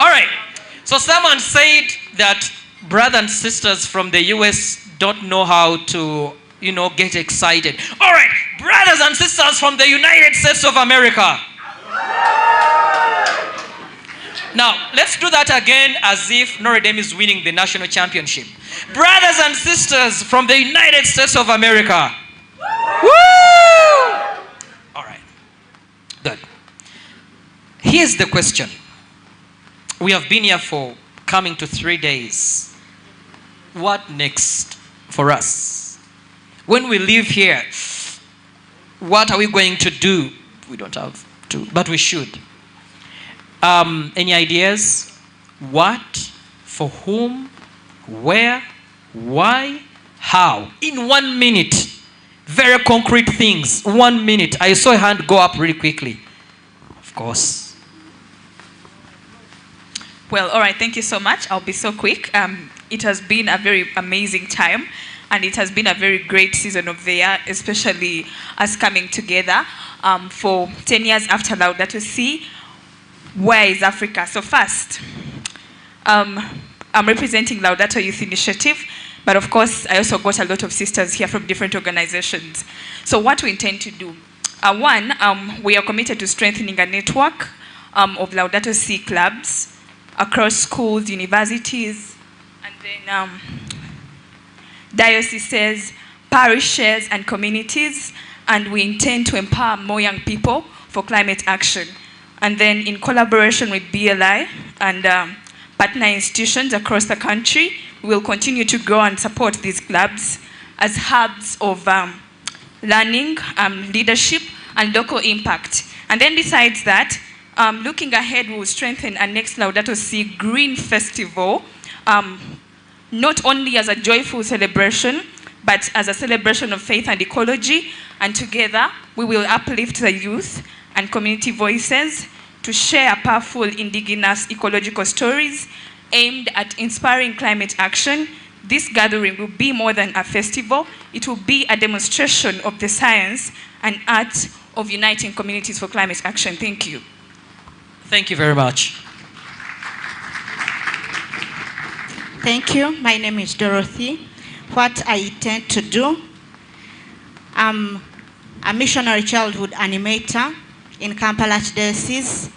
All right. So someone said that brothers and sisters from the US don't know how to get excited. All right, brothers and sisters from the United States of America. Now, let's do that again as if Notre Dame is winning the national championship. Brothers and sisters from the United States of America. Woo! All right, good. Here's the question. We have been here for coming to 3 days. What next for us? When we leave here, what are we going to do? We don't have to, but we should. Any ideas? What? For whom? Where? Why? How? In 1 minute. Very concrete things. 1 minute. I saw a hand go up really quickly. Of course. Well, all right. Thank you so much. I'll be so quick. It has been a very amazing time. And it has been a very great season of the year, especially us coming together for 10 years after Laudato Si. Where is Africa? So first, I'm representing Laudato Youth Initiative, but of course, I also got a lot of sisters here from different organizations. So what we intend to do, one, we are committed to strengthening a network of Laudato Si clubs across schools, universities, and then dioceses, parishes, and communities, and we intend to empower more young people for climate action. And then in collaboration with BLI and partner institutions across the country, we will continue to grow and support these clubs as hubs of learning, leadership, and local impact. And then besides that, looking ahead, we will strengthen our next Laudato Si Green Festival, not only as a joyful celebration, but as a celebration of faith and ecology. And together, we will uplift the youth and community voices to share powerful indigenous ecological stories aimed at inspiring climate action, this gathering will be more than a festival. It will be a demonstration of the science and art of uniting communities for climate action. Thank you. Thank you very much. Thank you. My name is Dorothy. What I intend to do, I'm a missionary childhood animator in Kampala Diocese.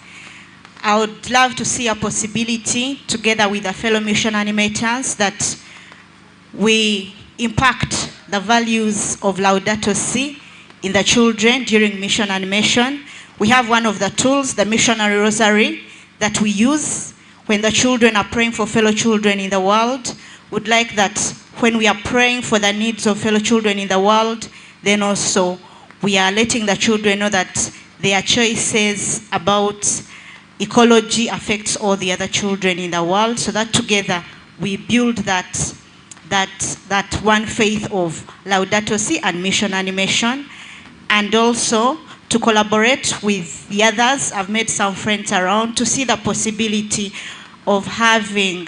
I would love to see a possibility, together with the fellow mission animators, that we impact the values of Laudato Si in the children during mission animation. We have one of the tools, the missionary rosary, that we use when the children are praying for fellow children in the world. Would like that when we are praying for the needs of fellow children in the world, then also we are letting the children know that their choices about ecology affects all the other children in the world, so that together we build that one faith of Laudato Si and mission animation. And also to collaborate with the others. I've made some friends around to see the possibility of having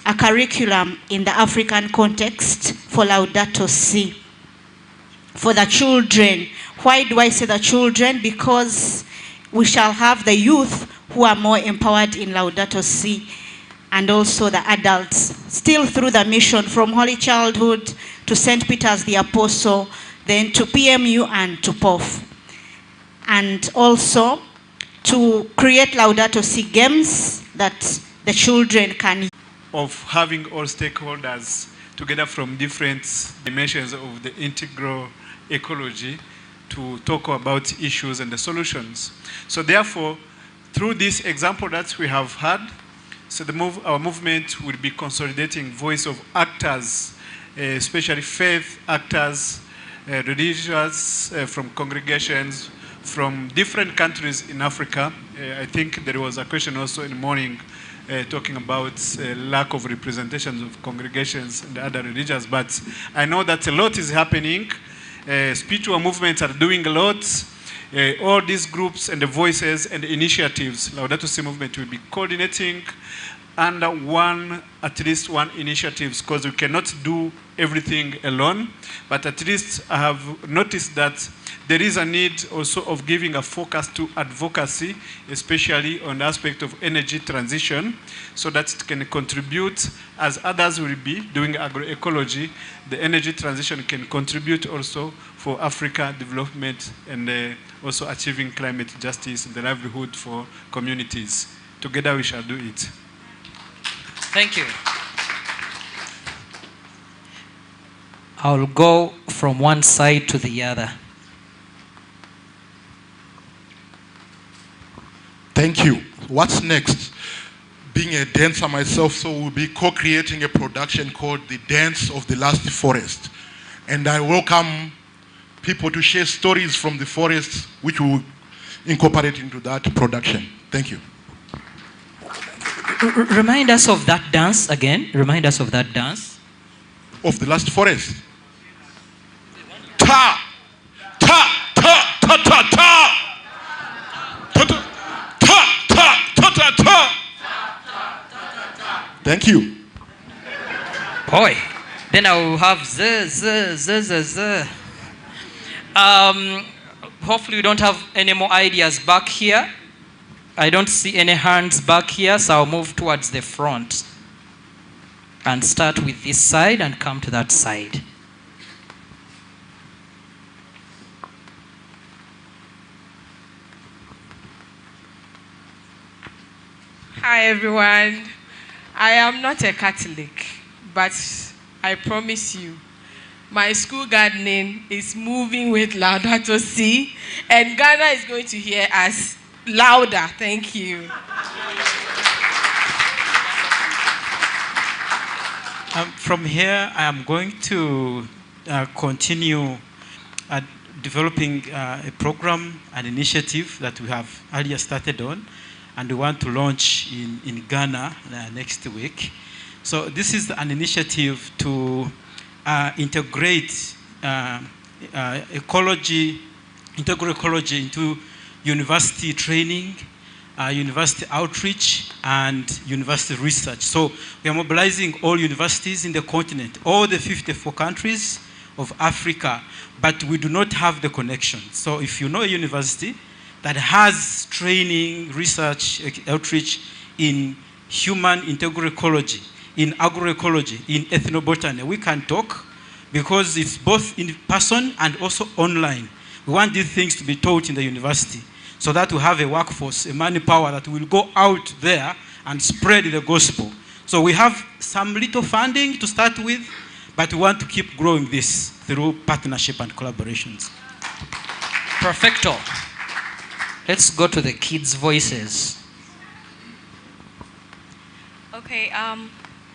a curriculum in the African context for Laudato Si, for the children. Why do I say the children? Because we shall have the youth who are more empowered in Laudato Si, and also the adults, still through the mission from Holy Childhood to St. Peter's the Apostle, then to PMU and to POF. And also to create Laudato Si games that the children can. Of having all stakeholders together from different dimensions of the integral ecology to talk about issues and the solutions. So therefore, through this example that we have had, so our movement will be consolidating voice of actors, especially faith actors, religious, from congregations, from different countries in Africa. I think there was a question also in the morning talking about lack of representations of congregations and other religions, but I know that a lot is happening. Spiritual movements are doing a lot. All these groups and the voices and the initiatives, Laudato Si movement will be coordinating under at least one initiatives, because we cannot do everything alone. But at least I have noticed that there is a need also of giving a focus to advocacy, especially on the aspect of energy transition, so that it can contribute, as others will be doing agroecology, the energy transition can contribute also for Africa development and also achieving climate justice and the livelihood for communities. Together we shall do it. Thank you. I'll go from one side to the other. Thank you. What's next? Being a dancer myself, so we'll be co-creating a production called The Dance of the Last Forest. And I welcome people to share stories from the forest, which we will incorporate into that production. Thank you. Remind us of that dance again. Remind us of that dance. Of the last forest. Ta! Ta! Ta! Ta! Ta! Ta! Thank you. Boy, then I will have hopefully we don't have any more ideas back here. I don't see any hands back here, so I'll move towards the front and start with this side and come to that side. Hi everyone. I am not a Catholic, but I promise you, my school gardening is moving with Laudato Si, and Ghana is going to hear us louder. Thank you. From here, I am going to continue developing a program, an initiative that we have earlier started on, and we want to launch in Ghana next week. So this is an initiative to integrate integral ecology into university training university outreach, and university research. So we are mobilizing all universities in the continent, all the 54 countries of Africa, but we do not have the connection. So if you know a university that has training, research, outreach in human integral ecology, in agroecology, in ethnobotany, we can talk, because it's both in person and also online. We want these things to be taught in the university so that we have a workforce, a manpower that will go out there and spread the gospel. So we have some little funding to start with, but we want to keep growing this through partnership and collaborations. Perfecto. Let's go to the kids' voices. Okay,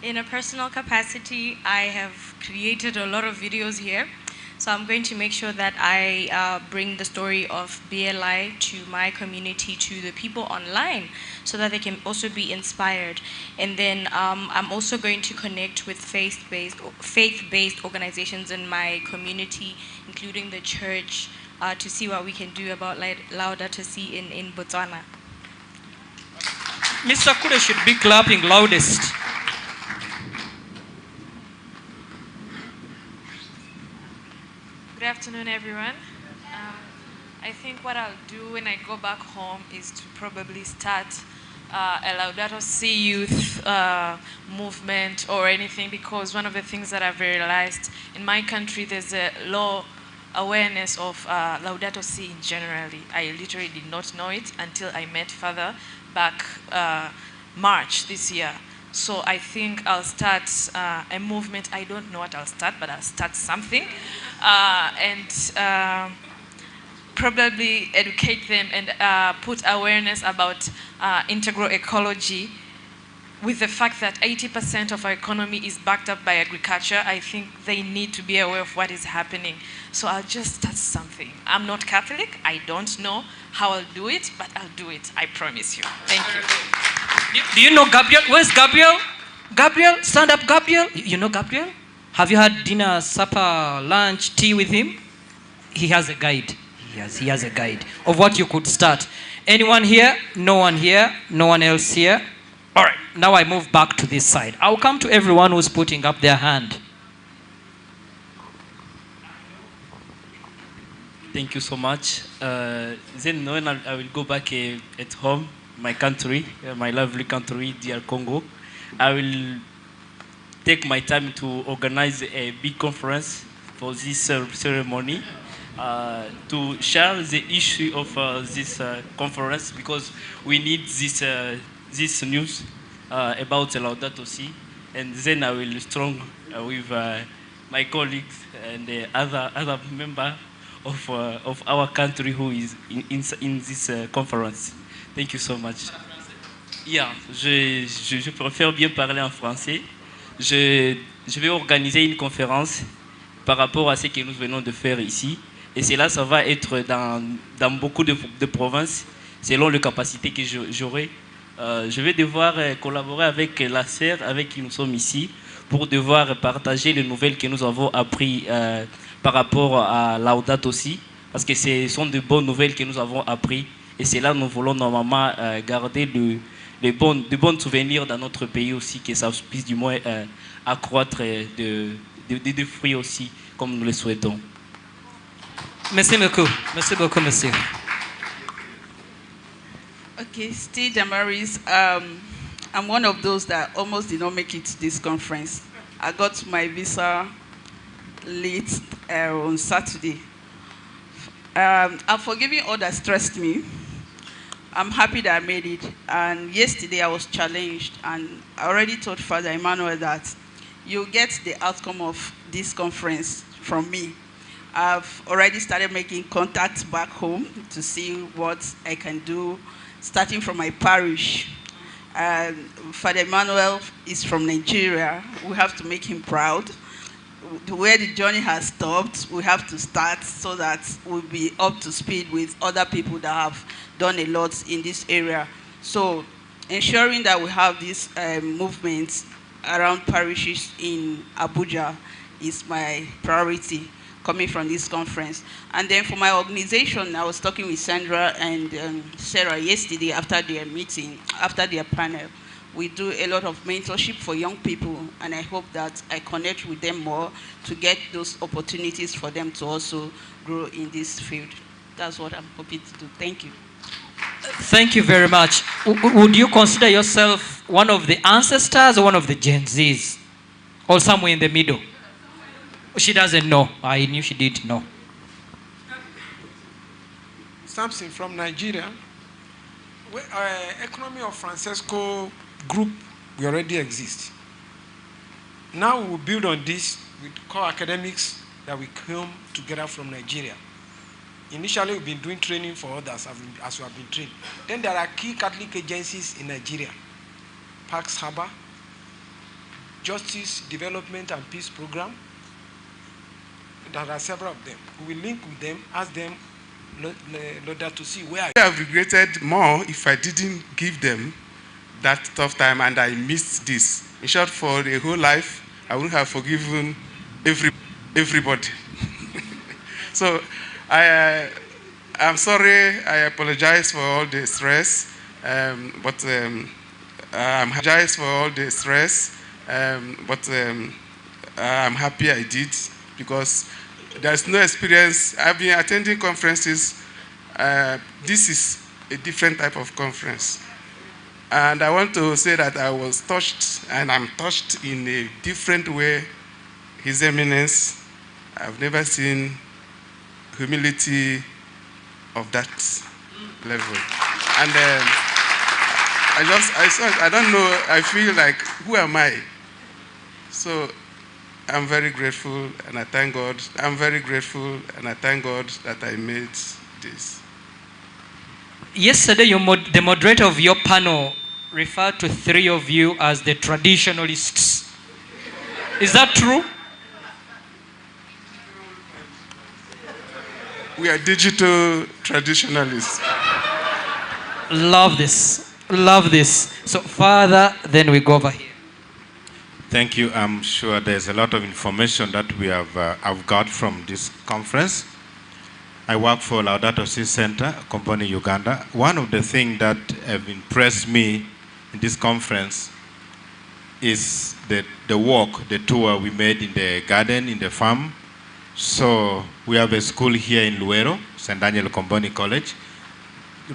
in a personal capacity, I have created a lot of videos here. So I'm going to make sure that I bring the story of BLI to my community, to the people online, so that they can also be inspired. And then I'm also going to connect with faith-based organizations in my community, including the church, to see what we can do about Laudato Si in Botswana. Mr. Kure should be clapping loudest. Good afternoon, everyone. I think what I'll do when I go back home is to probably start a Laudato Si youth movement or anything, because one of the things that I've realized in my country, there's a low awareness of Laudato Si generally. I literally did not know it until I met Father back March this year. So I think I'll start a movement. I don't know what I'll start, but I'll start something. And probably educate them and put awareness about integral ecology. With the fact that 80% of our economy is backed up by agriculture, I think they need to be aware of what is happening. So I'll just start something. I'm not Catholic. I don't know how I'll do it, but I'll do it. I promise you. Thank you. Do you know Gabriel? Where's Gabriel? Gabriel, stand up, Gabriel. You know Gabriel? Have you had dinner, supper, lunch, tea with him? He has a guide. He has a guide of what you could start. Anyone here? No one here? No one else here? All right, now I move back to this side. I'll come to everyone who's putting up their hand. Thank you so much. Then when I will go back at home, my country, my lovely country, dear Congo, I will take my time to organize a big conference for this ceremony, to share the issue of this conference, because we need this news about Laudato Si, and then I will strong with my colleagues and other member of our country who is in this conference. Thank you so much. Yeah, je préfère bien parler en français. Je vais organiser une conférence par rapport à ce que nous venons de faire ici. Et cela, ça va être dans beaucoup de provinces, selon les capacités que j'aurai. Je vais devoir collaborer avec la sœur avec qui nous sommes ici pour devoir partager les nouvelles que nous avons apprises par rapport à Laudato Si, parce que ce sont de bonnes nouvelles que nous avons apprises. Et c'est là nous voulons normalement garder de bons souvenirs dans notre pays aussi, que ça puisse du moins accroître de fruits aussi, comme nous le souhaitons. Merci beaucoup. Merci beaucoup, monsieur. Okay, Steve Damaris, I'm one of those that almost did not make it to this conference. I got my visa late on Saturday. I'm forgiving all that stressed me. I'm happy that I made it. And yesterday I was challenged, and I already told Father Emmanuel that you'll get the outcome of this conference from me. I've already started making contacts back home to see what I can do, starting from my parish. Father Emmanuel is from Nigeria. We have to make him proud. Where the journey has stopped, we have to start so that we'll be up to speed with other people that have done a lot in this area. So ensuring that we have these movements around parishes in Abuja is my priority. coming from this conference. And then for my organization, I was talking with Sandra and Sarah yesterday after their meeting, after their panel. We do a lot of mentorship for young people, and I hope that I connect with them more to get those opportunities for them to also grow in this field. That's what I'm hoping to do. Thank you. Thank you very much. Would you consider yourself one of the ancestors or one of the Gen Zs? Or somewhere in the middle? She doesn't know. I knew she didn't know. Something from Nigeria. Economy of Francesco group, we already exist. Now we will build on this with core academics that we come together from Nigeria. Initially, we've been doing training for others as we have been trained. Then there are key Catholic agencies in Nigeria. Pax Harbor, Justice, Development and Peace Program. There are several of them. We will link with them, ask them Laudato to see where I have regretted more if I didn't give them that tough time and I missed this. In short, for the whole life, I wouldn't have forgiven everybody. So I'm sorry, I apologize for all the stress, I'm happy I did, because there's no experience. I've been attending conferences. This is a different type of conference. And I want to say that I was touched, and I'm touched in a different way. His Eminence, I've never seen humility of that level. And I don't know, I feel like, who am I? So I'm very grateful, and I thank God. I'm very grateful, and I thank God that I made this. Yesterday, the moderator of your panel referred to three of you as the traditionalists. Is that true? We are digital traditionalists. Love this. Love this. So, Father, then we go over here. Thank you. I'm sure there's a lot of information that we have got from this conference. I work for Laudato Si Center, a company in Uganda. One of the things that have impressed me in this conference is the walk, the tour we made in the garden, in the farm. So we have a school here in Luero, St. Daniel Comboni College.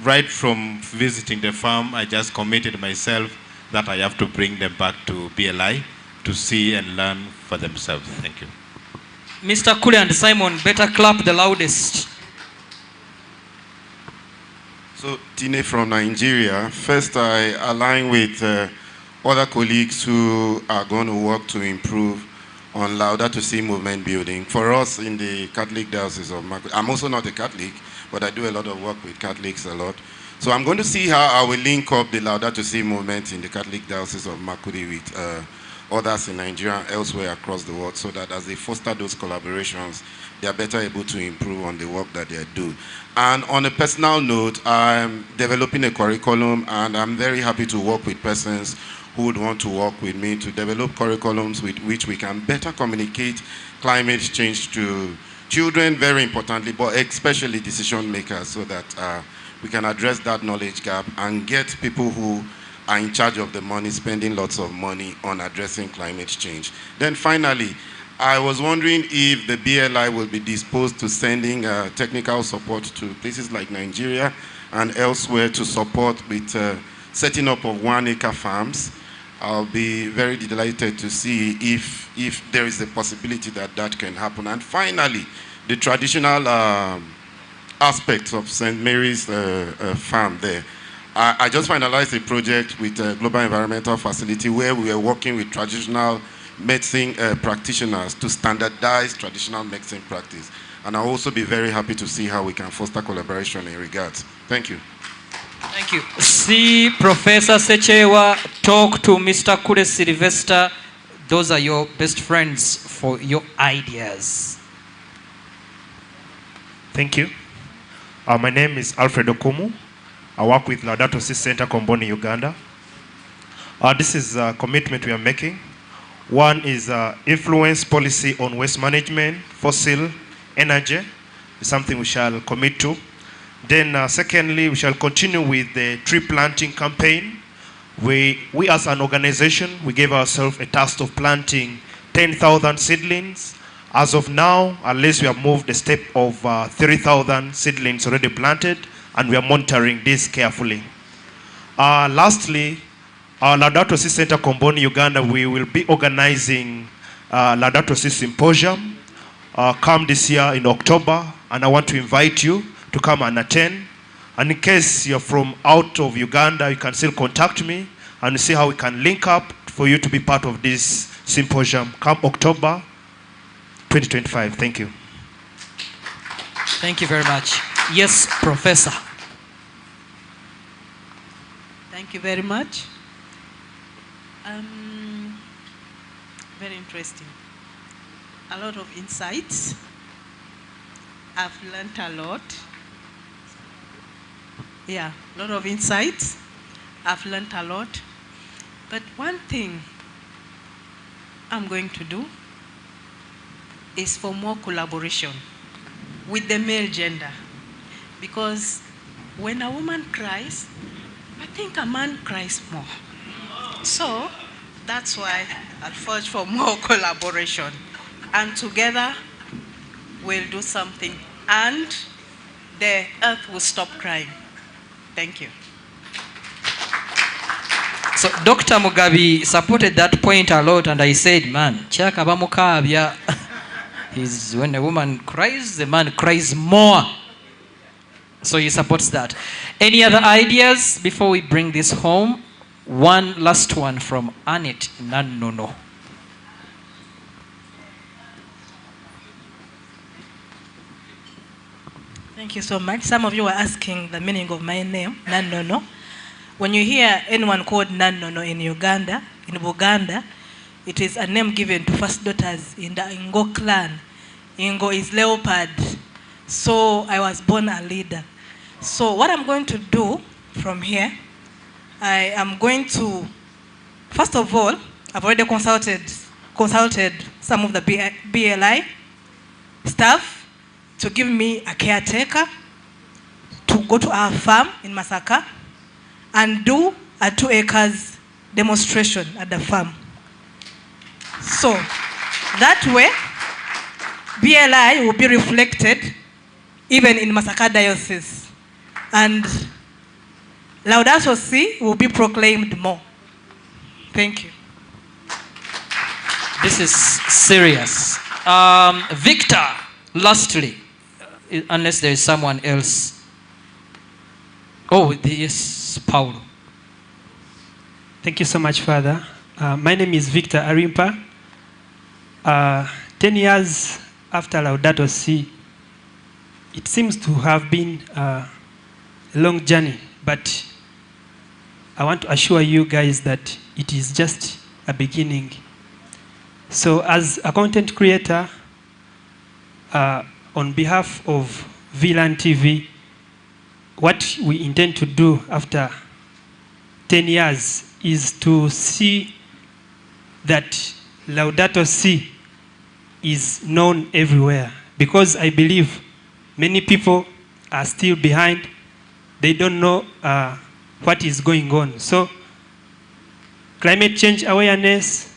Right from visiting the farm, I just committed myself that I have to bring them back to BLI to see and learn for themselves. Thank you. Mr. Kule and Simon, better clap the loudest. So, Tine from Nigeria. First, I align with other colleagues who are going to work to improve on Laudato Si movement building. For us in the Catholic Diocese of Makudi, I'm also not a Catholic, but I do a lot of work with Catholics a lot. So I'm going to see how I will link up the Laudato Si movement in the Catholic Diocese of Makudi with others in Nigeria and elsewhere across the world, so that as they foster those collaborations, they are better able to improve on the work that they do. And on a personal note, I'm developing a curriculum, and I'm very happy to work with persons who would want to work with me to develop curriculums with which we can better communicate climate change to children, very importantly, but especially decision makers, so that we can address that knowledge gap and get people who are in charge of the money spending lots of money on addressing climate change. Then finally, I was wondering if the BLI will be disposed to sending technical support to places like Nigeria and elsewhere to support with setting up of 1 acre farms. I'll be very delighted to see if there is a possibility that that can happen. And finally, the traditional aspects of St. Mary's farm there. I just finalized a project with Global Environmental Facility where we are working with traditional medicine practitioners to standardize traditional medicine practice. And I'll also be very happy to see how we can foster collaboration in regards. Thank you. Thank you. See Professor Sechewa talk to Mr. Kure Sylvester. Those are your best friends for your ideas. Thank you. My name is Alfred Okumu. I work with Laudato Si Center, Comboni, Uganda. This is a commitment we are making. One is influence policy on waste management, fossil energy. It's something we shall commit to. Then secondly, we shall continue with the tree planting campaign. We as an organization, we gave ourselves a task of planting 10,000 seedlings. As of now, at least we have moved a step of 3,000 seedlings already planted, and we are monitoring this carefully. Lastly, our Laudato Si Center Comboni, Uganda, we will be organizing Laudato Si Symposium come this year in October, and I want to invite you to come and attend. And in case you're from out of Uganda, you can still contact me and see how we can link up for you to be part of this symposium come October 2025. Thank you. Thank you very much. Yes, Professor. Thank you very much. Very interesting. A lot of insights. I've learned a lot. Yeah, a lot of insights. I've learned a lot. But one thing I'm going to do is for more collaboration with the male gender. Because when a woman cries, I think a man cries more. So that's why I'll forge for more collaboration. And together we'll do something, and the earth will stop crying. Thank you. So Dr. Mugabe supported that point a lot, and I said, man, chaka bamukabya. Is when a woman cries, the man cries more. So he supports that. Any other ideas before we bring this home? One last one from Annette Nanono. Thank you so much. Some of you were asking the meaning of my name, Nanono. When you hear anyone called Nanono in Uganda, in Buganda, it is a name given to first daughters in the Ingo clan. Ingo is leopard. So I was born a leader. So what I'm going to do from here, I am going to, first of all, I've already consulted some of the BLI staff to give me a caretaker to go to our farm in Masaka and do a 2 acres demonstration at the farm. So that way, BLI will be reflected even in Masaka Diocese. And Laudato Si will be proclaimed more. Thank you. This is serious. Victor, lastly, unless there is someone else. Oh, yes, Paulo. Thank you so much, Father. My name is Victor Arimpa. 10 years after Laudato Si, it seems to have been a long journey, but I want to assure you guys that it is just a beginning. So as a content creator, on behalf of VLAN TV, what we intend to do after 10 years is to see that Laudato Si is known everywhere, because I believe many people are still behind. They don't know what is going on. So climate change awareness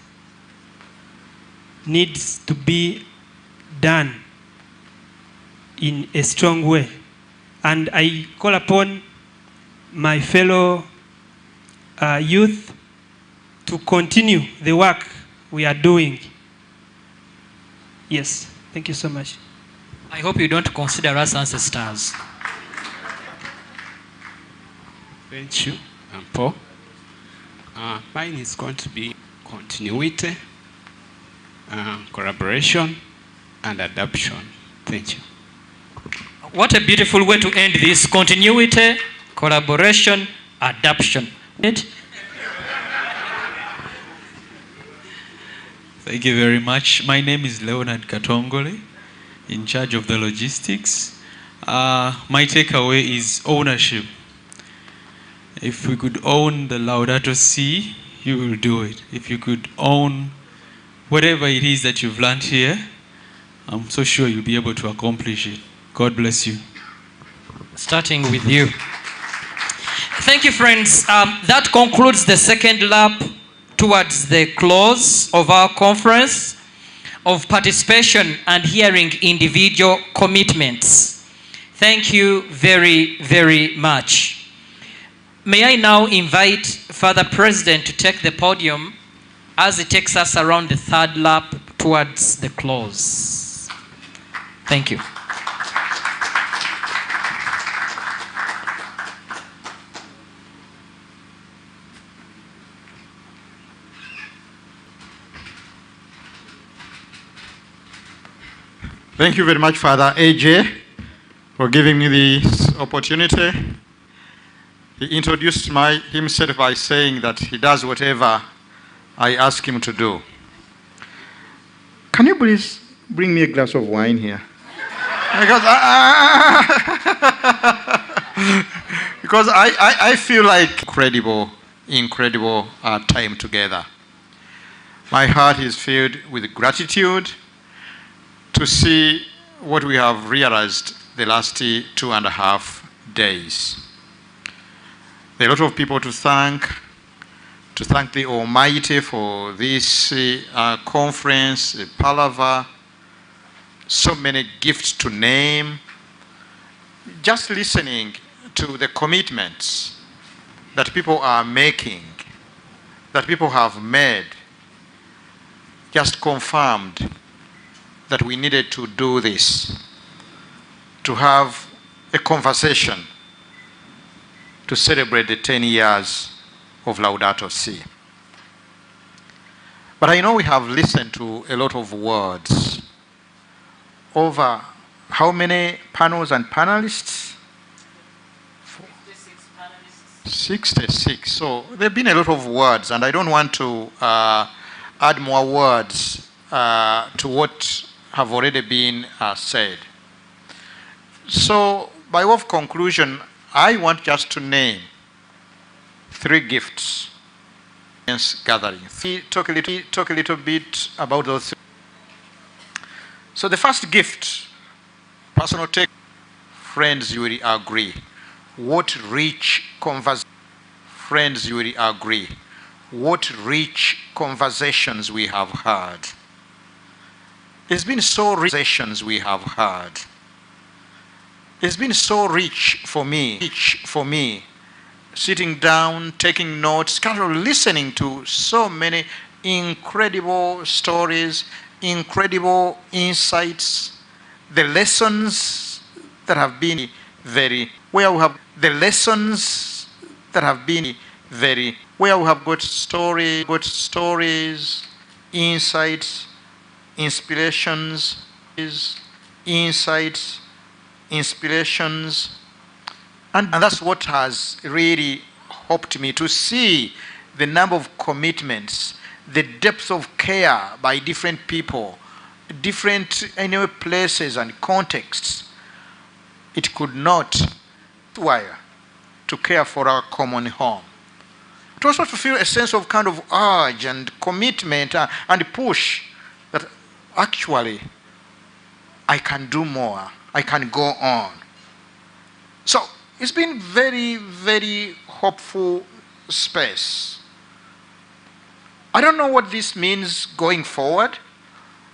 needs to be done in a strong way. And I call upon my fellow youth to continue the work we are doing. Yes, thank you so much. I hope you don't consider us ancestors. Thank you, Paul. Mine is going to be continuity, collaboration, and adoption. Thank you. What a beautiful way to end this. Continuity, collaboration, adoption. Thank you very much. My name is Leonard Katongole, in charge of the logistics. My takeaway is ownership. If we could own the Laudato Si, you will do it. If you could own whatever it is that you've learned here, I'm so sure you'll be able to accomplish it. God bless you. Starting with you. Thank you, friends. That concludes the second lap towards the close of our conference of participation and hearing individual commitments. Thank you very, very much. May I now invite Father President to take the podium as he takes us around the third lap towards the close. Thank you. Thank you very much, Father AJ, for giving me this opportunity. He introduced himself by saying that he does whatever I ask him to do. Can you please bring me a glass of wine here? Because I feel like incredible time together. My heart is filled with gratitude to see what we have realized the last 2.5 days. There are a lot of people to thank the Almighty for this conference, palaver, so many gifts to name. Just listening to the commitments that people are making, that people have made, just confirmed that we needed to do this, to have a conversation to celebrate the 10 years of Laudato Si. But I know we have listened to a lot of words. Over how many panels and panelists? 66. So there have been a lot of words, and I don't want to add more words to what have already been said. So by way of conclusion, I want just to name 3 gifts in gathering. Talk a little bit about those 3. So the first gift, personal take, friends, you will agree. What rich conversation, friends, you will agree. What rich conversations we have had. It's been so rich conversations we have had. It's been so rich for me, sitting down, taking notes, kind of listening to so many incredible stories, incredible insights, the lessons that have been very, where we have the lessons that have been very, where we have got stories, insights, inspirations, insights, inspirations, and that's what has really helped me to see the number of commitments, the depth of care by different people, different places and contexts. It could not require to care for our common home. It also to feel a sense of kind of urge and commitment and push that actually I can do more, I can go on. So it's been very, very hopeful space. I don't know what this means going forward,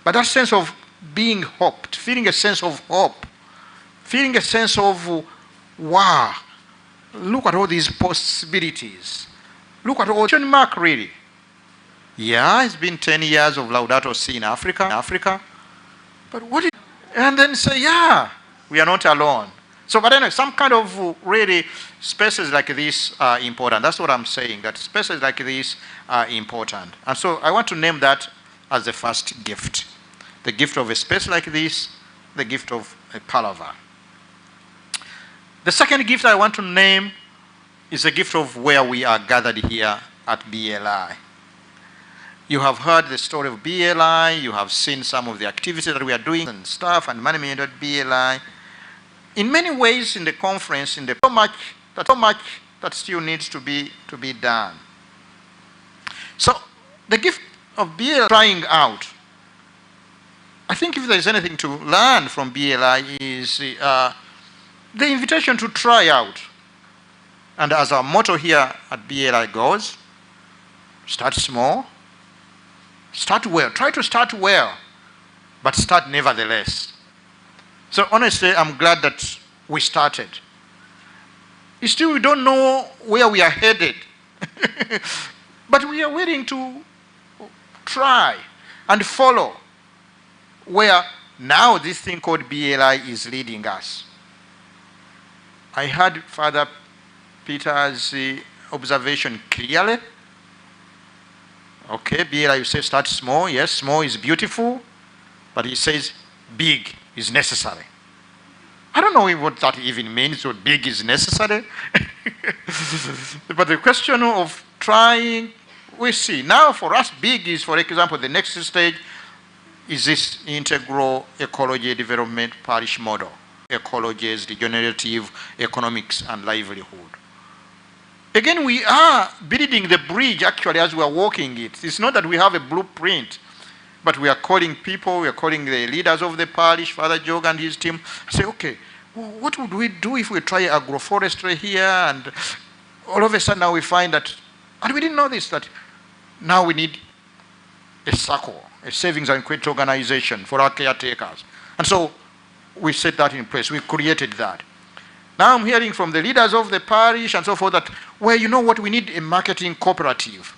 but that sense of being hoped, feeling a sense of hope, feeling a sense of, wow, look at all these possibilities. Look at all, question mark really. Yeah, it's been 10 years of Laudato Si in Africa. But what did, and then say, yeah, we are not alone. So, but anyway, some kind of really spaces like this are important. That's what I'm saying, that spaces like this are important. And so I want to name that as the first gift. The gift of a space like this, the gift of a palaver. The second gift I want to name is the gift of where we are gathered here at BLI. You have heard the story of BLI, you have seen some of the activities that we are doing and stuff and management at BLI. In many ways in the conference, so much that still needs to be done. So the gift of BLI trying out. I think if there's anything to learn from BLI is the invitation to try out. And as our motto here at BLI goes, start small, start well. Try to start well, but start nevertheless. So honestly, I'm glad that we started. Still, we don't know where we are headed. But we are willing to try and follow where now this thing called BLI is leading us. I heard Father Peter's observation clearly. Okay, BLI, you say start small. Yes, small is beautiful, but he says big is necessary. I don't know what that even means, what big is necessary. But the question of trying, we see. Now for us, big is, for example, the next stage is this integral ecology development parish model. Ecologies, regenerative economics, and livelihood. Again, we are building the bridge actually as we are walking it. It's not that we have a blueprint, but we are calling people, we are calling the leaders of the parish, Father Jog and his team, say, okay, what would we do if we try agroforestry here? And all of a sudden now we find that, and we didn't know this, that now we need a circle, a savings and credit organization for our caretakers. And so we set that in place, we created that. Now I'm hearing from the leaders of the parish and so forth that, well, you know what, we need a marketing cooperative.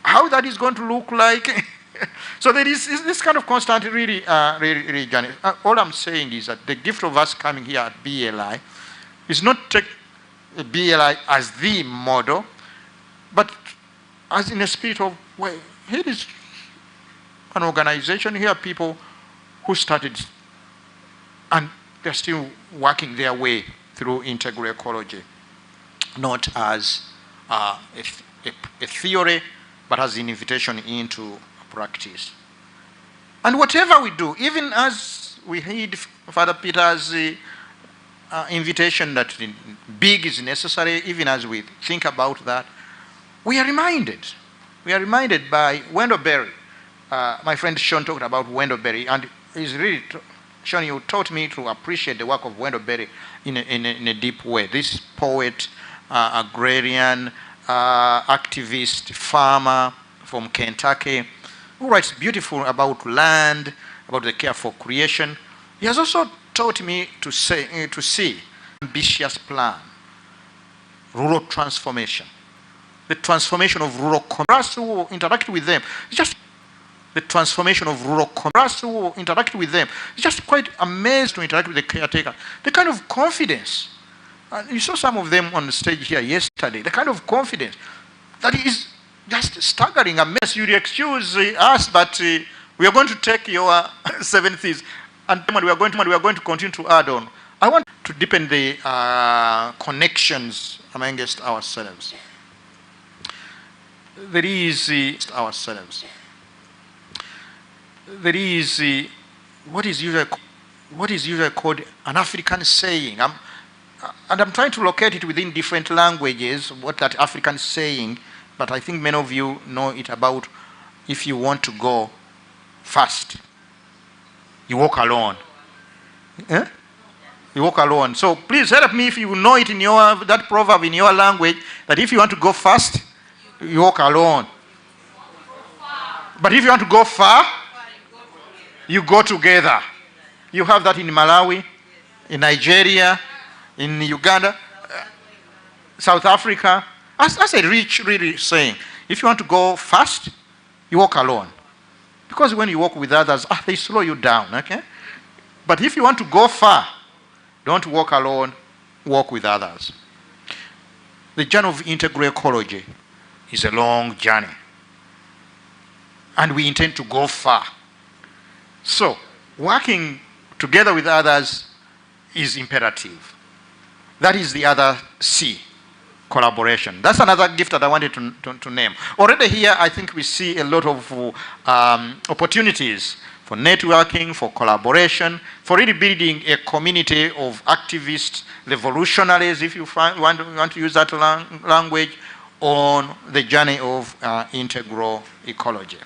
How that is going to look like? So there is this kind of constant really journey. All I'm saying is that the gift of us coming here at BLI is not take BLI as the model, but as in a spirit of, well, here is an organization, here are people who started and they're still working their way through integral ecology, not as a theory, but as an invitation into practice. And whatever we do, even as we heed Father Peter's invitation that big is necessary, even as we think about that, we are reminded. We are reminded by Wendell Berry. My friend Sean talked about Wendell Berry, and he's really, Sean, you taught me to appreciate the work of Wendell Berry in a deep way. This poet, agrarian, activist, farmer from Kentucky, who writes beautiful about land, about the care for creation. He has also taught me to see ambitious plan, rural transformation, the transformation of rural communities who interact with them. It's just the transformation of rural communities who interact with them. It's just quite amazed to interact with the caretaker. The kind of confidence, you saw some of them on the stage here yesterday, the kind of confidence that is just staggering. A mess. You'll excuse us, but we are going to take your 7 things, and we are going to continue to add on. I want to deepen the connections amongst ourselves. There is ourselves. There is what is usually called an African saying. And I'm trying to locate it within different languages, what that African saying. But I think many of you know it about, if you want to go fast, you walk alone. Eh? You walk alone. So please help me if you know it in that proverb in your language, that if you want to go fast, you walk alone. But if you want to go far, you go together. You have that in Malawi, in Nigeria, in Uganda, South Africa. That's a rich, really saying. If you want to go fast, you walk alone. Because when you walk with others, they slow you down, okay? But if you want to go far, don't walk alone, walk with others. The journey of integral ecology is a long journey. And we intend to go far. So, working together with others is imperative. That is the other C. Collaboration. That's another gift that I wanted to name. Already here, I think we see a lot of opportunities for networking, for collaboration, for really building a community of activists, revolutionaries, if you want to use that language, on the journey of integral ecology.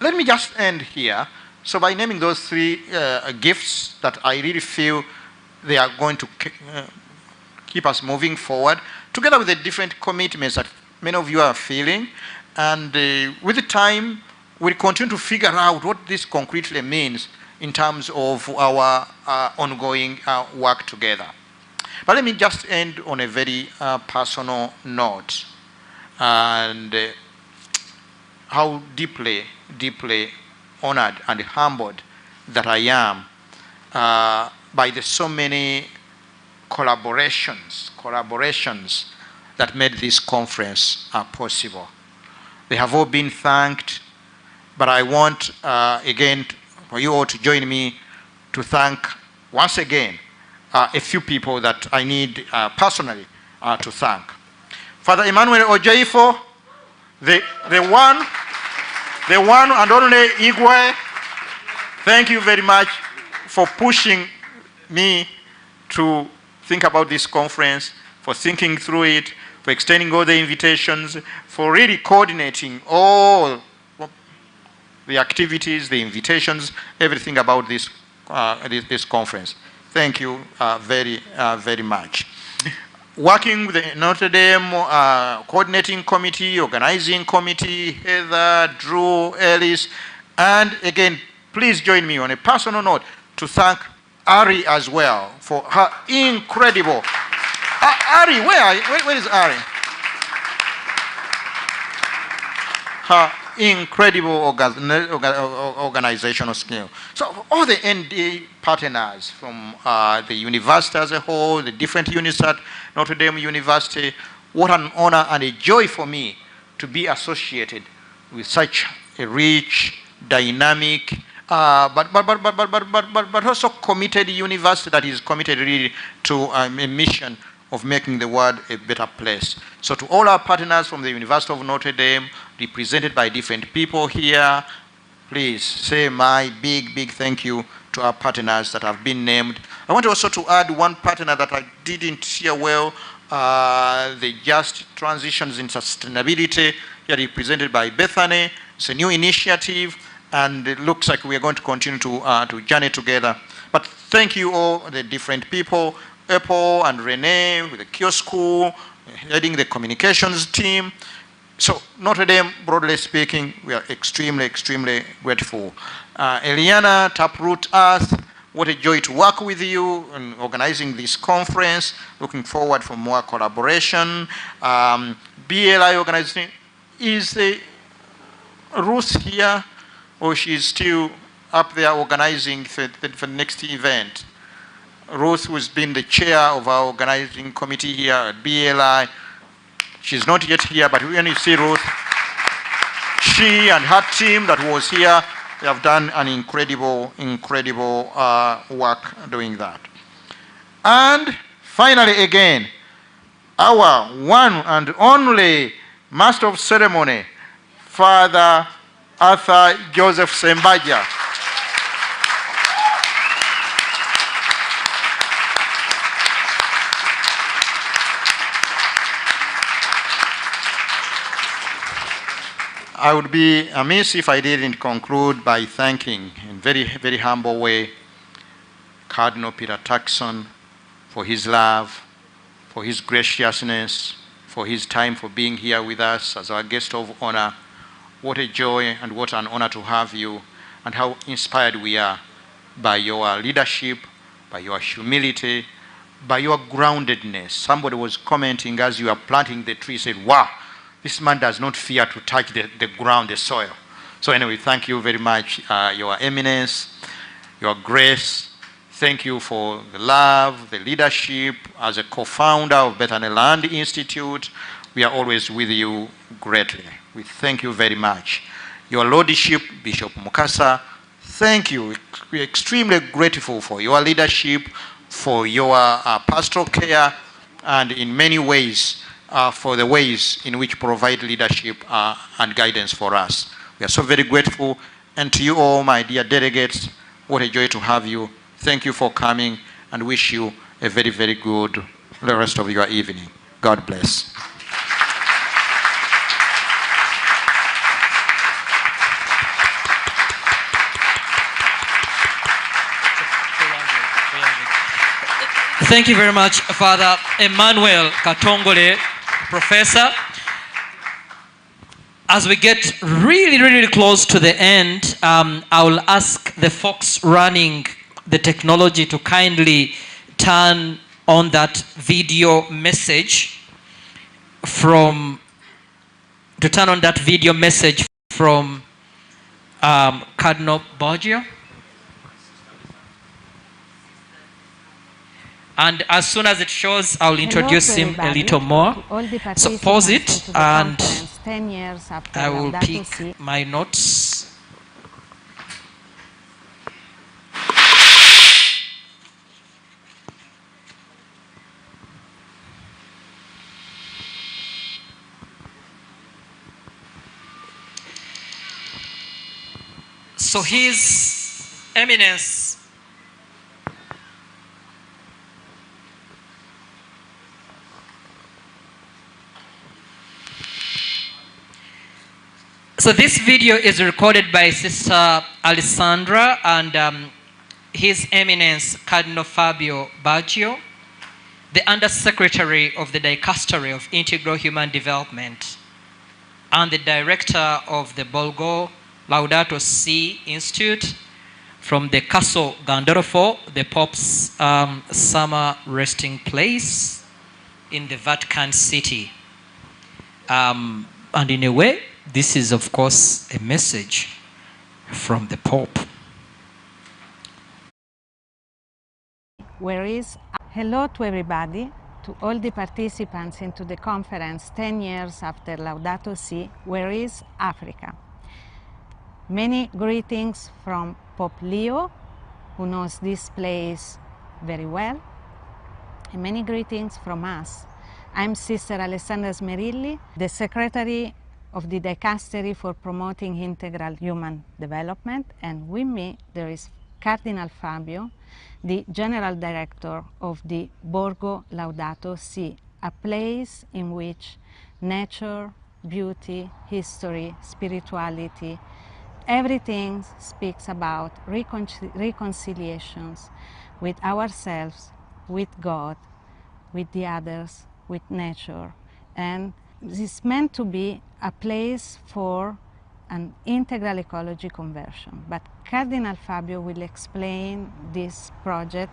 let me just end here. So by naming those three gifts that I really feel they are going to keep us moving forward, together with the different commitments that many of you are feeling, and with the time, we'll continue to figure out what this concretely means in terms of our ongoing work together. But let me just end on a very personal note, and how deeply, deeply honored and humbled that I am by the so many collaborations that made this conference possible. They have all been thanked, but I want again for you all to join me to thank once again a few people that I need personally to thank. Father Emmanuel Ojeifo, the one and only Igwe, thank you very much for pushing me to think about this conference, for thinking through it, for extending all the invitations, for really coordinating all the activities, the invitations, everything about this conference. Thank you very, very much. Working with the Notre Dame coordinating committee, organizing committee, Heather, Drew, Ellis, and again, please join me on a personal note to thank Ari as well for her incredible. Ari, where is Ari? Her incredible organizational skill. So all the ND partners from the university as a whole, the different units at Notre Dame University, what an honor and a joy for me to be associated with such a rich, dynamic, but also committed university that is committed really to a mission of making the world a better place. So to all our partners from the University of Notre Dame, represented by different people here, please say my big, big thank you to our partners that have been named. I want also to add one partner that I didn't hear well, the Just Transitions in Sustainability, here represented by Bethany. It's a new initiative, and it looks like we are going to continue to journey together. But thank you all, the different people, Apple and Renee with the kiosk school, heading the communications team. So Notre Dame, broadly speaking, we are extremely, extremely grateful. Eliana, Taproot Earth, what a joy to work with you in organizing this conference. Looking forward for more collaboration. BLI organization, is Ruth here, or she's still up there organizing for the next event? Ruth, who's been the chair of our organizing committee here at BLI, she's not yet here, but when you see Ruth, she and her team that was here, they have done an incredible work doing that. And finally, again, our one and only Master of Ceremony, Father Arthur Joseph Sembaja. I would be amiss if I didn't conclude by thanking, in very, very humble way, Cardinal Peter Turkson for his love, for his graciousness, for his time, for being here with us as our guest of honor. What a joy and what an honor to have you, and how inspired we are by your leadership, by your humility, by your groundedness. Somebody was commenting as you are planting the tree, said, wow, this man does not fear to touch the ground, the soil. So anyway, thank you very much, Your Eminence, Your Grace. Thank you for the love, the leadership. As a co-founder of Bethany Land Institute, we are always with you greatly. We thank you very much. Your Lordship, Bishop Mukasa, thank you. We are extremely grateful for your leadership, for your pastoral care, and in many ways, for the ways in which provide leadership and guidance for us. We are so very grateful. And to you all, my dear delegates, what a joy to have you. Thank you for coming, and wish you a very, very good rest of your evening. God bless. Thank you very much, Father Emmanuel Katongole, Professor. As we get really close to the end, I will ask the folks running the technology to kindly turn on that video message from Cardinal Borgia. And as soon as it shows, I'll introduce him a little more. So pause it, and 10 years after I will Laudato Si. pick my notes. So His Eminence So this video is recorded by Sister Alessandra and His Eminence Cardinal Fabio Baggio, the Undersecretary of the Dicastery of Integral Human Development and the Director of the Bolgo Laudato Si Institute from the Castle Gandolfo, the Pope's summer resting place in the Vatican City. And in a way, this is, of course, a message from the Pope. Where is hello to everybody, to all the participants into the conference 10 years after Laudato Si, where is Africa? Many greetings from Pope Leo, who knows this place very well, and many greetings from us. I'm Sister Alessandra Smerilli, the Secretary of the Dicastery for Promoting Integral Human Development, and with me there is Cardinal Fabio, the General Director of the Borgo Laudato Si, a place in which nature, beauty, history, spirituality, everything speaks about reconciliations with ourselves, with God, with the others, with nature. And this is meant to be a place for an integral ecology conversion. But Cardinal Fabio will explain this project,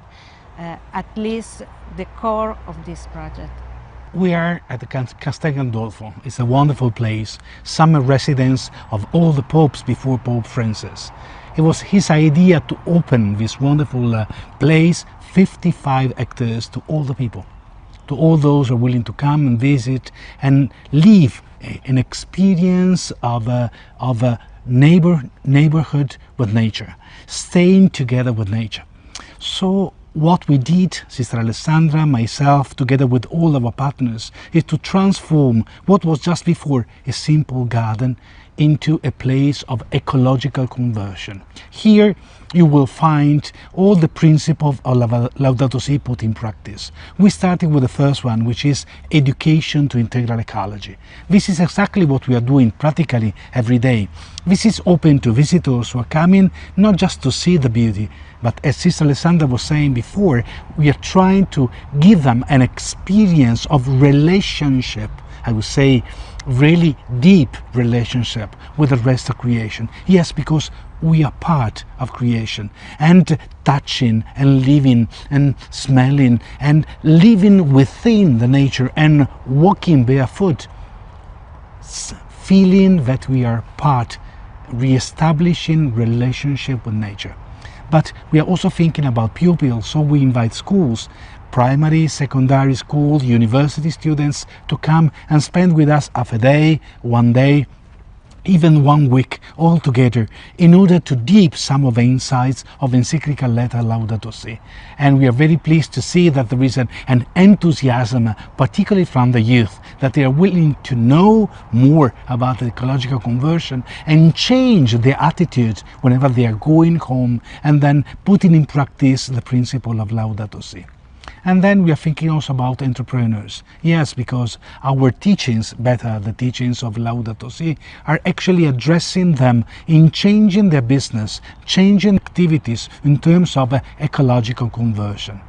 at least the core of this project. We are at the Castel Gandolfo. It's a wonderful place, summer residence of all the popes before Pope Francis. It was his idea to open this wonderful place, 55 hectares, to all the people, to all those who are willing to come and visit and live an experience of a neighborhood with nature, staying together with nature. So what we did, Sister Alessandra, myself, together with all our partners, is to transform what was just before a simple garden into a place of ecological conversion. Here you will find all the principles of Laudato Si put in practice. We started with the first one, which is education to integral ecology. This is exactly what we are doing practically every day. This is open to visitors who are coming not just to see the beauty, but as Sister Alessandra was saying before, we are trying to give them an experience of relationship, I would say really deep relationship with the rest of creation. Yes, because we are part of creation, and touching and living and smelling and living within the nature and walking barefoot, feeling that we are part, re-establishing relationship with nature. But we are also thinking about pupils, so we invite schools, primary, secondary school, university students to come and spend with us half a day, 1 day, even 1 week all together in order to deep some of the insights of encyclical letter Laudato Si. And we are very pleased to see that there is an enthusiasm, particularly from the youth, that they are willing to know more about the ecological conversion and change their attitude whenever they are going home and then putting in practice the principle of Laudato Si. And then we are thinking also about entrepreneurs. Yes, because our teachings, better the teachings of Laudato Si, are actually addressing them in changing their business, changing activities in terms of ecological conversion.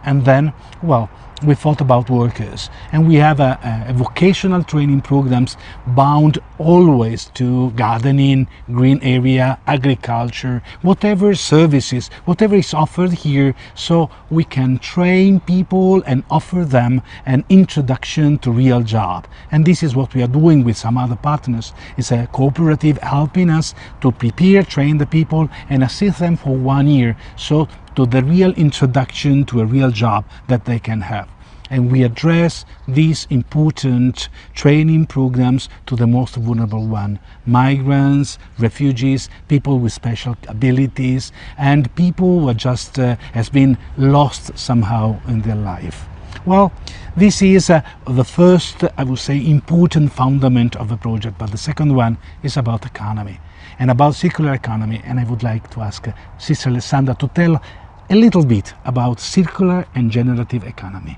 And then, well, we thought about workers, and we have a vocational training programs bound always to gardening, green area, agriculture, whatever services, whatever is offered here, so we can train people and offer them an introduction to real job. And this is what we are doing with some other partners. It's a cooperative helping us to prepare, train the people and assist them for 1 year, so to the real introduction to a real job that they can have. And we address these important training programs to the most vulnerable one: migrants, refugees, people with special abilities, and people who are just has been lost somehow in their life. Well, this is the first, I would say, important fundament of the project, but the second one is about economy and about circular economy. And I would like to ask Sister Alessandra to tell a little bit about circular and generative economy.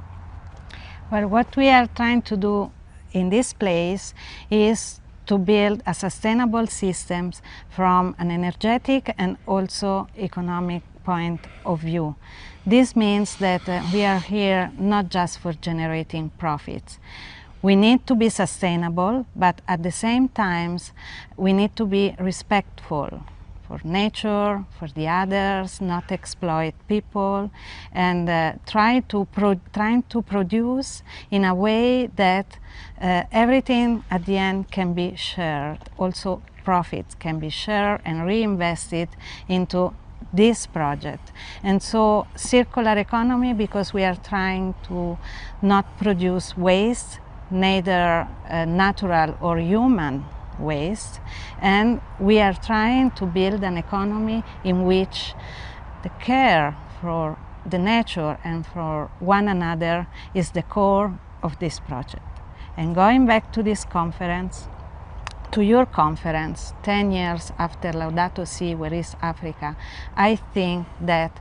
Well, what we are trying to do in this place is to build a sustainable systems from an energetic and also economic point of view. This means that we are here not just for generating profits. We need to be sustainable, but at the same time, we need to be respectful for nature, for the others, not exploit people, and trying to produce in a way that everything at the end can be shared. Also, profits can be shared and reinvested into this project. And so circular economy, because we are trying to not produce waste, neither natural or human waste, and we are trying to build an economy in which the care for the nature and for one another is the core of this project. And going back to this conference, to your conference, 10 years after Laudato Si, Where is Africa, I think that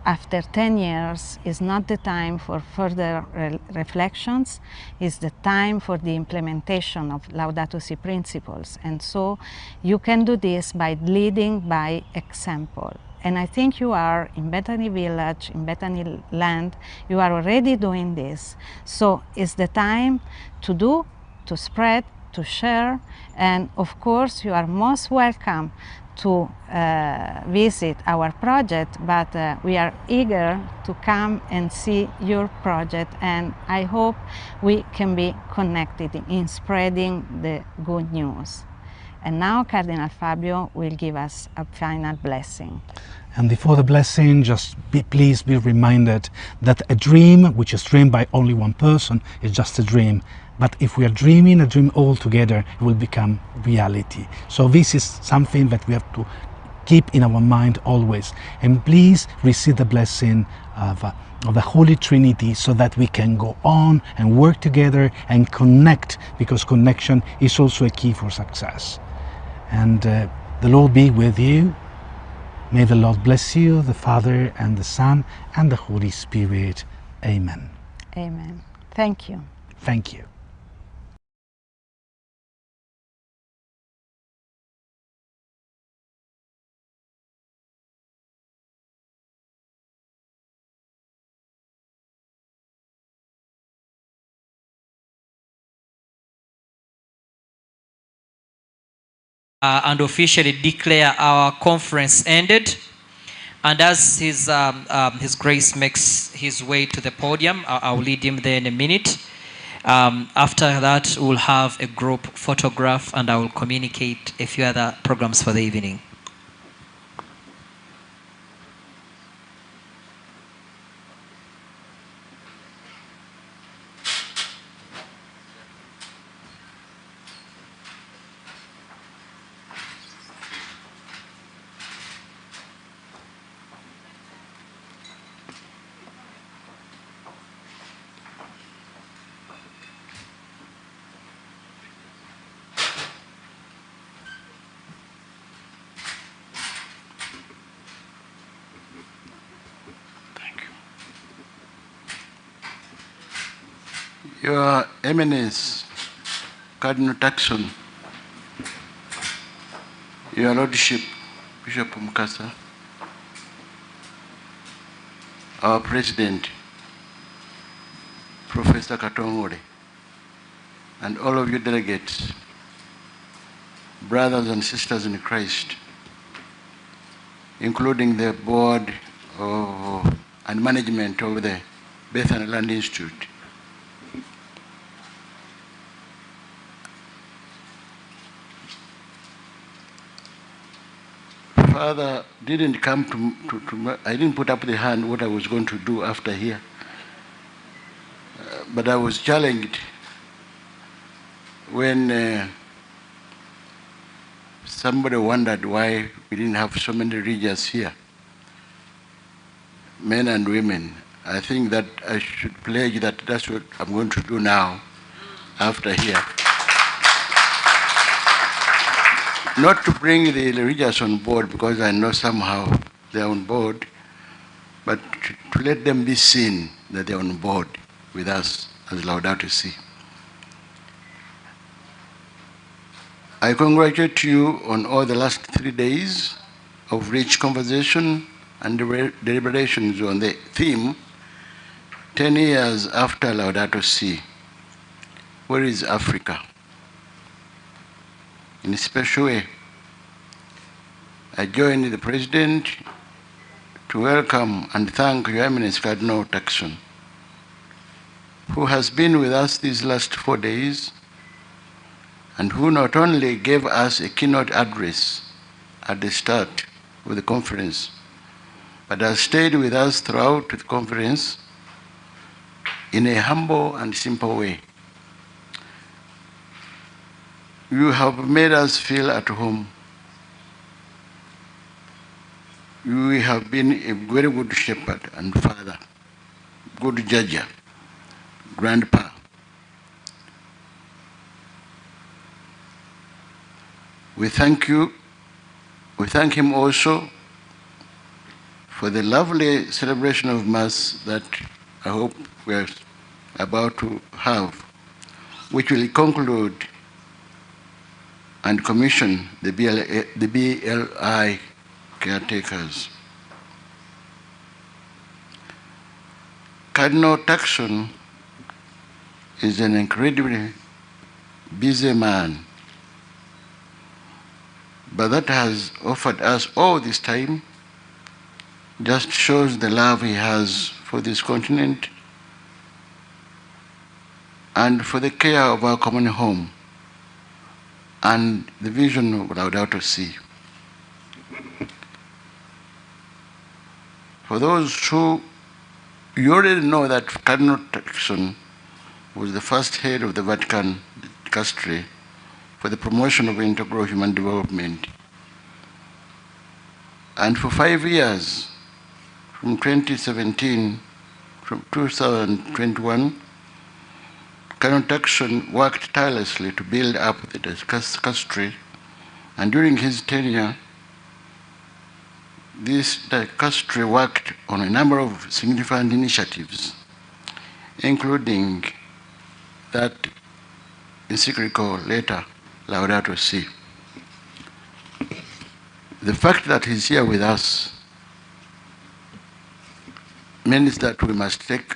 after 10 years is not the time for further reflections, it's the time for the implementation of Laudato Si principles. And so you can do this by leading by example. And I think you are in Bethany Village, in Bethany Land, you are already doing this. So it's the time to do, to spread, to share, and of course you are most welcome to visit our project, but we are eager to come and see your project, and I hope we can be connected in spreading the good news. And now Cardinal Fabio will give us a final blessing. And before the blessing, just please be reminded that a dream which is dreamed by only one person is just a dream. But if we are dreaming a dream all together, it will become reality. So this is something that we have to keep in our mind always. And please receive the blessing of the Holy Trinity so that we can go on and work together and connect, because connection is also a key for success. And the Lord be with you. May the Lord bless you, the Father and the Son and the Holy Spirit. Amen. Amen. Thank you. Thank you. And officially declare our conference ended. And as His Grace makes his way to the podium, I'll lead him there in a minute. After that, we'll have a group photograph, and I will communicate a few other programs for the evening. Your Eminence, Cardinal Turkson, Your Lordship, Bishop Mukasa, our President, Professor Katongole, and all of you delegates, brothers and sisters in Christ, including the board and management of the Bethany Land Institute. Father didn't come to I didn't put up the hand what I was going to do after here. But I was challenged when somebody wondered why we didn't have so many religious here, men and women. I think that I should pledge that that's what I'm going to do now after here. Not to bring the religious on board, because I know somehow they're on board, but to let them be seen that they're on board with us as Laudato Si. I congratulate you on all the last 3 days of rich conversation and deliberations on the theme, 10 years after Laudato Si, where is Africa? In a special way, I join the President to welcome and thank Your Eminence Cardinal Turkson, who has been with us these last 4 days, and who not only gave us a keynote address at the start of the conference, but has stayed with us throughout the conference in a humble and simple way. You have made us feel at home. You have been a very good shepherd and father, good judge, grandpa. We thank you. We thank him also for the lovely celebration of Mass that I hope we are about to have, which will conclude and commission the BLI caretakers. Cardinal Turkson is an incredibly busy man, but that has offered us all this time just shows the love he has for this continent and for the care of our common home and the vision of Laudato Si. For those who, you already know that Cardinal Turkson was the first head of the Vatican dicastery for the promotion of integral human development. And for 5 years, from 2017 to 2021, Cardinal Turkson worked tirelessly to build up the dicastery, and during his tenure, this dicastery worked on a number of significant initiatives, including that encyclical letter, Laudato Si. The fact that he's here with us means that we must take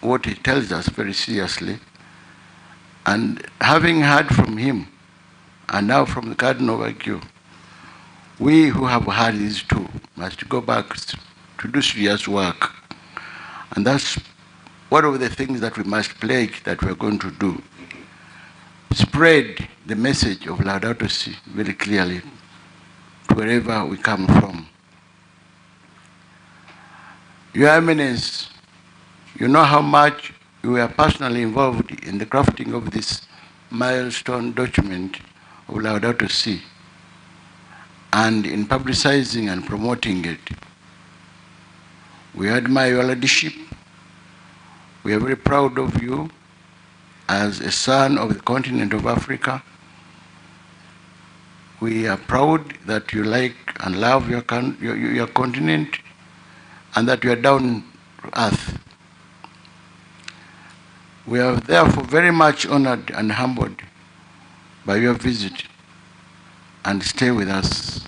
what he tells us very seriously. And having heard from him, and now from the Cardinal Virgil, we who have heard these two must go back to do serious work. And that's one of the things that we must pledge that we're going to do. Spread the message of Laudato Si very clearly to wherever we come from. Your Eminence, you know how much you were personally involved in the crafting of this milestone document of Laudato Si and in publicizing and promoting it. We admire your leadership. We are very proud of you as a son of the continent of Africa. We are proud that you like and love your continent and that you are down to earth. We are therefore very much honored and humbled by your visit and stay with us,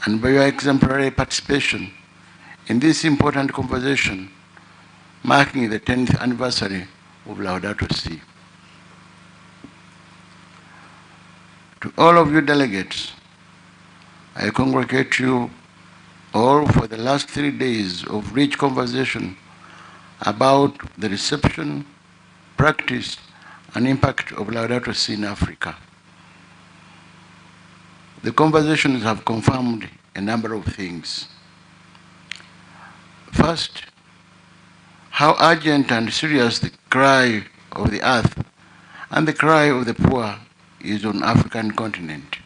and by your exemplary participation in this important conversation marking the 10th anniversary of Laudato Si. To all of you delegates, I congratulate you all for the last 3 days of rich conversation about the reception, practice, and impact of Laudato Si in Africa. The conversations have confirmed a number of things. First, how urgent and serious the cry of the earth and the cry of the poor is on the African continent.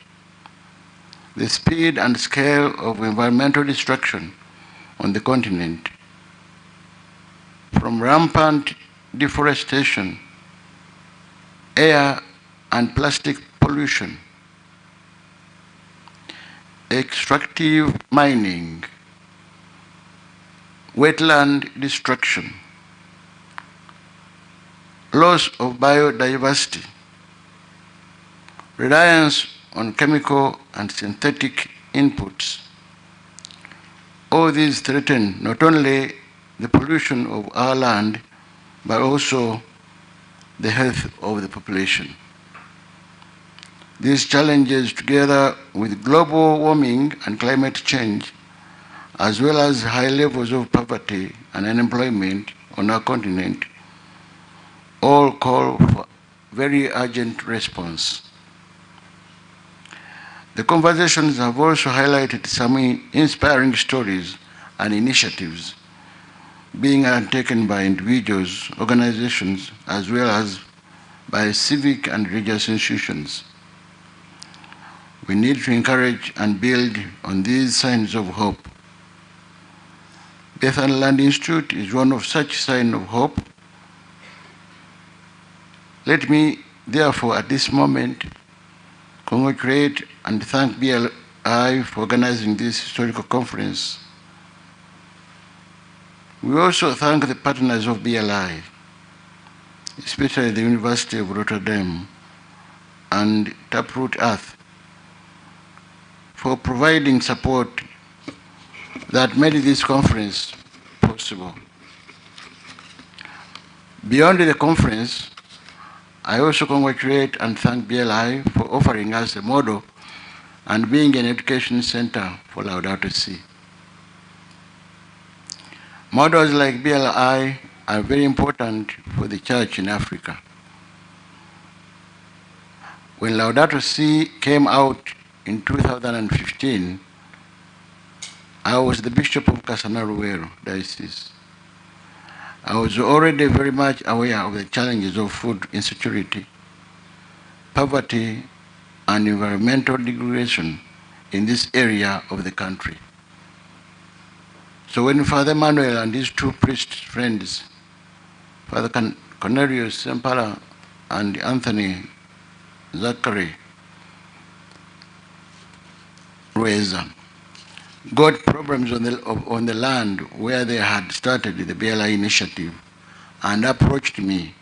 The speed and scale of environmental destruction on the continent, from rampant deforestation, air and plastic pollution, extractive mining, wetland destruction, loss of biodiversity, reliance on chemical and synthetic inputs. All these threaten not only the pollution of our land, but also the health of the population. These challenges, together with global warming and climate change, as well as high levels of poverty and unemployment on our continent, all call for very urgent response. The conversations have also highlighted some inspiring stories and initiatives being undertaken by individuals, organizations, as well as by civic and religious institutions. We need to encourage and build on these signs of hope. Bethany Land Institute is one of such signs of hope. Let me, therefore, at this moment, congratulate and thank BLI for organizing this historical conference. We also thank the partners of BLI, especially the University of Rotterdam and Taproot Earth, for providing support that made this conference possible. Beyond the conference, I also congratulate and thank BLI for offering us a model and being an education center for Laudato Si. Models like BLI are very important for the church in Africa. When Laudato Si came out in 2015, I was the Bishop of Kasana-Ruwero Diocese. I was already very much aware of the challenges of food insecurity, poverty, and environmental degradation in this area of the country. So when Father Manuel and his two priest friends, Father Cornelius Sempala and Anthony Zachary Rueza, got problems on the land where they had started the BLI initiative and approached me,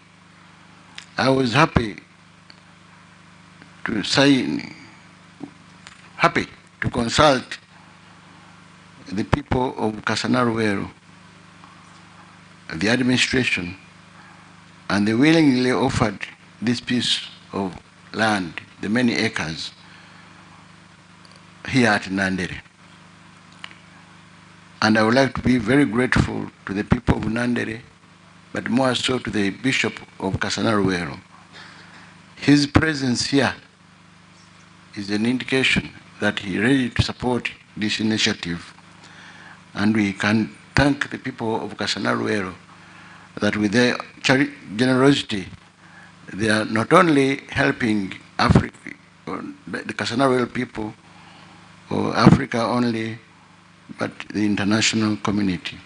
I was happy to consult the people of Kasana-Ruwero, the administration, and they willingly offered this piece of land, the many acres, here at Nandere. And I would like to be very grateful to the people of Nandere, but more so to the Bishop of Kasana-Ruwero. His presence here is an indication that he is ready to support this initiative. And we can thank the people of Kasana-Ruwero that with their generosity, they are not only helping Africa, or the Kasana-Ruwero people, or Africa only, but the international community.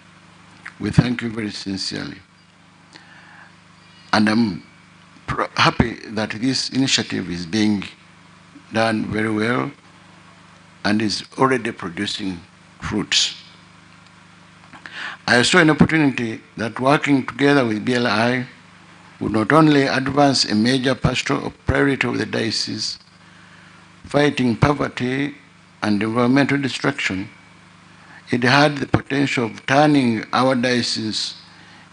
We thank you very sincerely. And I'm happy that this initiative is being done very well and is already producing fruits. I saw an opportunity that working together with BLI would not only advance a major pastoral priority of the diocese, fighting poverty and environmental destruction, it had the potential of turning our diocese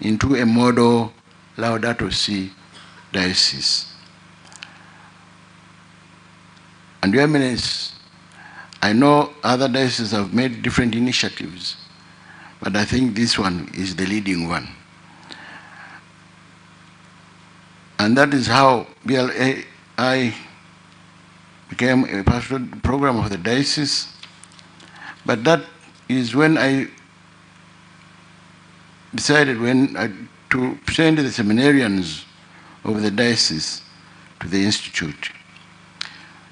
into a model Laudato Si diocese. And Your Eminence, I know other dioceses have made different initiatives, but I think this one is the leading one. And that is how I became a pastoral program of the diocese. But that is when I decided to send the seminarians of the diocese to the institute.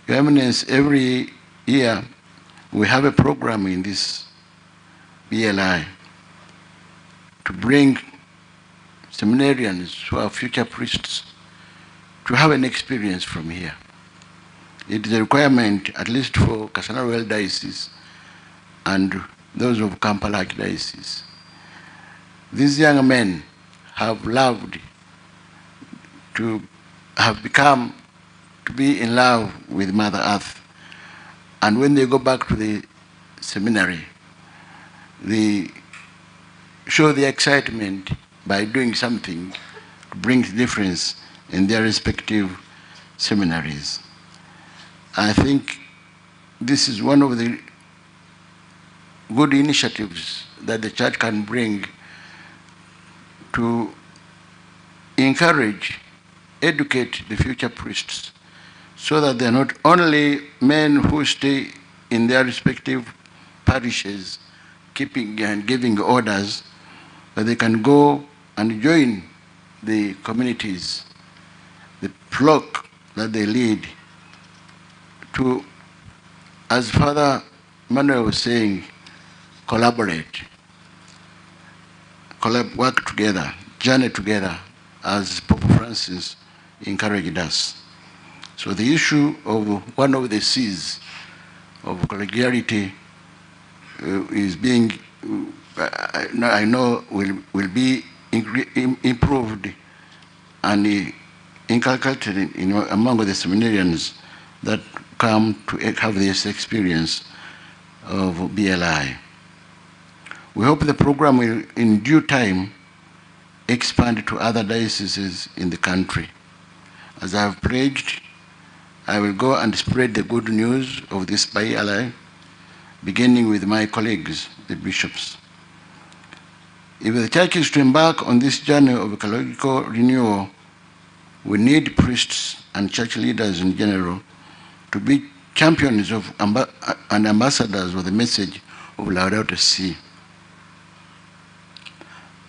Your Eminence, every year we have a program in this BLI to bring seminarians who are future priests to have an experience from here. It is a requirement, at least for Kasana Diocese and those of Kampala Diocese. These young men have loved to be in love with Mother Earth. And when they go back to the seminary, they show the excitement by doing something to bring difference in their respective seminaries. I think this is one of the good initiatives that the church can bring to encourage, educate the future priests, so that they're not only men who stay in their respective parishes, keeping and giving orders, but they can go and join the communities, the flock that they lead, to, as Father Manuel was saying, collaborate, work together, journey together, as Pope Francis encouraged us. So the issue of one of the C's of collegiality is being, I know will be improved and inculcated among the seminarians that come to have this experience of BLI. We hope the program will, in due time, expand to other dioceses in the country. As I have pledged, I will go and spread the good news of this BLI, beginning with my colleagues, the bishops. If the church is to embark on this journey of ecological renewal, we need priests and church leaders in general to be champions of and ambassadors of the message of Laudato Si.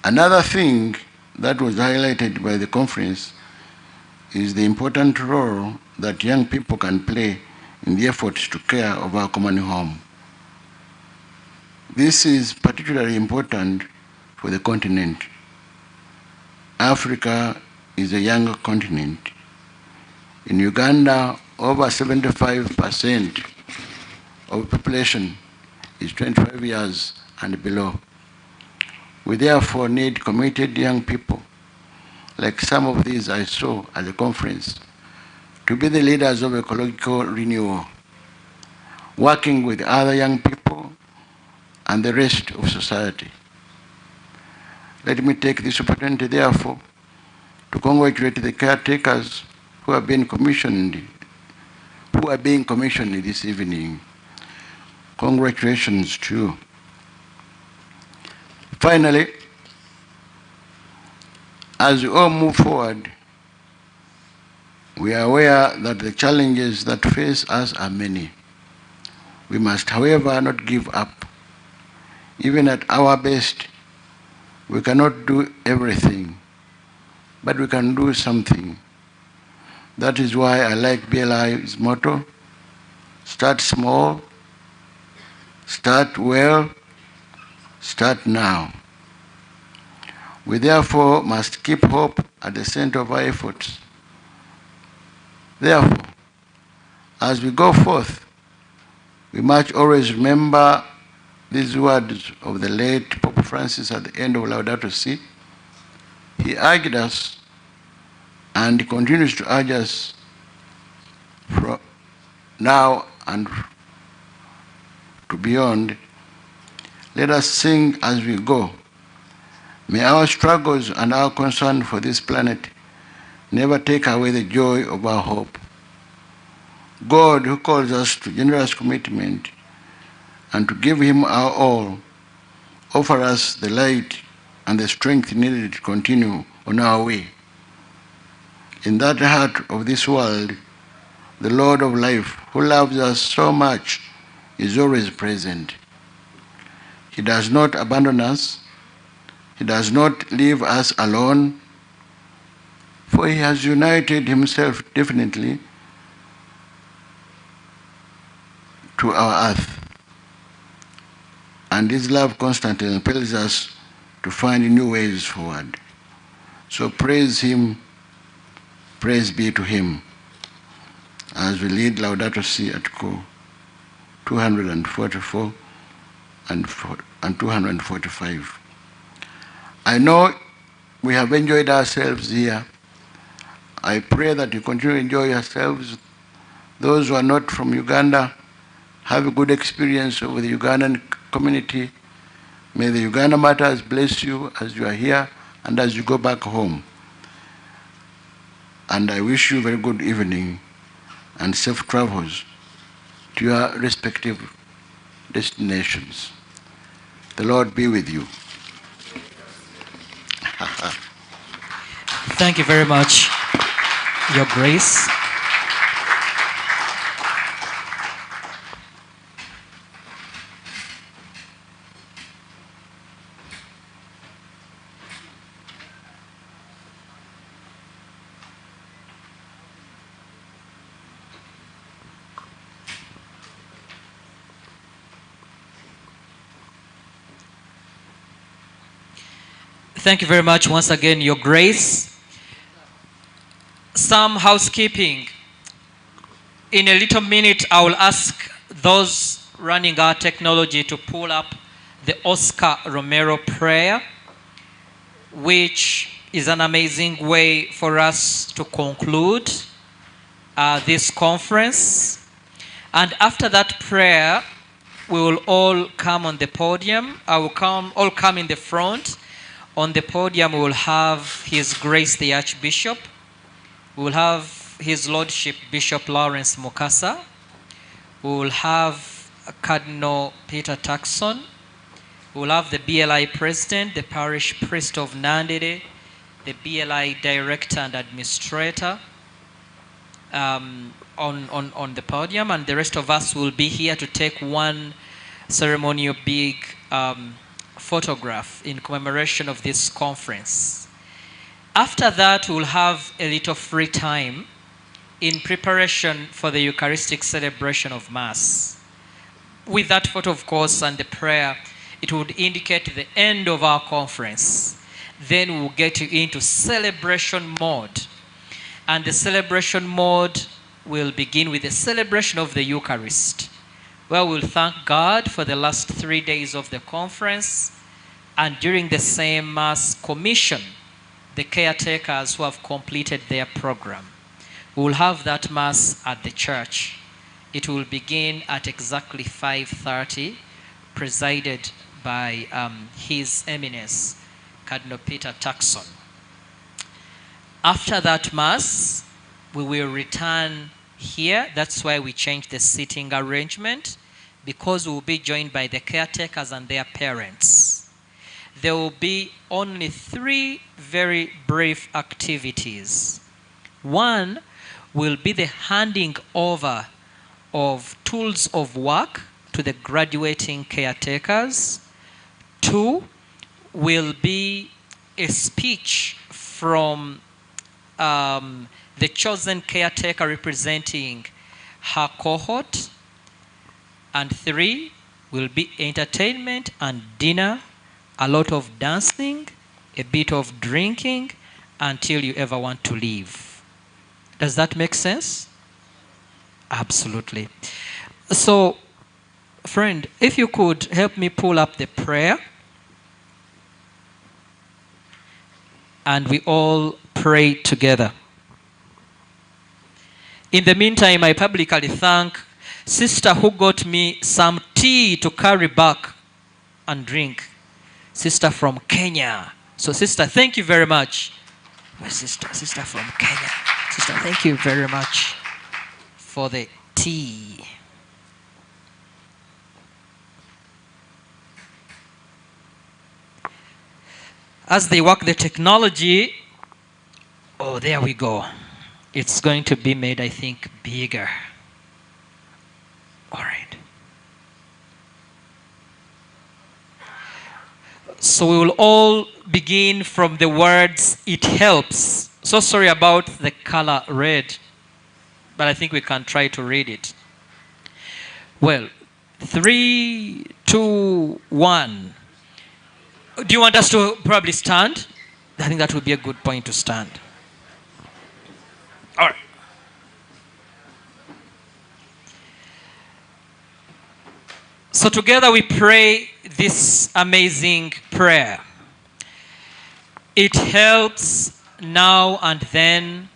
Another thing that was highlighted by the conference is the important role that young people can play in the efforts to care of our common home. This is particularly important for the continent. Africa is a young continent. In Uganda, over 75% of the population is 25 years and below. We therefore need committed young people, like some of these I saw at the conference, to be the leaders of ecological renewal, working with other young people and the rest of society. Let me take this opportunity, therefore, to congratulate the caretakers who are being commissioned this evening. Congratulations to you. Finally, as we all move forward, we are aware that the challenges that face us are many. We must, however, not give up. Even at our best, we cannot do everything, but we can do something. That is why I like BLI's motto: start small, start well, start now. We therefore must keep hope at the center of our efforts. Therefore, as we go forth, we must always remember these words of the late Pope Francis at the end of Laudato Si. He urged us, and continues to urge us from now and to beyond. Let us sing as we go, May our struggles and our concern for this planet never take away the joy of our hope. God, who calls us to generous commitment and to give him our all, offer us the light and the strength needed to continue on our way. In that heart of this world, the Lord of life, who loves us so much, is always present. He does not abandon us. He does not leave us alone, for he has united himself definitely to our earth. And his love constantly impels us to find new ways forward. So praise him, praise be to him, as we lead Laudato Si at Co 244 and 245. I know we have enjoyed ourselves here. I pray that you continue to enjoy yourselves. Those who are not from Uganda, have a good experience with the Ugandan community. May the Uganda Matters bless you as you are here and as you go back home. And I wish you a very good evening and safe travels to your respective destinations. The Lord be with you. Thank you very much, Your Grace. Thank you very much once again, Your Grace. Some housekeeping. In a little minute, I will ask those running our technology to pull up the Oscar Romero prayer, which is an amazing way for us to conclude this conference. And after that prayer, we will all come on the podium. I will all come in the front. On the podium, we will have His Grace the Archbishop. We will have His Lordship Bishop Lawrence Mukasa. We will have Cardinal Peter Turkson. We will have the BLI President, the Parish Priest of Nandede, the BLI Director and Administrator on the podium, and the rest of us will be here to take one ceremonial big photograph in commemoration of this conference. After that, we'll have a little free time in preparation for the Eucharistic celebration of Mass. With that photo, of course, and the prayer, it would indicate the end of our conference. Then we'll get into celebration mode. And the celebration mode will begin with the celebration of the Eucharist, where we'll thank God for the last 3 days of the conference, and during the same Mass, commission the caretakers who have completed their program. We will have that Mass at the church. It will begin at exactly 5:30, presided by His Eminence, Cardinal Peter Turkson. After that Mass, we will return here. That's why we changed the seating arrangement, because we will be joined by the caretakers and their parents. There will be only 3 very brief activities. One will be the handing over of tools of work to the graduating caretakers. 2 will be a speech from the chosen caretaker representing her cohort. And 3 will be entertainment and dinner, a lot of dancing, a bit of drinking, until you ever want to leave. Does that make sense? Absolutely. So, friend, if you could help me pull up the prayer, and we all pray together. In the meantime, I publicly thank Sister who got me some tea to carry back and drink. Sister from Kenya. So sister, thank you very much. Sister from Kenya. Sister, thank you very much for the tea. As they work the technology, oh, there we go. It's going to be made, I think, bigger. All right. So we will all begin from the words, it helps. So sorry about the color red, but I think we can try to read it. Well, 3, 2, 1. Do you want us to probably stand? I think that would be a good point to stand. All right. So together we pray this amazing prayer. It helps now and then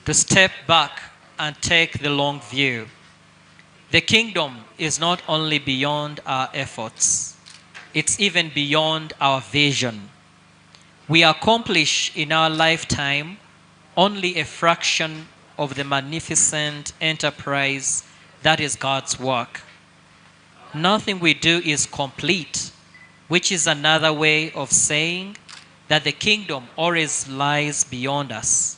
to step back and take the long view. The kingdom is not only beyond our efforts, it's even beyond our vision. We accomplish in our lifetime only a fraction of the magnificent enterprise that is God's work. Nothing we do is complete, which is another way of saying that the kingdom always lies beyond us.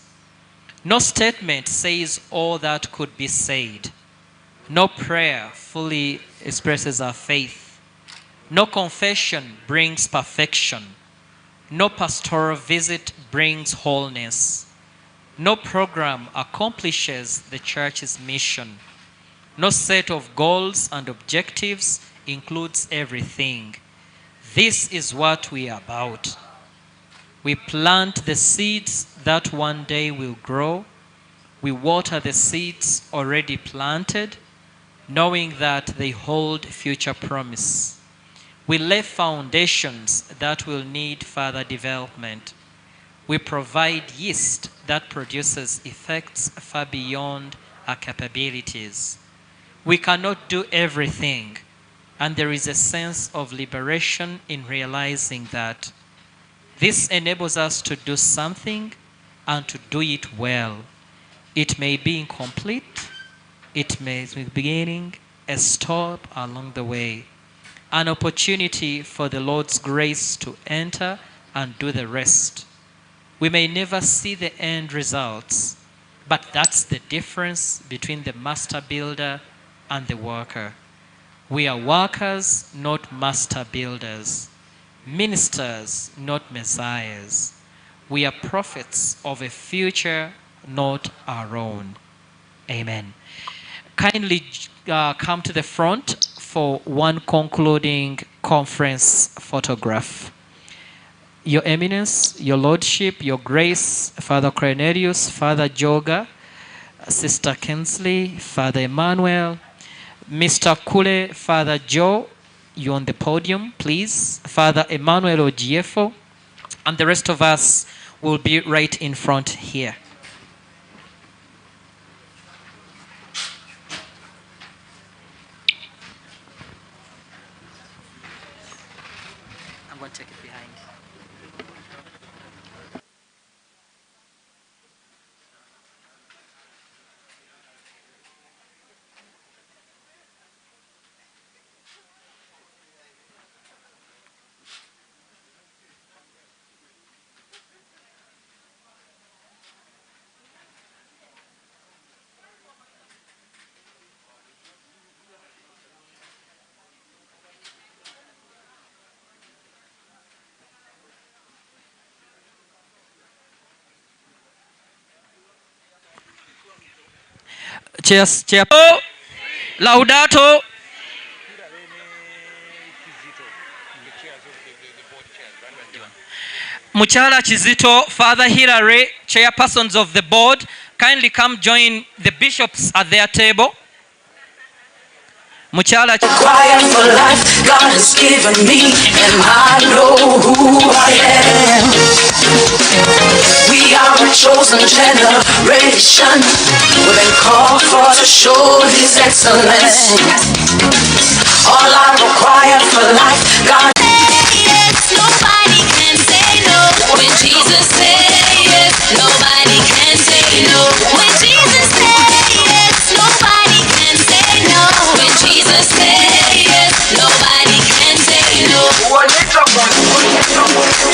No statement says all that could be said. No prayer fully expresses our faith. No confession brings perfection. No pastoral visit brings wholeness. No program accomplishes the church's mission. No set of goals and objectives includes everything. This is what we are about. We plant the seeds that one day will grow. We water the seeds already planted, knowing that they hold future promise. We lay foundations that will need further development. We provide yeast that produces effects far beyond our capabilities. We cannot do everything, and there is a sense of liberation in realizing that. This enables us to do something and to do it well. It may be incomplete, it may be beginning, a stop along the way, an opportunity for the Lord's grace to enter and do the rest. We may never see the end results, but that's the difference between the master builder and the worker. We are workers, not master builders. Ministers, not messiahs. We are prophets of a future, not our own. Amen. Kindly come to the front for one concluding conference photograph. Your Eminence, Your Lordship, Your Grace, Father Cornelius, Father Joga, Sister Kinsley, Father Emmanuel, Mr. Kule, Father Joe, you on the podium, please. Father Emmanuel Ogiefo, and the rest of us will be right in front here. I'm going to take it behind. Cheers, cheers. Oh, Laudato. Muchala Chizito, Father Hilary, chairpersons of the board, kindly come join the bishops at their table. Muchala Quiet for life, God has given me, and I know who I am. We are a chosen generation, we've been called for to show His excellence. All I require for life, God. Yes, nobody can say no.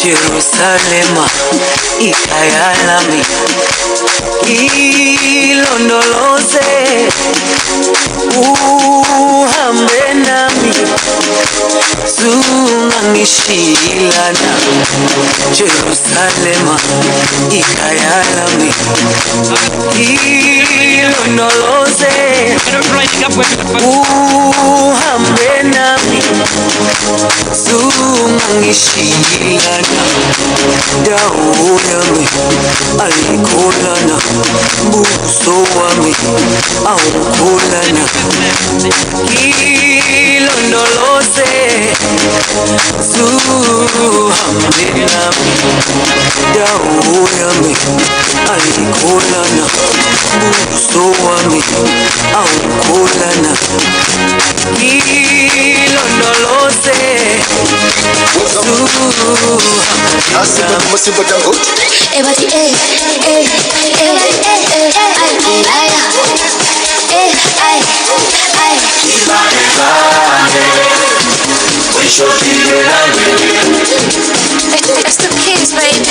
Jerusalema ikayalami ilondoloze uhambe nami zungangishilana Jerusalema ikayalami ilondoloze uhambe nami zungangishilana dawo yami ayikholana buso wami awukholana ilondoloze zuhambe nami dawo yami ayikholana buso wami awukholana ilondoloze It's the kids, babe.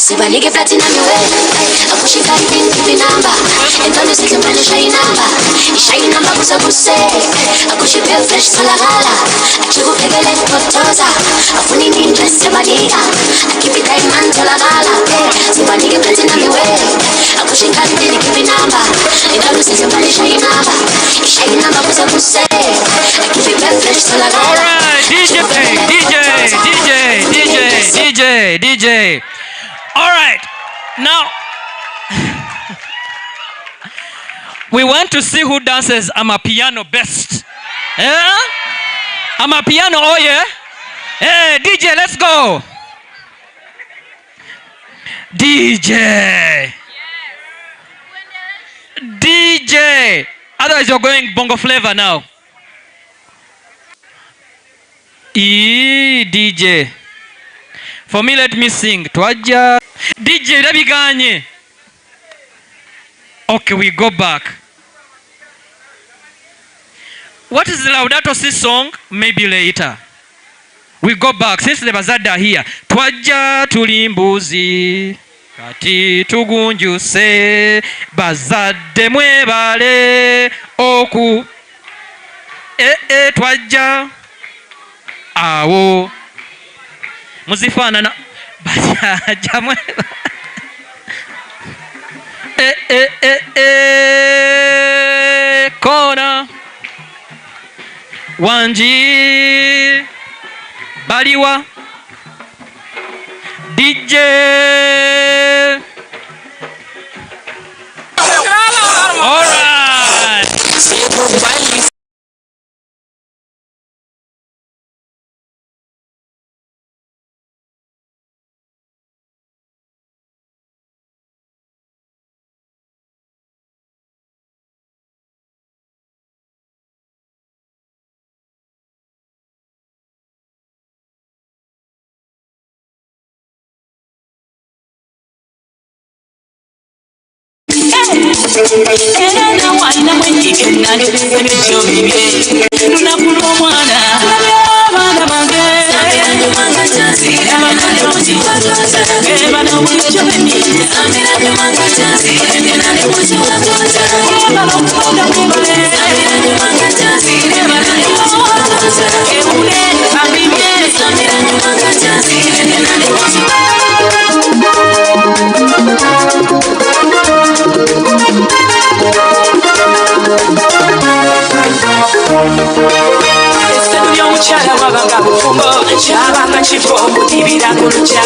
Sibanike platinum way. Akushika pinki number. Entonces se llama shine number. Shine number kusa kuse. Akushipe fresh salagala. Achibu pegele kotoza. Afuni ninja sebaniga. Akipi diamond salagala. Sibanike platinum way. Akushika pinki number. Entonces se llama shine number. Shine number kusa kuse. Akipi fresh salagala. All right, DJ. All right, now we want to see who dances amapiano best. Yeah? Amapiano, oh yeah? Hey, DJ, let's go. DJ. Otherwise you're going bongo flavor now. DJ. For me, let me sing. Twaja. DJ, Rabiganye. Okay, we go back. What is the Laudato Si song? Maybe later. We go back. Since the Bazada are here. Twaja tulimbuzi. Kati tugunjuse. Bazade mwebale. Oku. Twaja. Awo. Muzifana na jamwe. Kona Wanji Baliwa DJ. All right. Era wana mwenye nani emejo bibi lunakulo mwana abana bange manga chanzi abana rozi ebana wicho bemi amira manga chanzi nane wuzi watoza ebana kuda kubale manga chanzi ebana wuzi watoza ebule amime amira manga chanzi nane wuzi Mukyala wabanga bufumbo kyabanga kifo okudibira ku lukya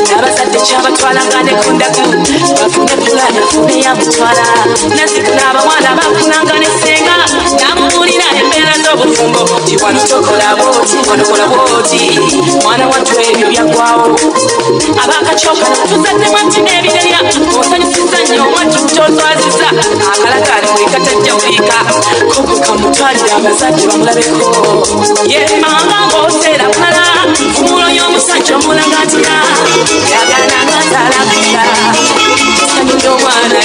n'abazadde kyabatwalanga ne ku ndaku bafune pulani afune yamutwala nazikuna abawala bafunanga n'essenga n'amubuulira embeera z'obufumbo ti wano tokola bwoti wano kola bwoti mwana wattu ebyo byaggwawo abakacyoka tuzaddemu ati n'ebireya osanyusiza nnyo omwattu kyozwaziza akalagala buli katajja buliika koko kamutwalira abazadde bamulabeko yemanga ng'oseera pala kumulo y'omusajja omulagatira yagana ngatalakira essanyu ly'omwana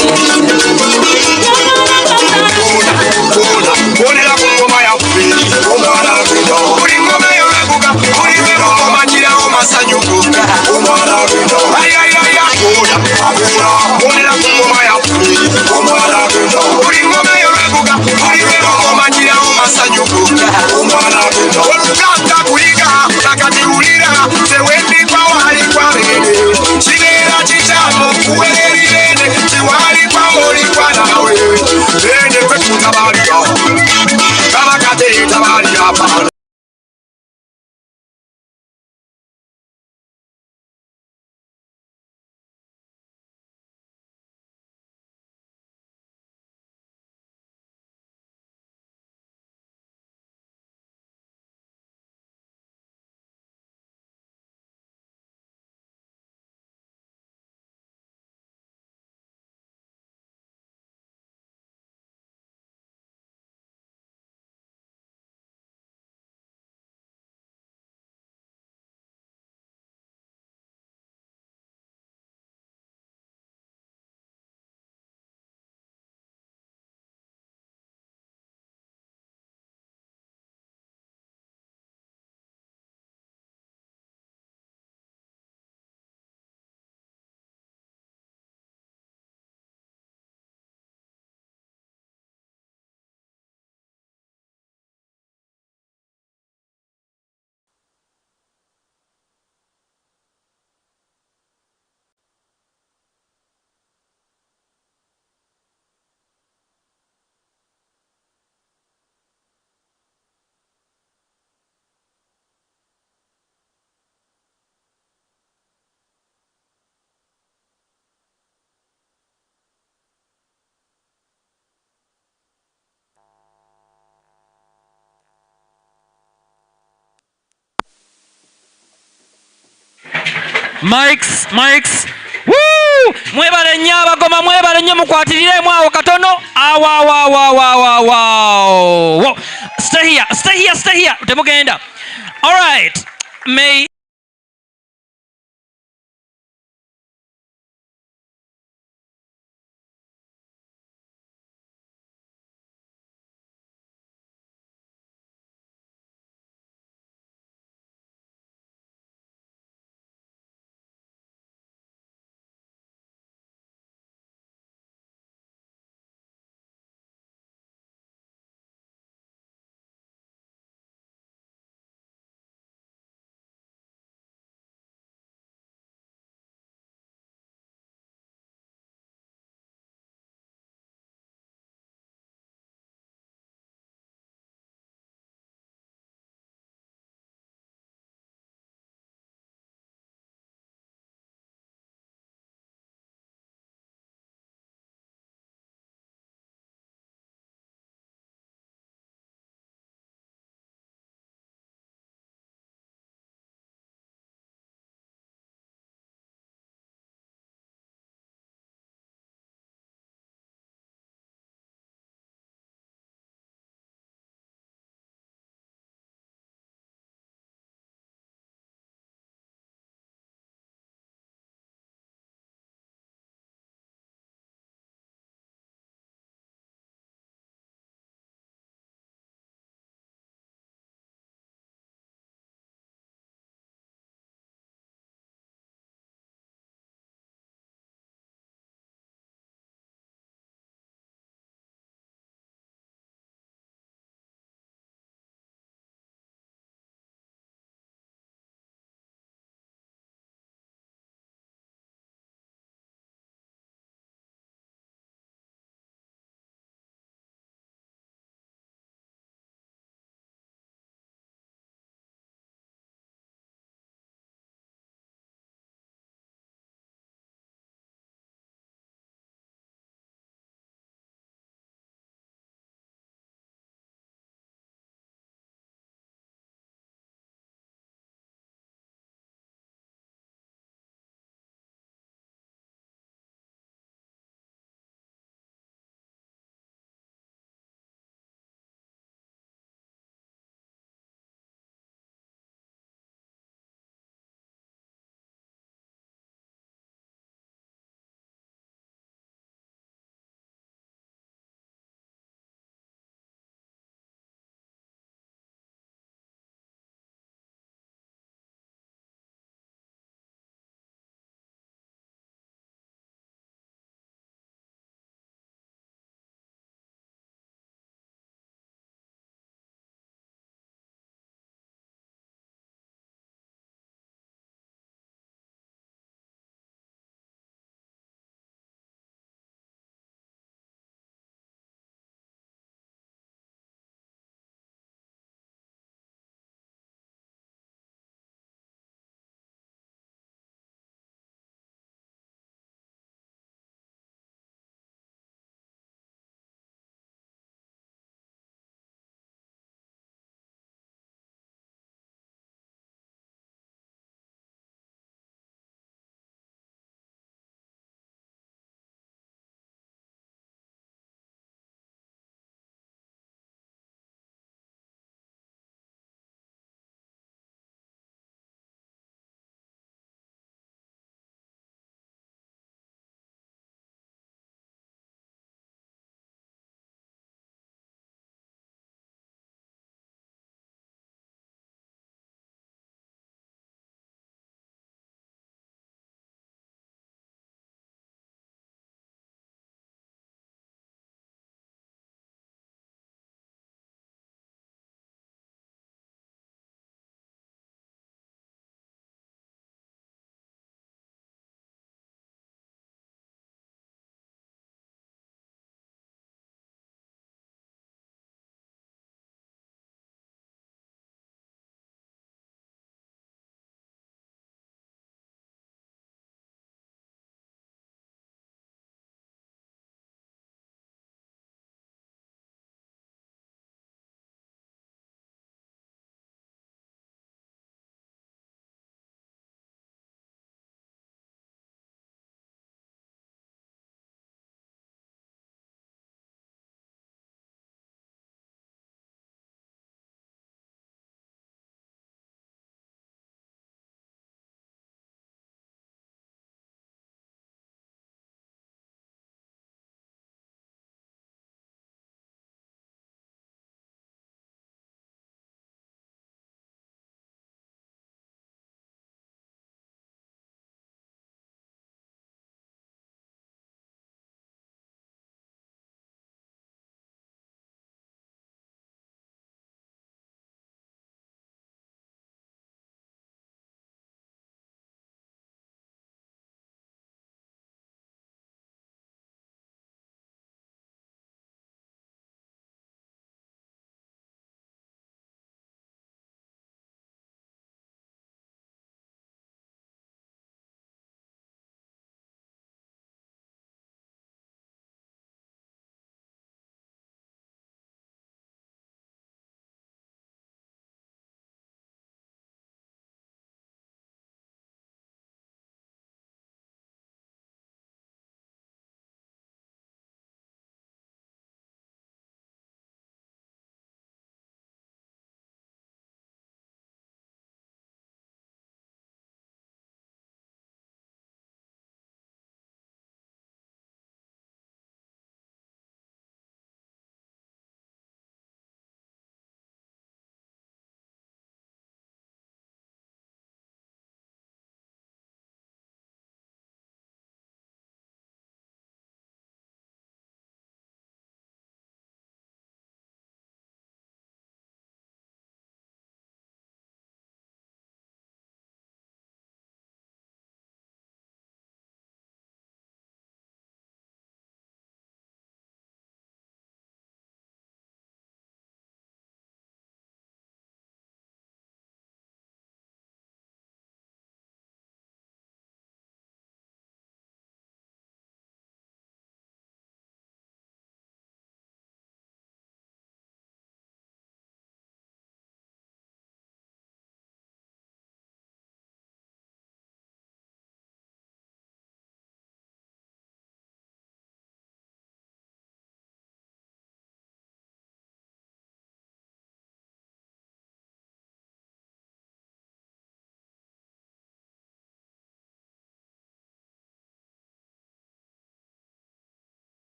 Mics. Woo! Mwebale nnyo abagoma, mwebale nnyo, mukwatiremu awo katono. Awa. Stay here. Temugenda. All right. May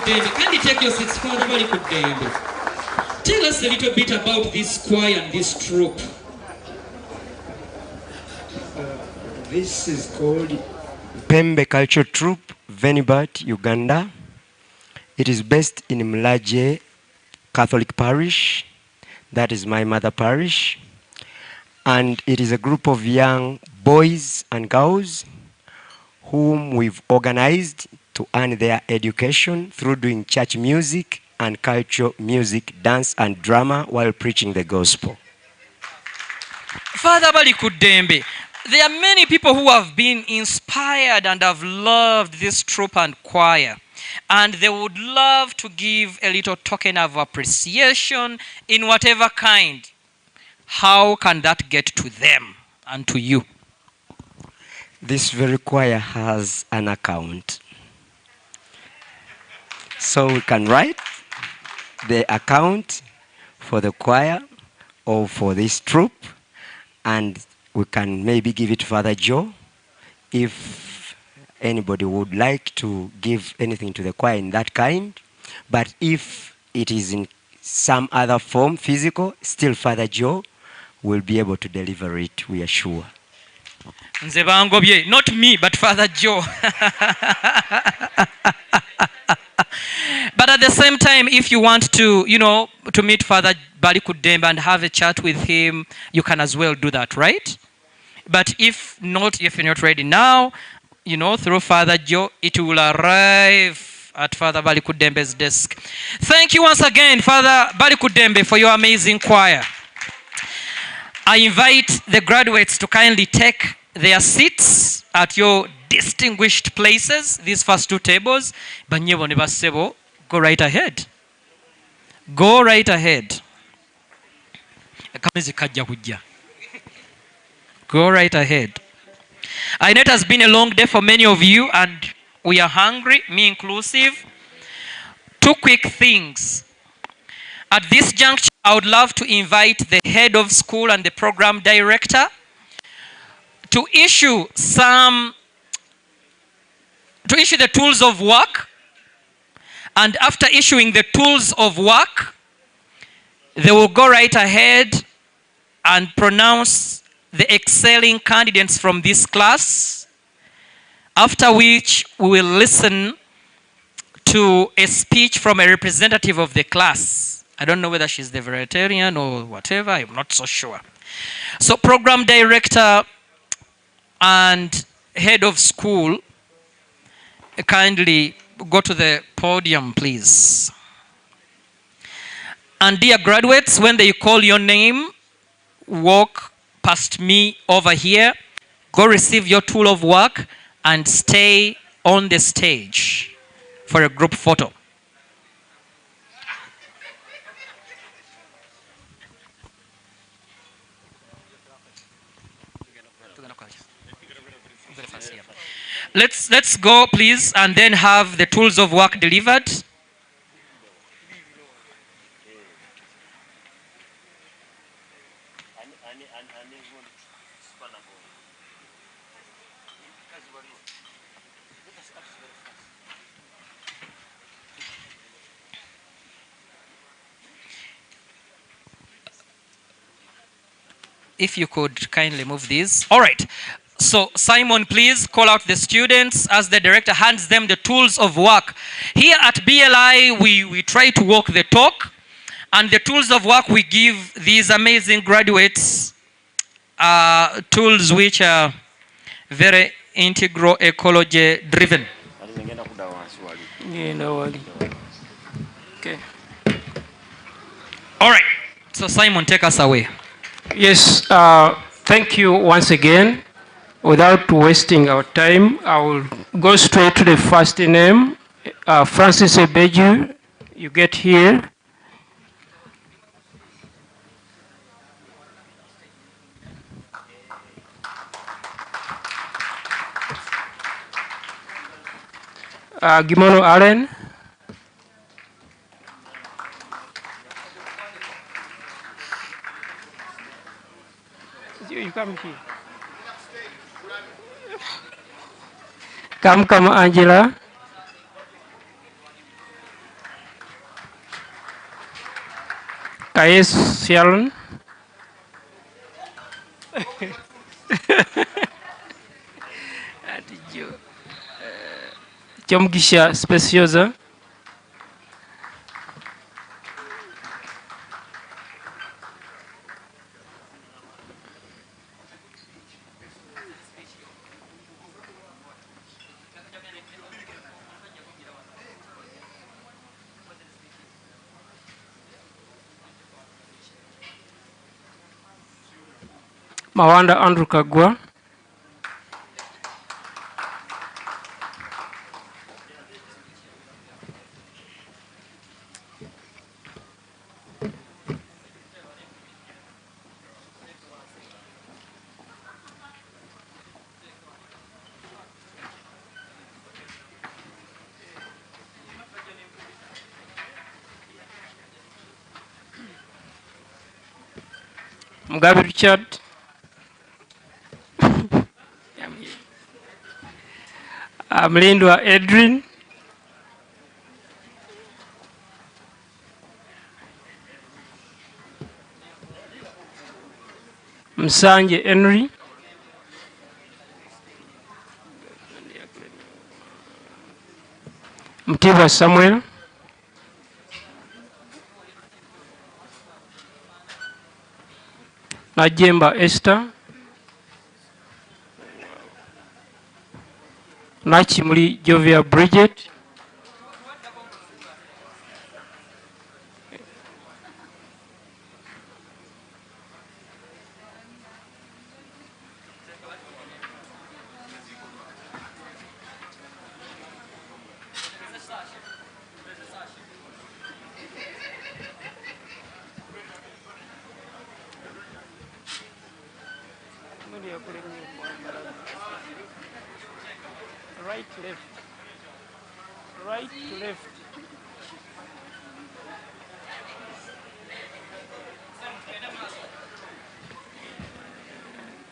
Kudembe. Kindly take your seats, Father Bali Kudembe. Tell us a little bit about this choir and this troupe. This is called Pembe Cultural Troupe, Venibat, Uganda. It is based in Mlaje Catholic Parish. That is my mother parish. And it is a group of young boys and girls whom we've organized to earn their education through doing church music and cultural music, dance and drama while preaching the gospel. Father Bali Kudembe, there are many people who have been inspired and have loved this troupe and choir, and they would love to give a little token of appreciation in whatever kind. How can that get to them and to you? This very choir has an account. So we can write the account for the choir or for this troupe, and we can maybe give it to Father Joe if anybody would like to give anything to the choir in that kind. But if it is in some other form, physical, still Father Joe will be able to deliver it, we are sure. Not me, but Father Joe. But at the same time, if you want to, to meet Father Bali Kudembe and have a chat with him, you can as well do that, right? But if you're not ready now, through Father Joe, it will arrive at Father Bali Kudembe's desk. Thank you once again, Father Bali Kudembe, for your amazing choir. I invite the graduates to kindly take their seats at your distinguished places, these first two tables. Go right ahead. Go right ahead. Go right ahead. I know it has been a long day for many of you, and we are hungry, me inclusive. Two quick things. At this juncture, I would love to invite the head of school and the program director to issue the tools of work. And after issuing the tools of work, they will go right ahead and pronounce the excelling candidates from this class, after which we will listen to a speech from a representative of the class. I don't know whether she's the vegetarian or whatever, I'm not so sure. So program director and head of school, kindly go to the podium, please. And dear graduates, when they call your name, walk past me over here, go receive your tool of work, and stay on the stage for a group photo. Let's go, please, and then have the tools of work delivered. If you could kindly move these. All right. So Simon, please call out the students as the director hands them the tools of work. Here at BLI, we try to walk the talk, and the tools of work we give these amazing graduates tools which are very integral ecology driven. Okay. All right. So Simon, take us away. Yes, thank you once again. Without wasting our time, I will go straight to the first name. Francis Ebeju, you get here. Gimono Allen. You come here. Come, Angela. KS Sharon. Chomugisha Speciosa. Mawanda Andrew Kagwa. Mugabe Richard. Mlindwa Edrin. Msanje Henry. Mtibwa Samuel. Najemba Esther. Nachimuli Jovia Bridget. Right, left. Right, left.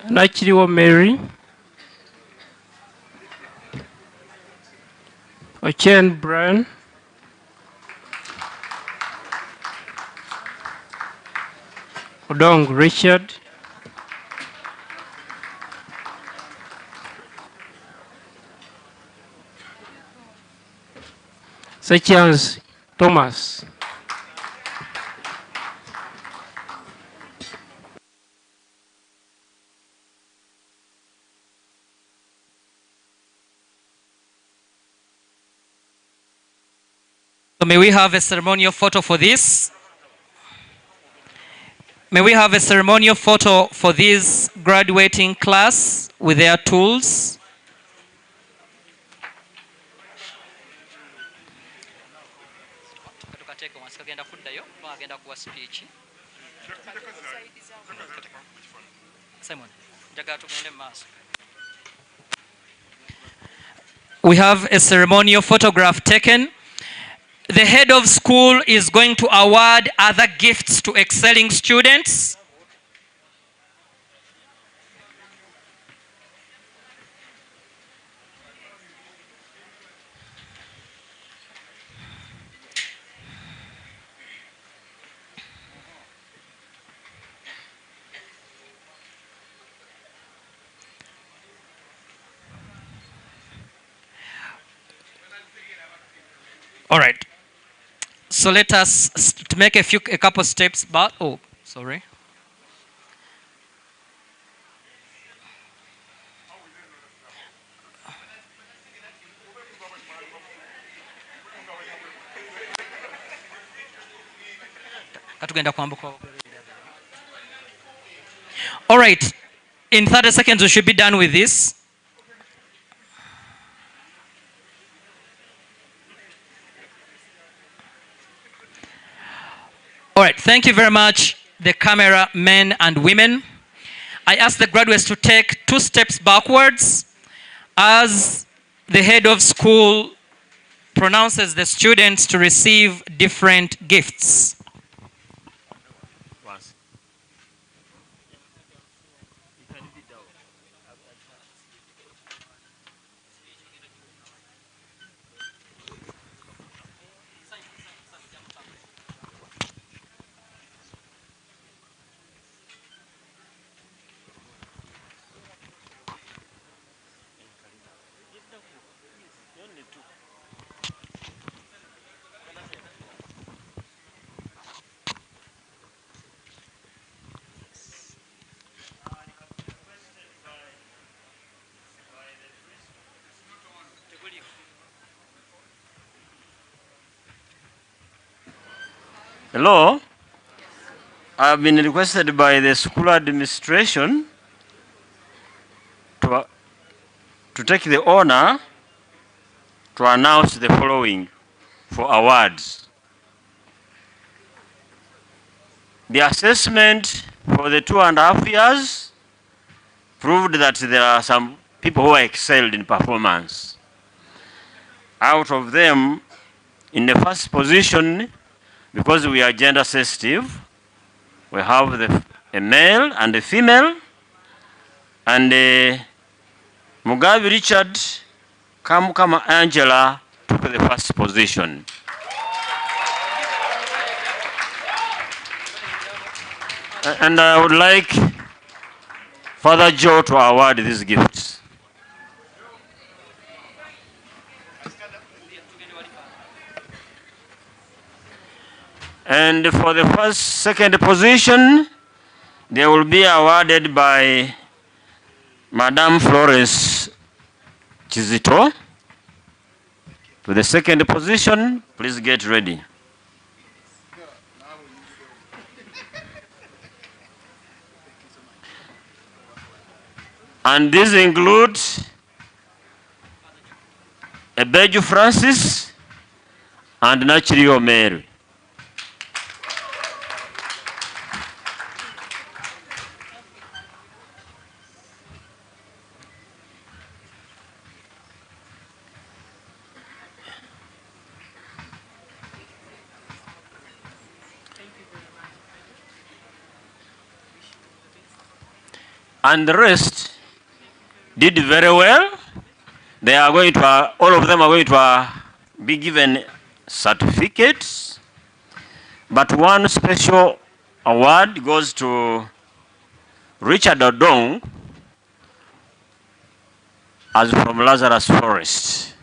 Nachiriwo Mary. Ochen Brian. Odong Richard. Sechians Thomas. So may we have a ceremonial photo for this? May we have a ceremonial photo for this graduating class with their tools? We have a ceremonial photograph taken. The head of school is going to award other gifts to excelling students. All right. So let us make a couple steps back. Oh, sorry. All right. In 30 seconds, we should be done with this. All right. Thank you very much, the camera men and women. I ask the graduates to take 2 steps backwards as the head of school pronounces the students to receive different gifts. Hello. I've been requested by the school administration to take the honor to announce the following for awards. The assessment for the 2.5 years proved that there are some people who excelled in performance. Out of them, in the first position, because we are gender sensitive, we have a male and a female, and Mugabe Richard Kamukama Angela took the first position. And I would like Father Joe to award these gifts. And for the second position, they will be awarded by Madame Florence Chizito. For the second position, please get ready. And these include Ebeju Francis and Nachirio Mary. And the rest did very well. They are going to, all of them are going to be given certificates. But one special award goes to Richard Odong, as from Lazarus Forest.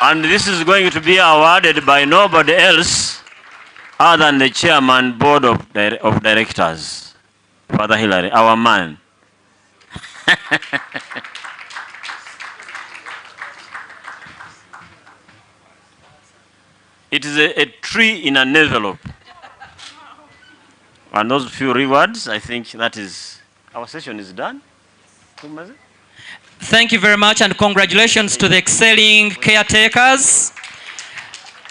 And this is going to be awarded by nobody else other than the chairman board of directors, Father Hilary, our man. It is a tree in an envelope. And those few rewards, I think that is, our session is done. Thank you very much, and congratulations to the excelling caretakers.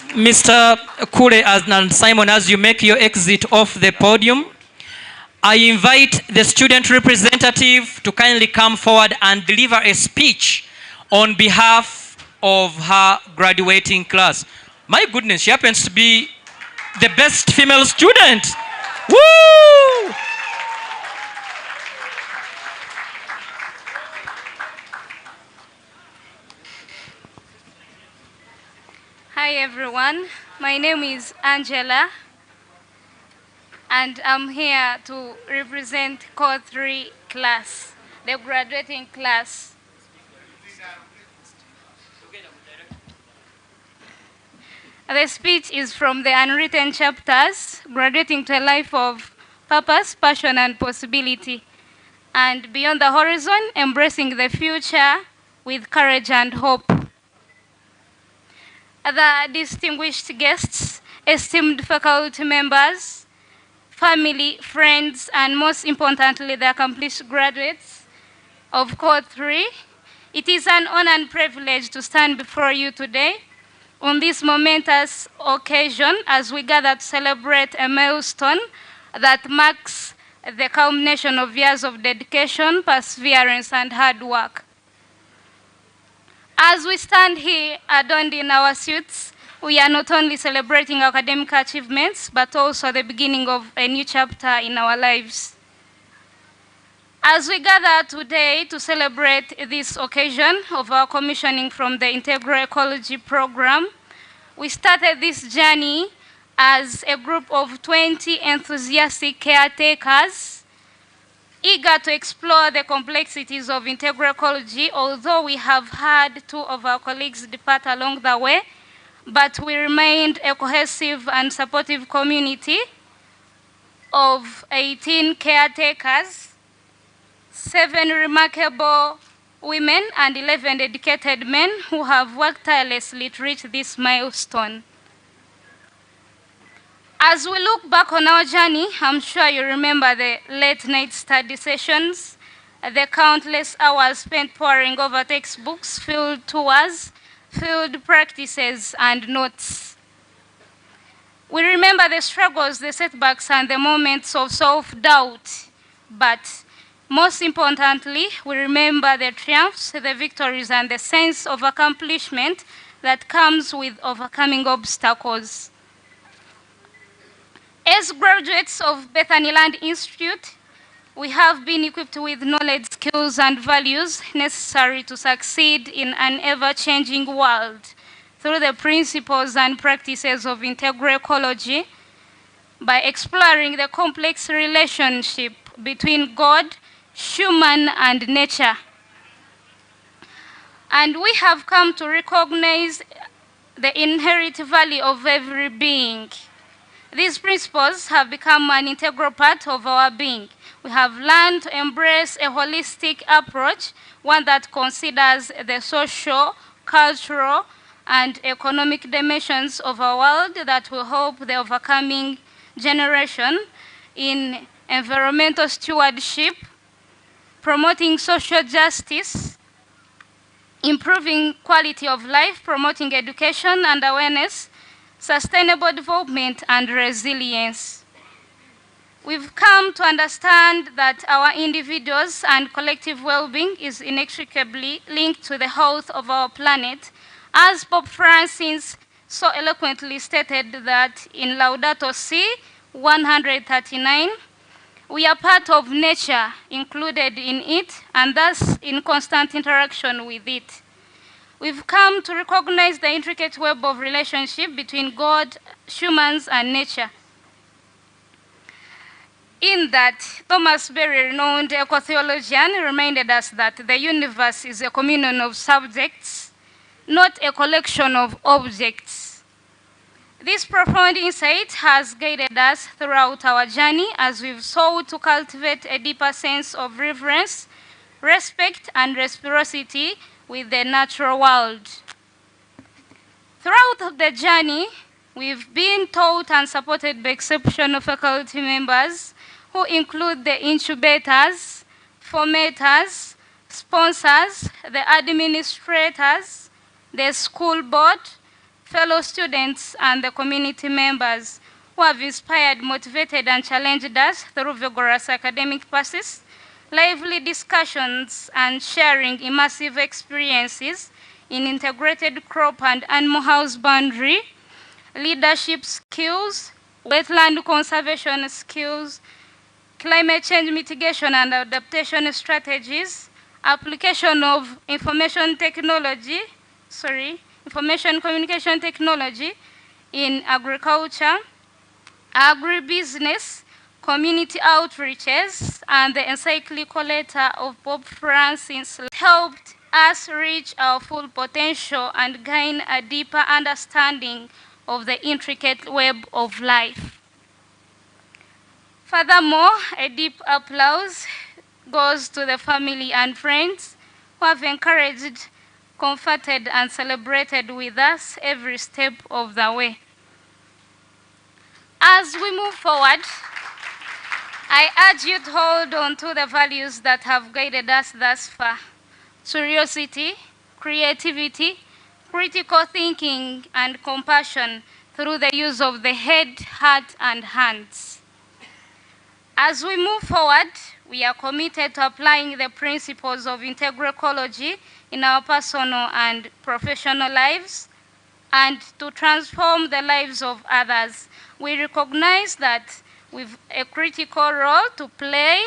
Mr. Kule and Simon, as you make your exit off the podium, I invite the student representative to kindly come forward and deliver a speech on behalf of her graduating class. My goodness, she happens to be the best female student. Woo! Hi everyone, my name is Angela and I'm here to represent Core 3 class, the graduating class. The speech is from the unwritten chapters, graduating to a life of purpose, passion and possibility, and beyond the horizon, embracing the future with courage and hope. Other distinguished guests, esteemed faculty members, family, friends, and most importantly, the accomplished graduates of Core 3, it is an honor and privilege to stand before you today on this momentous occasion as we gather to celebrate a milestone that marks the culmination of years of dedication, perseverance, and hard work. As we stand here adorned in our suits, we are not only celebrating academic achievements, but also the beginning of a new chapter in our lives. As we gather today to celebrate this occasion of our commissioning from the Integral Ecology Program, we started this journey as a group of 20 enthusiastic caretakers, eager to explore the complexities of integral ecology, although we have had 2 of our colleagues depart along the way, but we remained a cohesive and supportive community of 18 caretakers, 7 remarkable women and 11 dedicated men who have worked tirelessly to reach this milestone. As we look back on our journey, I'm sure you remember the late night study sessions, the countless hours spent poring over textbooks, field tours, field practices, and notes. We remember the struggles, the setbacks, and the moments of self-doubt. But most importantly, we remember the triumphs, the victories, and the sense of accomplishment that comes with overcoming obstacles. As graduates of Bethany Land Institute, we have been equipped with knowledge, skills, and values necessary to succeed in an ever-changing world through the principles and practices of integral ecology by exploring the complex relationship between God, human, and nature. And we have come to recognize the inherent value of every being. These principles have become an integral part of our being. We have learned to embrace a holistic approach, one that considers the social, cultural, and economic dimensions of our world that will help the overcoming generation in environmental stewardship, promoting social justice, improving quality of life, promoting education and awareness, sustainable development, and resilience. We've come to understand that our individuals and collective well-being is inextricably linked to the health of our planet, as Pope Francis so eloquently stated that in Laudato Si 139, we are part of nature, included in it, and thus in constant interaction with it. We've come to recognize the intricate web of relationship between God, humans, and nature. In that, Thomas Berry, renowned eco-theologian, reminded us that the universe is a communion of subjects, not a collection of objects. This profound insight has guided us throughout our journey as we've sought to cultivate a deeper sense of reverence, respect, and reciprocity with the natural world. Throughout the journey, we've been taught and supported by exceptional faculty members who include the incubators, formators, sponsors, the administrators, the school board, fellow students, and the community members who have inspired, motivated, and challenged us through vigorous academic passes, lively discussions, and sharing immersive experiences in integrated crop and animal husbandry, leadership skills, wetland conservation skills, climate change mitigation and adaptation strategies, application of information communication technology in agriculture, agribusiness, community outreaches, and the encyclical letter of Pope Francis helped us reach our full potential and gain a deeper understanding of the intricate web of life. Furthermore, a deep applause goes to the family and friends who have encouraged, comforted, and celebrated with us every step of the way. As we move forward, I urge you to hold on to the values that have guided us thus far: curiosity, creativity, critical thinking, and compassion through the use of the head, heart, and hands. As we move forward, we are committed to applying the principles of integral ecology in our personal and professional lives and to transform the lives of others. We recognize that we've a critical role to play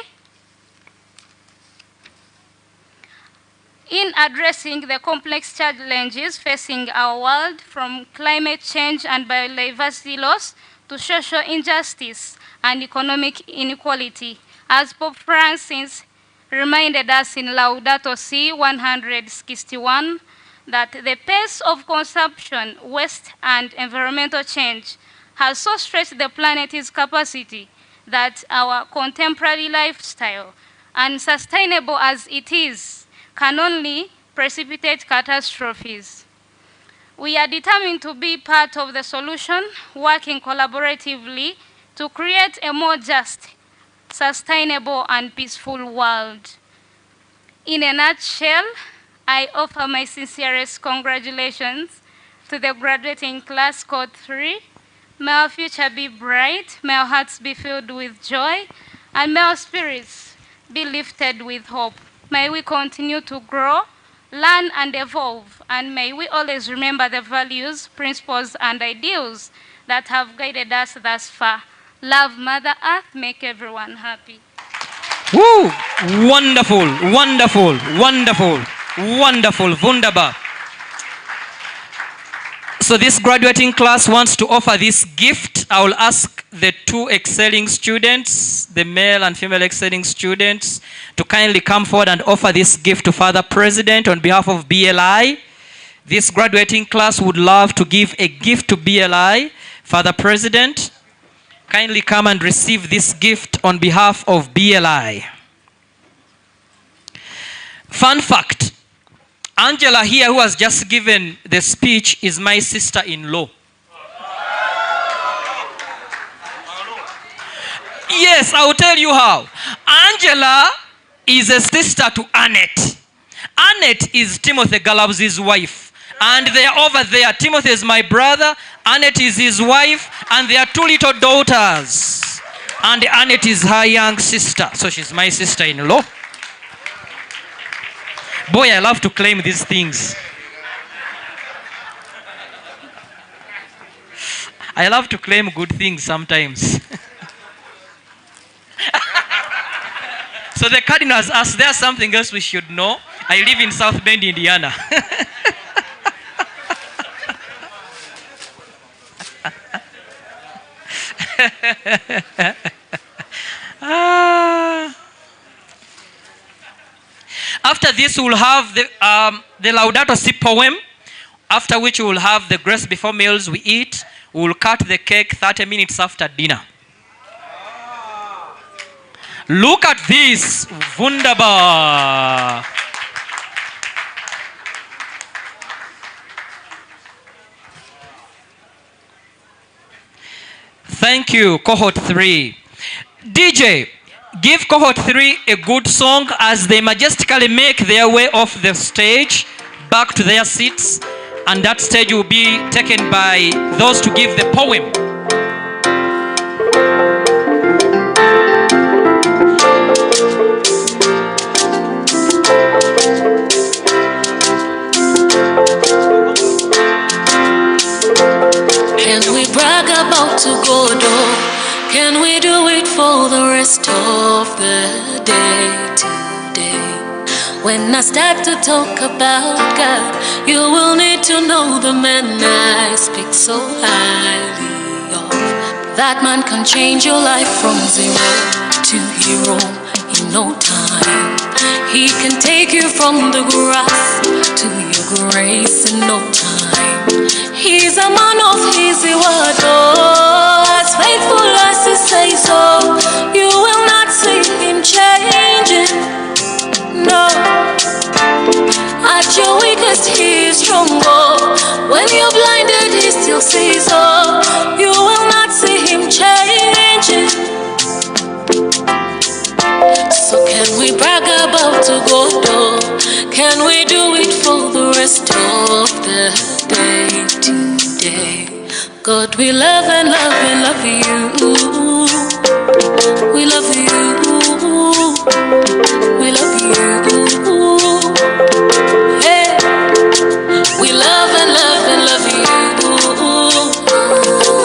in addressing the complex challenges facing our world, from climate change and biodiversity loss to social injustice and economic inequality. As Pope Francis reminded us in Laudato Si 161, that the pace of consumption, waste, and environmental change has so stretched the planet's capacity that our contemporary lifestyle, unsustainable as it is, can only precipitate catastrophes. We are determined to be part of the solution, working collaboratively to create a more just, sustainable, and peaceful world. In a nutshell, I offer my sincerest congratulations to the graduating class Code 3. May our future be bright, may our hearts be filled with joy, and may our spirits be lifted with hope. May we continue to grow, learn, and evolve, and may we always remember the values, principles, and ideals that have guided us thus far. Love Mother Earth, make everyone happy. Woo! Wonderful, wonderful, wonderful, wonderful, wunderbar. So this graduating class wants to offer this gift. I will ask the two excelling students, the male and female excelling students, to kindly come forward and offer this gift to Father President on behalf of BLI. This graduating class would love to give a gift to BLI. Father President, kindly come and receive this gift on behalf of BLI. Fun fact. Angela here, who has just given the speech, is my sister-in-law. Yes, I will tell you how. Angela is a sister to Annette. Annette is Timothy Galabzi's wife. And they are over there. Timothy is my brother. Annette is his wife. And they are two little daughters. And Annette is her young sister. So she's my sister-in-law. Boy, I love to claim these things. I love to claim good things sometimes. So the cardinal has asked, there's something else we should know. I live in South Bend, Indiana. After this, we'll have the Laudato Si poem, after which we will have the grace before meals we eat. We will cut the cake 30 minutes after dinner. Look at this. Wunderbar. Thank you, cohort 3. DJ, give cohort 3 a good song as they majestically make their way off the stage back to their seats, and that stage will be taken by those to give the poem. Can we brag about to go door? Can we do it for the rest of the day today? When I start to talk about God, you will need to know the man I speak so highly of. That man can change your life from zero to hero in no time. He can take you from the grass to your grace in no time. He's a man of his word, oh, as faithful as he says so. You will not see him changing, no. At your weakest, he is stronger. When you're blinded, he still sees, oh. You will not see him changing. So can we brag about to God, oh? Can we do it for the rest of the day today? God, we love and love and love you. We love you. We love you. Hey, we love and love and love you.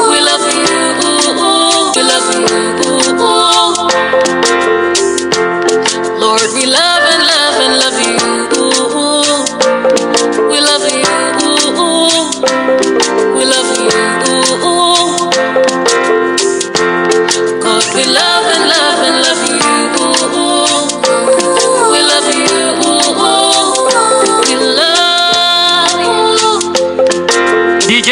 We love you. We love you. Lord, we love and love and love you. We love you. We love you. God, we love and love and love you. We love you. We love you. DJ.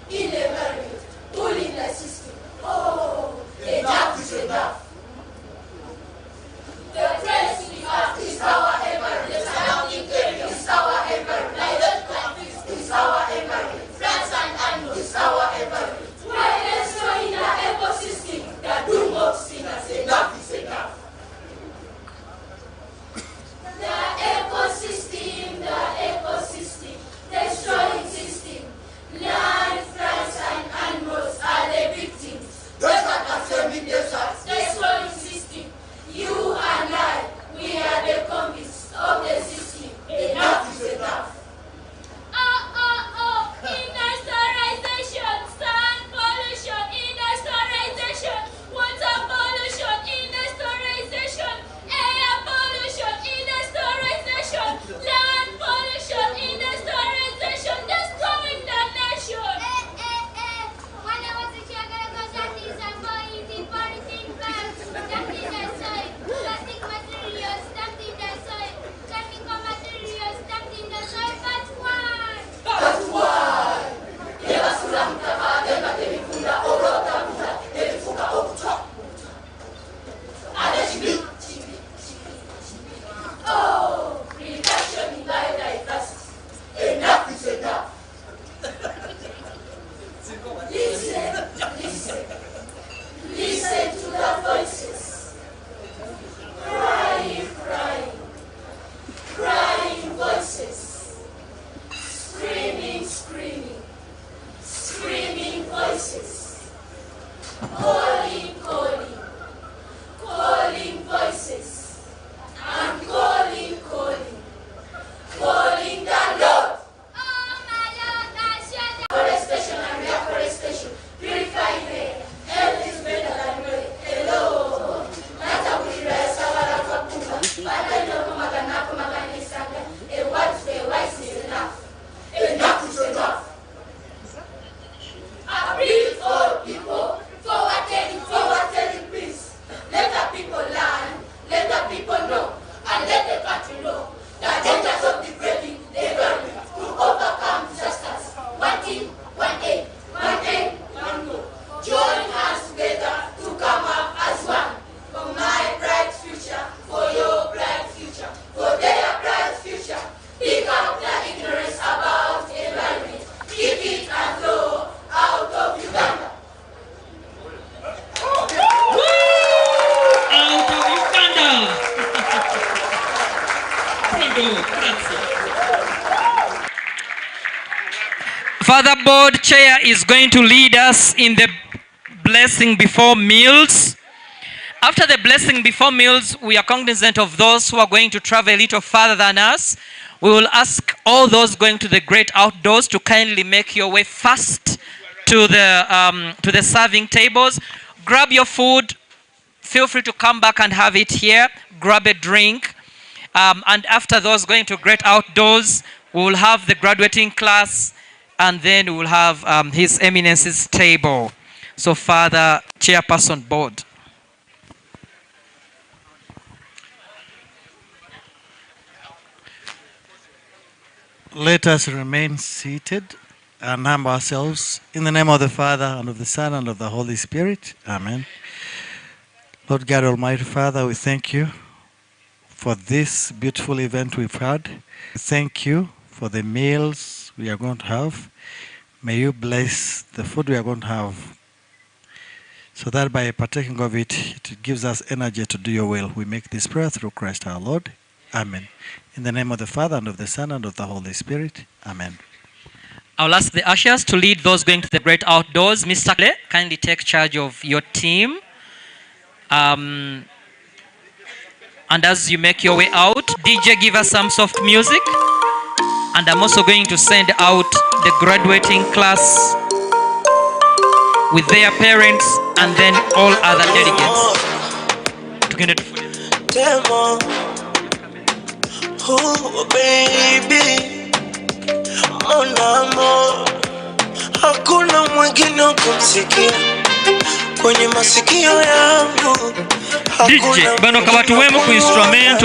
in the environment, pulling the system. Oh, enough is enough. The place we have is our environment. The surrounding area is our environment. Like countries is our environment. Plants and animals is our environment. While destroying the ecosystem, the doom of sinners, enough is enough. The ecosystem, destroying system. Land, plants and animals are the victims. Desert and semi-deserts, destroying system. You and I, we are the convicts of the system. Enough is enough. Industrialization, sound pollution, industrialization, water pollution, industrialization, air pollution, industrialization, land pollution, industrialization, destroying the nation. When I was a child, I got that is a boy eating polythene bags, dumped in the soil, plastic materials dumped in the soil, chemical materials dumped in the soil, but why? But why? Oh, reduction in biodiversity. Enough is enough. Listen to the voices. Crying voices. Screaming voices. Calling voices. And calling the Lord. Oh my Lord, forestation and reforestation, purifying air. Health is better than wealth. Hello. Nata kulira sawara kapunga. Bata ndogo maganako maganisanga. A wise is enough. Enough is enough. Appeal for people, forward-telling peace. Let the people learn, let the people know, and let the country know the dangers of degrading the environment to overcome disasters. One team, one aim, one goal. Join hands together to come up as one. For my bright future, for your bright future, for their bright future. Pick up the ignorance about the environment. Keep it and flow out of Uganda. Out of Uganda. Father Board Chair is going to lead us in the blessing before meals. After the blessing before meals, we are cognizant of those who are going to travel a little further than us. We will ask all those going to the great outdoors to kindly make your way fast to the serving tables. Grab your food. Feel free to come back and have it here. Grab a drink. And after those going to great outdoors, we will have the graduating class, and then we will have His Eminence's table. So, Father, Chairperson Board. Let us remain seated and humble ourselves in the name of the Father, and of the Son, and of the Holy Spirit. Amen. Lord God, Almighty Father, we thank you for this beautiful event we've had. We thank you for the meals we are going to have. May you bless the food we are going to have, so that by partaking of it, it gives us energy to do your will. We make this prayer through Christ our Lord. Amen. In the name of the Father, and of the Son, and of the Holy Spirit. Amen. I'll ask the ushers to lead those going to the great outdoors. Mr. Kle, kindly take charge of your team. And as you make your way out, DJ, give us some soft music. And I'm also going to send out the graduating class with their parents and then all other delegates. Oh baby, mon amor, hakuna mwingine kumsikia kwenye masikio yangu. DJ, bano kabatu wemo ku instrument